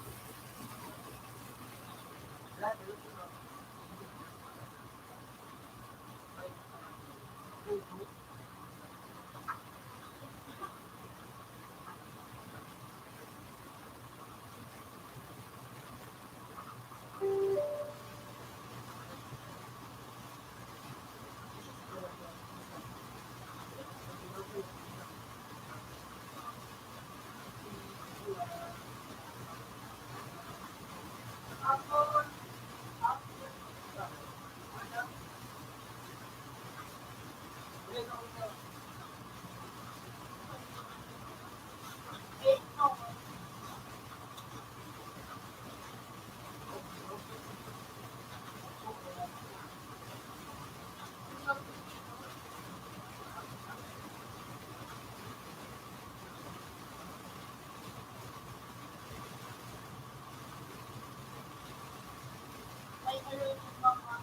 May alert ba ka?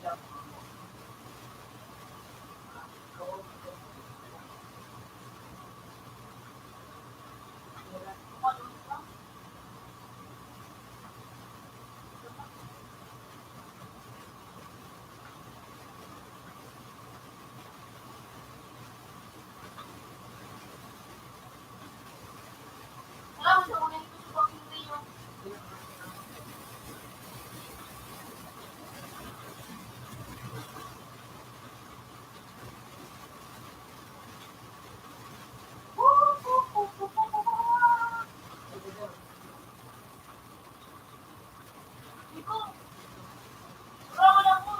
Alam mo, sa ulit ko sa bakit ngayon. Ikaw, wala na po.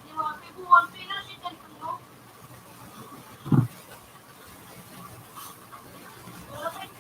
Di ba, may buwan, pero si cellphone mo. Wala kayo.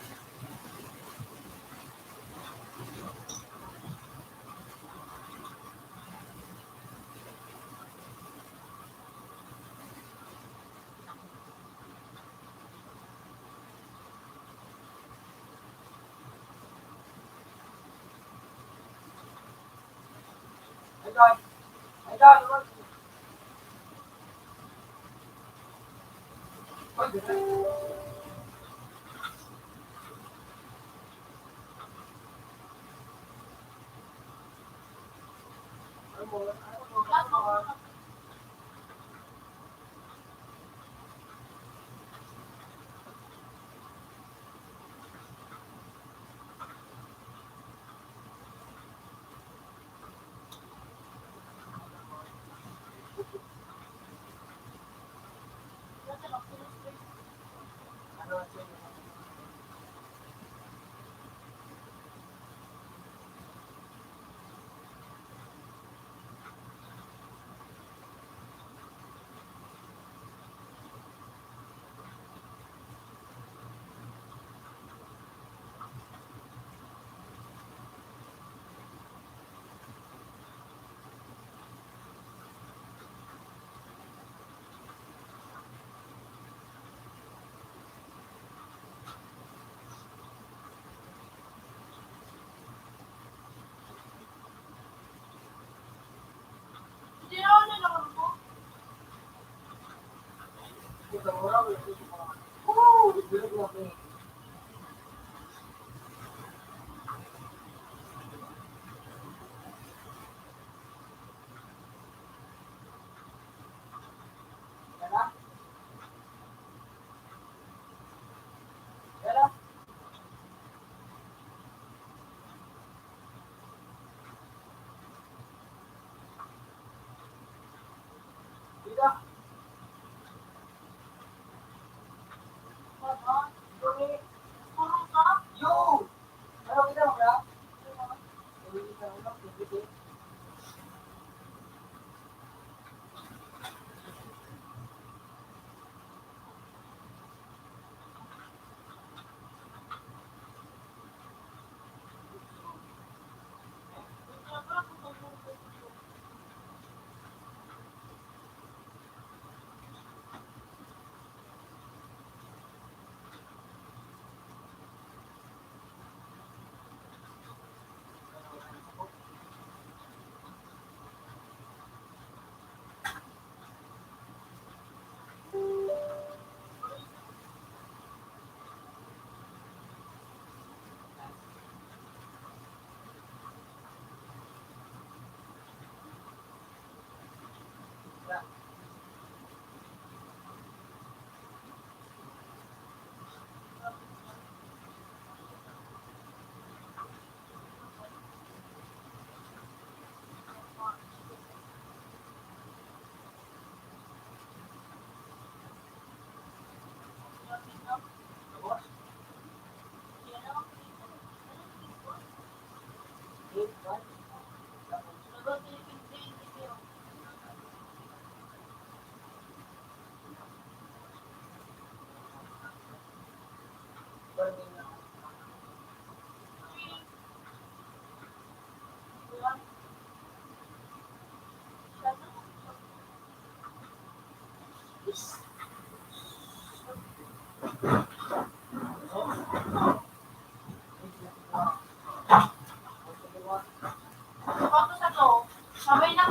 Tapos ano, sabay na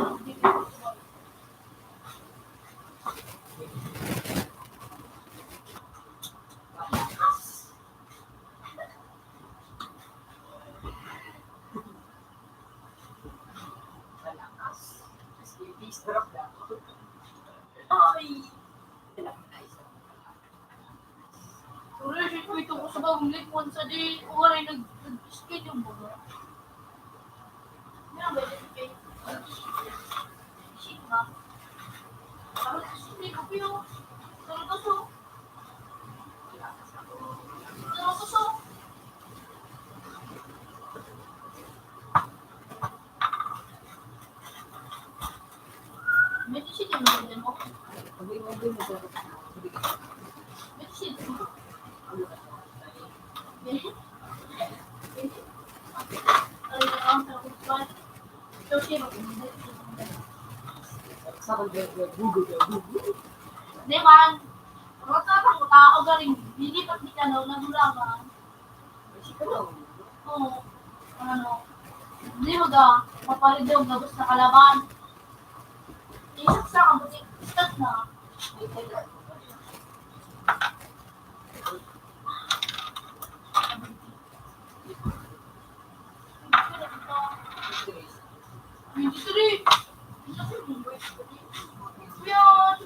relationship ko ito ko sa bagong likod sa di oray nag-schedule mo. Meron ba ito kay shit ba? Tapos hindi ko piyo. Saratoso. Saratoso. Medyo shit yung nabigyan mo. Medyo shit. Di man, rata ko tao galing, dilipat di ka daw nagulaman. Oo, ano, di mo da, mapalig daw gabos na kalaban. Isaksak ang butik, start na. Ministry! Yan!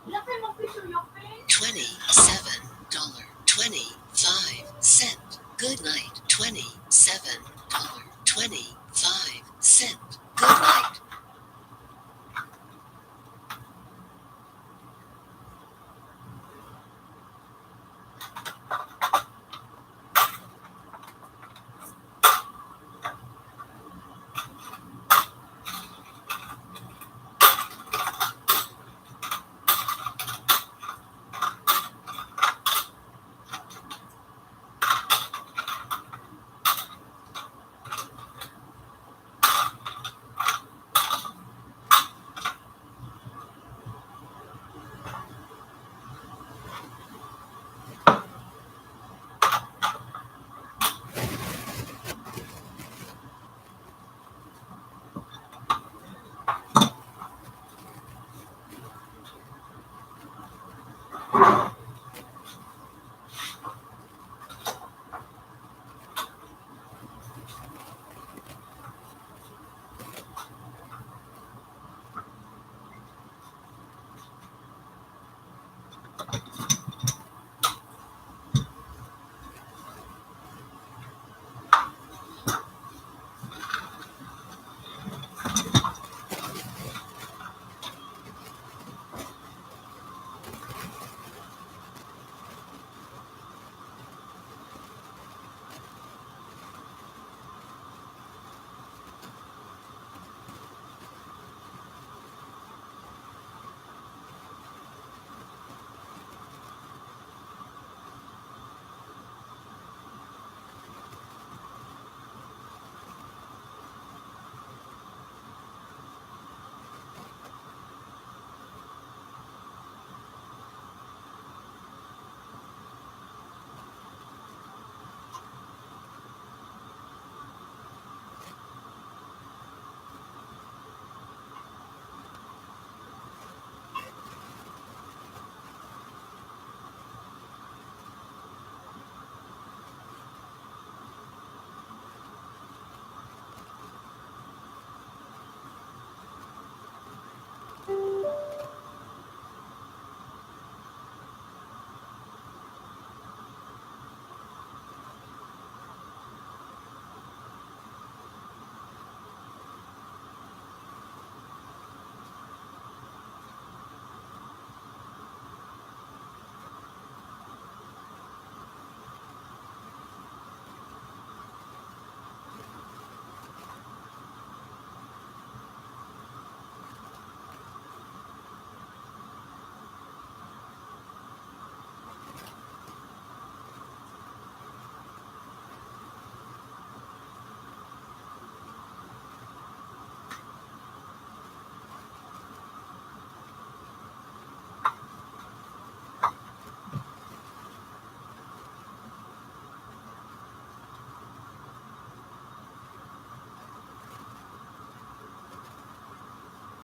Ilan kayo mag-piso yung pen? $27.25. Good night. $27.25.